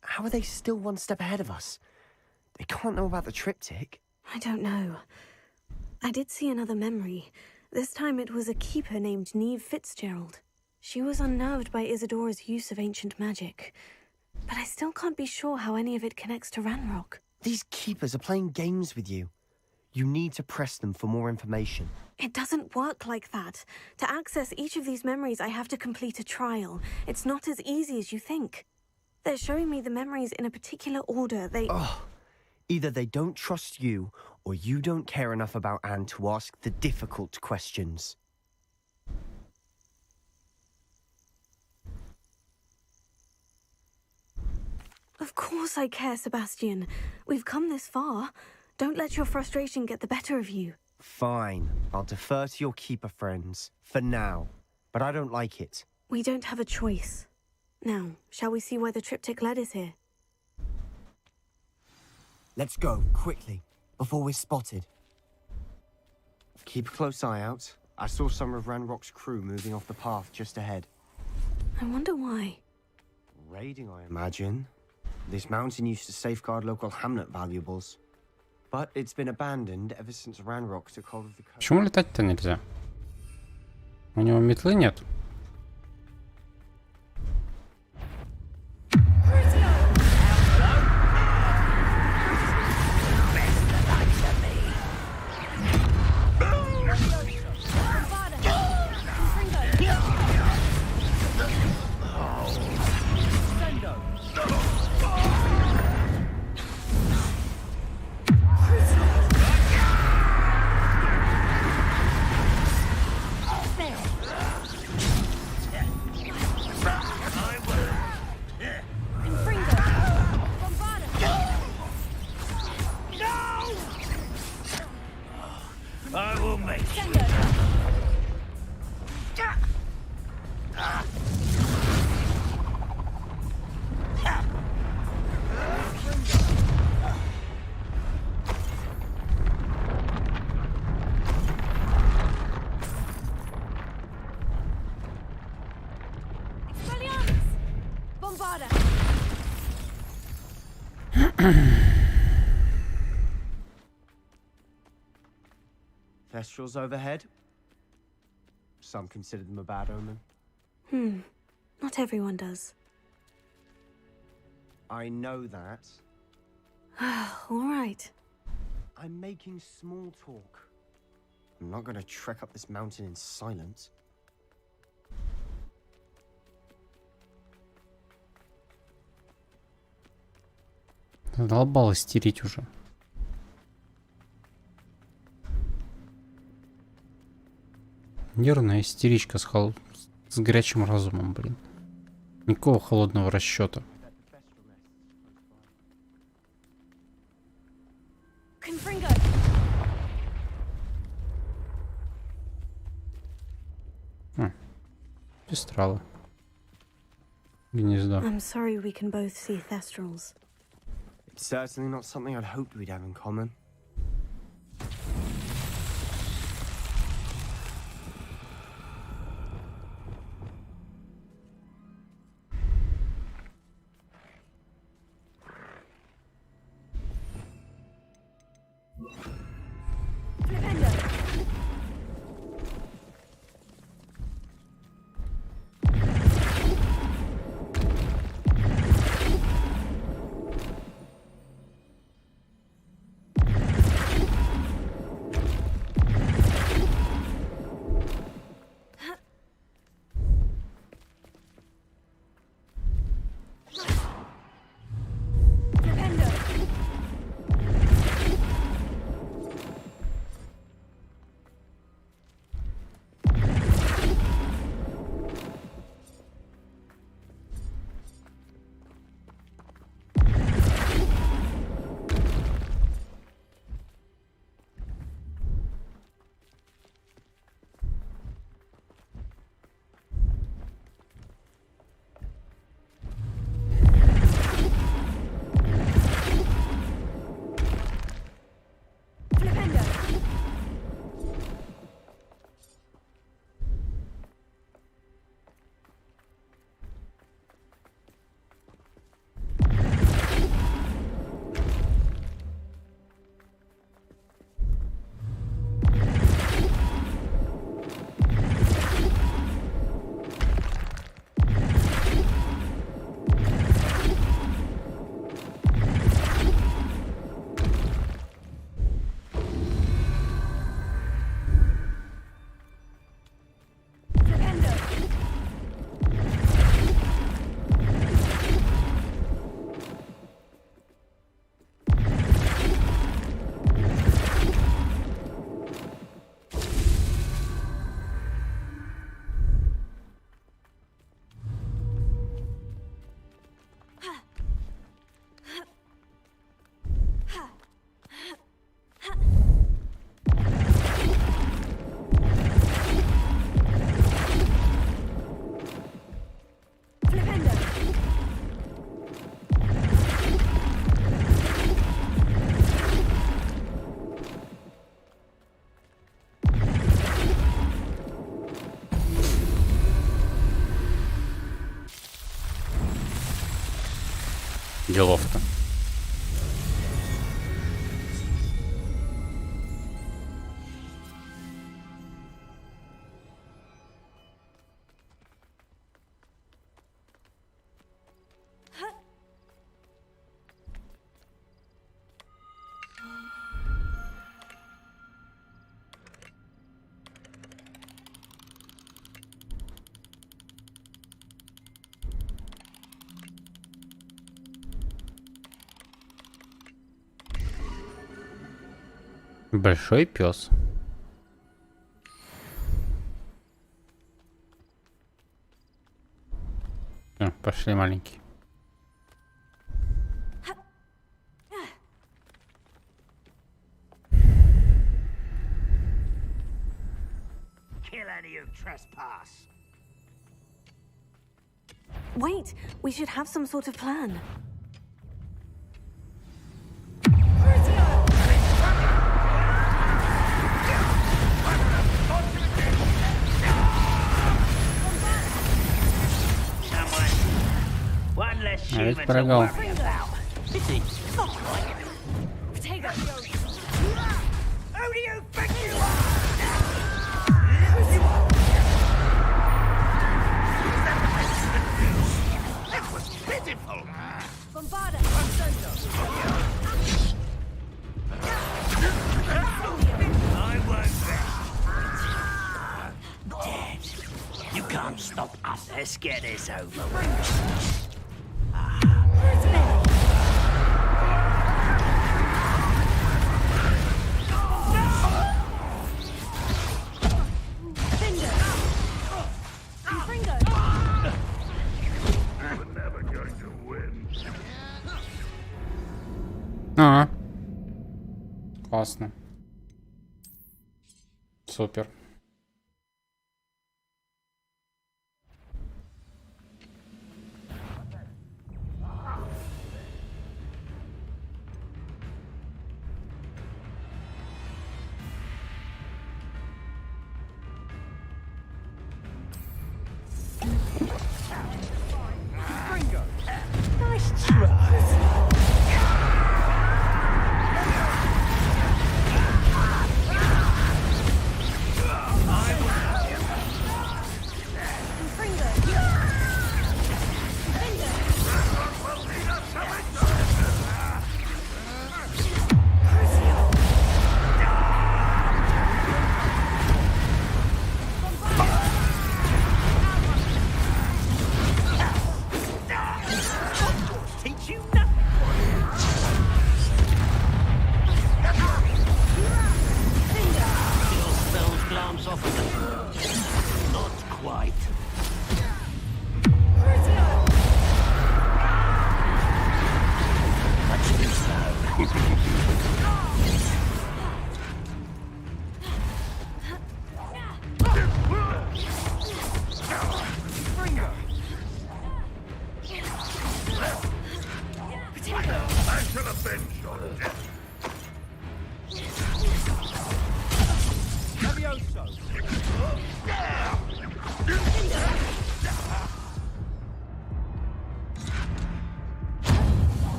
How are they still one step ahead of us? They can't know about the triptych. I don't know. I did see another memory. This time it was a keeper named Neve Fitzgerald. She was unnerved by Isadora's use of ancient magic. But I still can't be sure how any of it connects to Ranrock. These keepers are playing games with you. You need to press them for more information. It doesn't work like that. To access each of these memories, I have to complete a trial. It's not as easy as you think. They're showing me the memories in a particular order. Either they don't trust you, or you don't care enough about Anne to ask the difficult questions. Of course I care, Sebastian. We've come this far. Don't let your frustration get the better of you. Fine. I'll defer to your keeper friends. For now. But I don't like it. We don't have a choice. Now, shall we see why the triptych led is here? Let's go, quickly, before we're spotted. Keep a close eye out. I saw some of Ranrock's crew moving off the path just ahead. I wonder why. Raiding, I imagine. This mountain used to safeguard local hamlet valuables. But it's been abandoned ever since Ranrock took hold of the coast. Почему летать-то нельзя? У него метлы нет. Thestrals overhead? Some consider them a bad omen. Not everyone does. I know that. All right. I'm making small talk. I'm not gonna trek up this mountain in silence. Задолбал истерить уже. Нервная истеричка с горячим разумом, блин. Никакого холодного расчета. Пестрала. Гнездо. I'm sorry we can both see Thestrals. It's certainly not something I'd hoped we'd have in common. Делов-то. Большой пес. Пошли, маленький. Kill any who trespass. Wait, we should have some sort of plan. Why less А ведь human to прогал. worry about. Is it? Not like it. Who do you think you are? That was pitiful. Bombarda! I won't rest. Dead. You can't stop us. Let's get this over with. А, классно. Супер. Nice try.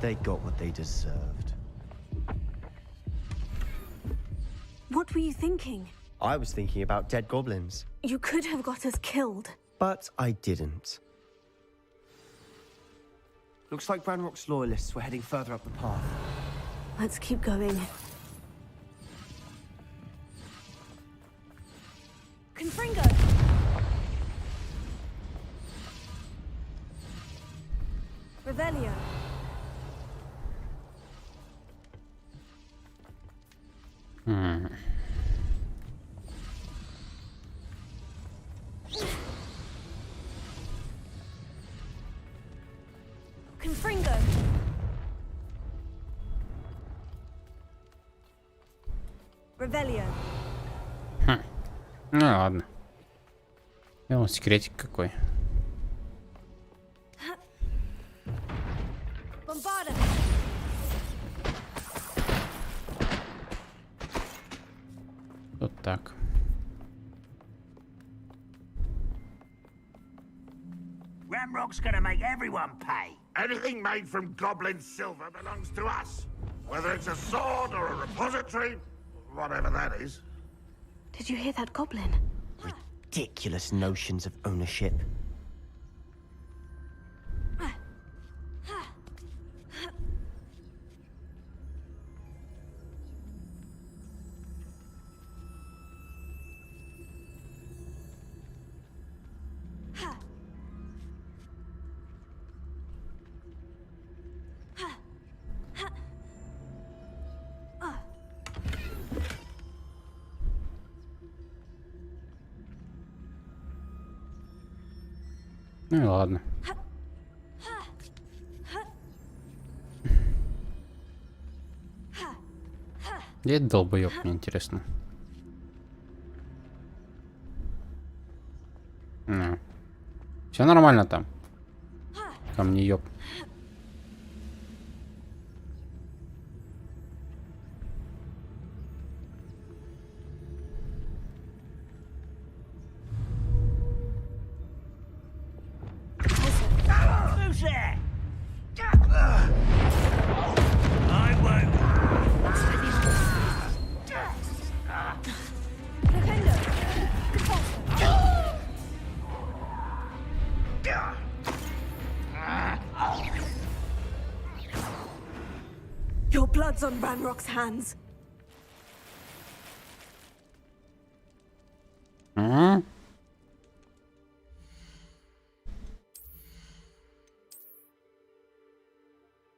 They got what they deserved. What were you thinking? I was thinking about dead goblins. You could have got us killed. But I didn't. Looks like Ranrock's loyalists were heading further up the path. Let's keep going. Confringo! Revelio. Confringo. Revelio. Ну ладно. Он секретик какой. Bombarda. Вот так. Ramrock's gonna make everyone pay. Anything made from goblin silver belongs to us. Whether it's a sword or a repository, whatever that is. Did you hear that goblin? Ridiculous notions of ownership. Ну и ладно. Где этот долбоёб, мне интересно. Все нормально там. Камнеёб. blood's on Ranrock's hands.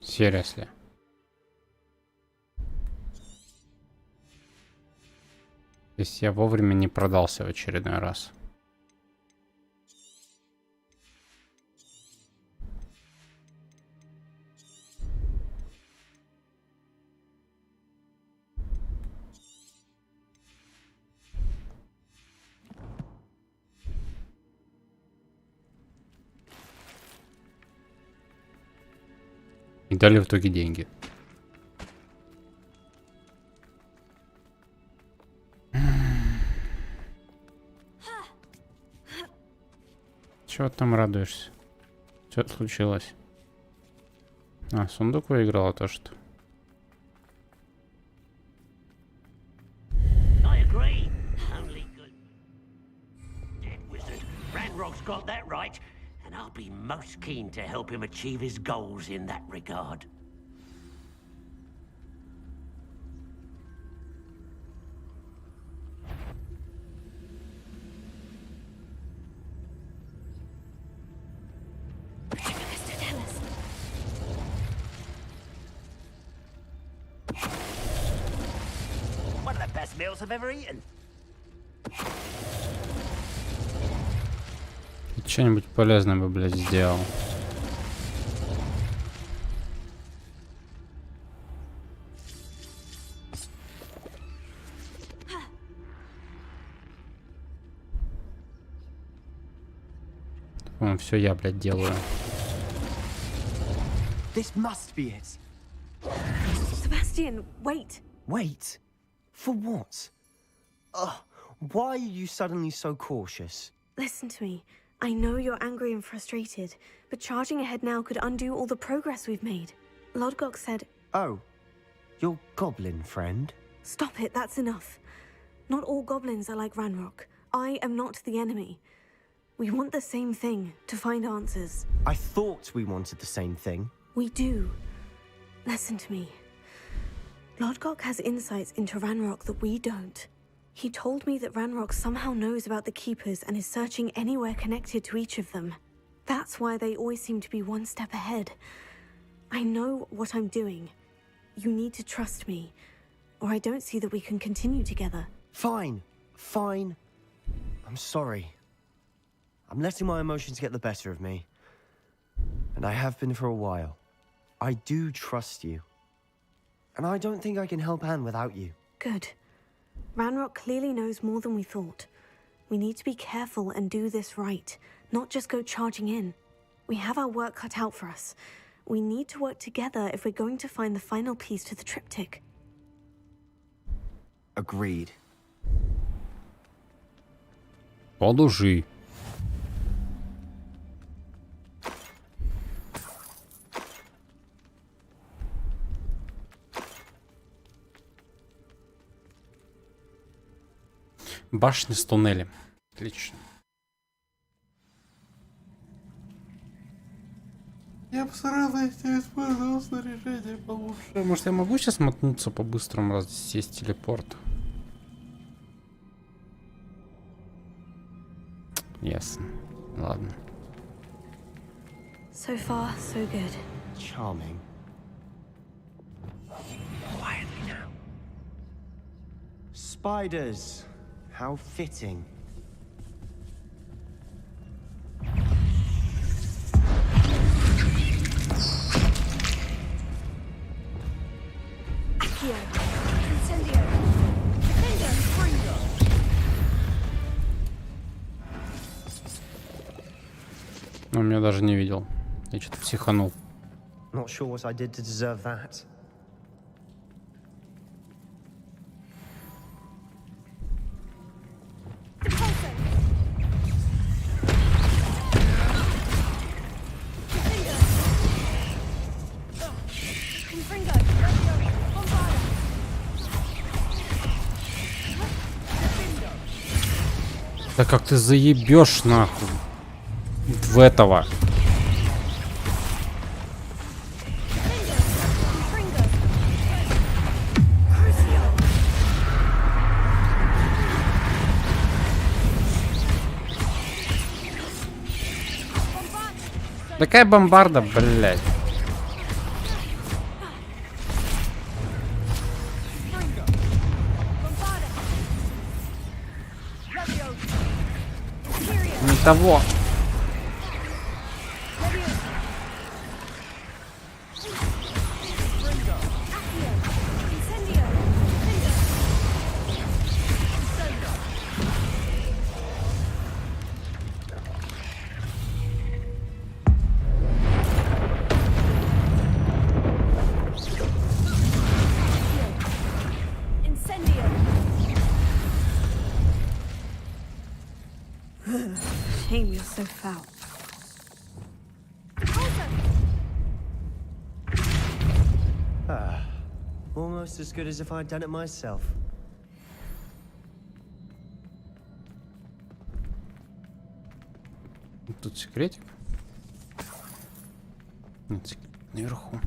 Seriously. То есть я вовремя не продался в очередной раз. И дали в итоге деньги. Чего ты там радуешься? Что случилось? А, сундук выиграла то, что. I agree. Only good. Dead wizard. Ranrock's got that right, and I'll be most keen to help him achieve his goals in that regard. One of the best meals I've ever eaten. Что-нибудь полезное бы, блядь, сделал. Все я, блядь, делаю. This must be it. Sebastian, wait. Wait? For what? Why are you suddenly so cautious? Listen to me. I know you're angry and frustrated, but charging ahead now could undo all the progress we've made. Lodgok said... Oh, your goblin friend? Stop it, that's enough. Not all goblins are like Ranrock. I am not the enemy. We want the same thing, to find answers. I thought we wanted the same thing. We do. Listen to me. Lodgok has insights into Ranrock that we don't. He told me that Ranrock somehow knows about the Keepers and is searching anywhere connected to each of them. That's why they always seem to be one step ahead. I know what I'm doing. You need to trust me, or I don't see that we can continue together. Fine. Fine. I'm sorry. I'm letting my emotions get the better of me. And I have been for a while. I do trust you. And I don't think I can help Anne without you. Good. Ranrock clearly knows more than we thought. We need to be careful and do this right, not just go charging in. We have our work cut out for us. We need to work together if we're going to find the final piece to the triptych. Agreed. Подужи. Башня с туннелем. Отлично. Я бы старался использовал снаряжение получше. Может, я могу сейчас мотнуться по-быстрому, раз здесь есть телепорт? Ясно. Ладно. So far, so good. Charming. Quietly now. Spiders. How fitting. Accio. Incendio. Defender. Springo. Он меня даже не видел. Я что-то психанул. Not sure what I did to deserve that. Да как ты заебешь нахуй в этого? Такая бомбарда, блядь. Не того. Shame you're so foul. Almost as good as if I'd done it myself. Тут секретик. Нет, секрет наверху.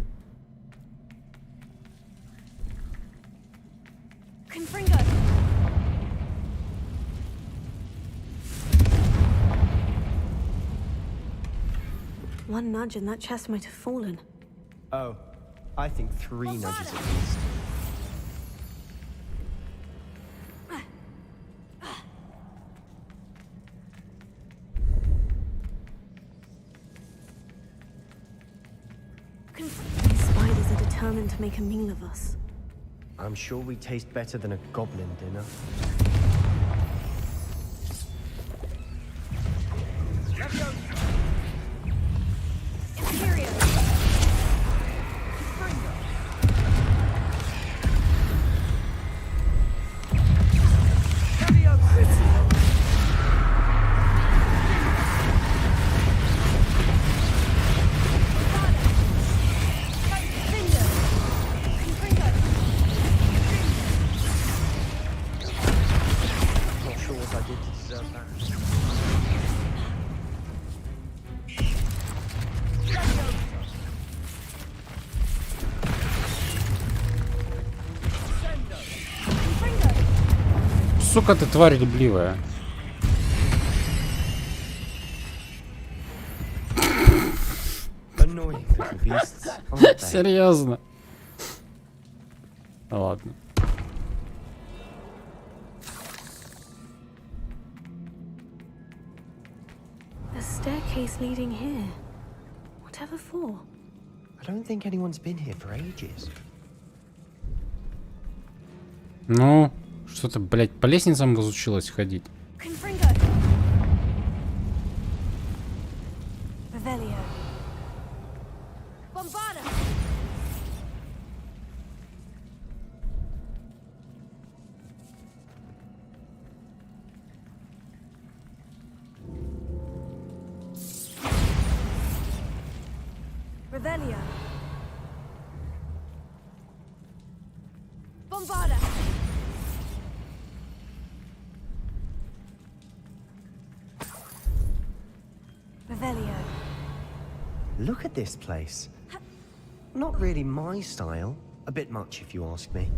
One nudge and that chest might have fallen. Oh, I think 3 nudges at least. Spiders are determined to make a meal of us. I'm sure we taste better than a goblin dinner. Сука ты, тварь любливая. Серьезно. Ладно. The staircase leading here. Whatever for? I don't think anyone's been here for ages. Ну, что-то, блядь, по лестницам разучилась ходить. Look at this place. Not really my style. A bit much, if you ask me.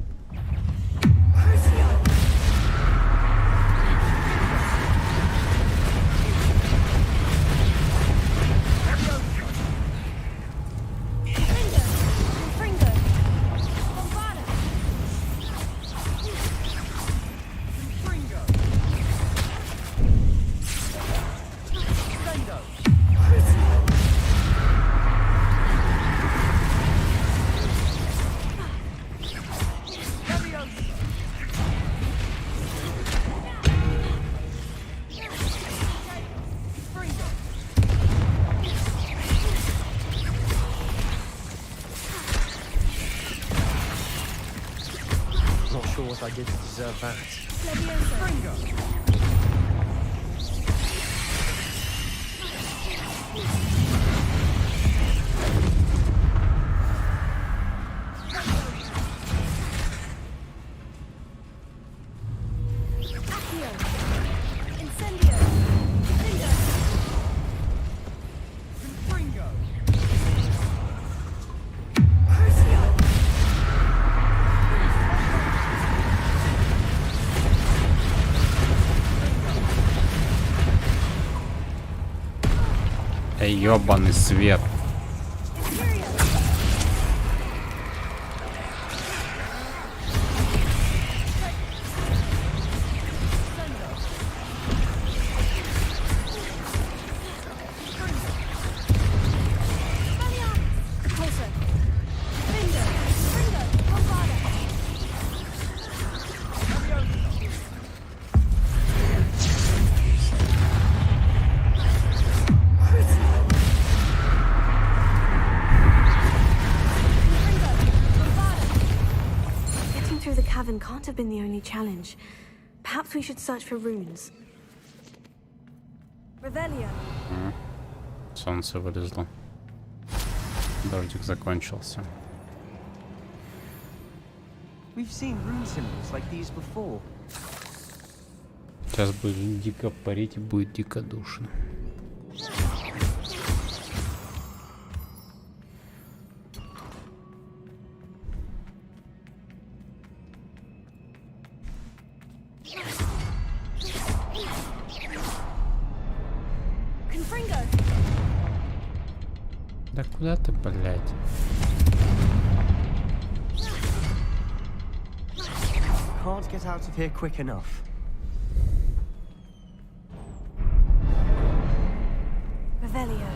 What I did to deserve that. Ёбаный свет. Can't have been the only challenge. Perhaps we should search for runes. Revelio. Солнце вылезло. Дождик закончился. We've seen rune symbols like these before. Сейчас будет дико парить и будет дико душно. Да куда ты, блядь? Can't get out of here quick enough. Revelio.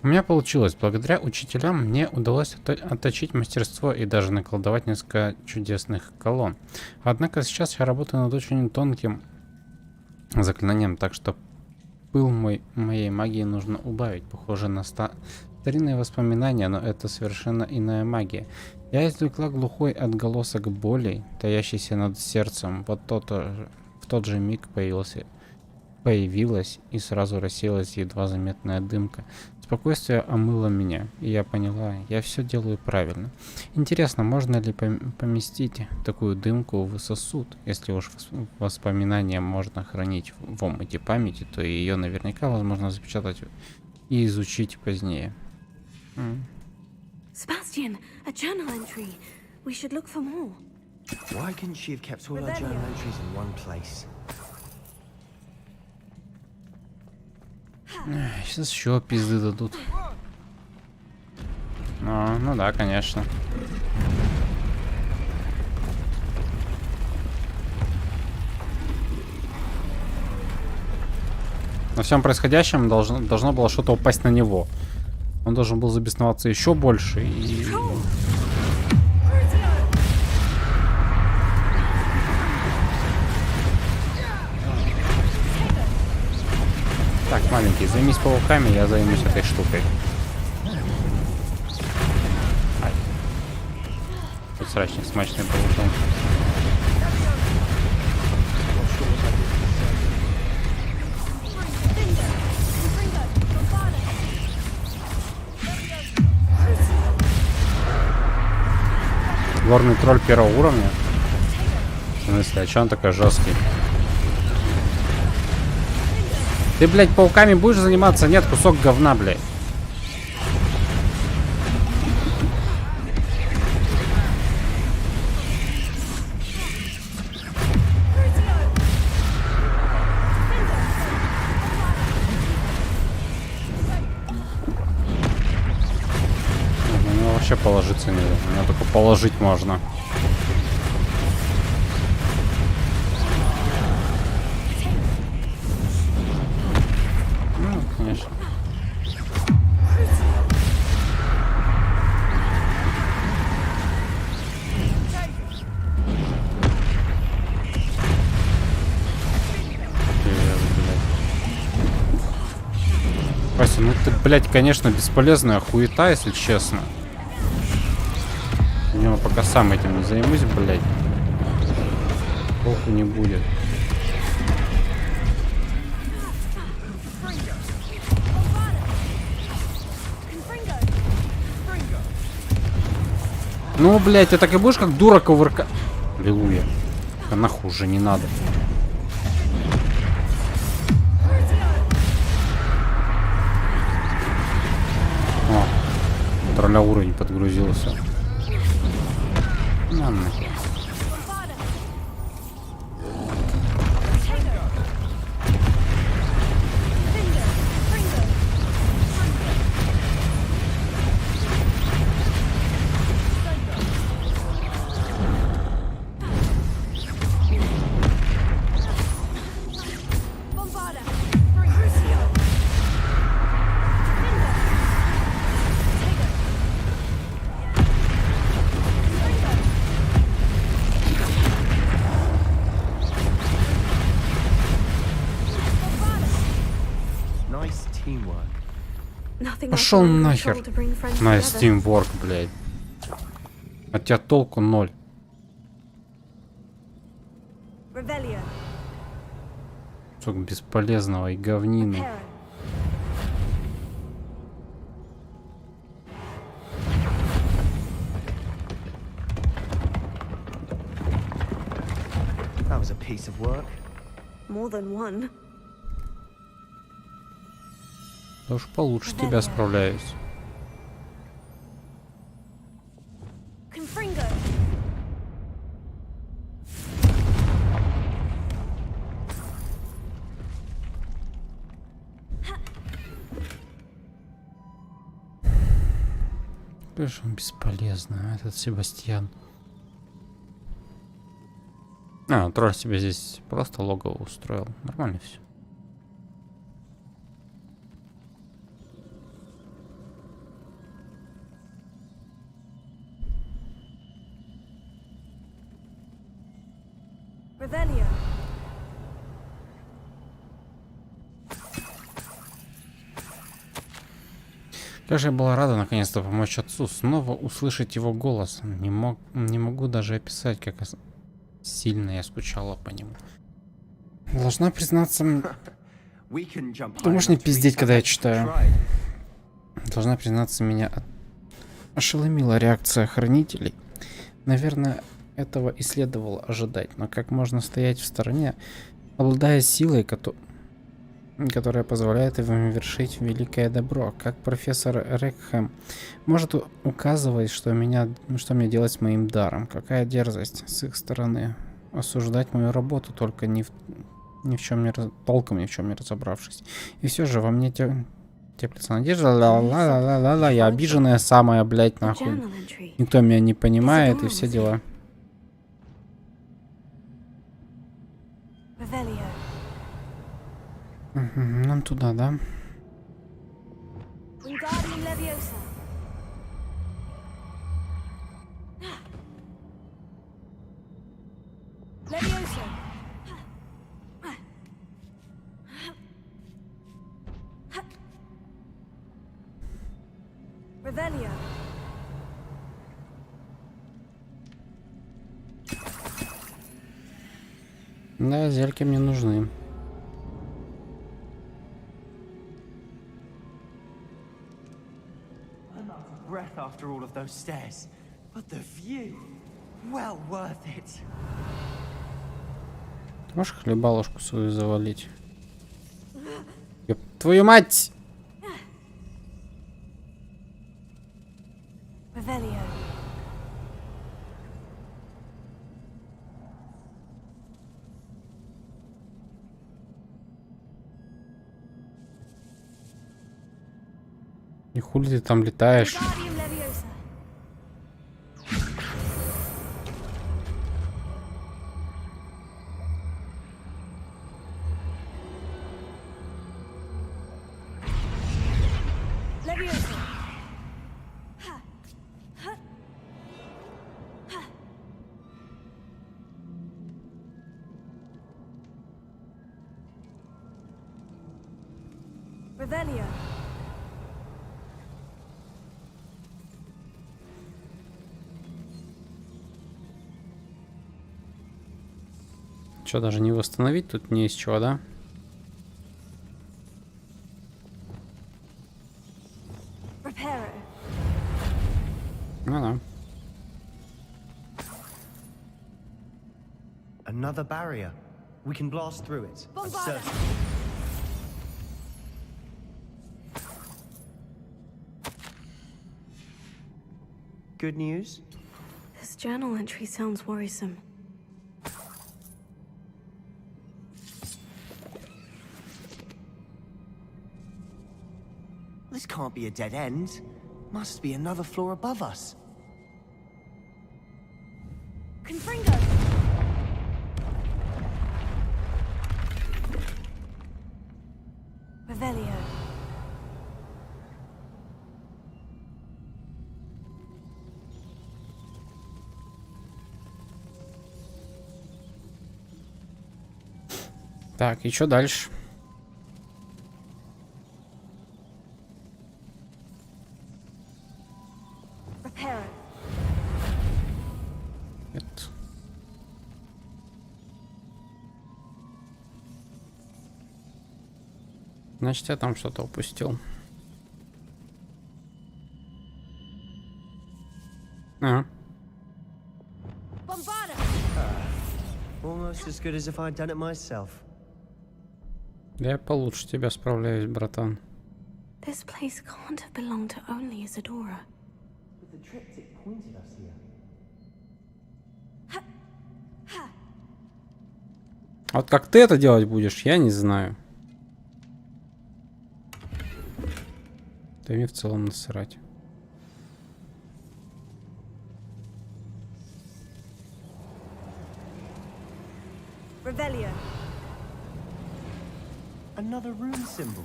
У меня получилось. Благодаря учителям мне удалось отточить мастерство и даже наколдовать несколько чудесных колонн. Однако сейчас я работаю над очень тонким заклинанием, так что пыл моей магии нужно убавить. Похоже на старинные воспоминания, но это совершенно иная магия. Я извлекла глухой отголосок боли, таящийся над сердцем. В тот же миг появилась и сразу рассеялась едва заметная дымка. Спокойствие омыло меня, и я поняла, я все делаю правильно. Интересно, можно ли поместить такую дымку в сосуд? Если уж воспоминания можно хранить в омуте памяти, то ее наверняка возможно запечатать и изучить позднее. Sebastian, a journal entry. We should look for more. Why couldn't she have kept all her journal entries in one place? Сейчас еще пизды дадут. Ну да, конечно. На всем происходящем должно было что-то упасть на него. Он должен был забесноваться еще больше и... Так, маленький, займись пауками, я займусь этой штукой. Ай. Тут срачник смачный получил. Горный тролль первого уровня? В смысле, а чё он такой жесткий? Ты, блядь, пауками будешь заниматься? Нет, кусок говна, блядь. На него вообще положиться нельзя. На него только положить можно. Конечно. Вася, ну ты, блядь, конечно, бесполезная хуета, если честно. Я пока сам этим не займусь, блядь. Толку не будет. Ну, блядь, ты так и будешь как дура ковырка... Аллилуйя. А нахуй уже не надо. О, тролля уровень подгрузился. На нахуй. Пошел нахер на Steamwork, блядь. От тебя толку ноль. Сок бесполезного и говнины. That was a piece of work. More than one. Да уж получше тебя справляюсь. Какой же он бесполезный, этот Себастьян. Тролль себе здесь просто логово устроил. Нормально все. Как же я была рада наконец-то помочь отцу, снова услышать его голос. Не могу даже описать, как сильно я скучала по нему. Должна признаться... Ты можешь не пиздеть, когда я читаю. Должна признаться, меня ошеломила реакция хранителей. Наверное, этого и следовало ожидать. Но как можно стоять в стороне, обладая силой, которая позволяет им вершить великое добро? Как профессор Рекхэм может указывать, что мне делать с моим даром? Какая дерзость с их стороны осуждать мою работу, только толком ни в чем не разобравшись. И все же во мне теплится надежда. Я обиженная самая, блядь, нахуй. Никто меня не понимает и все дела. Нам туда, да? Да, зельки мне нужны. After all of those stairs, but the view, well worth it. Можешь хлебалушку свою завалить? Ёп, твою мать! И хули ты там летаешь? Что, даже не восстановить тут не из чего, да? Ну да. Another barrier. We can blast through it. Good news? This journal entry sounds worrisome. This can't be a dead end. Must be another floor above us. Confringo! Revelio. Так, и что дальше? Значит, я там что-то упустил. Ага. Almost as good as if I'd done it myself. Да я получше тебя справляюсь, братан. This place can't have belonged to only Isadora. But the triptych pointed us here. А вот как ты это делать будешь, я не знаю. Да мне в целом насрать. Another rune symbol.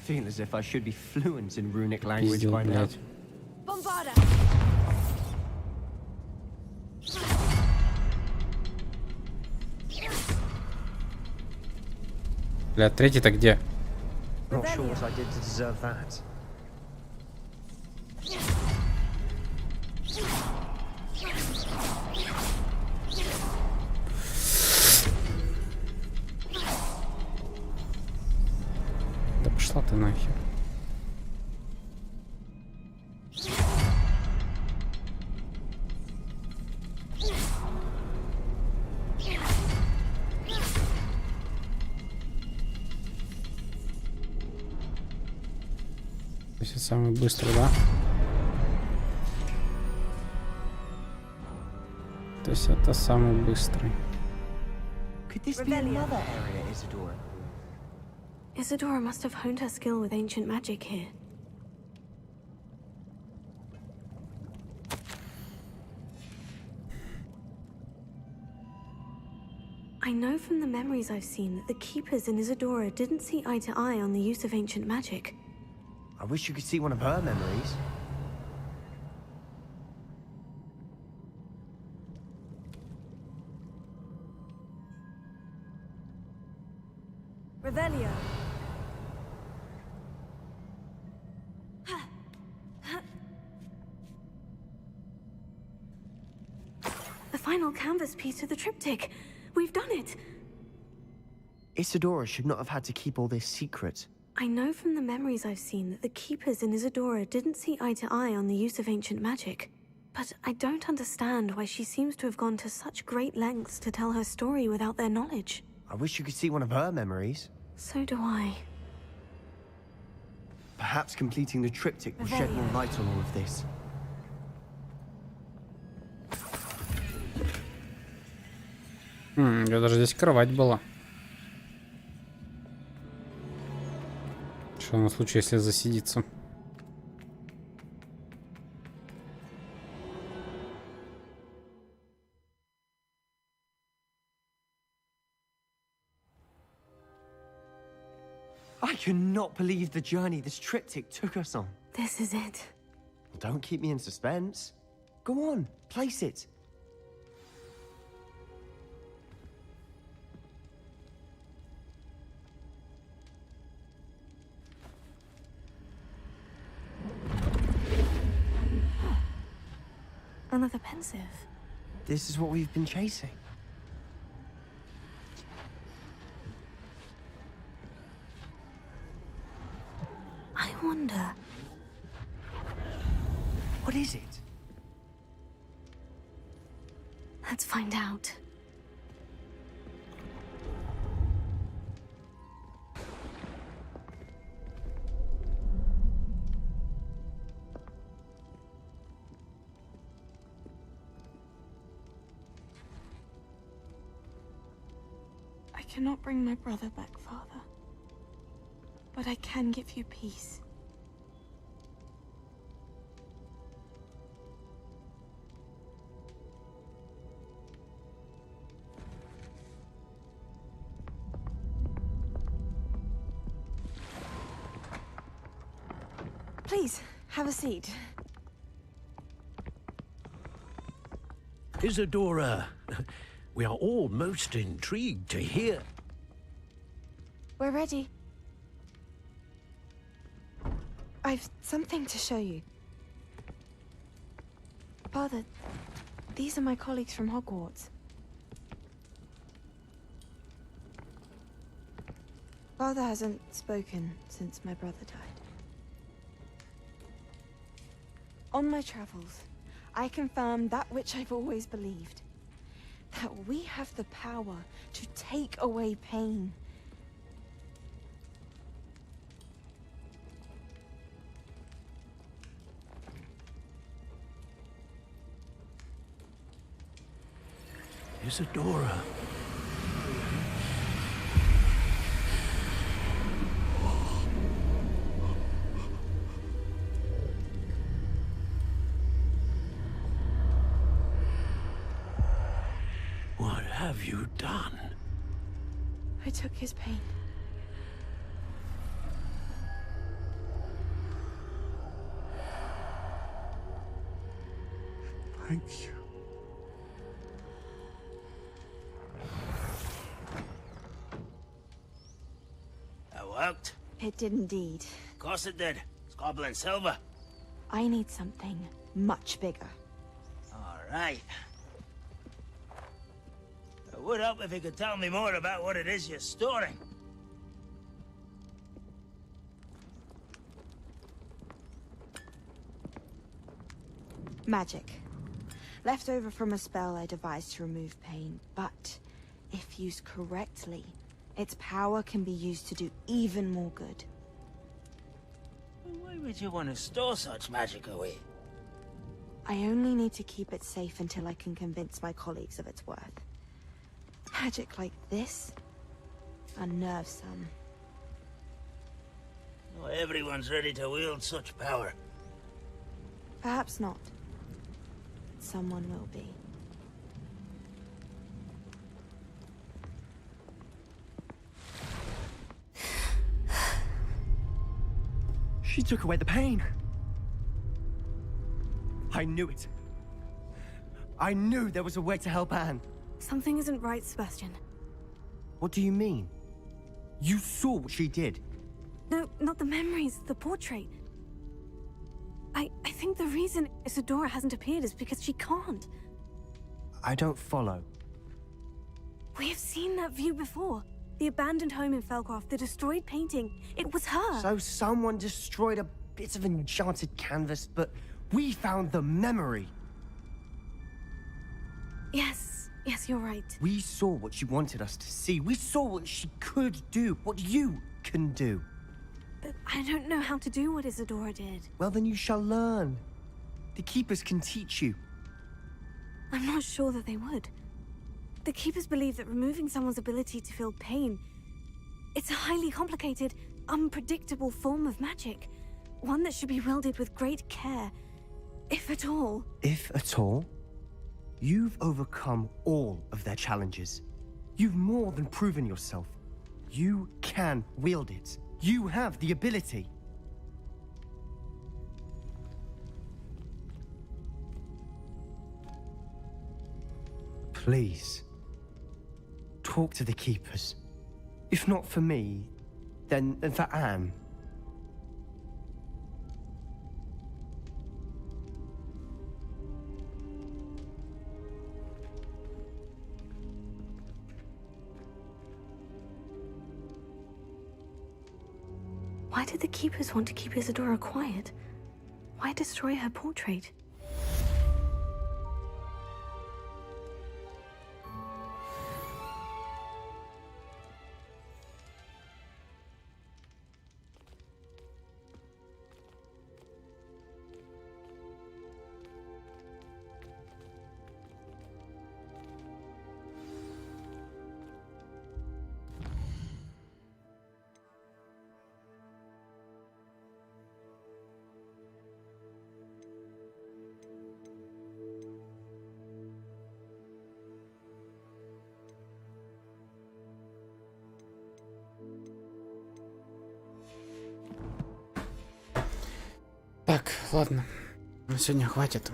Feel as if I should be fluent in runic language Пиздил, by now. блядь. Бля, третий-то где? Not sure what I did to deserve that. Да пошла ты нахер. То есть это самый быстрый, да? То есть это самый быстрый. Could this be another area, Isadora? Isadora must have honed her skill with ancient magic here. I know from the memories I've seen that the keepers in Isadora didn't see eye to eye on the use of ancient magic. I wish you could see one of her memories. Revelio. The final canvas piece of the triptych. We've done it. Isadora should not have had to keep all this secret. I know from the memories I've seen that the keepers in Isadora didn't see eye to eye on the use of ancient magic. But I don't understand why she seems to have gone to such great lengths to tell her story without their knowledge. I wish you could see one of her memories. So do I. Perhaps completing the triptych will shed more light on all of this. Я даже здесь кровать была. Что на случай, если засидится? I cannot believe the journey this triptych took us on. This is it. Don't keep me in suspense. Go on, place it. Another pensive. This is what we've been chasing. I wonder. What is it? Let's find out. I cannot bring my brother back, Father. But I can give you peace. Please, have a seat. Isadora, we are all most intrigued to hear. We're ready. I've something to show you. Father, these are my colleagues from Hogwarts. Father hasn't spoken since my brother died. On my travels, I confirmed that which I've always believed. That we have the power to take away pain. Isadora. What have you done? I took his pain. Thank you. That worked? It did indeed. Of course it did. It's goblin silver. I need something much bigger. All right. It would help if you could tell me more about what it is you're storing. Magic. Left over from a spell I devised to remove pain, but if used correctly, its power can be used to do even more good. Why would you want to store such magic away? I only need to keep it safe until I can convince my colleagues of its worth. Magic like this unnerves some. Not everyone's ready to wield such power. Perhaps not. Someone will be. She took away the pain. I knew it. I knew there was a way to help Anne. Something isn't right, Sebastian. What do you mean? You saw what she did. No, not the memories, the portrait. I think the reason Isadora hasn't appeared is because she can't. I don't follow. We have seen that view before. The abandoned home in Felcroft, the destroyed painting. It was her. So someone destroyed a bit of enchanted canvas, but we found the memory. Yes, you're right. We saw what she wanted us to see. We saw what she could do, what you can do. But I don't know how to do what Isadora did. Well, then you shall learn. The Keepers can teach you. I'm not sure that they would. The Keepers believe that removing someone's ability to feel pain, it's a highly complicated, unpredictable form of magic. One that should be wielded with great care, if at all. If at all? You've overcome all of their challenges. You've more than proven yourself. You can wield it. You have the ability. Please, talk to the Keepers. If not for me, then for Anne. Why did the Keepers want to keep Isadora quiet? Why destroy her portrait? Так, ладно. На сегодня хватит.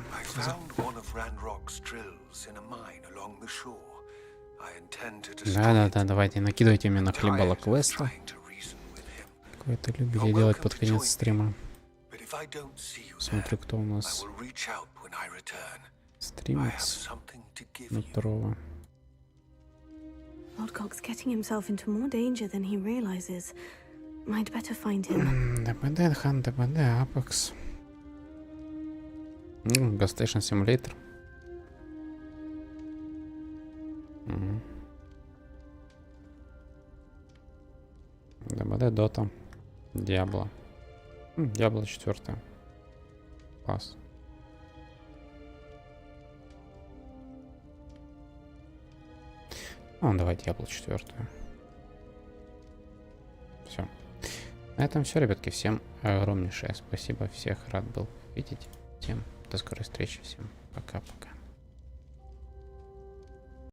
Да, давайте, накидывайте мне на хлебало квеста. Какое-то любите делать под конец стрима. Смотрю, кто у нас стримит. Метро. Lordcock's getting himself into more danger than he realizes. I'd better find him. ДБД, Хан, ДБД, Apex. PlayStation Simulator. ДБД, Дота, Диабло. Диабло 4. Класс. Ну, давай Диабло 4. Все. На этом все, ребятки. Всем огромнейшее спасибо. Всех рад был видеть. Всем до скорой встречи. Всем пока-пока.